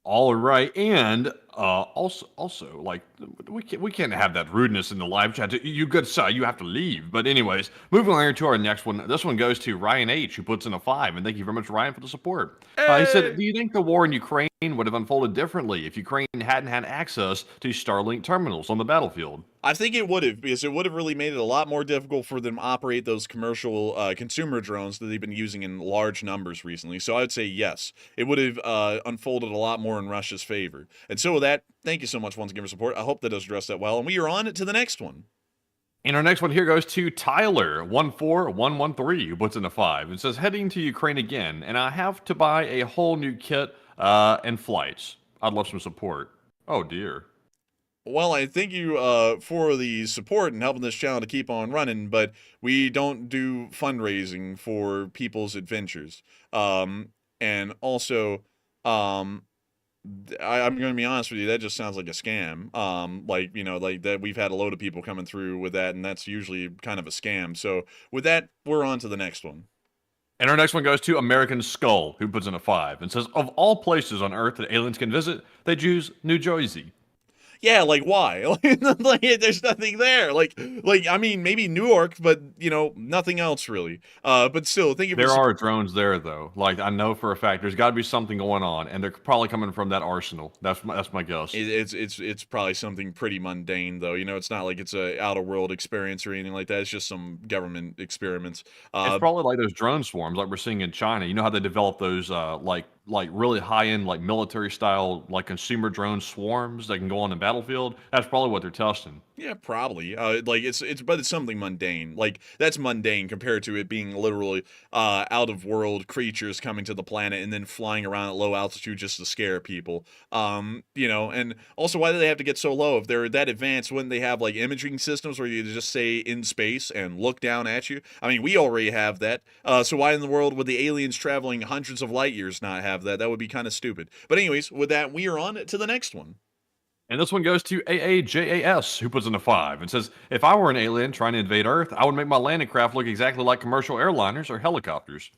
All right, and also, like, we can't have that rudeness in the live chat. You good sir, you have to leave. But anyways, moving on here to our next one. This one goes to Ryan H, who puts in a 5, and thank you very much, Ryan, for the support. He said, "Do you think the war in Ukraine would have unfolded differently if Ukraine hadn't had access to Starlink terminals on the battlefield?" I think it would have, because it would have really made it a lot more difficult for them to operate those commercial consumer drones that they've been using in large numbers recently. So I would say yes, it would have unfolded a lot more in Russia's favor. And so with that, thank you so much once again for support. I hope that does address that well. And we are on to the next one. And our next one here goes to Tyler14113, who puts in a 5 and says, "Heading to Ukraine again, and I have to buy a whole new kit and flights. I'd love some support." Oh dear. Well, I thank you for the support and helping this channel to keep on running, but we don't do fundraising for people's adventures. And also, I'm going to be honest with you, that just sounds like a scam. Like, you know, like that we've had a load of people coming through with that, and that's usually kind of a scam. So with that, we're on to the next one. And our next one goes to American Skull, who puts in a 5 and says, "Of all places on Earth that aliens can visit, they choose New Jersey." Yeah, like why? Like, there's nothing there. Like I mean, maybe Newark, but you know, nothing else really. But still, thank you. There are drones there, though. Like, I know for a fact there's got to be something going on, and they're probably coming from that arsenal. That's my guess. It's probably something pretty mundane, though. You know, it's not like it's a out of world experience or anything like that. It's just some government experiments. It's probably like those drone swarms, like we're seeing in China. You know how they develop those like really high-end, like military-style, like consumer drone swarms that can go on the battlefield? That's probably what they're testing. Yeah, probably. Like but it's something mundane. Like, that's mundane compared to it being literally out-of-world creatures coming to the planet and then flying around at low altitude just to scare people. You know, and also, why do they have to get so low? If they're that advanced, wouldn't they have like imaging systems where you just say in space and look down at you? I mean, we already have that. So why in the world would the aliens traveling hundreds of light years not have that? That would be kind of stupid. But anyways, with that, we are on to the next one. And this one goes to AAJAS, who puts in a 5 and says, "If I were an alien trying to invade Earth, I would make my landing craft look exactly like commercial airliners or helicopters."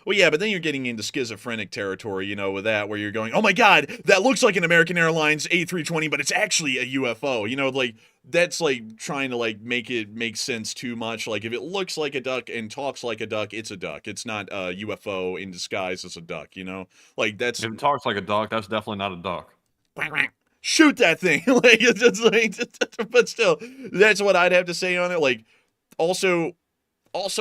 Well, yeah, but then you're getting into schizophrenic territory, you know, with that, where you're going, oh my God, that looks like an American Airlines A320, but it's actually a UFO. You know, like, that's like trying to like make it make sense too much. Like, if it looks like a duck and talks like a duck, it's a duck. It's not a UFO in disguise as a duck, you know? Like, that's... If it talks like a duck, that's definitely not a duck. Shoot that thing. Like, it's just like, but still, that's what I'd have to say on it. Like, Also,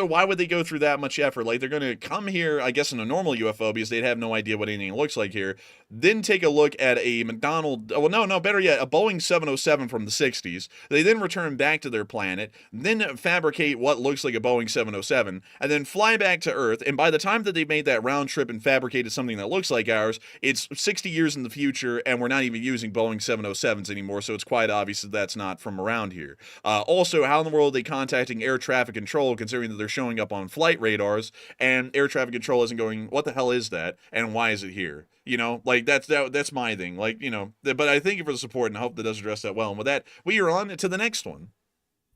why would they go through that much effort? Like, they're going to come here, I guess, in a normal UFO because they'd have no idea what anything looks like here. Then take a look at a better yet, a Boeing 707 from the 60s. They then return back to their planet, then fabricate what looks like a Boeing 707, and then fly back to Earth. And by the time that they made that round trip and fabricated something that looks like ours, it's 60 years in the future, and we're not even using Boeing 707s anymore, so it's quite obvious that that's not from around here. Also, how in the world are they contacting air traffic control, considering that they're showing up on flight radars, and air traffic control isn't going, what the hell is that, and why is it here? You know, like, that's my thing. Like, you know, but I thank you for the support, and I hope that does address that well. And with that, we are on to the next one.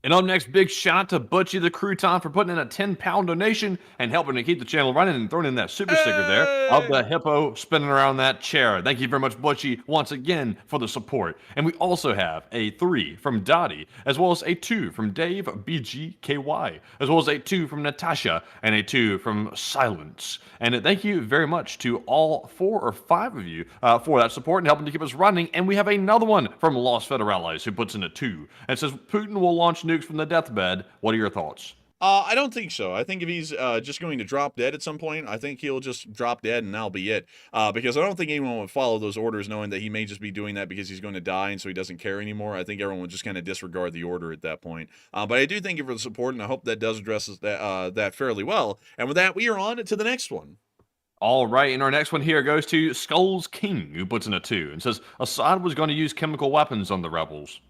And up next, big shout out to Butchie the Crouton for putting in a 10-pound donation and helping to keep the channel running and throwing in that super sticker there of the hippo spinning around that chair. Thank you very much, Butchie, once again for the support. And we also have a 3 from Dottie, as well as a 2 from Dave BGKY, as well as a 2 from Natasha, and a 2 from Silence. And thank you very much to all 4 or 5 of you for that support and helping to keep us running. And we have another one from Los Federales who puts in a 2 and says Putin will launch nukes from the deathbed. What are your thoughts? I don't think so. I think if he's just going to drop dead at some point, I think he'll just drop dead and that'll be it. Because I don't think anyone would follow those orders knowing that he may just be doing that because he's going to die and so he doesn't care anymore. I think everyone would just kind of disregard the order at that point. But I do thank you for the support, and I hope that does address that fairly well. And with that, we are on to the next one. All right, and our next one here goes to Skulls King, who puts in a 2 and says Assad was going to use chemical weapons on the rebels.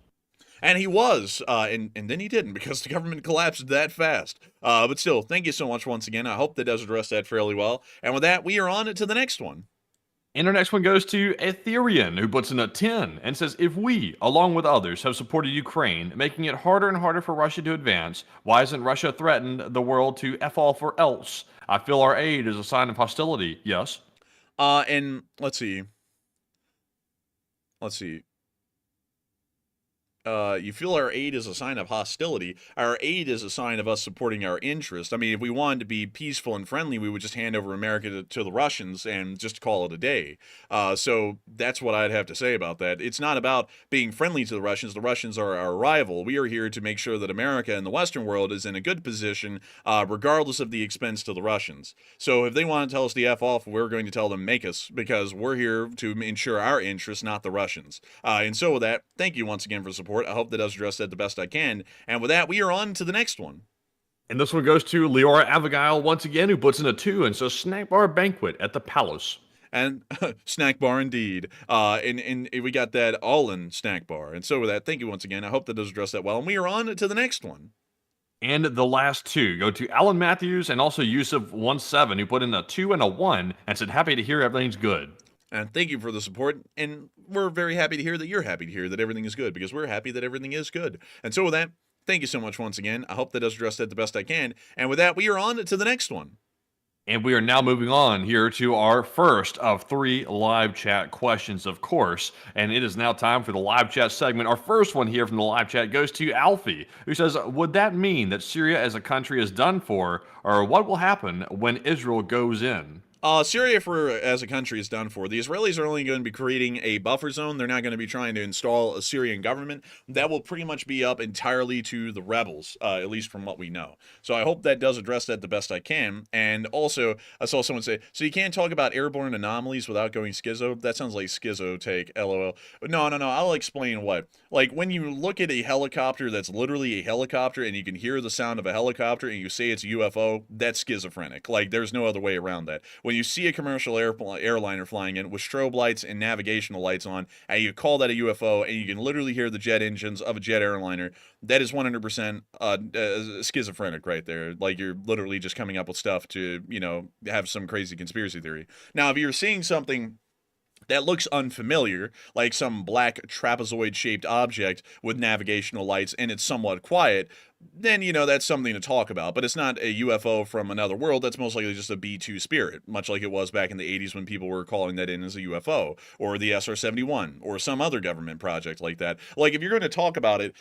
And he was, and then he didn't because the government collapsed that fast. But still, thank you so much once again. I hope that does address that fairly well. And with that, we are on to the next one. And our next one goes to Ethereum, who puts in a 10 and says, if we, along with others, have supported Ukraine, making it harder and harder for Russia to advance, why hasn't Russia threatened the world to F off or else? I feel our aid is a sign of hostility, yes? And let's see. You feel our aid is a sign of hostility. Our aid is a sign of us supporting our interest. I mean, if we wanted to be peaceful and friendly, we would just hand over America to the Russians and just call it a day. So that's what I'd have to say about that. It's not about being friendly to the Russians. The Russians are our rival. We are here to make sure that America and the Western world is in a good position, regardless of the expense to the Russians. So if they want to tell us to F off, we're going to tell them make us, because we're here to ensure our interests, not the Russians. And so with that, thank you once again for support. I hope that does address that the best I can. And with that, we are on to the next one. And this one goes to Leora Abigail once again, who puts in a 2 and says snack bar banquet at the palace. And snack bar indeed. And we got that all-in snack bar. And so with that, thank you once again. I hope that does address that well. And we are on to the next one. And the last 2 go to Alan Matthews and also Yusuf17, who put in a 2 and a 1 and said happy to hear everything's good. And thank you for the support, and we're very happy to hear that you're happy to hear that everything is good, because we're happy that everything is good. And so with that, thank you so much once again. I hope that does address that the best I can. And with that, we are on to the next one. And we are now moving on here to our first of 3 live chat questions, of course. And it is now time for the live chat segment. Our first one here from the live chat goes to Alfie, who says, would that mean that Syria as a country is done for, or what will happen when Israel goes in? Syria as a country is done for. The Israelis are only going to be creating a buffer zone. They're not going to be trying to install a Syrian government. That will pretty much be up entirely to the rebels, at least from what we know. So I hope that does address that the best I can. And also, I saw someone say, so you can't talk about airborne anomalies without going schizo? That sounds like schizo take, LOL. No, I'll explain what. Like, when you look at a helicopter that's literally a helicopter and you can hear the sound of a helicopter and you say it's a UFO, that's schizophrenic. Like, there's no other way around that. When you see a commercial airliner flying in with strobe lights and navigational lights on, and you call that a UFO, and you can literally hear the jet engines of a jet airliner, that is 100% schizophrenic right there. Like, you're literally just coming up with stuff to, have some crazy conspiracy theory. Now, if you're seeing something that looks unfamiliar, like some black trapezoid-shaped object with navigational lights, and it's somewhat quiet, then, that's something to talk about. But it's not a UFO from another world. That's most likely just a B-2 Spirit, much like it was back in the 80s when people were calling that in as a UFO, or the SR-71, or some other government project like that. Like, if you're going to talk about it,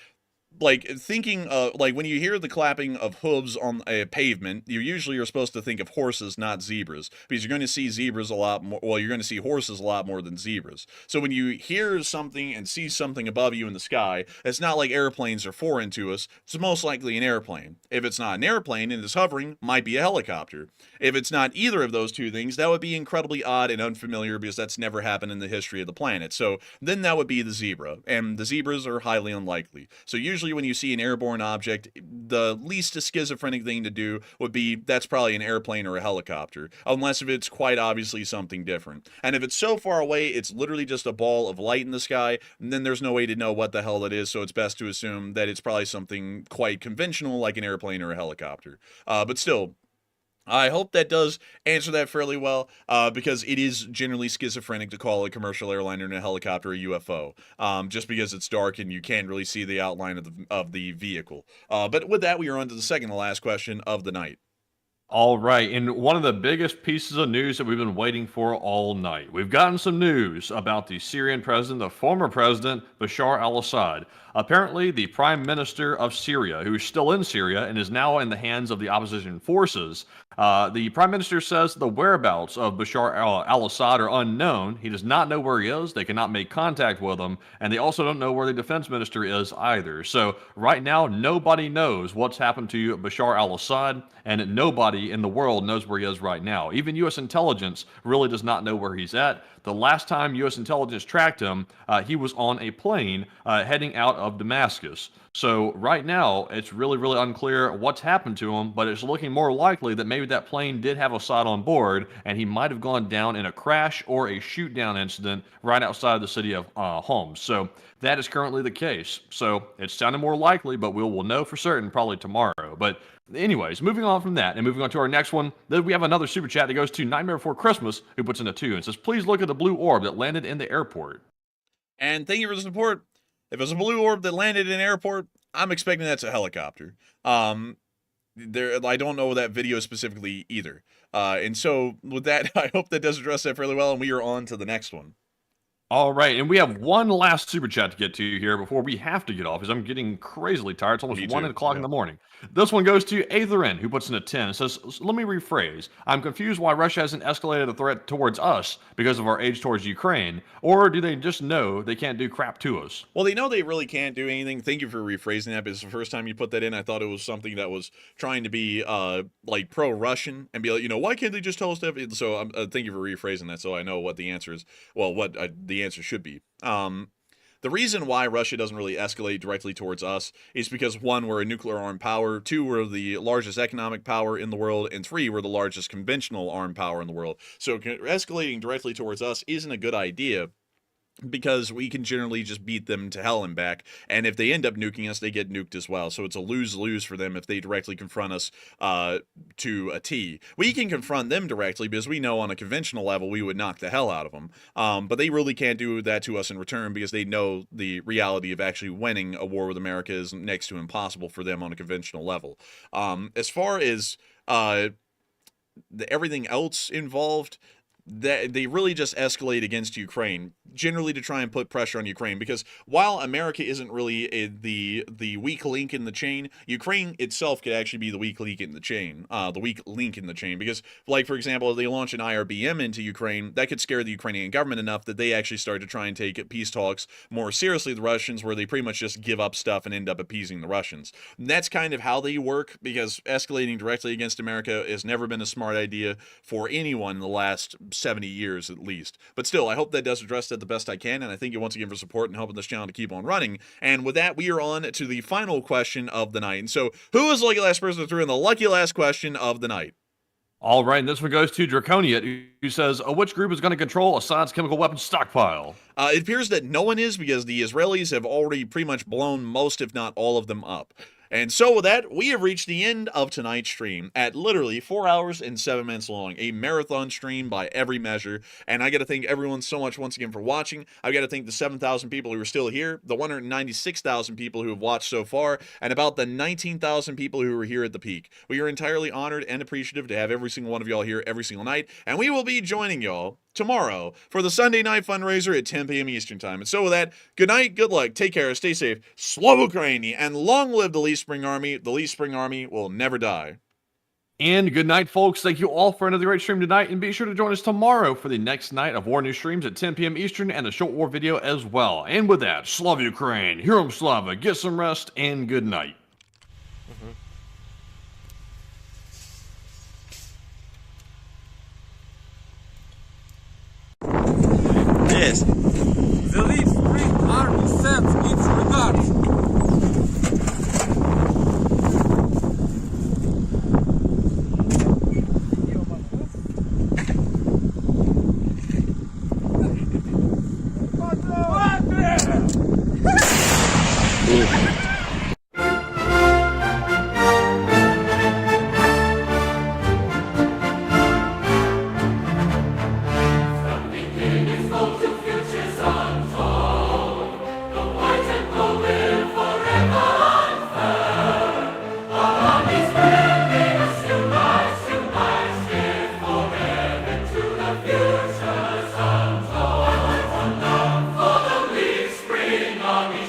like thinking like when you hear the clapping of hooves on a pavement, you usually are supposed to think of horses, not zebras, because you're going to see zebras a lot more. Well, you're going to see horses a lot more than zebras. So when you hear something and see something above you in the sky, it's not like airplanes are foreign to us. It's most likely an airplane. If it's not an airplane and it's hovering, might be a helicopter. If it's not either of those two things, that would be incredibly odd and unfamiliar because that's never happened in the history of the planet. So then that would be the zebra, and the zebras are highly unlikely. So usually when you see an airborne object, the least schizophrenic thing to do would be that's probably an airplane or a helicopter, unless if it's quite obviously something different. And if it's so far away, it's literally just a ball of light in the sky, then there's no way to know what the hell it is, so it's best to assume that it's probably something quite conventional like an airplane or a helicopter. But still, I hope that does answer that fairly well, because it is generally schizophrenic to call a commercial airliner and a helicopter a UFO, just because it's dark and you can't really see the outline of the vehicle. But with that, we are on to the second to last question of the night. All right, and one of the biggest pieces of news that we've been waiting for all night. We've gotten some news about the Syrian president, the former president, Bashar al-Assad. Apparently, the prime minister of Syria, who is still in Syria and is now in the hands of the opposition forces, the prime minister says the whereabouts of Bashar al-Assad are unknown. He does not know where he is. They cannot make contact with him, and they also don't know where the defense minister is either. So right now, nobody knows what's happened to Bashar al-Assad, and nobody in the world knows where he is right now. Even U.S. intelligence really does not know where he's at. The last time U.S. intelligence tracked him, he was on a plane heading out of Damascus. So right now, it's really, really unclear what's happened to him, but it's looking more likely that maybe that plane did have Assad on board, and he might have gone down in a crash or a shoot-down incident right outside of the city of Homs. So that is currently the case. So it's sounding more likely, but we'll know for certain probably tomorrow. But anyways, moving on from that and moving on to our next one, then we have another super chat that goes to Nightmare Before Christmas, who puts in a 2 and says, please look at the blue orb that landed in the airport. And thank you for the support. If it's a blue orb that landed in an airport, I'm expecting that's a helicopter. I don't know that video specifically either. And so with that, I hope that does address that fairly well, and we are on to the next one. All right, and we have one last super chat to get to here before we have to get off, because I'm getting crazily tired. It's almost 1 o'clock in the morning. This one goes to Atherin, who puts in a 10 and says, let me rephrase. I'm confused why Russia hasn't escalated the threat towards us because of our age towards Ukraine, or do they just know they can't do crap to us? Well, they know they really can't do anything. Thank you for rephrasing that, because the first time you put that in, I thought it was something that was trying to be like pro-Russian and be like, why can't they just tell us stuff? So thank you for rephrasing that, so I know what the answer is. Well, what the answer should be. The reason why Russia doesn't really escalate directly towards us is because 1, we're a nuclear armed power, 2, we're the largest economic power in the world, and 3, we're the largest conventional armed power in the world. So escalating directly towards us isn't a good idea, because we can generally just beat them to hell and back, and if they end up nuking us, they get nuked as well. So it's a lose-lose for them if they directly confront us to a T. We can confront them directly because we know on a conventional level we would knock the hell out of them, but they really can't do that to us in return, because they know the reality of actually winning a war with America is next to impossible for them on a conventional level. As far as everything else involved, that they really just escalate against Ukraine, generally to try and put pressure on Ukraine, because while America isn't really the weak link in the chain, Ukraine itself could actually be the weak link in the chain, because, like, for example, if they launch an IRBM into Ukraine, that could scare the Ukrainian government enough that they actually start to try and take peace talks more seriously with the Russians, where they pretty much just give up stuff and end up appeasing the Russians. And that's kind of how they work, because escalating directly against America has never been a smart idea for anyone in the last 70 years at least. But still, I hope that does address that the best I can, and I thank you once again for support and helping this channel to keep on running. And with that, we are on to the final question of the night. And so, who is the lucky last person to throw in the lucky last question of the night? All right, and this one goes to Draconian, who says, which group is going to control Assad's chemical weapons stockpile? It appears that no one is, because the Israelis have already pretty much blown most, if not all of them up. And so with that, we have reached the end of tonight's stream at literally 4 hours and 7 minutes long, a marathon stream by every measure. And I got to thank everyone so much once again for watching. I've got to thank the 7,000 people who are still here, the 196,000 people who have watched so far, and about the 19,000 people who were here at the peak. We are entirely honored and appreciative to have every single one of y'all here every single night, and we will be joining y'all tomorrow for the Sunday night fundraiser at 10 p.m. Eastern Time. And so with that, good night, good luck, take care, stay safe, Slava Ukraini, and long live the Leaf Spring Army. The Leaf Spring Army will never die. And good night, folks. Thank you all for another great stream tonight, and be sure to join us tomorrow for the next night of War News streams at 10 p.m. Eastern and the short war video as well. And with that, Slava Ukraine, Heroem Slava, get some rest, and good night. Yes. The Leaf Spring Army sends its regards. Army